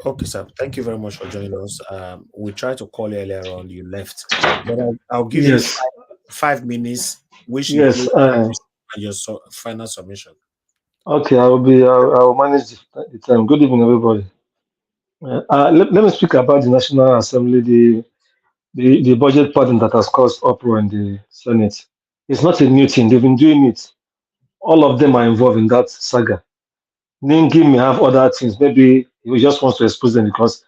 Okay, sir. Thank you very much for joining us. We tried to call you earlier on. You left. But I'll give you 5 minutes. Which your final submission. Okay, I'll manage the time. Good evening, everybody. Let me speak about the National Assembly, the budget pattern that has caused uproar in the Senate. It's not a new thing. They've been doing it. All of them are involved in that saga. Ningi may have other things. Maybe he just wants to expose them because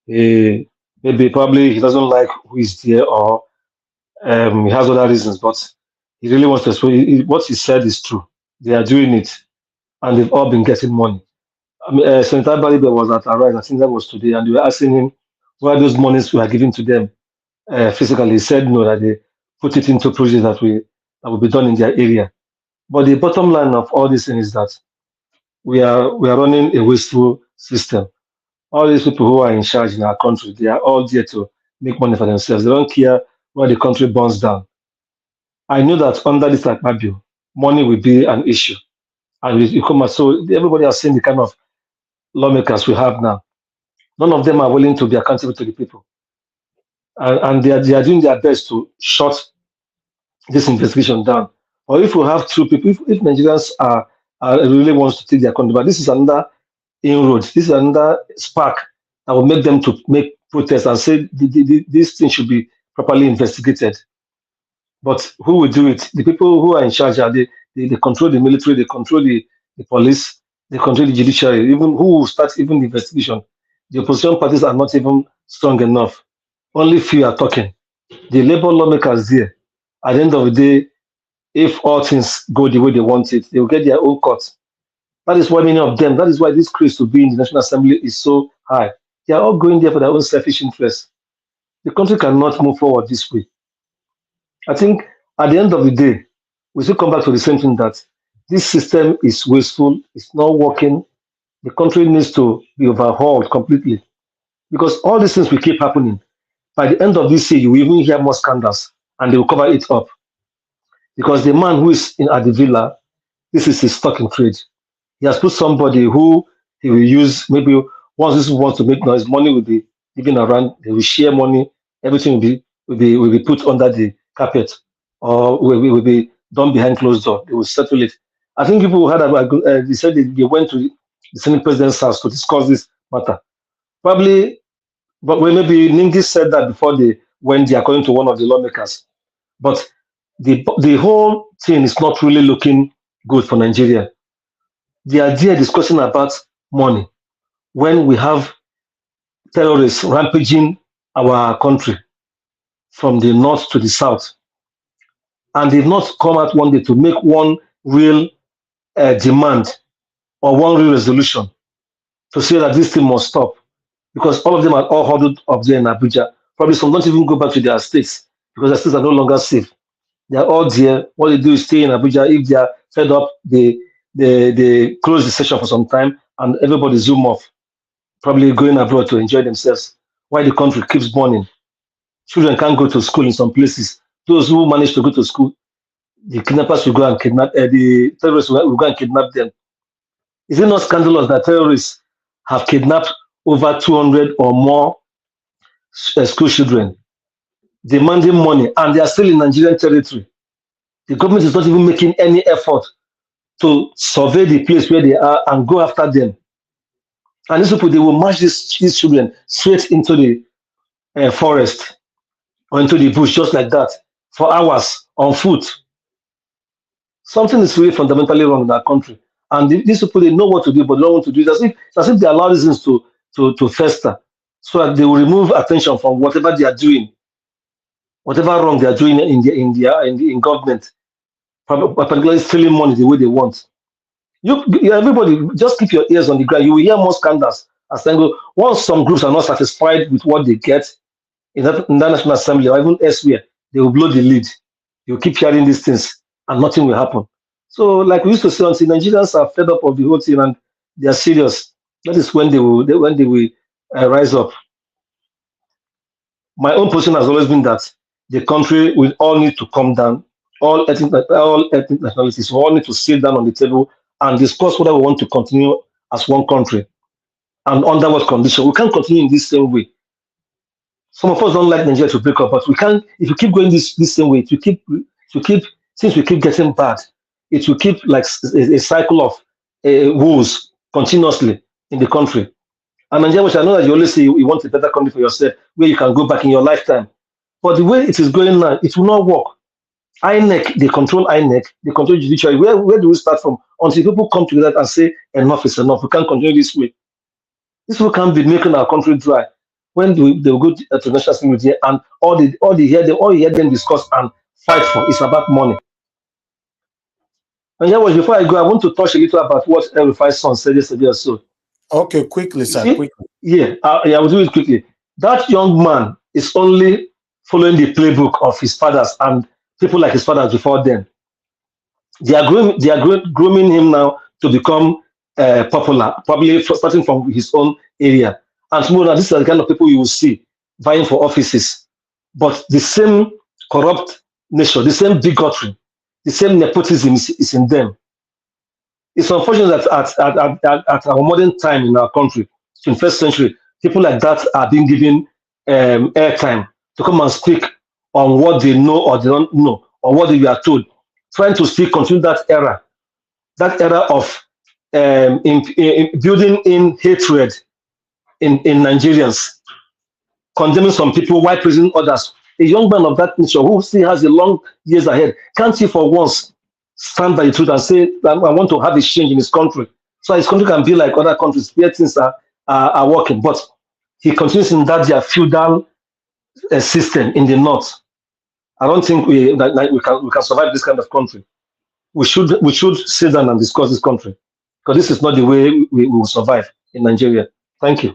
probably he doesn't like who is there, or he has other reasons, but he really wants to expose. What he said is true. They are doing it, and they've all been getting money. Senator Abaribe was at Arise, I think that was today, and they were asking him why those monies were given to them physically. He said no, that they put it into projects that will be done in their area. But the bottom line of all this thing is that we are running a wasteful system. All these people who are in charge in our country, they are all there to make money for themselves. They don't care where the country burns down. I know that under this Akpabio, money will be an issue. And you come out, so everybody has seen the kind of lawmakers we have now. None of them are willing to be accountable to the people. And they are doing their best to shut this investigation down. Or if we have two people, if Nigerians are really wants to take their country, but this is another inroad, this is another spark that will make them to make protests and say this thing should be properly investigated. But who will do it? The people who are in charge, they control the military, they control the police, they control the judiciary. Even who will start even the investigation? The opposition parties are not even strong enough. Only few are talking. The labor lawmakers there, at the end of the day, if all things go the way they want it, they will get their own court. That is why many of them, that is why this craze to be in the National Assembly is so high. They are all going there for their own selfish interests. The country cannot move forward this way. I think at the end of the day, we still come back to the same thing, that this system is wasteful, it's not working. The country needs to be overhauled completely. Because all these things will keep happening. By the end of this year, you will even hear more scandals, and they will cover it up. Because the man who is at the villa, this is his stock in trade. He has put somebody who he will use, maybe Once this wants to make noise, money will be given around. They will share money. Everything will be put under the carpet, or will be done behind closed door. They will settle it. I think people had about. They said they went to the Senate President's house to discuss this matter. Probably, but maybe Ningi said that before they went there, according to one of the lawmakers. But the whole thing is not really looking good for Nigeria. They are there discussing about money when we have terrorists rampaging our country from the north to the south. And they've not come out one day to make one real demand or one real resolution to say that this thing must stop. Because all of them are all huddled up there in Abuja. Probably some don't even go back to their states because their states are no longer safe. They are all there. What they do is stay in Abuja. If they are fed up, they close the session for some time and everybody zoom off, probably going abroad to enjoy themselves while the country keeps burning. Children can't go to school in some places. Those who manage to go to school, the kidnappers will go and kidnap, the terrorists will go and kidnap them. Is it not scandalous that terrorists have kidnapped over 200 or more school children, demanding money, and they are still in Nigerian territory? The government is not even making any effort to survey the place where they are and go after them. And these people, they will march these children straight into the forest or into the bush just like that for hours on foot. Something is really fundamentally wrong in our country. And these people, they know what to do, but don't want to do it. As if they allow these things to fester, so that they will remove attention from whatever they are doing, whatever wrong they are doing in government, particularly stealing money the way they want. Everybody, just keep your ears on the ground. You will hear more scandals as time goes. Once some groups are not satisfied with what they get in the National Assembly or even elsewhere, they will blow the lead. You keep hearing these things and nothing will happen. So, like we used to say, until Nigerians are fed up of the whole thing and they are serious, that is when they will rise up. My own position has always been that the country will all need to come down. All ethnic nationalities will all need to sit down on the table and discuss whether we want to continue as one country and under what condition. We can't continue in this same way. Some of us don't like Nigeria to break up, but we can't. If you keep going this same way, since we keep getting bad, it will keep like a cycle of woes continuously in the country. And Nigeria, which I know that you always say you want a better country for yourself, where you can go back in your lifetime. But the way it is going now, it will not work. INEC, they control INEC, they control judiciary. Where do we start from? Until people come together and say enough is enough, we can't continue this way. This will can't be making our country dry. When they will go to national assembly and all you hear them discuss and fight for is about money. And before I go, I want to touch a little about what El-Rufai's son said yesterday or so. Okay, quickly, sir. Quickly. Yeah, I will do it quickly. That young man is only following the playbook of his fathers and people like his fathers before them. They are grooming him now to become popular, probably starting from his own area. And tomorrow, these are the kind of people you will see vying for offices. But the same corrupt nature, the same bigotry, the same nepotism is in them. It's unfortunate that at our modern time in our country, 21st century, people like that are being given airtime to come and speak on what they know or they don't know, or what they are told, trying to still continue that era of building in hatred in Nigerians, condemning some people while praising others. A young man of that nature who still has a long years ahead, can't he for once stand by the truth and say, I want to have a change in his country, so his country can be like other countries where things are working. But he continues in that their feudal system in the north. I don't think we can survive this kind of country. We should sit down and discuss this country, because this is not the way we will survive in Nigeria. Thank you.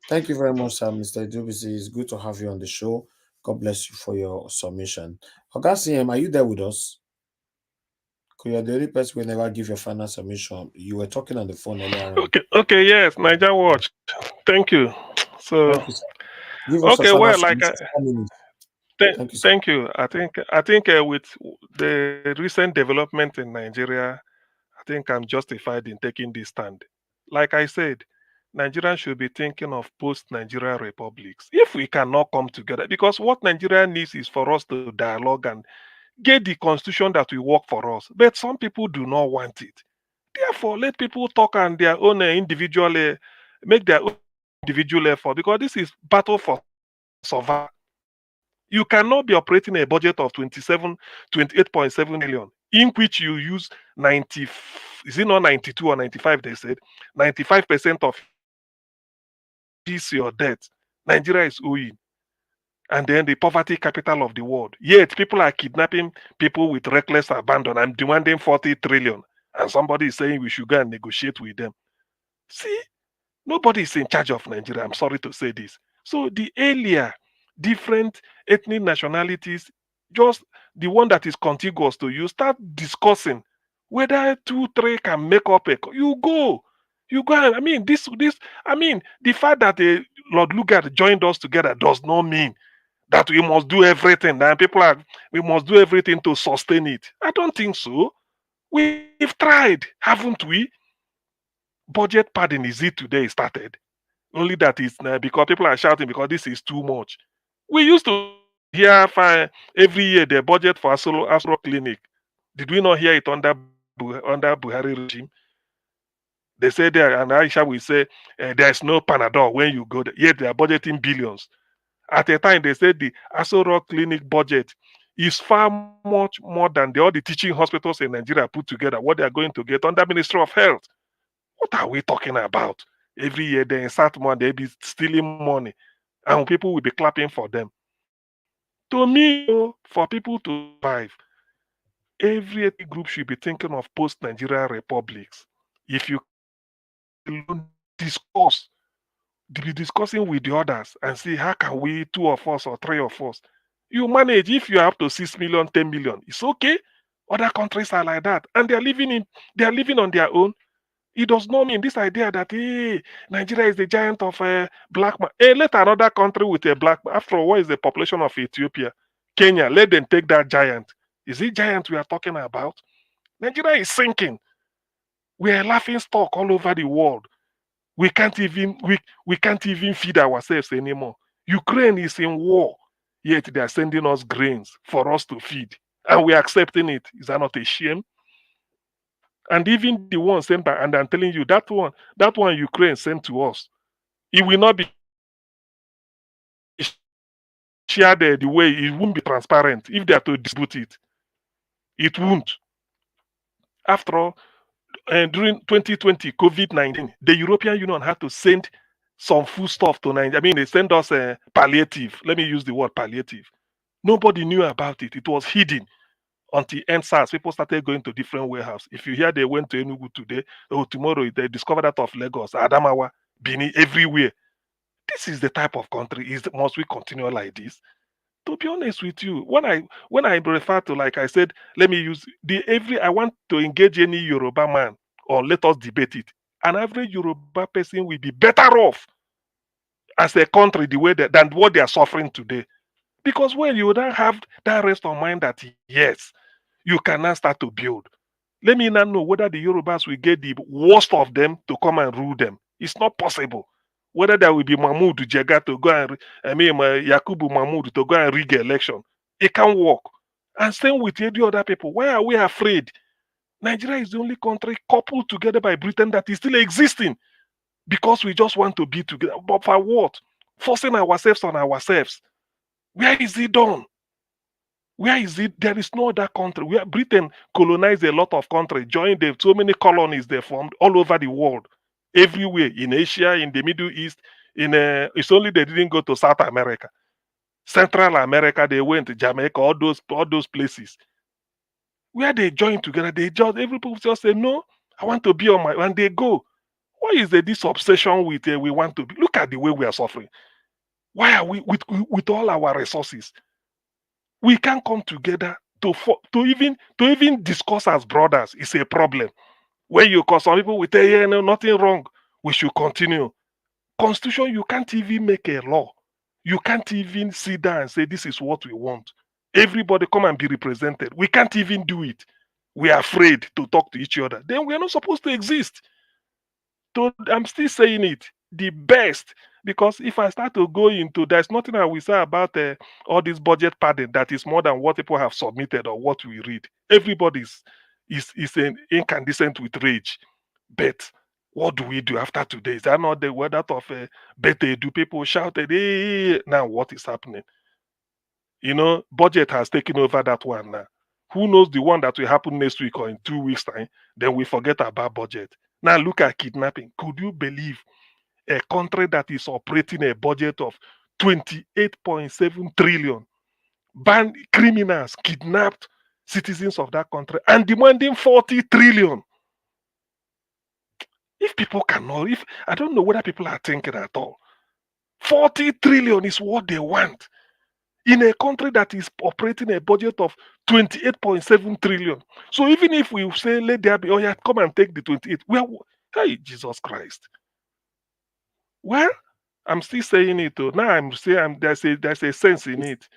Thank you very much, sir, Mr. Dubisi. It's good to have you on the show. God bless you for your submission. Oga, are you there with us? Because you're the only person who never give your final submission. You were talking on the phone earlier. Okay, yes, Niger Watch. Thank you. So, thank you, sir. Give us Thank you. I think with the recent development in Nigeria, I think I'm justified in taking this stand. Like I said, Nigerians should be thinking of post-Nigeria republics. If we cannot come together, because what Nigeria needs is for us to dialogue and get the constitution that will work for us. But some people do not want it. Therefore, let people talk on their own individual, make their own individual effort, because this is battle for survival. You cannot be operating a budget of 28.7 million, in which you use 90, is it not 92 or 95? They said 95% of this your debt. Nigeria is owing, and then the poverty capital of the world. Yet people are kidnapping people with reckless abandon. I'm demanding 40 trillion, and somebody is saying we should go and negotiate with them. See, nobody is in charge of Nigeria. I'm sorry to say this. So the earlier different ethnic nationalities, just the one that is contiguous to you, start discussing whether 2, 3 can make up a. You go. I mean, I mean, the fact that Lord Lugard joined us together does not mean that we must do everything. And we must do everything to sustain it. I don't think so. We've tried, haven't we? Budget padding is it today started. Only that is because people are shouting because this is too much. We used to hear every year the budget for Asro Clinic. Did we not hear it under Buhari regime? They say there, and Aisha will say there is no Panadol when you go there. Yet they are budgeting billions. At a time, they said the Asoro Clinic budget is far much more than all the teaching hospitals in Nigeria put together, what they are going to get under Ministry of Health. What are we talking about? Every year they insert money, they be stealing money, and people will be clapping for them. To me, for people to survive, every ethnic group should be thinking of post-Nigeria republics. If you discuss, be discussing with the others and see how can we, 2 of us or 3 of us, you manage. If you have to 6 million, 10 million, it's okay. Other countries are like that, and they are living on their own. It does not mean this idea that Nigeria is the giant of black man. Let another country with a black man. After all, what is the population of Ethiopia? Kenya, let them take that giant. Is it giant we are talking about? Nigeria is sinking. We are laughing stock all over the world. We can't even feed ourselves anymore. Ukraine is in war, yet they are sending us grains for us to feed, and we are accepting it. Is that not a shame? And even the one sent by, and I'm telling you, that one Ukraine sent to us, it will not be shared the way, it won't be transparent. If they are to distribute it, it won't. After all, during 2020, COVID-19, the European Union had to send some food stuff to Nigeria. I mean, they sent us palliative. Let me use the word palliative. Nobody knew about it. It was hidden. Until NSAS, people started going to different warehouses. If you hear they went to Enugu today, or tomorrow they discovered that of Lagos, Adamawa, Bini, everywhere. This is the type of country. Must we continue like this? To be honest with you, when I refer to, like I said, let me use I want to engage any Yoruba man, or let us debate it. An average Yoruba person will be better off as a country than what they are suffering today. Because when you don't have that rest of mind that yes, you can now start to build. Let me now know whether the Yorubas will get the worst of them to come and rule them. It's not possible. Whether there will be Mahmoud Jega to go and Yakubu Mahmoud to go and rig election. It can't work. And same with the other people. Why are we afraid? Nigeria is the only country coupled together by Britain that is still existing. Because we just want to be together. But for what? Forcing ourselves on ourselves. Where is it done? Where is it? There is no other country. Where Britain colonized a lot of countries, joined so many colonies they formed all over the world, everywhere, in Asia, in the Middle East. It's only they didn't go to South America, Central America. They went to Jamaica, all those places. Where they joined together, every people just say no. I want to be on my, and they go. Why is there this obsession with we want to be? Look at the way we are suffering. Why are we with all our resources? We can't come together to even discuss as brothers. It's a problem. When you call some people, we say, no, nothing wrong. We should continue. Constitution, you can't even make a law. You can't even sit down and say, this is what we want. Everybody come and be represented. We can't even do it. We are afraid to talk to each other. Then we are not supposed to exist. So I'm still saying it. The best, because if I start to go into, there's nothing I will say about all this budget padding that is more than what people have submitted or what we read. Everybody's is incandescent with rage. But what do we do after today? Is that not the word out of better? Do people shouted, hey, now what is happening? You know, budget has taken over that one now. Who knows the one that will happen next week or in 2 weeks' time? Then we forget about budget. Now look at kidnapping. Could you believe a country that is operating a budget of 28.7 trillion, banned criminals, kidnapped citizens of that country, and demanding 40 trillion? If people cannot, if I don't know whether people are thinking at all. 40 trillion is what they want in a country that is operating a budget of 28.7 trillion. So even if we say, let there be, oh yeah, come and take the 28, well, hey, Jesus Christ. Well, I'm still saying it though. Now I'm saying there's a sense in it.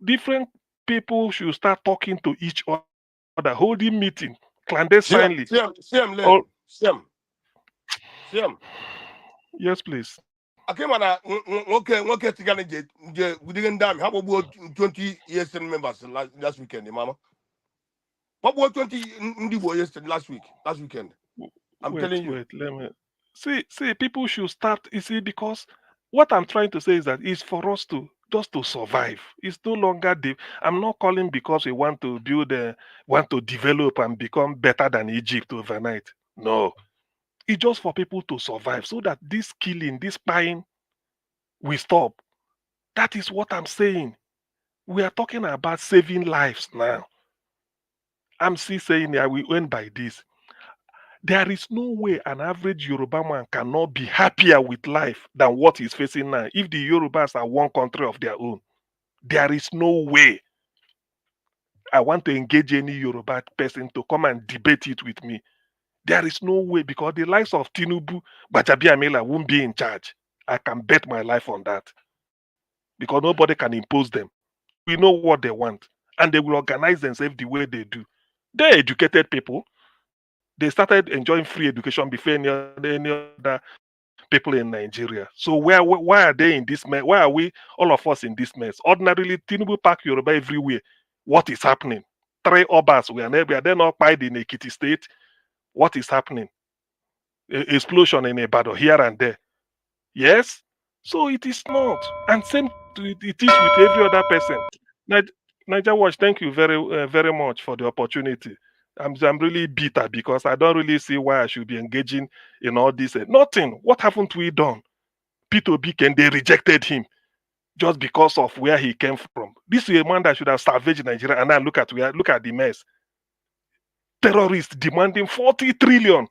Different people should start talking to each other, holding meeting clandestinely. Yes, please. Okay, man. Okay, together. We didn't damn. How about 20 US and members last weekend, Mama? What about 20 yesterday last weekend? I'm telling you. Wait, let me see. People should start. You see, because what I'm trying to say is that it's for us to just to survive. It's no longer I'm not calling because we want to want to develop and become better than Egypt overnight. No, it's just for people to survive so that this killing, this spying, will stop. That is what I'm saying. We are talking about saving lives now. I'm still saying I will end by this. There is no way an average Yoruba man cannot be happier with life than what he's facing now. If the Yorubas are one country of their own, there is no way I want to engage any Yoruba person to come and debate it with me. There is no way, because the likes of Tinubu, Bajabiamila won't be in charge. I can bet my life on that. Because nobody can impose them. We know what they want. And they will organize themselves the way they do. They're educated people. They started enjoying free education before any other people in Nigeria. So why are they in this mess? Why are we, all of us, in this mess? Ordinarily, Tinubu Park Yoruba everywhere. What is happening? 3 Obas, we are then occupied in Ekiti State. What is happening? Explosion in Ibadan here and there. Yes? So it is not. And same it is with every other person. Niger Watch, thank you very much for the opportunity. I'm really bitter because I don't really see why I should be engaging in all this. Nothing. What haven't we done? P2B, they rejected him just because of where he came from. This is a man that should have savaged Nigeria, and now look at the mess. Terrorists demanding 40 trillion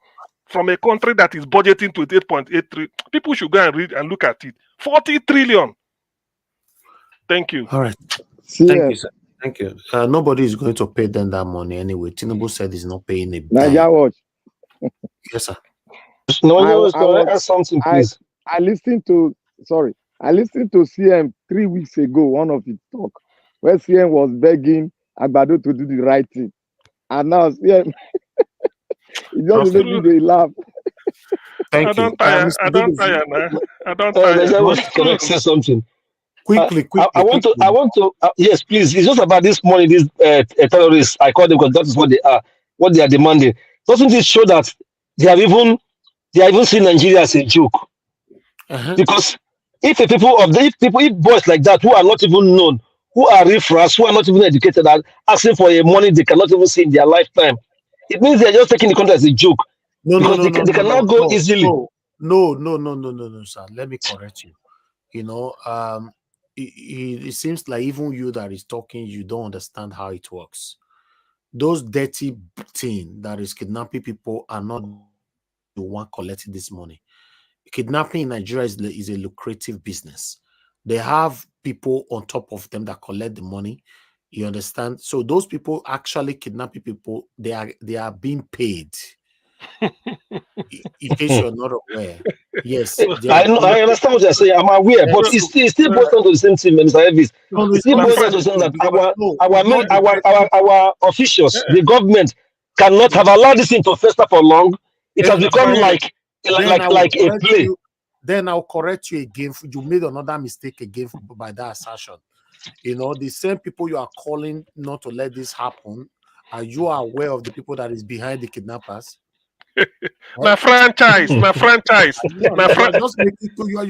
from a country that is budgeting 28.8 trillion. People should go and read and look at it. 40 trillion. Thank you. All right. Thank you, sir. Thank you. Nobody is going to pay them that money anyway. Tinubu said he's not paying it. Niger Watch. Yes, sir. Something, please. I listened to CM 3 weeks ago, one of his talk, where CM was begging Agbado to do the right thing. And now CM, he just made me laugh. Thank you. I don't tire now. I don't tire. Can I say something? Quickly. I want to. Yes, please. It's just about this money. These terrorists, I call them because that is what they are. What they are demanding. Doesn't it show that they have even seen Nigeria as a joke? Because if boys like that who are not even known, who are riffraffs, who are not even educated, are asking for a money they cannot even see in their lifetime, it means they are just taking the country as a joke. They cannot go easily. No, sir. Let me correct you. You know, it seems like even you that is talking, you don't understand how it works. Those dirty thing that is kidnapping people are not the one collecting this money. Kidnapping in Nigeria is a lucrative business. They have people on top of them that collect the money. You understand? So those people actually kidnapping people, they are being paid. In case you're not aware. Yes, I understand what you're saying. I'm aware, but it's still boils down to the same thing, Mr. Elvis. It still boils down to the same that our officials, the government, cannot have allowed this thing to fester for long. It has become like a play. Then I'll correct you again. You made another mistake again by that assertion. You know, the same people you are calling not to let this happen, are you aware of the people that is behind the kidnappers? My franchise. You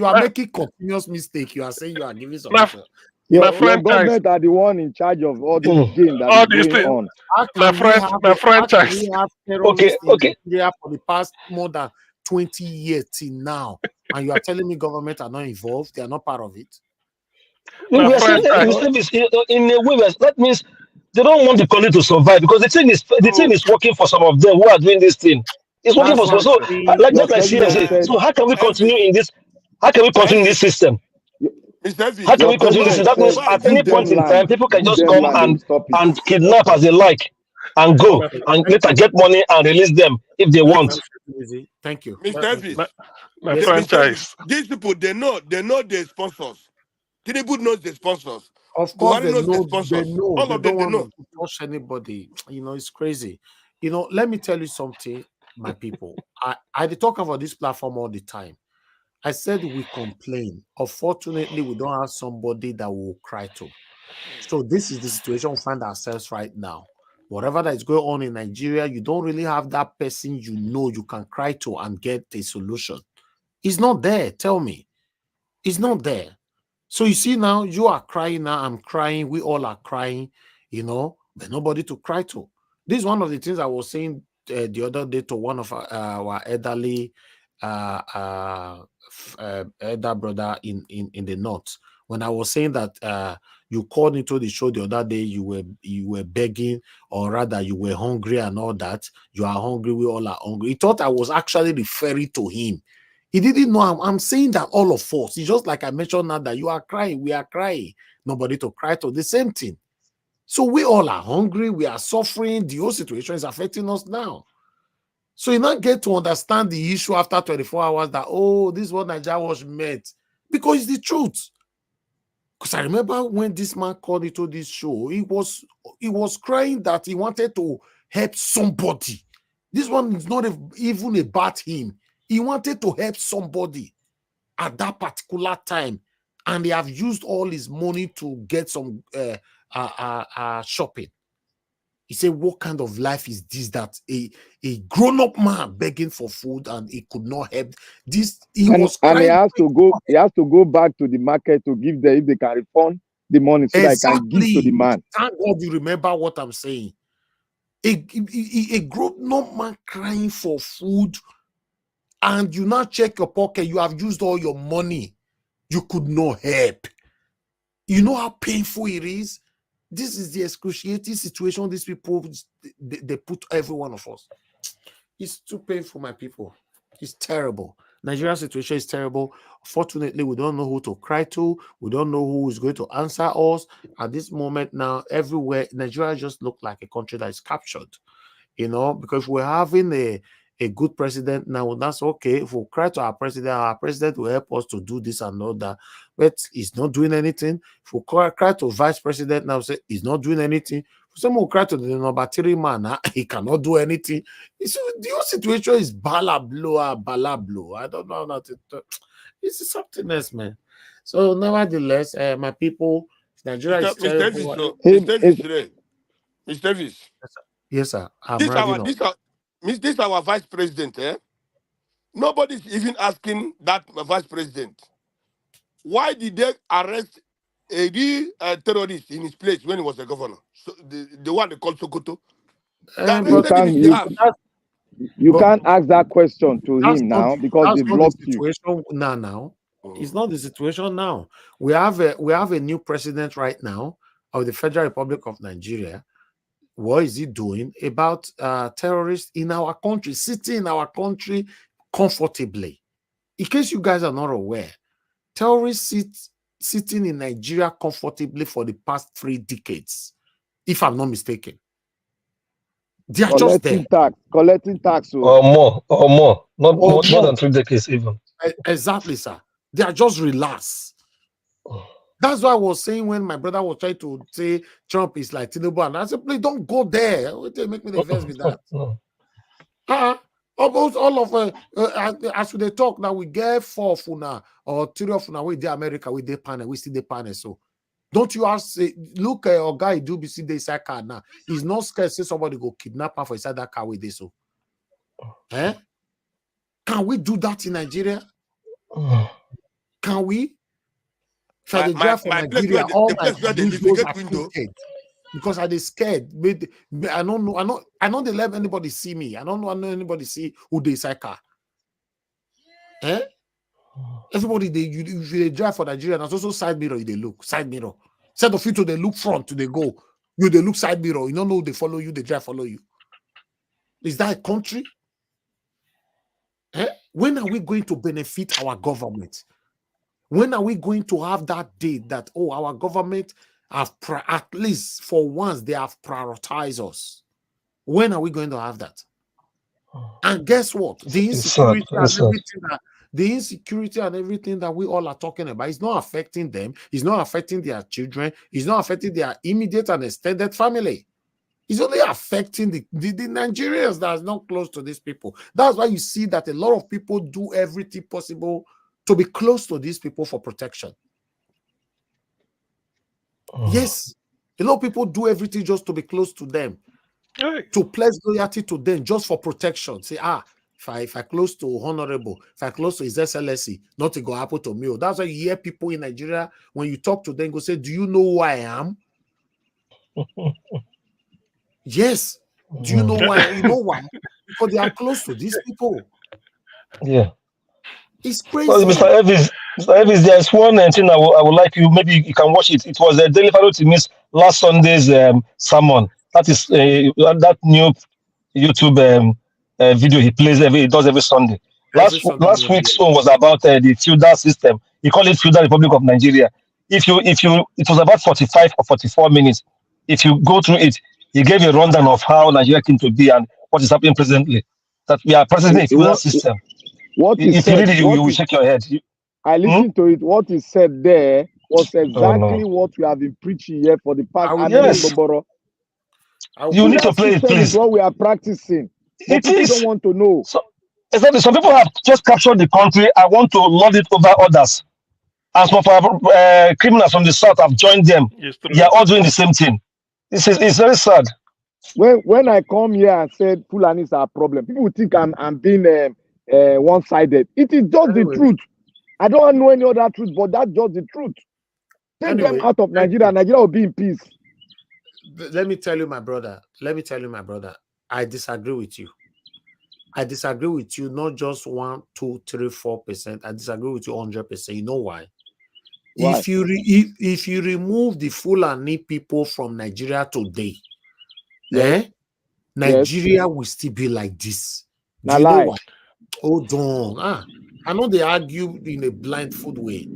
are making continuous mistake. You are saying you are giving solution. Your government are the one in charge of all this game that is going on. My franchise. Okay. For the past more than 20 years till now, and you are telling me government are not involved, they are not part of it. In a way, that means they don't want the country to survive because the thing is working for some of them who are doing this thing. It's working for some. So, so how can we continue in this? How can we continue in this system? How can we continue this? That means at any point in time, people can just come and kidnap as they like and go and later get money and release them if they want. Thank you, Mr. Elvis. My franchise. These people, they know their sponsors. Tinubu knows the sponsors. Of course, they know. All of them, they know. To touch anybody. You know, it's crazy. You know, let me tell you something, my people. I talk about this platform all the time. I said we complain. Unfortunately, we don't have somebody that will cry to. So this is the situation we find ourselves right now. Whatever that is going on in Nigeria, you don't really have that person you know you can cry to and get a solution. It's not there. Tell me. It's not there. So you see now, you are crying now, I'm crying, we all are crying, you know, but nobody to cry to. This is one of the things I was saying the other day to one of our elderly elder brother in the north. When I was saying that you called into the show the other day, you were begging, or rather you were hungry and all that. You are hungry, we all are hungry. He thought I was actually referring to him. He didn't know I'm saying that all of us. It's just like I mentioned now that you are crying, we are crying. Nobody to cry to, the same thing. So we all are hungry, we are suffering. The whole situation is affecting us now. So you not get to understand the issue after 24 hours that, oh, this is what Nigeria was meant. Because it's the truth. Because I remember when this man called into this show, he was crying that he wanted to help somebody. This one is not even about him. He wanted to help somebody at that particular time, and they have used all his money to get some shopping. He said, what kind of life is this, that a grown-up man begging for food and he could not help this? He has to go back to the market to give them, if they can refund the money, so that I can give to the man. Thank God you remember what I'm saying. A grown-up man crying for food, and you now check your pocket, you have used all your money, you could not help. You know how painful it is? This is the excruciating situation these people, they put every one of us. It's too painful, my people. It's terrible. Nigeria's situation is terrible. Fortunately, we don't know who to cry to. We don't know who is going to answer us. At this moment now, everywhere, Nigeria just looks like a country that is captured. You know, because we're having a good president now, that's okay. If we cry to our president will help us to do this and all that, but he's not doing anything. If we cry to vice president now, say he's not doing anything. Someone will cry to the number 3 man, he cannot do anything. So the whole situation is balablo. I don't know how to. It's something else, man. So nevertheless, my people, Nigeria is terrible. Mr. Davis. Yes, sir. This our vice president, eh? Nobody's even asking that vice president. Why did they arrest a terrorist in his place when he was a governor? So the one they called Sokoto. You can't ask that question to him now because they blocked you. Now. It's not the situation now. We have a new president right now of the Federal Republic of Nigeria. What is he doing about terrorists in our country, sitting in our country comfortably? In case you guys are not aware, terrorists sitting in Nigeria comfortably for the past 3 decades, if I'm not mistaken. They are just there. Collecting tax. Or more. Not more than 3 decades even. Exactly, sir. They are just relaxed. That's why I was saying when my brother was trying to say Trump is like Tinubu, and I said, please don't go there. They make me the first with that. Almost all of as we talk now, we get 4 funa or 3 of funa with the America with the panel, we see the panel. So don't you ask? Look, a guy do be see the inside car now. He's not scared. Say somebody go kidnap her for inside that car with this. So, can we do that in Nigeria? Can we? Try to drive from Nigeria, all my windows are crooked because I was scared. I don't know. I know they let anybody see me. I don't know anybody see who they inside car. Everybody they drive for Nigeria. There's also side mirror. They look side mirror. Instead of you to they look front to they go. You they look side mirror. You don't know they follow you. They drive follow you. Is that a country? When are we going to benefit our government? When are we going to have that day that, oh, our government have, at least for once, they have prioritized us? When are we going to have that? And guess what? The insecurity and everything that we all are talking about is not affecting them. It's not affecting their children. It's not affecting their immediate and extended family. It's only affecting the Nigerians that are not close to these people. That's why you see that a lot of people do everything possible to be close to these people for protection. Yes, a lot of people do everything just to be close to them, to pledge loyalty to them just for protection. Say, if I close to Honorable, if I close to His Excellency, nothing will happen to me. That's why you hear people in Nigeria, when you talk to them, go say, do you know who I am? Yes. Do you know why? You know why? Because they are close to these people. Yeah. It's crazy. Well, Mr. Elvis, there's one thing I would like you, maybe you can watch it. It was a Daily Follow to Miss last Sunday's sermon. That is that new YouTube video he plays he does every Sunday. Last week's one was about the feudal system. He called it Feudal Republic of Nigeria. It was about 45 or 44 minutes. If you go through it, he gave a rundown of how Nigeria came to be and what is happening presently. That we are presently in a feudal system. What is if said, you read it, you will shake your head. I listened to it. What is said there was exactly what we have been preaching here for the past. You need to play it, please. Is what we are practicing. But people don't want to know. Exactly. Some people have just captured the country. I want to lord it over others. As for criminals from the south have joined them. They are all doing the same thing. It's very sad. When I come here and said Fulanis are a problem, people think I'm being one-sided. It is just the truth. I don't know any other truth, but that's just the truth. Take them out of Nigeria. Nigeria will be in peace. Let me tell you, my brother. I disagree with you. I disagree with you, not just 1, 2, 3, 4%. I disagree with you 100%. You know why? If you remove the Fulani people from Nigeria today, Nigeria will still be like this. Do you know why? Hold on. I know they argue in a blindfold way.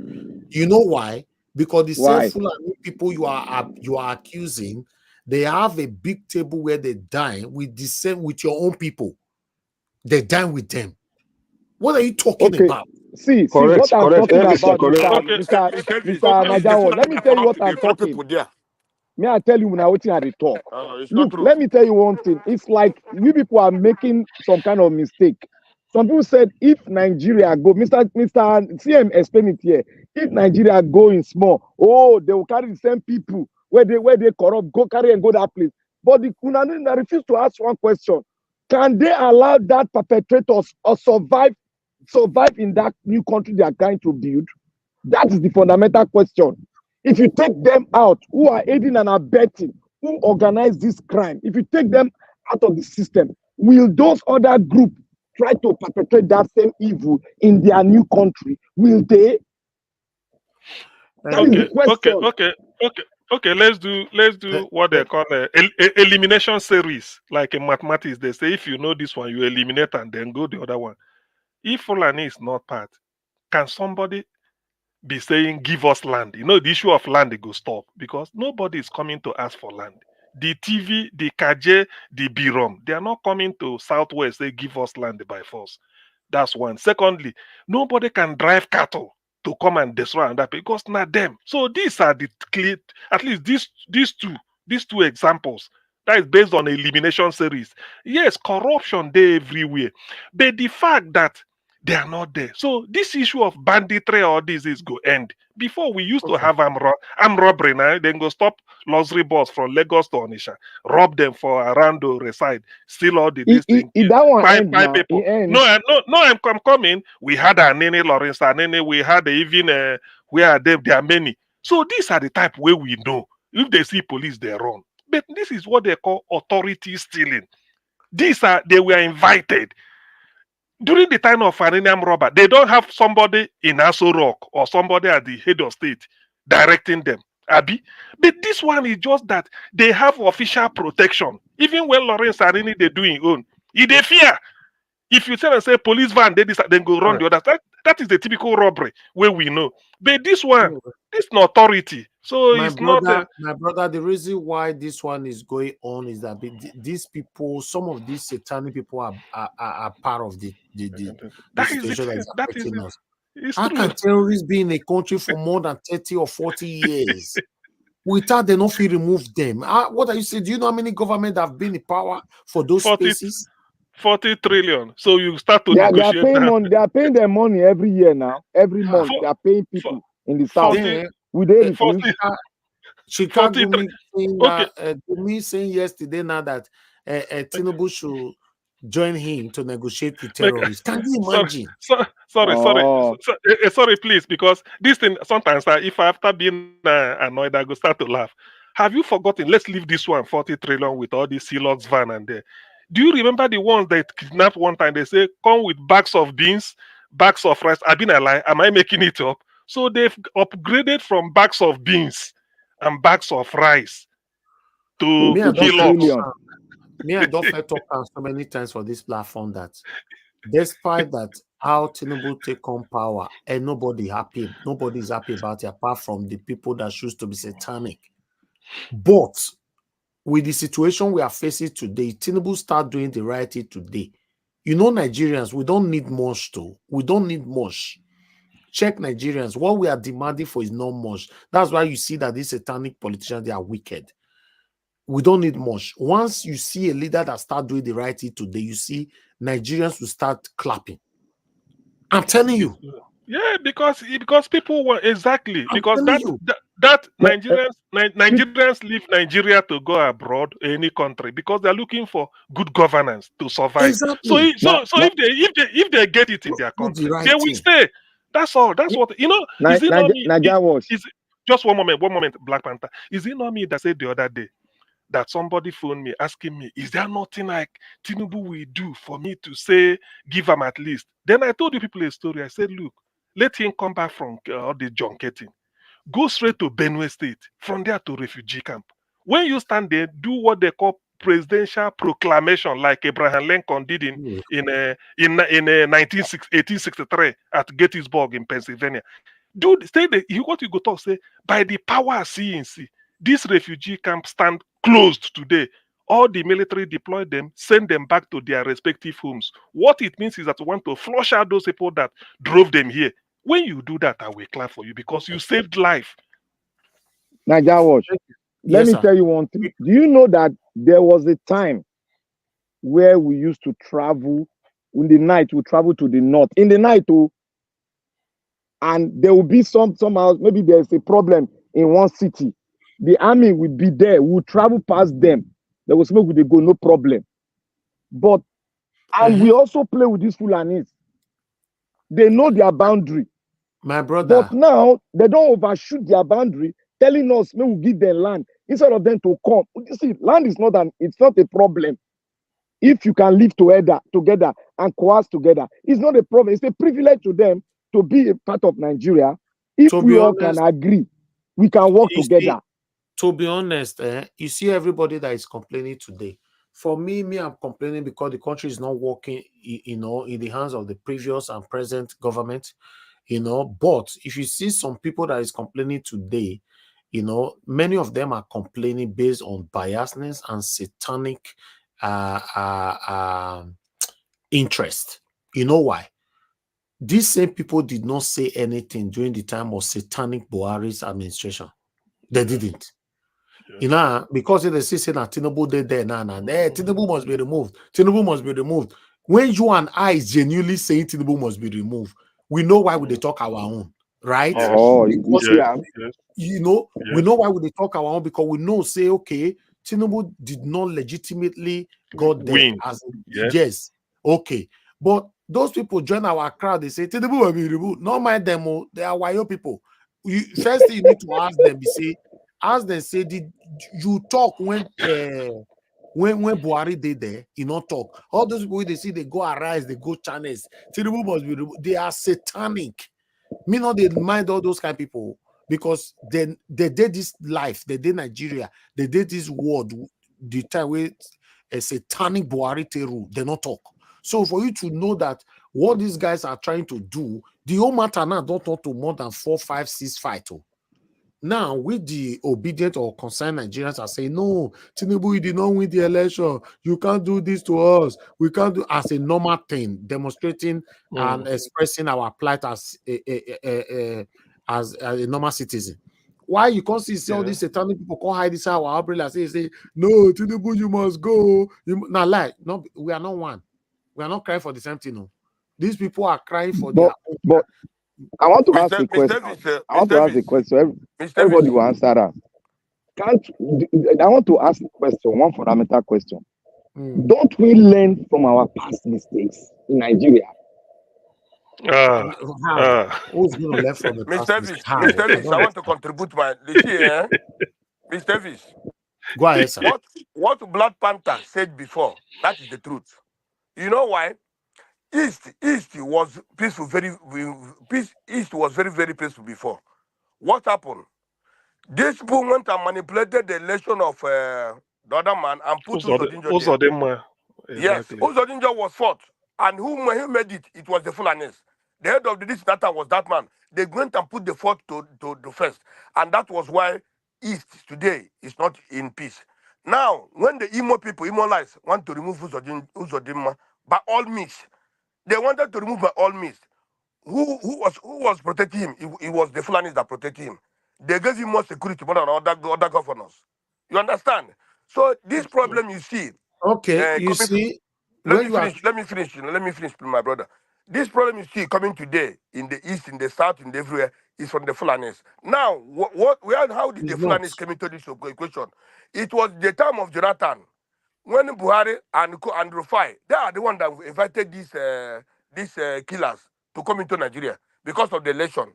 You know why? Because the same Fulani people you are accusing, they have a big table where they dine with your own people. They dine with them. What are you talking about? See what I'm talking about, Mr. Najawo. Let me tell you what I'm talking. May I tell you now what I talk? Look, let me tell you one thing. It's like you people are making some kind of mistake. Some people said if Nigeria go, Mr. CM explain it here. If Nigeria go in small, they will carry the same people where they corrupt, go carry and go that place. But the Kunanina refuse to ask one question: can they allow that perpetrators or survive in that new country they are trying to build? That is the fundamental question. If you take them out, who are aiding and abetting, who organize this crime, if you take them out of the system, will those other groups try to perpetrate that same evil in their new country? Will they? Okay. Let's do what they call elimination series, like in mathematics. They say if you know this one, you eliminate and then go the other one. If Fulani is not part, can somebody be saying give us land? You know, the issue of land they go stop because nobody is coming to ask for land. The TV, the Kaje, the Birom, they are not coming to Southwest. They give us land by force. That's one. Secondly, nobody can drive cattle to come and destroy that because not them. So these are the clear, at least these two examples. That is based on elimination series. Yes, corruption there everywhere, but the fact that they are not there. So this issue of banditry or this is go end. Before we used to have armed robbery now, then go stop luxury bus from Lagos to Onisha, rob them for around the reside, steal all the this thing, that one five end now. people. It ends. I'm coming. We had a Nene Lawrence, Nene, we had even where are they? There are many. So these are the type where we know if they see police, they run. But this is what they call authority stealing. They were invited. During the time of Iranian robber, they don't have somebody in Aso Rock or somebody at the head of state directing them. Abi? But this one is just that they have official protection. Even when Lawrence Arini they do his own, they fear. If you tell and say police van, then go run the other. That is the typical robbery where we know. But this one, this is not authority. So my it's brother, not. My brother, the reason why this one is going on is that these people, some of these satanic people are part of the situation that is affecting us. How can terrorists be in a country for more than 30 or 40 years without they not remove them? What are you saying? Do you know how many governments have been in power for those spaces? 40 trillion. So you start to They are negotiate. paying money. They are paying their money every year now. Every month they are paying people in the south. Will they refuse? Chicago me saying yesterday now that Tinubu should join him to negotiate with terrorists. Can you imagine? Sorry, please, because this thing sometimes if after being annoyed, I go start to laugh. Have you forgotten? Let's leave this one 40 trillion with all these Celox van and there. Do you remember the ones that kidnapped one time? They say come with bags of beans, bags of rice. I've been a lie. Am I making it up? So they've upgraded from bags of beans and bags of rice to kilos. Me, I don't talk so many times for this platform that despite that how Tinubu take on power and nobody's happy about it apart from the people that choose to be satanic. But with the situation we are facing today, Tinubu start doing the right thing today. You know, Nigerians, we don't need much though. We don't need much. Check Nigerians. What we are demanding for is not much. That's why you see that these satanic politicians, they are wicked. We don't need much. Once you see a leader that start doing the right thing today, you see Nigerians will start clapping. I'm telling you. Yeah, because people want exactly because that Nigerians leave Nigeria to go abroad, any country, because they're looking for good governance to survive. Exactly. If they get it in their country, they will stay. That's all. That's what you know. Is it not me? Just one moment, Black Panther. Is it not me that said the other day that somebody phoned me asking me, is there nothing like Tinubu will do for me to say, give him at least? Then I told you people a story. I said, look, let him come back from all the junketing. Go straight to Benue State, from there to refugee camp. When you stand there, do what they call presidential proclamation, like Abraham Lincoln did in 1863 at Gettysburg in Pennsylvania. Stay there. What you go talk, say, by the power of CNC, this refugee camp stand closed today. All the military deploy them, send them back to their respective homes. What it means is that we want to flush out those people that drove them here. When you do that, I will clap for you because you saved life. Najawash, let me tell you one thing. Do you know that there was a time where we used to travel in the night? We travel to the north in the night, and there will be somehow maybe there's a problem in one city. The army will be there. We'll travel past them. There was smoke. They go, no problem. But we also play with these Fulanis. They know their boundary. My brother. But now they don't overshoot their boundary, telling us we will give them land instead of them to come. You see, land is not a problem. If you can live together and coerce together, it's not a problem. It's a privilege to them to be a part of Nigeria. If we all can agree, we can work together. To be honest, you see everybody that is complaining today. For me, I'm complaining because the country is not working, in the hands of the previous and present government, But if you see some people that is complaining today, many of them are complaining based on biasness and satanic interest. You know why? These same people did not say anything during the time of satanic Buhari's administration. They didn't. You know, because they say that Tinubu did there now, and Tinubu must be removed. Tinubu must be removed. When you and I is genuinely saying Tinubu must be removed, we know why would they talk our own, right? Because, you know, we know why would they talk our own, because we know, say, okay, Tinubu did not legitimately got there. As yes, okay. But those people join our crowd, they say Tinubu will be removed. Not mind them, they are Wayo people. First thing you need to ask them, ask them, say, did you talk when Buhari did there? You not talk. All those people they see, they go arise, they go channels. Tinubu must be removed. They are satanic. Me not they mind all those kind of people, because they did this life, they did Nigeria, they did this world, the time where a satanic Buhari rule, they not talk. So for you to know that what these guys are trying to do, the whole matter now don't talk to more than 4, 5, 6 fight. Now, with the obedient or concerned Nigerians are saying, no, Tinubu, you did not win the election. You can't do this to us. We can't do as a normal thing, demonstrating and expressing our plight as a normal citizen. Why you can't see all these satanic people can't hide this our umbrella say, no, Tinubu, you must go. Now, like, no, we are not one. We are not crying for the same thing. No. These people are crying for their own. But I want to ask a question. I want to ask a question. Everybody will answer that. I want to ask a question, one fundamental question. Don't we learn from our past mistakes in Nigeria? Who's going to learn from the past mistakes? Mr. Davis, I want to contribute my Mr. Davis. Go ahead, sir. What Black Panther said before, that is the truth. You know why? East was peaceful, East was very, very peaceful before. What happened? These people went and manipulated the election of the other man and put Uzodinjo there. Yes, Uzodinjo was fought. And who made it? It was the Fulanis. The head of this data was that man. They went and put the fort to the first. And that was why East today is not in peace. Now, when the Imo people, Imo lights, want to remove Uzodinma by all means, they wanted to remove by all means. Who was protecting him? It was the Fulanis that protected him. They gave him more security more than other governors. You understand? So this problem you see. Okay, you see. Let me finish, my brother. This problem you see coming today in the east, in the south, in everywhere is from the Fulanis. Now, how did the Fulanis come into this equation? It was the time of Jonathan, when Buhari and Rufai, they are the one that invited these killers to come into Nigeria because of the election.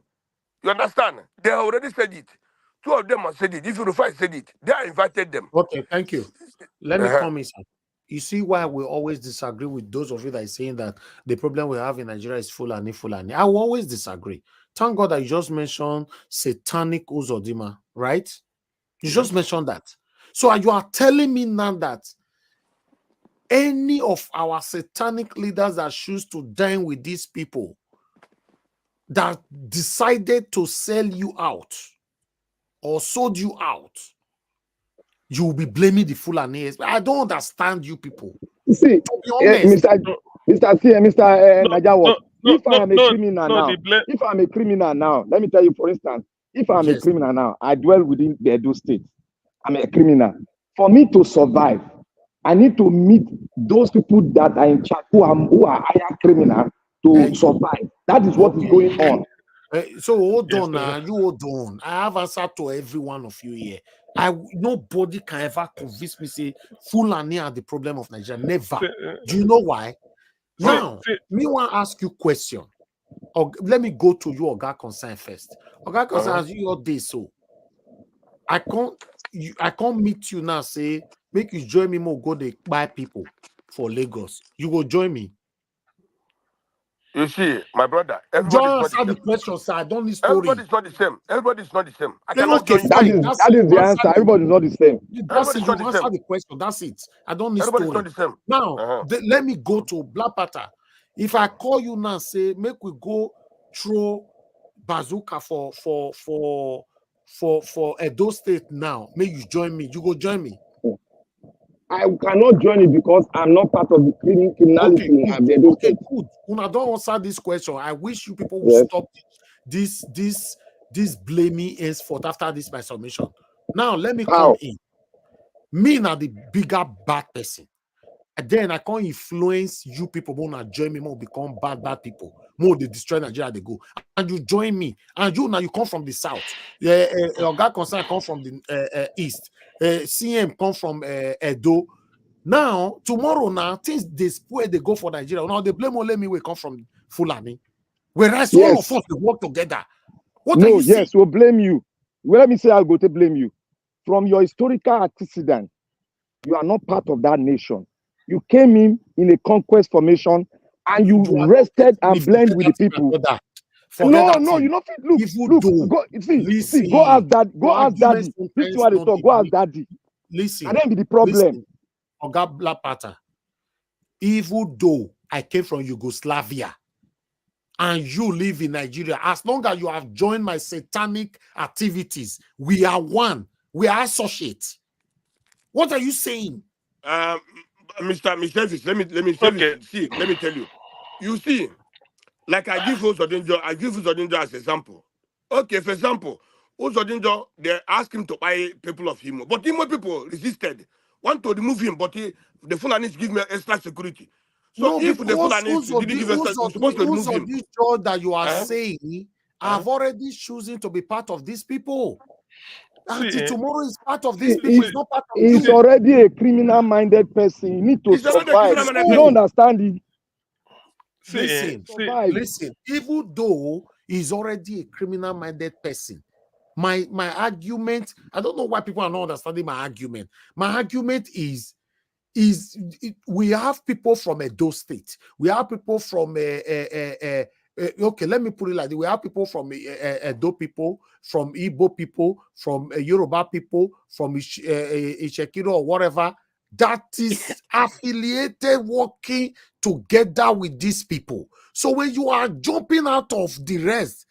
You understand? They already said it. Two of them have said it. If Rufai said it, they have invited them. Okay, thank you. Let me come in. You see why we always disagree with those of you that are saying that the problem we have in Nigeria is Fulani. I will always disagree. Thank God that you just mentioned satanic Uzodinma, right? You just mentioned that. So you are telling me now that any of our satanic leaders that choose to dine with these people that decided to sell you out or sold you out, you will be blaming the Fulani. I don't understand you people. See, Mr. Najawat, if I'm a criminal now, let me tell you, for instance, if I'm a criminal now, I dwell within the Edo state. I'm a criminal. For me to survive, I need to meet those people that are in charge, who are higher criminal to survive. That is what is going on. So hold on now, you hold on. I have answered to every one of you here. Nobody can ever convince me say Fulani are the problem of Nigeria. Never. Do you know why? Now, me want to ask you a question. Or let me go to you, Oga Concern first. Oga Concern, as you your day, so I can't meet you now. Say make you join me more. Go they buy people for Lagos. You go join me. You see, my brother, everybody's not the question, sir. I don't need story. Everybody's not the same. Everybody's not the same. I cannot join. That is the answer. Everybody's not the same. That's it. You answer the question. That's it. I don't need story. Not the same. Now, let me go to Black Panther. If I call you now, say make we go throw bazooka for Edo State now. Make you join me. You go join me. I cannot join it because I'm not part of the criminality in Abaribe State. Good. Una don't answer this question. I wish you people would stop this blaming henceforth after this my submission. Now let me come in. Me now the bigger bad person. And then I can't influence you people more join me, more become bad people. More they destroy Nigeria, they go. And you join me. And you now you come from the south. Your guy concern come from the east. CM come from Edo. Now, tomorrow now, things they spoil, they go for Nigeria. Now they blame only me we come from Fulani. Whereas all of us they work together. What are you saying? We'll blame you. Well, let me say I'll go to blame you. From your historical antecedent, you are not part of that nation. You came in a conquest formation and you rested and blend with the people. No, you know, look, go ask that, go ask daddy. This is what they talk, go ask daddy. Listen, and then be the problem. Oga Black Panther, even though I came from Yugoslavia and you live in Nigeria, as long as you have joined my satanic activities, we are one. We are associates. What are you saying? Mr. Fish, let me see, let me tell you. You see, like I give Uzodinjo as example. Okay, for example, Uzodinjo, they asked him to buy people of Imo, but Imo people resisted, want to remove him, but the Fulanis give me extra security. So no, if the Fulanis didn't give extra, you're supposed to remove him. That you are saying, I've already chosen to be part of these people. Until tomorrow is part of these people. It's not part of he's already a criminal-minded person. You need to survive. You don't understand it. Listen. Even though he's already a criminal-minded person, my argument, I don't know why people are not understanding my argument. My argument is we have people from Edo State. We have people from okay, let me put it like this. We have people from Edo people, from Igbo people, from Yoruba people, from Ishekiro or whatever, that is affiliated working together with these people. So when you are jumping out of the rest,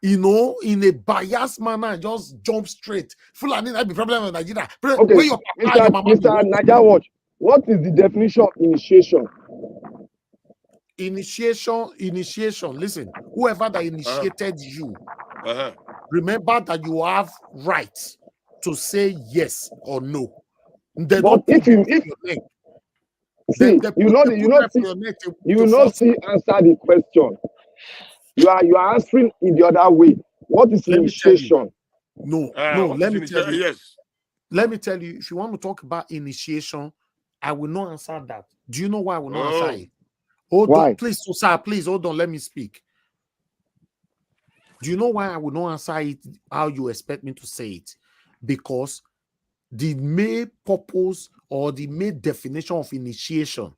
you know, in a biased manner, just jump straight. Fulani, that be problem in Nigeria. Okay, Mr. Naija Watch, what is the definition of initiation? Initiation. Listen, whoever that initiated you, remember that you have rights to say yes or no. They but if you will not see answer the question. You are answering in the other way. What is initiation? No, let me tell you. Yes. Let me tell you, if you want to talk about initiation, I will not answer that. Do you know why I will not answer it? Hold on, please, sir, please hold on. Let me speak. Do you know why I will not answer it how you expect me to say it? Because the main purpose or the main definition of initiation,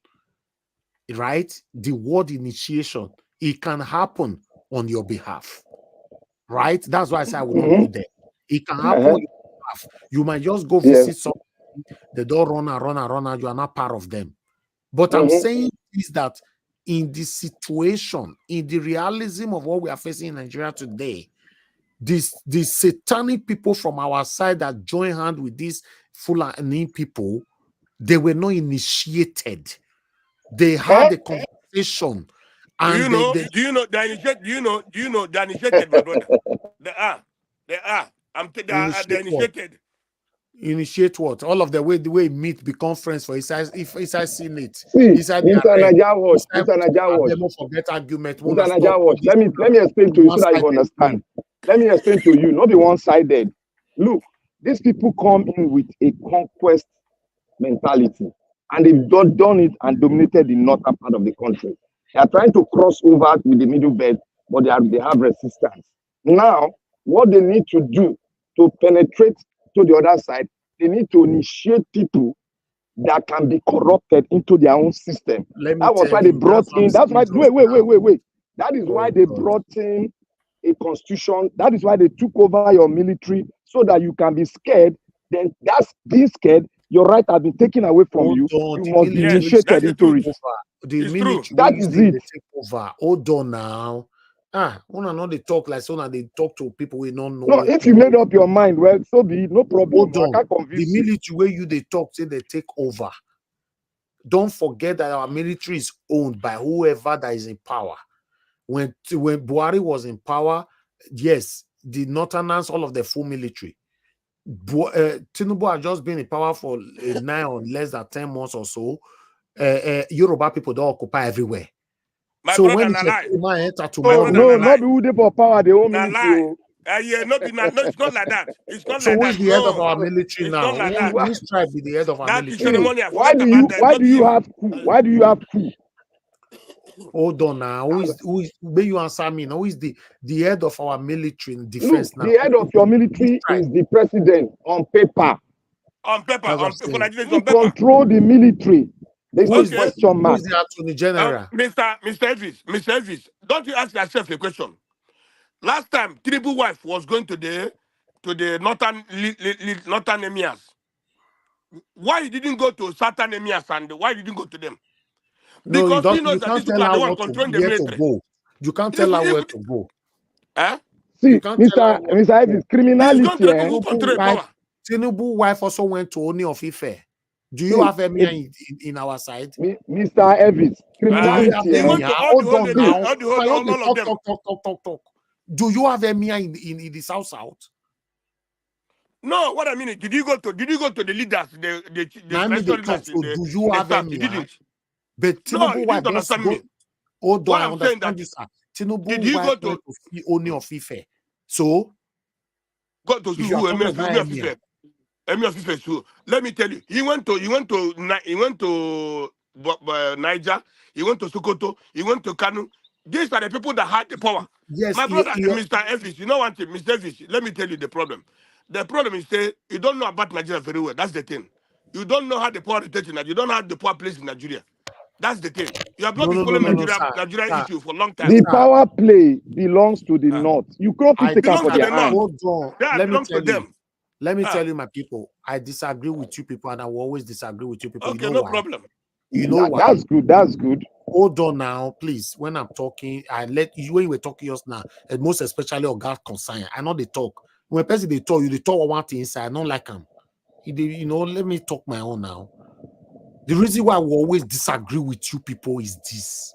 right? The word initiation, it can happen on your behalf, right? That's why I say I will not go there. It can happen on your behalf. You might just go visit someone, they don't run, you are not part of them. But I'm saying is that in the situation, in the realism of what we are facing in Nigeria today, these satanic people from our side that join hand with these Fulani people, they were not initiated. They had a conversation. Do you know they're initiated, my brother? They are. They're initiated. Initiate what? All of the way meet become friends for inside Senate. Mr. Naija Watch. Forget argument. Mr. Naija Watch. Let me explain to you so that you understand. Let me explain to you, not be one-sided. Look, these people come in with a conquest mentality, and they've done it and dominated the northern part of the country. They are trying to cross over with the middle belt, but they have resistance. Now, what they need to do to penetrate to the other side, they need to initiate people that can be corrupted into their own system. That was why they brought in. That's why. Wait. That is why they brought in a constitution. That is why they took over your military so that you can be scared. Then that's being scared. Your right has been taken away from you. You must be initiated into it. The military that is it. Hold on now. Una know they talk like so now they talk to people we don't know. No, if you made up your mind, well, so be it, no problem. I can't convince the military where you they talk say they take over. Don't forget that our military is owned by whoever that is in power. When Buhari was in power, yes, the Northerners, all of the full military. Tinubu had just been in power for 9 or less than 10 months or so. Yoruba people don't occupy everywhere. My So brother, when na lie. No, not be who they for power, they own military. Yeah, no, it's not like that. It's not so like who that. is the head of our military it's now? Not like that. Which tribe be the head of our that military? Is ceremonial. Why do you have coup? Why do you have coup? Hold on now. Who is may you answer me now? Who is the head of our military in defense now? The head of your military is the president on paper. On paper, Who control the military? There's no question mark. Who is the attorney general? Mr. Elvis, don't you ask yourself a question? Last time, Tinubu's wife was going to the northern emirs. Why he didn't go to southern emirs and why he didn't go to them? Because he knows that these people are the one controlling the military. You can't tell her where to go. See, Mr. Elvis, criminality. Tinubu wife also went to Oni of Ife. Do you have Emir in our side? Mr. Elvis, criminality. Hold on now. Talk. Do you have Emir in the south? No, what I mean is, did you go to the leaders, the leaders? So do you have Emir? But Tinubu wife understand me. Hold on, I understand this. Tinubu wife went to Oni of Ife. So go to who? Emir of Ife. So let me tell you, he went to Niger, he went to Sokoto, he went to Kanu. These are the people that had the power. Yes, my brother, Mr. Elvis. You know one thing, Mr. Elvis. Let me tell you the problem. The problem is that you don't know about Nigeria very well. That's the thing. You don't know how the power is taken. You don't know how the power plays in Nigeria. That's the thing. You have not been following Nigeria issue for a long time. The power play belongs to the North. You can't take it for their hand. Hold on. Let me tell you. Let me tell you, my people. I disagree with you people, and I will always disagree with you people. Okay, you know no problem. You know why? That's good. That's good. Hold on now, please. When I'm talking, I let you when you were talking just now, and most especially on God concern. I know they talk. When a person they talk, they talk one thing inside. I don't like them. You know, let me talk my own now. The reason why I will always disagree with you people is this.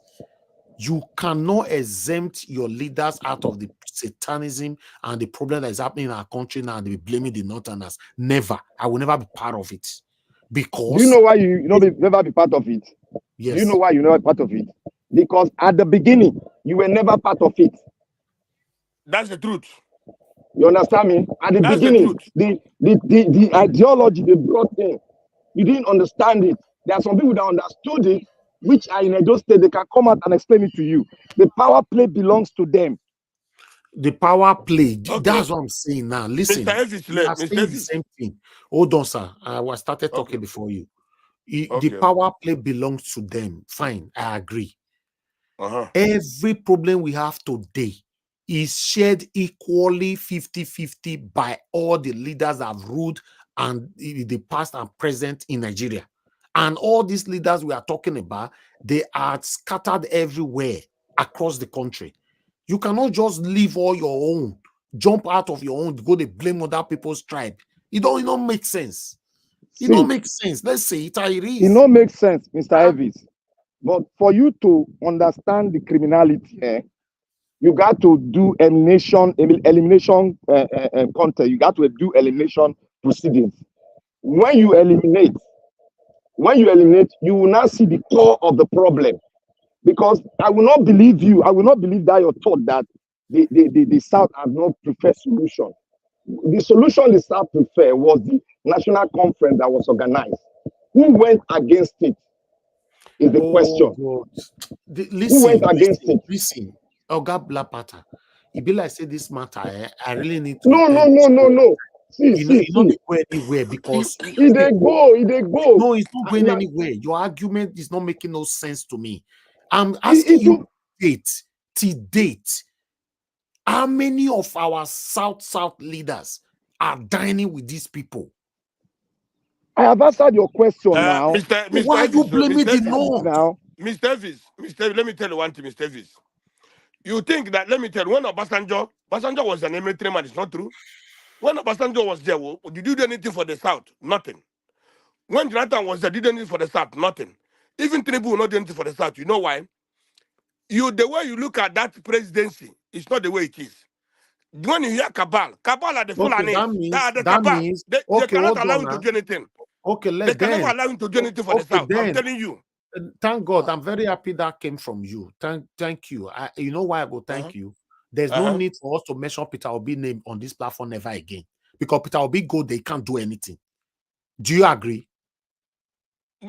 You cannot exempt your leaders out of the satanism and the problem that is happening in our country now and they be blaming the Northerners. Never. I will never be part of it. Because do you know why you never be part of it? Yes. Do you know why you're never part of it? Because at the beginning, you were never part of it. That's the truth. You understand me? At the beginning, the ideology they brought in, you didn't understand it. There are some people that understood it, which are in Edo State, they can come out and explain it to you. The power play belongs to them. The power play, that's what I'm saying now. Listen, Mr. saying the same thing. Hold on, sir. I started talking before you. The power play belongs to them. Fine, I agree. Every problem we have today is shared equally 50-50 by all the leaders that have ruled and the past and present in Nigeria. And all these leaders we are talking about, they are scattered everywhere across the country. You cannot just leave all your own, jump out of your own, go to blame other people's tribe. It don't make sense. It don't make sense. Let's say it how it is. It don't make sense, Mr. Elvis. But for you to understand the criminality, you got to do elimination content. You got to do elimination proceedings. When you eliminate, you will not see the core of the problem. Because I will not believe you. I will not believe that your thought that the South has not preferred solution. The solution the South preferred was the national conference that was organized. Who went against it? Is the question. Who went against it? Listen, Oga Blapata. It be like say this matter. I really need to. No. See. Not go anywhere because it they go. No, it's not going anywhere. Your argument is not making no sense to me. I'm asking you to date, how many of our South leaders are dining with these people? I have answered your question now. Why are you blaming the North? Now, Mr. Elvis, let me tell you one thing, Mr. Elvis. You think that, let me tell you, when Obasanjo was an military man, it's not true. When Obasanjo was there, did you do anything for the South? Nothing. When Jonathan was there, did anything for the South? Nothing. Even Tinubu will not do anything for the South. You know why? The way you look at that presidency, it's not the way it is. When you hear cabal are the Fulani. They cannot allow him to do anything. Okay, they can never allow him to do anything for the South. I'm telling you. Thank God. I'm very happy that came from you. Thank you. You know why I go thank you? There's no need for us to mention Peter Obi name on this platform never again. Because Peter Obi go, they can't do anything. Do you agree?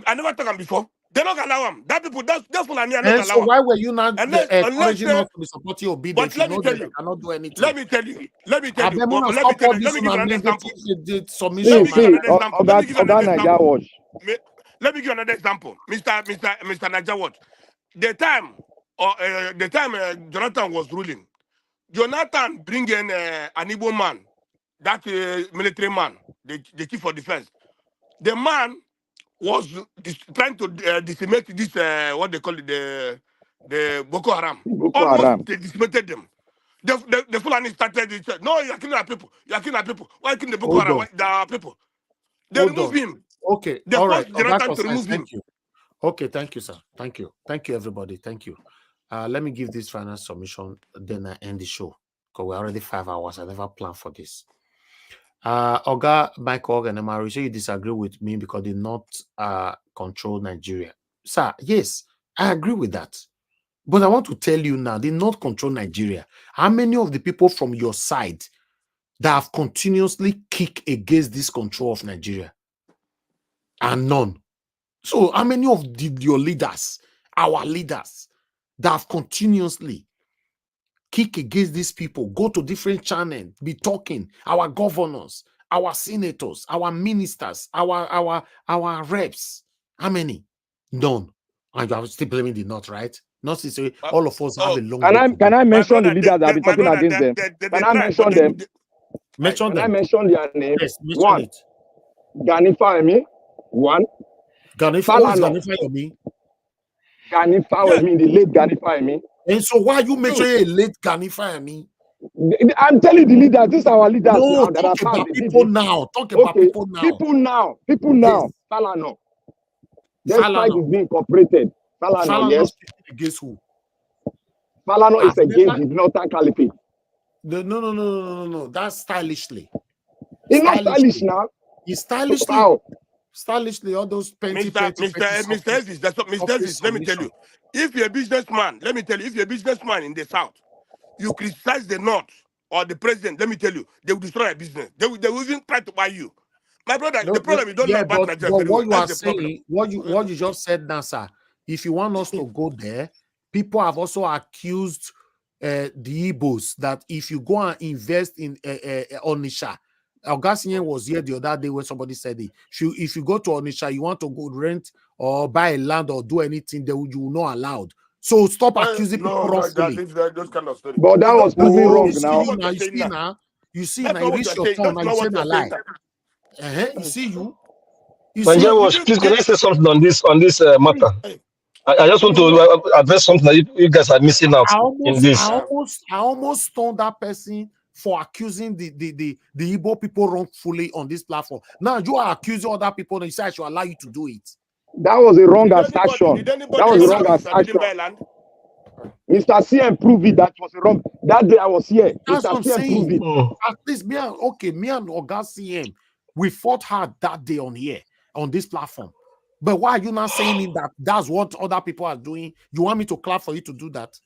I never talked him before. They don't allow him. That people, that's Fulani. And so why were you not encouraging us to be supporting Obi? But let me tell you, cannot do anything. Let me tell you. Let me give you another example. Let me give you another example, Mr. Naija Watch. The time Jonathan was ruling, Jonathan bring in an Igbo man, that military man, the chief of defense. The man was trying to decimate this what they call it, the Boko Haram. Almost they decimated them. The Fulani started it. No, you're killing our people. You're killing our people. Why killing the Boko Haram? The people. They remove him. Okay. They all right. forced Jonathan to remove him. You. Okay, thank you, sir. Thank you. Thank you, everybody. Thank you. Let me give this final submission, then I end the show. Because we're already 5 hours. I never planned for this. Oga Michael and Emari, so you disagree with me because they not control Nigeria. Sir, yes, I agree with that. But I want to tell you now, they not control Nigeria. How many of the people from your side that have continuously kicked against this control of Nigeria? And none. So how many of your leaders, our leaders, that have continuously kick against these people, go to different channels, be talking, our governors, our senators, our ministers, our reps? How many? None. And you are still blaming the North, right? Not to say all of us have a long. Can I mention the leaders that have been talking against them? Can I mention them? Mention them. Can I mention their name? Yes, mention one. It. Ganifa Emi. One. Ganifa Emi. Ganifa Emi, the late Ganifa Emi. And so why you mention a late Ganifa Emi? I'm telling the leaders, these are our leaders. No, talk about people now. Talk about people now. People now. Yes. Falano. Despite it being incorporated. Falano, yes. Against who? Falano is against the Northern Caliphate. No. That's stylishly. It's not stylish now. It's stylishly. How? Stylishly, all those Mr. Elvis, let me tell you. If you're a businessman, let me tell you, if you're a businessman in the South, you criticize the North or the president, let me tell you, they will destroy your business. They will even try to buy you. My brother, the problem you don't know about Nigeria. But what you are saying, what you just said now, sir, if you want us to go there, people have also accused the Igbos that if you go and invest in Onitsha, Augustine was here the other day when somebody said it. If you go to Onitsha, you want to go rent or buy a land or do anything, you will not allowed. So stop accusing people wrongfully. Those kind of stories. But that was proven wrong now. You see now, you reach your turn and you say a lie. You see you. Please, can I say something on this matter? I just want to address something that you guys are missing out in this. I almost stoned that person for accusing the Igbo people wrongfully on this platform. Now you are accusing other people and you say I should allow you to do it. That was a wrong assertion. That was a wrong assertion. Mr. CM proved it. That was wrong. That day I was here. That's Mr. CM proved it. At least me and Oga CM, we fought hard that day on here, on this platform. But why are you not saying that that's what other people are doing? You want me to clap for you to do that?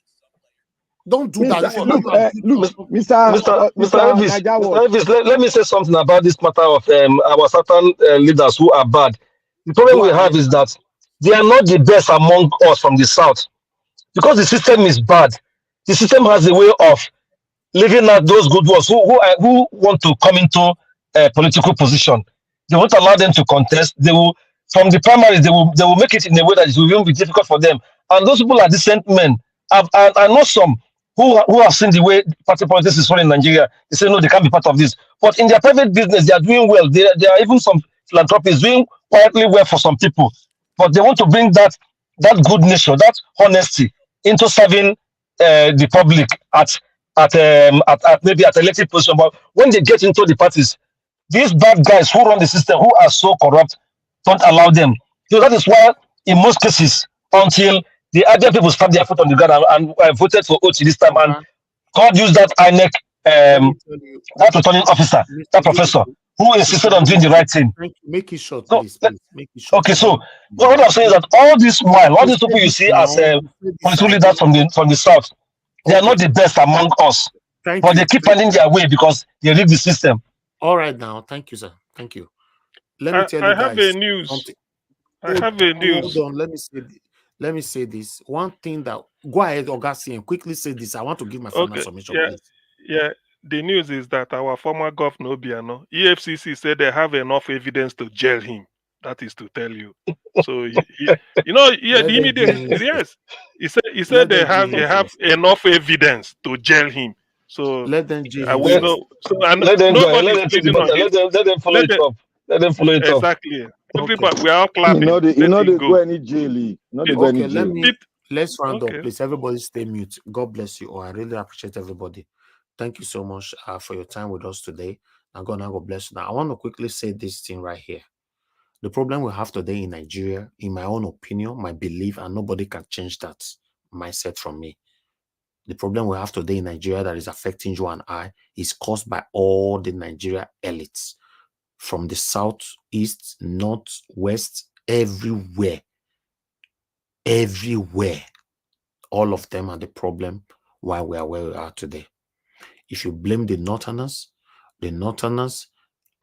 Don't do that. Mr. Elvis, let me say something about this matter of our certain leaders who are bad. The problem we have is that they are not the best among us from the South. Because the system is bad. The system has a way of leaving out those good ones who want to come into a political position. They won't allow them to contest. They will, from the primaries, they will make it in a way that it will even be difficult for them. And those people are decent men. I know some who have seen the way party politics is run in Nigeria. They say no, they can't be part of this. But in their private business, they are doing well. There are even some philanthropists doing quietly well for some people. But they want to bring that good nature, that honesty into serving the public at maybe at elected position, but when they get into the parties, these bad guys who run the system, who are so corrupt, don't allow them. So that is why, in most cases, until the other people stamp their foot on the ground and voted for Ochi this time, and God used that INEC, that returning officer, that professor, who insisted on doing the right thing. Make it short, So, please. Make it short. okay, so what I'm saying is that all this while, all these people you see as political leaders from the south, they are not the best among us, but they keep finding their way because they read the system. All right, now, thank you, sir. Thank you. Let me tell you guys. I have a news. I have a news. Hold on. Let me say this. One thing that go ahead, Augustine, and quickly say this. I want to give my final submission, please. Yeah. The news is that our former governor Obiano, EFCC said they have enough evidence to jail him. That is to tell you. So the immediate yes, he said they have enough evidence to jail him. So let them jail him. Let them follow it up. Let them follow it up. Exactly. Everybody, we are all clapping. You know they go any jail. Let's round up, please. Everybody stay mute. God bless you all. I really appreciate everybody. Thank you so much for your time with us today. And God bless you. Now, I want to quickly say this thing right here. The problem we have today in Nigeria, in my own opinion, my belief, and nobody can change that mindset from me. The problem we have today in Nigeria that is affecting you and I is caused by all the Nigeria elites from the south, east, north, west, everywhere. Everywhere. All of them are the problem why we are where we are today. If you blame the Northerners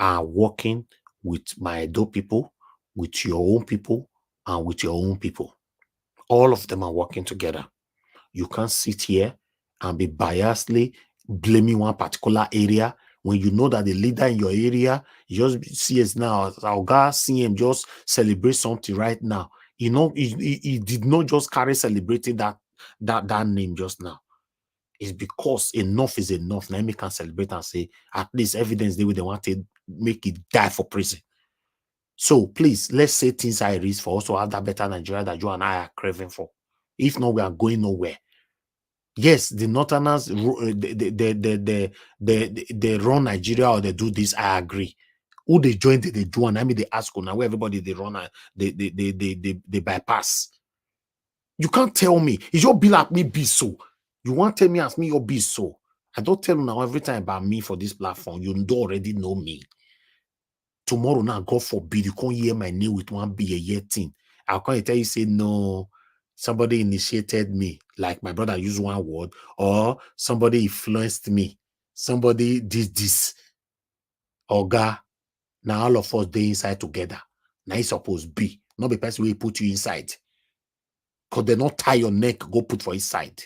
are working with my Edo people, with your own people, and with your own people. All of them are working together. You can't sit here and be biasly blaming one particular area when you know that the leader in your area, you just see us now, our guy see him just celebrate something right now. You know, he did not just carry celebrating that name just now. It's because enough is enough. Now we can celebrate and say, at least evidence they want to make it die for prison. So please, let's say things are risk for us to have that better Nigeria that you and I are craving for. If not, we are going nowhere. Yes, the Northerners, they run Nigeria or they do this, I agree. Who they join, they do, and I mean they ask now everybody they run, they bypass. You can't tell me. Is your bill like me be so? You want to tell me as me your be so? I don't tell you now every time about me for this platform. You don't already know me. Tomorrow now, God forbid, you can't hear my name with one be a year thing. I'll come and tell you, say, no, somebody initiated me, like my brother used one word, or somebody influenced me. Somebody did this. Or God, now all of us they inside together. Now it's supposed to be. Not the person will put you inside. Because they not tie your neck, go put for inside.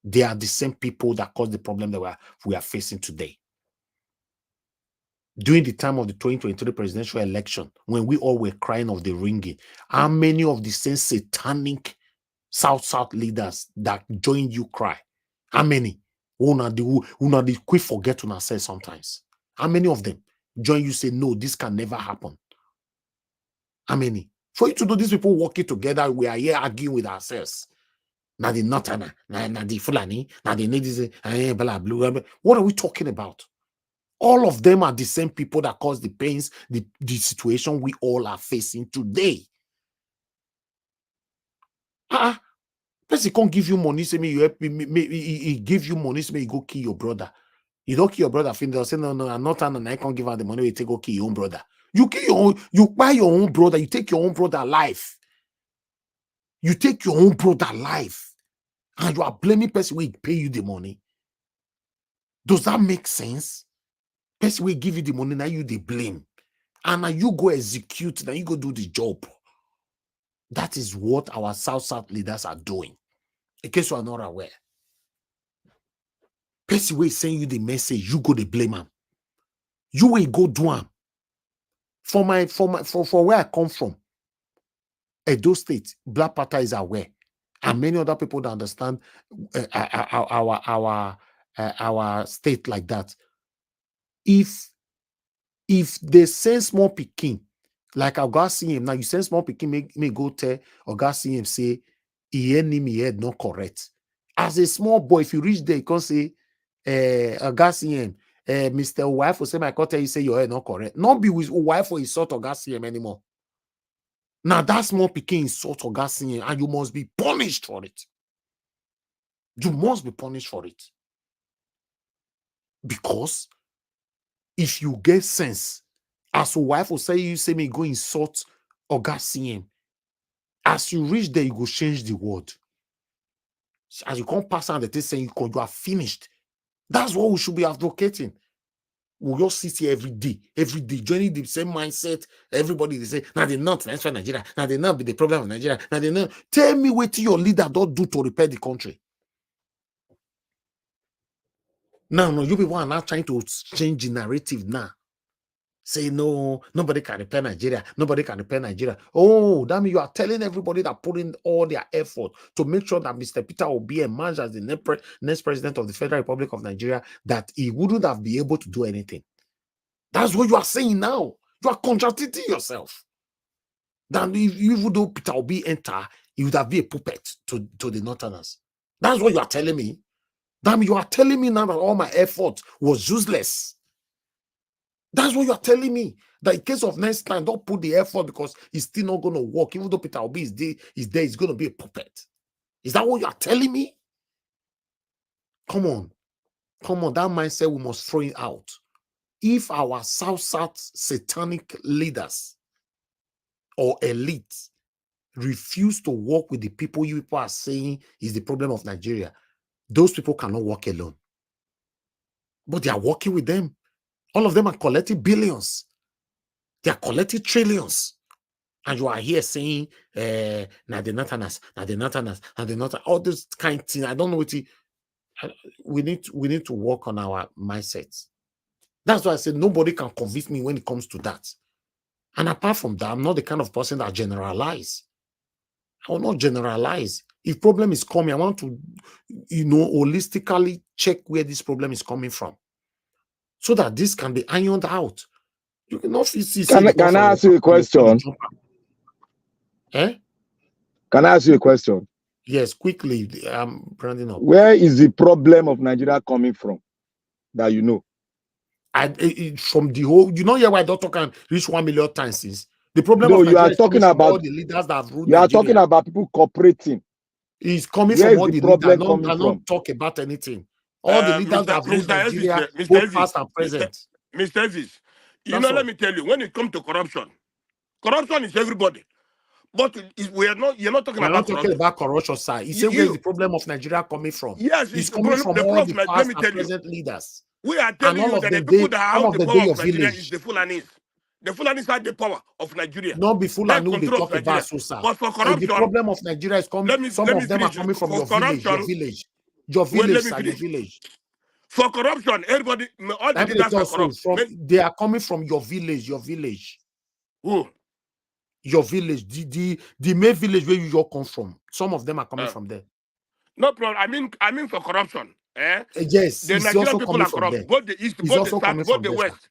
They are the same people that caused the problem that we are facing today. During the time of the 2023 presidential election, when we all were crying of the ringing, how many of the same satanic South leaders that joined you cry? How many? Who not the quick forget to say sometimes? How many of them join you say, no, this can never happen? How many? For you to know these people working together, we are here arguing with ourselves. Now the Northerner, now the Fulani, now the ladies, blah, blah, blah. What are we talking about? All of them are the same people that cause the pains, the situation we all are facing today. Person can't give you money, say me you help me, he give you money, say me you go kill your brother. You don't kill your brother, they'll say, no, I'm not and I can't give her the money, you take go kill your own brother. You kill your own, you buy your own brother, you take your own brother life. You take your own brother life. And you are blaming person who pay you the money. Does that make sense? Person will give you the money, now you the blame. And now you go execute, now you go do the job. That is what our South leaders are doing. In case you are not aware. Person will send you the message, you go to blame him. You will go do him. For where I come from, Edo State, Black Panther is aware. And many other people that understand our state like that. If they send small pikin, like I'll go see him now, you send small pikin, may go tell or go see him say he enemy head not correct. As a small boy, if you reach there, you can say, Agasiem, Mr. Wife will say, my court, you say your head not correct. Not be with wife or insult Agasiem anymore. Now that small picking insult Agasiem, and you must be punished for it. You must be punished for it. Because if you get sense, as a wife will say, you say me go insult Agasiem. As you reach there, you go change the word. As you come pass on the thing saying you are finished. That's what we should be advocating. We all sit here every day, joining the same mindset. Everybody, they say, now they not transfer Nigeria, now they not be the problem of Nigeria, now they not. Tell me what your leader don't do to repair the country. No, you people are now trying to change the narrative now. Say no, nobody can repair Nigeria. Nobody can repair Nigeria. Oh, that means you are telling everybody that put in all their effort to make sure that Mr. Peter Obi emerged as the next president of the Federal Republic of Nigeria, that he wouldn't have been able to do anything. That's what you are saying now. You are contradicting yourself. That even though Peter Obi enter, he would have been a puppet to the Northerners. That's what you are telling me. That means you are telling me now that all my effort was useless. That's what you are telling me. That in case of next time, don't put the effort because it's still not going to work. Even though Peter Obi is there, he's going to be a puppet. Is that what you are telling me? Come on. That mindset, we must throw it out. If our South satanic leaders or elites refuse to work with the people you people are saying is the problem of Nigeria, those people cannot work alone. But they are working with them. All of them are collecting billions. They are collecting trillions. And you are here saying, now the Nathanas, all this kind of thing. I don't know what we need to work on our mindsets. That's why I said nobody can convince me when it comes to that. And apart from that, I'm not the kind of person that generalize. I will not generalize. If problem is coming, I want to, holistically check where this problem is coming from, so that this can be ironed out. You cannot see. Can I ask you a question? Can I ask you a question? Yes, quickly. I'm rounding up. Where is the problem of Nigeria coming from that you know? From the whole, hear why Dr. can reach 1 million times since. The problem of Nigeria is coming from all the leaders that have ruled Nigeria. You are Nigeria. talking about people cooperating. It's coming from all the leaders. I don't talk about anything. All the leaders that have ruled Nigeria, both past and present. Mr. Elvis, let me tell you, when it comes to corruption is everybody. But you're not talking about corruption, sir. You say where's the problem of Nigeria coming from? Yes, it's coming from all the past and present leaders. We are telling you that the people that have the power of Nigeria is the Fulanis. The Fulanis have the power of Nigeria. Not be Fulani who they talk about, so sir. But for corruption, the problem of Nigeria is coming. Some of them are coming from your village, your village. For corruption, everybody, all the leaders are corrupt. They are coming from your village. Who? Your village, the main village where you all come from. Some of them are coming from there. No problem. I mean for corruption. Yes, the Nigerian people are corrupt. Both the east, both the south, both the west.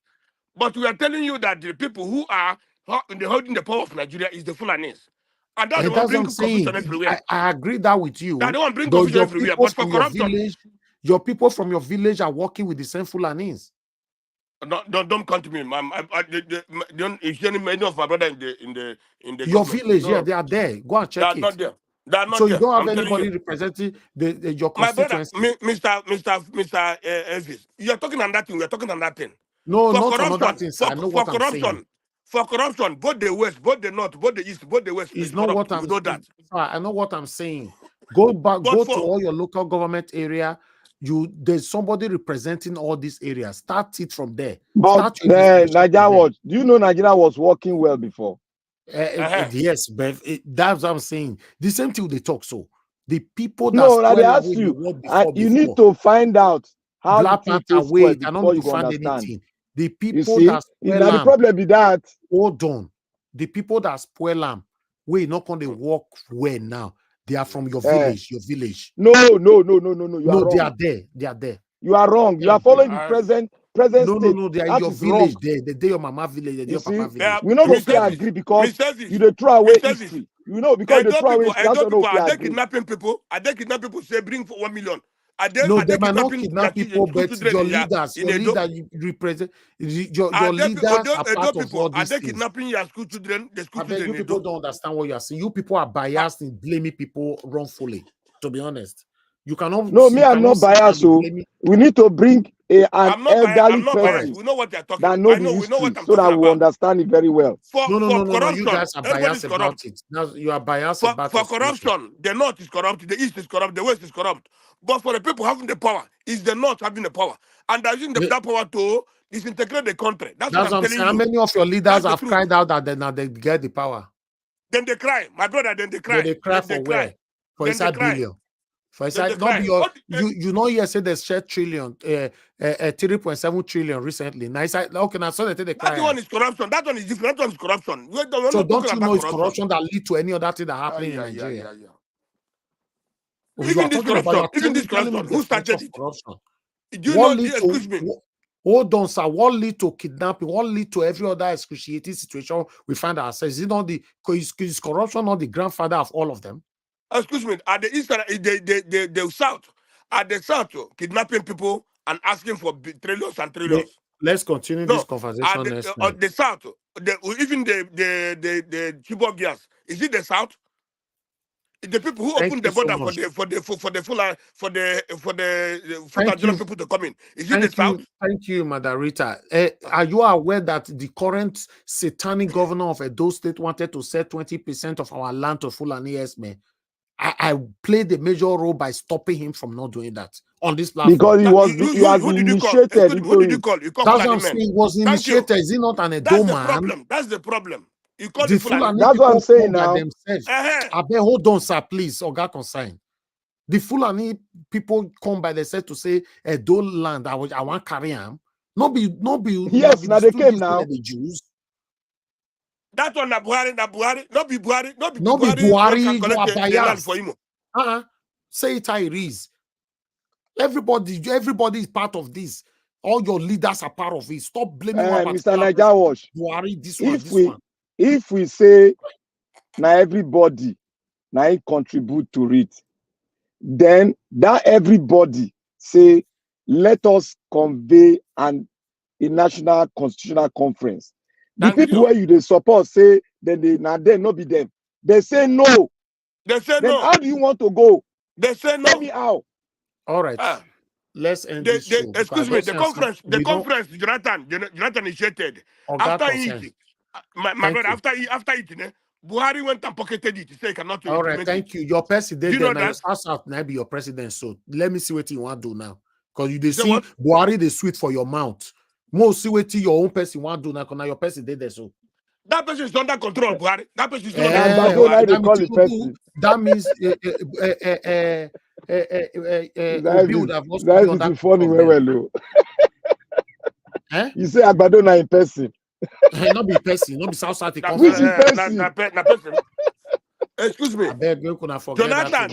But we are telling you that the people who are holding the power of Nigeria is the Fulanis. And that's what brings confusion everywhere. I agree that with you. That don't bring confusion everywhere. But for corruption, your people from your village are working with the same Fulanis. Don't come to me, ma'am. Is many of my brother in the your village? No. Yeah, they are there. Go and check it. Not there. They are not so there. You don't have anybody representing your constituency. My brother, Mr. Elvis, you are talking on that thing. We are talking on that thing. No, for not on that thing. Sir. I know what I'm saying. For corruption, both the west, both the north, both the east, both the west. It's not what I'm saying. I know what I'm saying. Go back, go to all your local government area. There's somebody representing all these areas. Start it from there. But Nigeria was. Do you know Nigeria was working well before? Yes, but that's what I'm saying. The same thing they talk. So the people that they ask you, you need to find out how Black Panther way. Cannot find anything. The people that spoil the problem be that. Hold on. The people that spoil them, we not going to work well now. They are from your village. Your village. No. You are wrong. They are there. They are there. You are wrong. You are following the present No. They are in your village. There. They your mama village. They your papa village. We're not going to agree because you dey throw away history. You know, because the throw away Edo people, are they agree. kidnapping people? Are they kidnapping people? Say bring for 1 million. Are they might not kidnapping kidnap people, but children your in leaders, in your Edo? leader you represent, your leaders are Edo part of people, all are these they things. kidnapping your school children? The school I bet children you in people Edo? don't understand what you are saying. You people are biased in blaming people wrongfully. To be honest, you cannot. No, me, I'm not biased. So we need to bring an elderly person We know what they're talking. that know the we know history, what I'm so talking that we about. understand it very well. For corruption, You guys are everybody's biased corrupt. about it. Now you are biased about For your solution. corruption, the north is corrupt, the east is corrupt, the west is corrupt. But for the people having the power, it's the north having the power, and they're using that power to disintegrate the country. That's what I'm telling you. How many of your leaders have cried out that they get the power? Then they cry, my brother. Then they cry. They cry for where? For inside billion. For inside, not be your, you know, you said they shared trillion, 3.7 trillion recently. Now, okay, now so they cry. That one is corruption. That one is different. That one is corruption. So don't you know it's corruption that lead to any other thing that happening in Nigeria? Even this corruption, who started it? Do you know? Excuse me. Hold on, sir. What lead to kidnapping? What lead to every other excruciating situation we find ourselves? Is it not is corruption not the grandfather of all of them? Excuse me. At the east, the south, at the south, kidnapping people and asking for trillions and trillions. Let's continue this conversation next time. The south, even the Chibok girls, is it the south? The people who opened the border for the people to come in. Is it the south? Thank you, Madarita. Are you aware that the current satanic governor of Edo State wanted to sell 20% of our land to Fulani Esme? I played a major role by stopping him from not doing that on this platform. Because he has been initiated. Who did you call? You call That's what I'm saying. He was initiated. Is he not an Edo man? That's the problem. You call the Fulani. That's what I'm saying now. Themselves. I bet, hold on, sir, please. Oga consign. The Fulani people come by themselves to say Edo land. I want carry him. Not be. Yes, now they came now. The Jews. That one, Buhari, not be Buhari, you are biased. Say it how it is. Everybody is part of this. All your leaders are part of it. Stop blaming Mr. Najawash. Buhari, this one. If we say now everybody now contribute to it, then that everybody say let us convey a national constitutional conference. The people where you support say then they not be them. They say no. They say then no. How do you want to go? They say no. Tell me how. All right. Let's end this show. Excuse me. The conference Jonathan initiated after it. My brother, after it, Buhari went and pocketed it. He said he cannot. All right. Thank you. Your president. You know that? Now be your president. So let me see what you want to do now. Because you see Buhari the sweet for your mouth. Most see what your own person want to do now. Because now your president there. So that person is under control, Buhari. That person is that means that's funny well. You say Agbadona in person. Not be person, not be South Which person? Excuse me. I beg you, Jonathan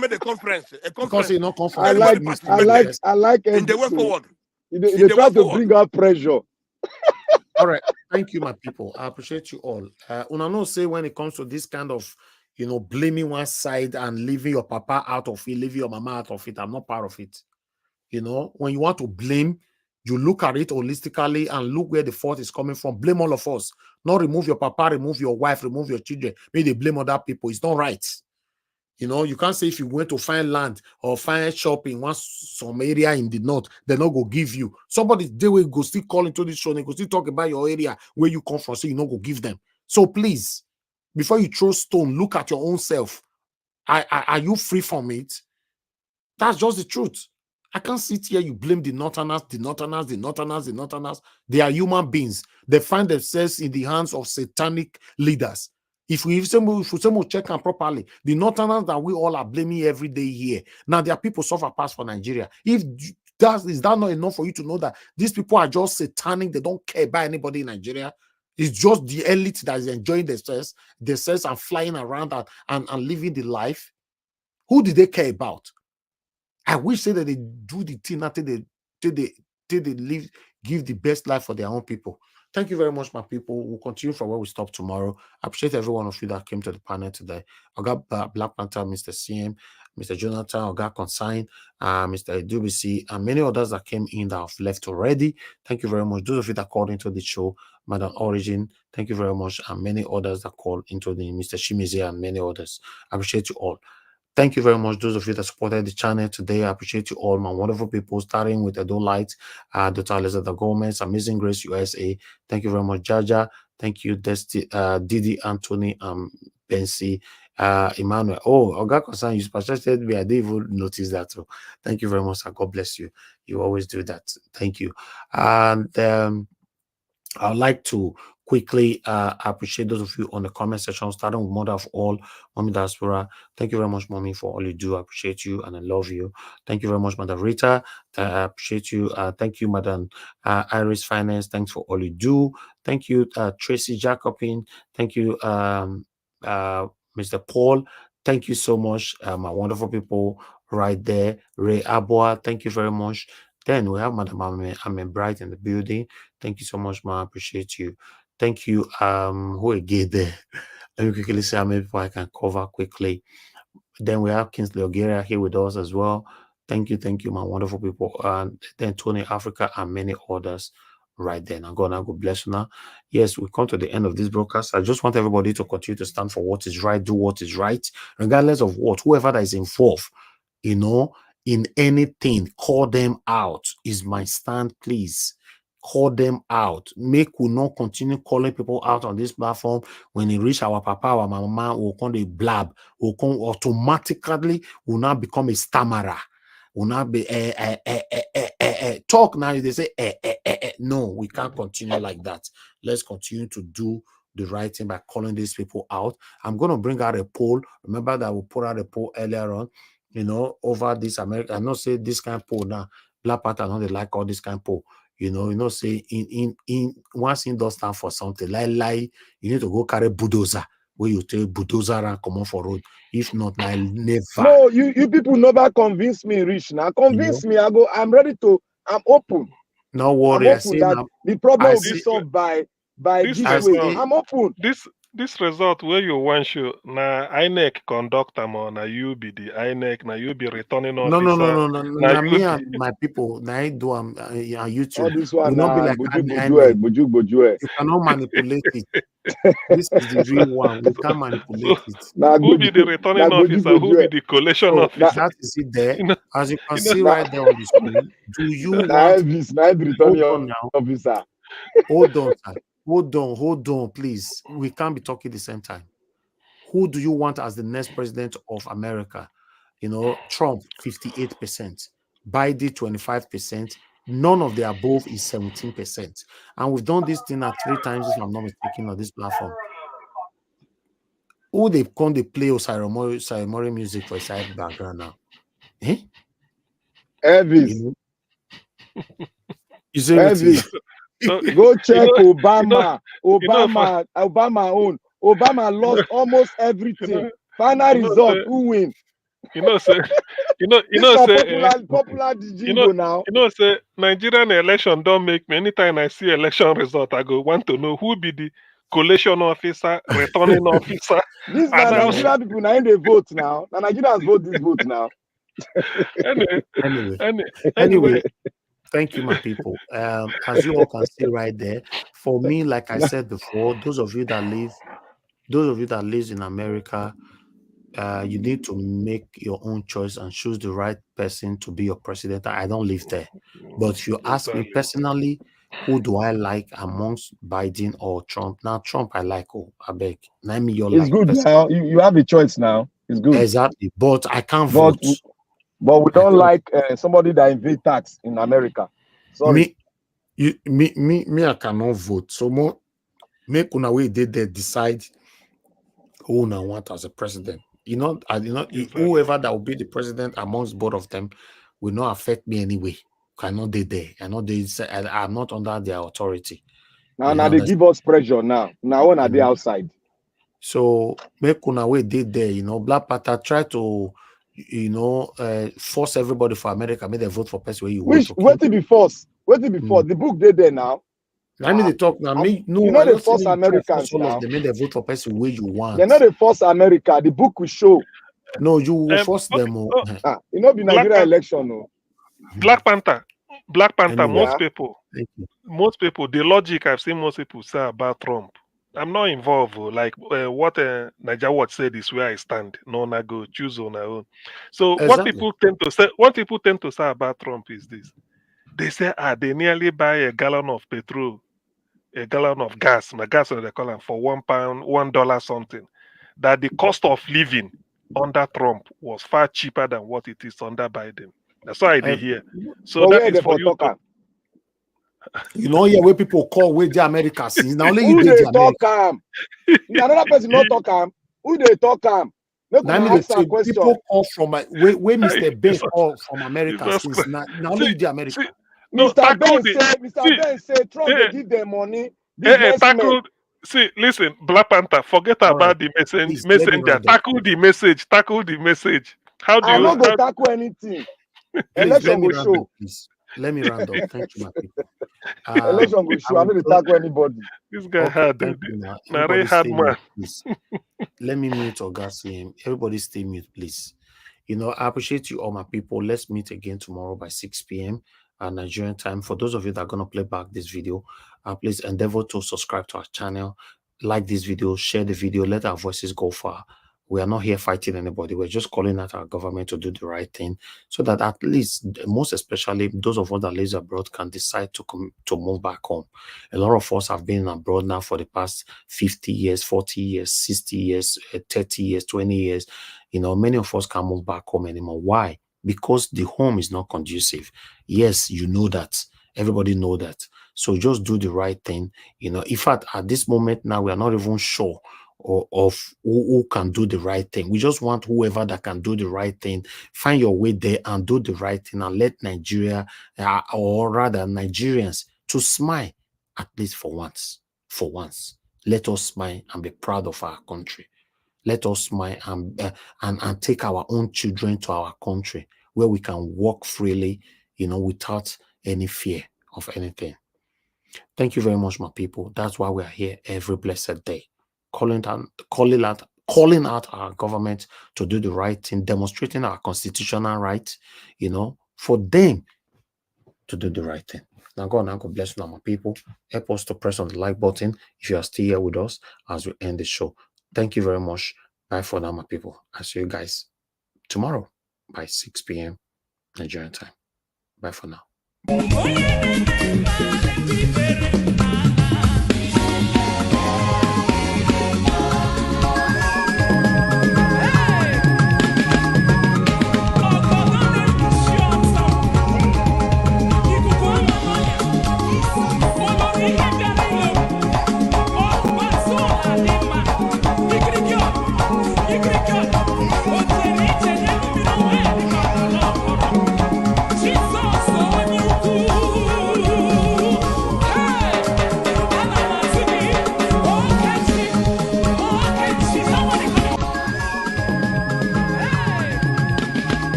made a conference. Because he not conference. I like in the way forward. They try to bring out pressure. All right. Thank you, my people. I appreciate you all. Unano say when it comes to this kind of, blaming one side and leaving your papa out of it, leaving your mama out of it, I'm not part of it. When you want to blame, you look at it holistically and look where the fault is coming from. Blame all of us. Not remove your papa, remove your wife, remove your children. Maybe they blame other people. It's not right. You can't say if you went to find land or find shop in some area in the north, they're not going to give you. Somebody, they will go still call into this show and they go still talk about your area where you come from, so you not go give them. So please, before you throw stone, look at your own self. Are you free from it? That's just the truth. I can't sit here, you blame the Northerners. They are human beings. They find themselves in the hands of satanic leaders. If we check them properly, the Northerners that we all are blaming every day here, now their people suffer past for Nigeria. Is that not enough for you to know that these people are just satanic? They don't care about anybody in Nigeria. It's just the elite that is enjoying themselves and flying around and living the life. Who did they care about? I wish say that they do the thing until they live, give the best life for their own people. Thank you very much, my people. We'll continue from where we stop tomorrow. I appreciate every one of you that came to the panel today. I got Black Panther, Mr. CM, Mr. Jonathan, I got Consign, Mr. Dubisi, and many others that came in that have left already. Thank you very much. Those of you that called into the show, Madam Origin, thank you very much, and many others that called into the Mr. Shimizi and many others. I appreciate you all. Thank you very much, those of you that supported the channel today. I appreciate you all, my wonderful people, starting with Edo Light, Dr. Elizabeth Gomez, Amazing Grace USA. Thank you very much, Jaja. Thank you, Didi, Anthony, Bensi, Emmanuel. Oh, Oga Kosan, you suggested me. I didn't even notice that. So thank you very much, and God bless you. You always do that. Thank you. And I'd like to quickly appreciate those of you on the comment section, starting with Mother of All, Mommy Diaspora. Thank you very much, Mommy, for all you do. I appreciate you and I love you. Thank you very much, Madam Rita. I appreciate you. Thank you, Madam Iris Finance. Thanks for all you do. Thank you, Tracy Jacobin. Thank you, Mr. Paul. Thank you so much, my wonderful people right there. Ray Aboa, thank you very much. Then we have Madam Amen Bright in the building. Thank you so much, ma. I appreciate you. Thank you. Who again there? Let me quickly say how many people I can cover quickly. Then we have Kingsley Ogeria here with us as well. Thank you, my wonderful people. And then Tony Africa and many others right there. Now God bless you now. Yes, we come to the end of this broadcast. I just want everybody to continue to stand for what is right, do what is right, regardless of what, whoever that is involved, you know, in anything, call them out is my stand, please. Call them out. Make we not continue calling people out on this platform. When it reach our papa, our mama, will come a blab, will come automatically, will now become a stammerer. Will not be talk now. They say no, we can't continue like that. Let's continue to do the right thing by calling these people out. I'm going to bring out a poll. Remember that we put out a poll earlier on, you know, over this America. I not say this kind of poll now. Black Panther don't they like all this kind of poll. You know, say in once in does stand for something, like you need to go carry bulldozer where you take bulldozer and come on for road. If not, I'll never. No, you people never convince me, Rich. Now convince me. I'm ready to. I'm open. No worry. I'm open that the problem will be solved by this way. I'm open. This result where you want to na INEC conduct them or na you be the INEC, na you be returning officer. No. Na me and my people. Na I do on YouTube. All this one not be like Buju. You cannot manipulate it. This is the real one. We can't manipulate it. Who be the returning officer? Who be the collation officer? That is it there. As you can see right there on the screen. Do you want returning officer? Hold on, sir. Hold on, please. We can't be talking at the same time. Who do you want as the next president of America? You know, Trump, 58%. Biden, 25%. None of the above is 17%. And we've done this thing 3 times, if I'm not mistaken, on this platform. Who they come, they play Sayomori music for a side background now? Eh? Elvis. You say Elvis. Go check Obama. Obama lost almost everything. Final result, who win? Popular now. Say Nigerian election don't make me. Anytime I see election result, I go want to know who be the collation officer, returning officer. These Nigerian people now they vote now. The Nigerians vote this vote now. Anyway. Thank you, my people. As you all can see right there, for me, like I said before, those of you that live in America, you need to make your own choice and choose the right person to be your president. I don't live there, but if you ask me personally, who do I like amongst Biden or Trump? Now, Trump I like. Oh, I beg. Name me your. It's good now. You have a choice now. It's good. Exactly, but I can't vote. But we don't like somebody that invade tax in America. Sorry. Me, I cannot vote. So more make una way they decide who I want as a president. Whoever that will be the president amongst both of them will not affect me anyway. Cannot they there? I'm not under their authority. Now they give us pressure now. Now when are they outside? So make una way they there. Black Panther try to force everybody for America, make them vote for person where you want. Wait till be forced. The book they there now. I mean, they talk now. Me, no, you know I the don't force see them Americans all now. of them. They vote for person where you want. They're not the force America. The book will show. No, you will force them. You know, the Nigerian election. No. Black Panther. Anyway. Most people, the logic I've seen most people say about Trump. I'm not involved. Like what Niger Watch said is where I stand. No, I go choose on my own. So Exactly. what people tend to say about Trump is this: they say, they nearly buy a gallon of petrol, a gallon of gas, and the gas they call them for £1, $1 something. That the cost of living under Trump was far cheaper than what it is under Biden. That's why they hear. So that is for you to. You know, yeah, where people call with the America since now only you Who did they the talk America. Another person not talk Who they talk people call from where Mr. Ben call from America since now only you the America. Mr. Ben said Trump they give them money. Listen, Black Panther, forget about the messenger. Tackle the message. How do I you? not go tackle anything. Election will show. Please. Let me round up. Thank you, my people. Election will show. I don't tackle anybody. This guy had man. Let me mute or gas him. Everybody stay mute, please. You know, I appreciate you all, my people. Let's meet again tomorrow by 6 p.m. Nigerian time. For those of you that are going to play back this video, please endeavor to subscribe to our channel, like this video, share the video, let our voices go far. We are not here fighting anybody. We're just calling out our government to do the right thing so that at least, most especially those of us that live abroad can decide to move back home. A lot of us have been abroad now for the past 50 years, 40 years, 60 years, 30 years, 20 years. You know, many of us can't move back home anymore. Why? Because the home is not conducive. Yes, you know that. Everybody know that. So just do the right thing. You know, in fact, at this moment now, we are not even sure of who can do the right thing. We just want whoever that can do the right thing. Find your way there and do the right thing and let Nigeria, or rather Nigerians, to smile at least for once. For once, let us smile and be proud of our country. Let us smile and take our own children to our country where we can walk freely, you know, without any fear of anything. Thank you very much, my people. That's why we are here every blessed day, calling out our government to do the right thing, demonstrating our constitutional right, you know, for them to do the right thing. Now God bless you, my people. Help us to press on the like button if you are still here with us as we end the show. Thank you very much. Bye for now, my people. I'll see you guys tomorrow by 6 p.m. Nigerian time. Bye for now. You